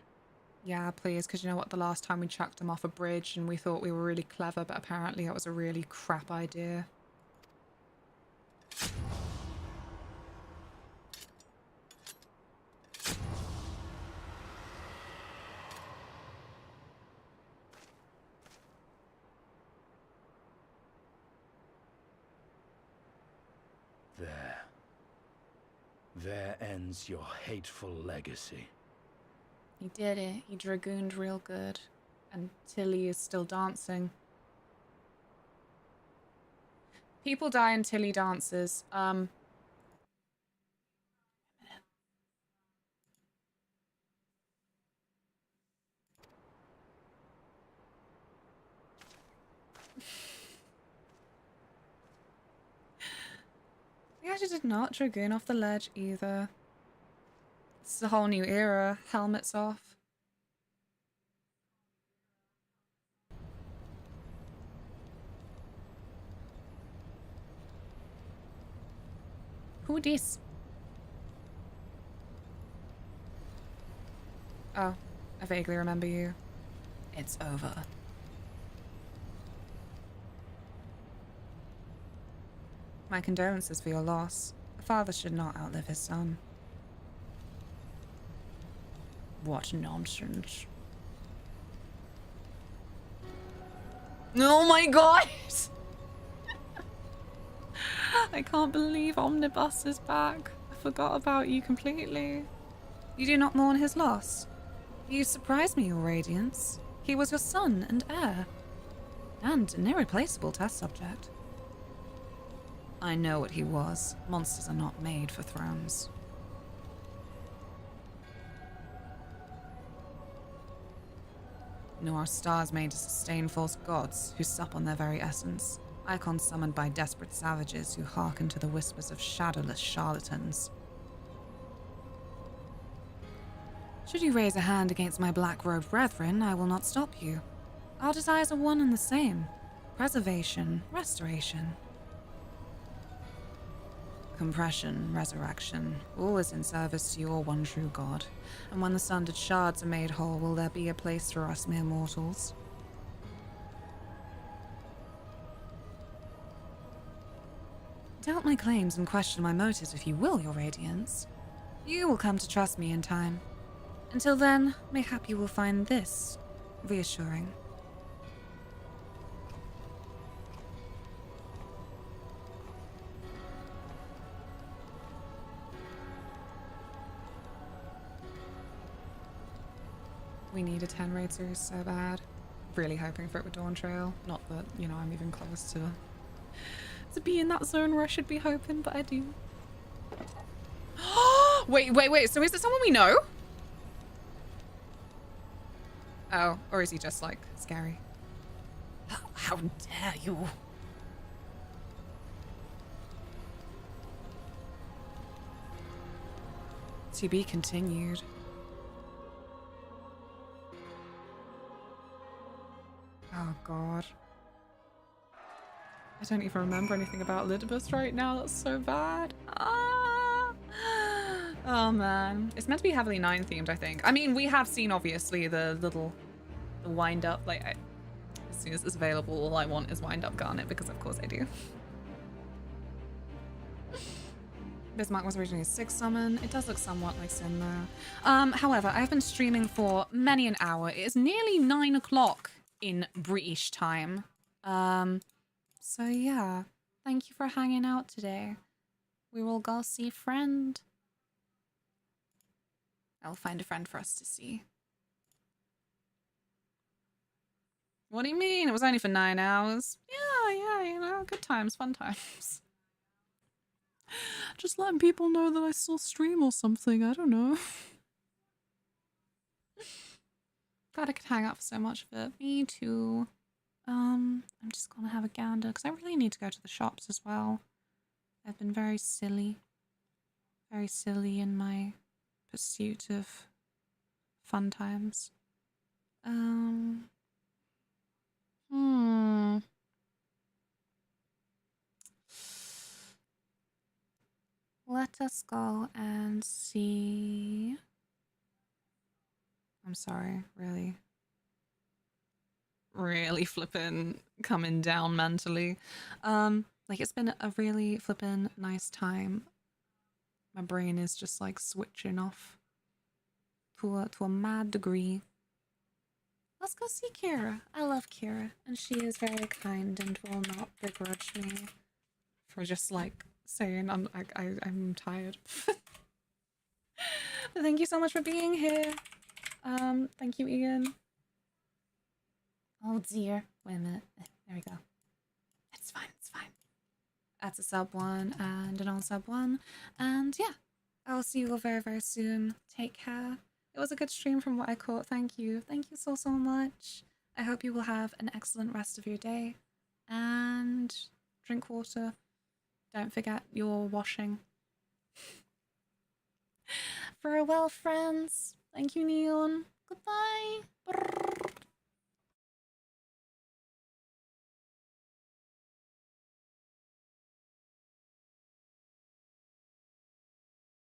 Yeah, please, because you know what? The last time we chucked them off a bridge and we thought we were really clever, but apparently that was a really crap idea. There. There ends your hateful legacy. He did it. He dragooned real good. And Tilly is still dancing. People die and Tilly dances. We actually did not dragoon off the ledge either. This is a whole new era. Helmets off. Who this? Oh, I vaguely remember you. It's over. My condolences for your loss. A father should not outlive his son. What nonsense. Oh my god! I can't believe Omnibus is back. I forgot about you completely. You do not mourn his loss. You surprise me, your radiance. He was your son and heir. And an irreplaceable test subject. I know what he was. Monsters are not made for thrones. Nor are stars made to sustain false gods who sup on their very essence. Icons summoned by desperate savages who hearken to the whispers of shadowless charlatans. Should you raise a hand against my black-robed brethren, I will not stop you. Our desires are one and the same. Preservation, restoration. Compression, resurrection, all is in service to your one true God. And when the sundered shards are made whole, will there be a place for us mere mortals? Doubt my claims and question my motives if you will, your radiance. You will come to trust me in time. Until then, mayhap you will find this reassuring. We need a 10 raid series so bad. Really hoping for it with Dawn Trail. Not that, you know, I'm even close to be in that zone where I should be hoping, but I do. Wait. So is it someone we know? Oh, or is he just like scary? How dare you? To be continued. Oh god. I don't even remember anything about Lidibus right now. That's so bad. Ah! Oh man. It's meant to be heavily 9 themed, I think. I mean, we have seen obviously the wind up. Like, as soon as it's available, all I want is wind up Garnet because of course I do. Bismarck was originally a 6 summon. It does look somewhat like Sin though. However, I have been streaming for many an hour. It is nearly 9 o'clock in British time. So yeah, thank you for hanging out today. We will go see friend. I'll find a friend for us to see. What do you mean? It was only for 9 hours. Yeah, you know, good times, fun times. Just letting people know that I still stream or something, I don't know. Glad I could hang out for so much of it. Me too. I'm just gonna have a gander because I really need to go to the shops as well. I've been very silly in my pursuit of fun times. Let us go and see. I'm sorry, really flippin' coming down mentally. Like it's been a really flippin' nice time. My brain is just like switching off to a mad degree. Let's go see Kira. I love Kira, and she is very kind and will not begrudge me for just like saying I'm tired. But thank you so much for being here. Thank you, Ian. Oh dear. Wait a minute. There we go. It's fine. That's a sub 1 and an on-sub 1. And yeah, I'll see you all very, very soon. Take care. It was a good stream from what I caught. Thank you. Thank you so, so much. I hope you will have an excellent rest of your day. And drink water. Don't forget your washing. Farewell, friends. Thank you, Neon. Goodbye.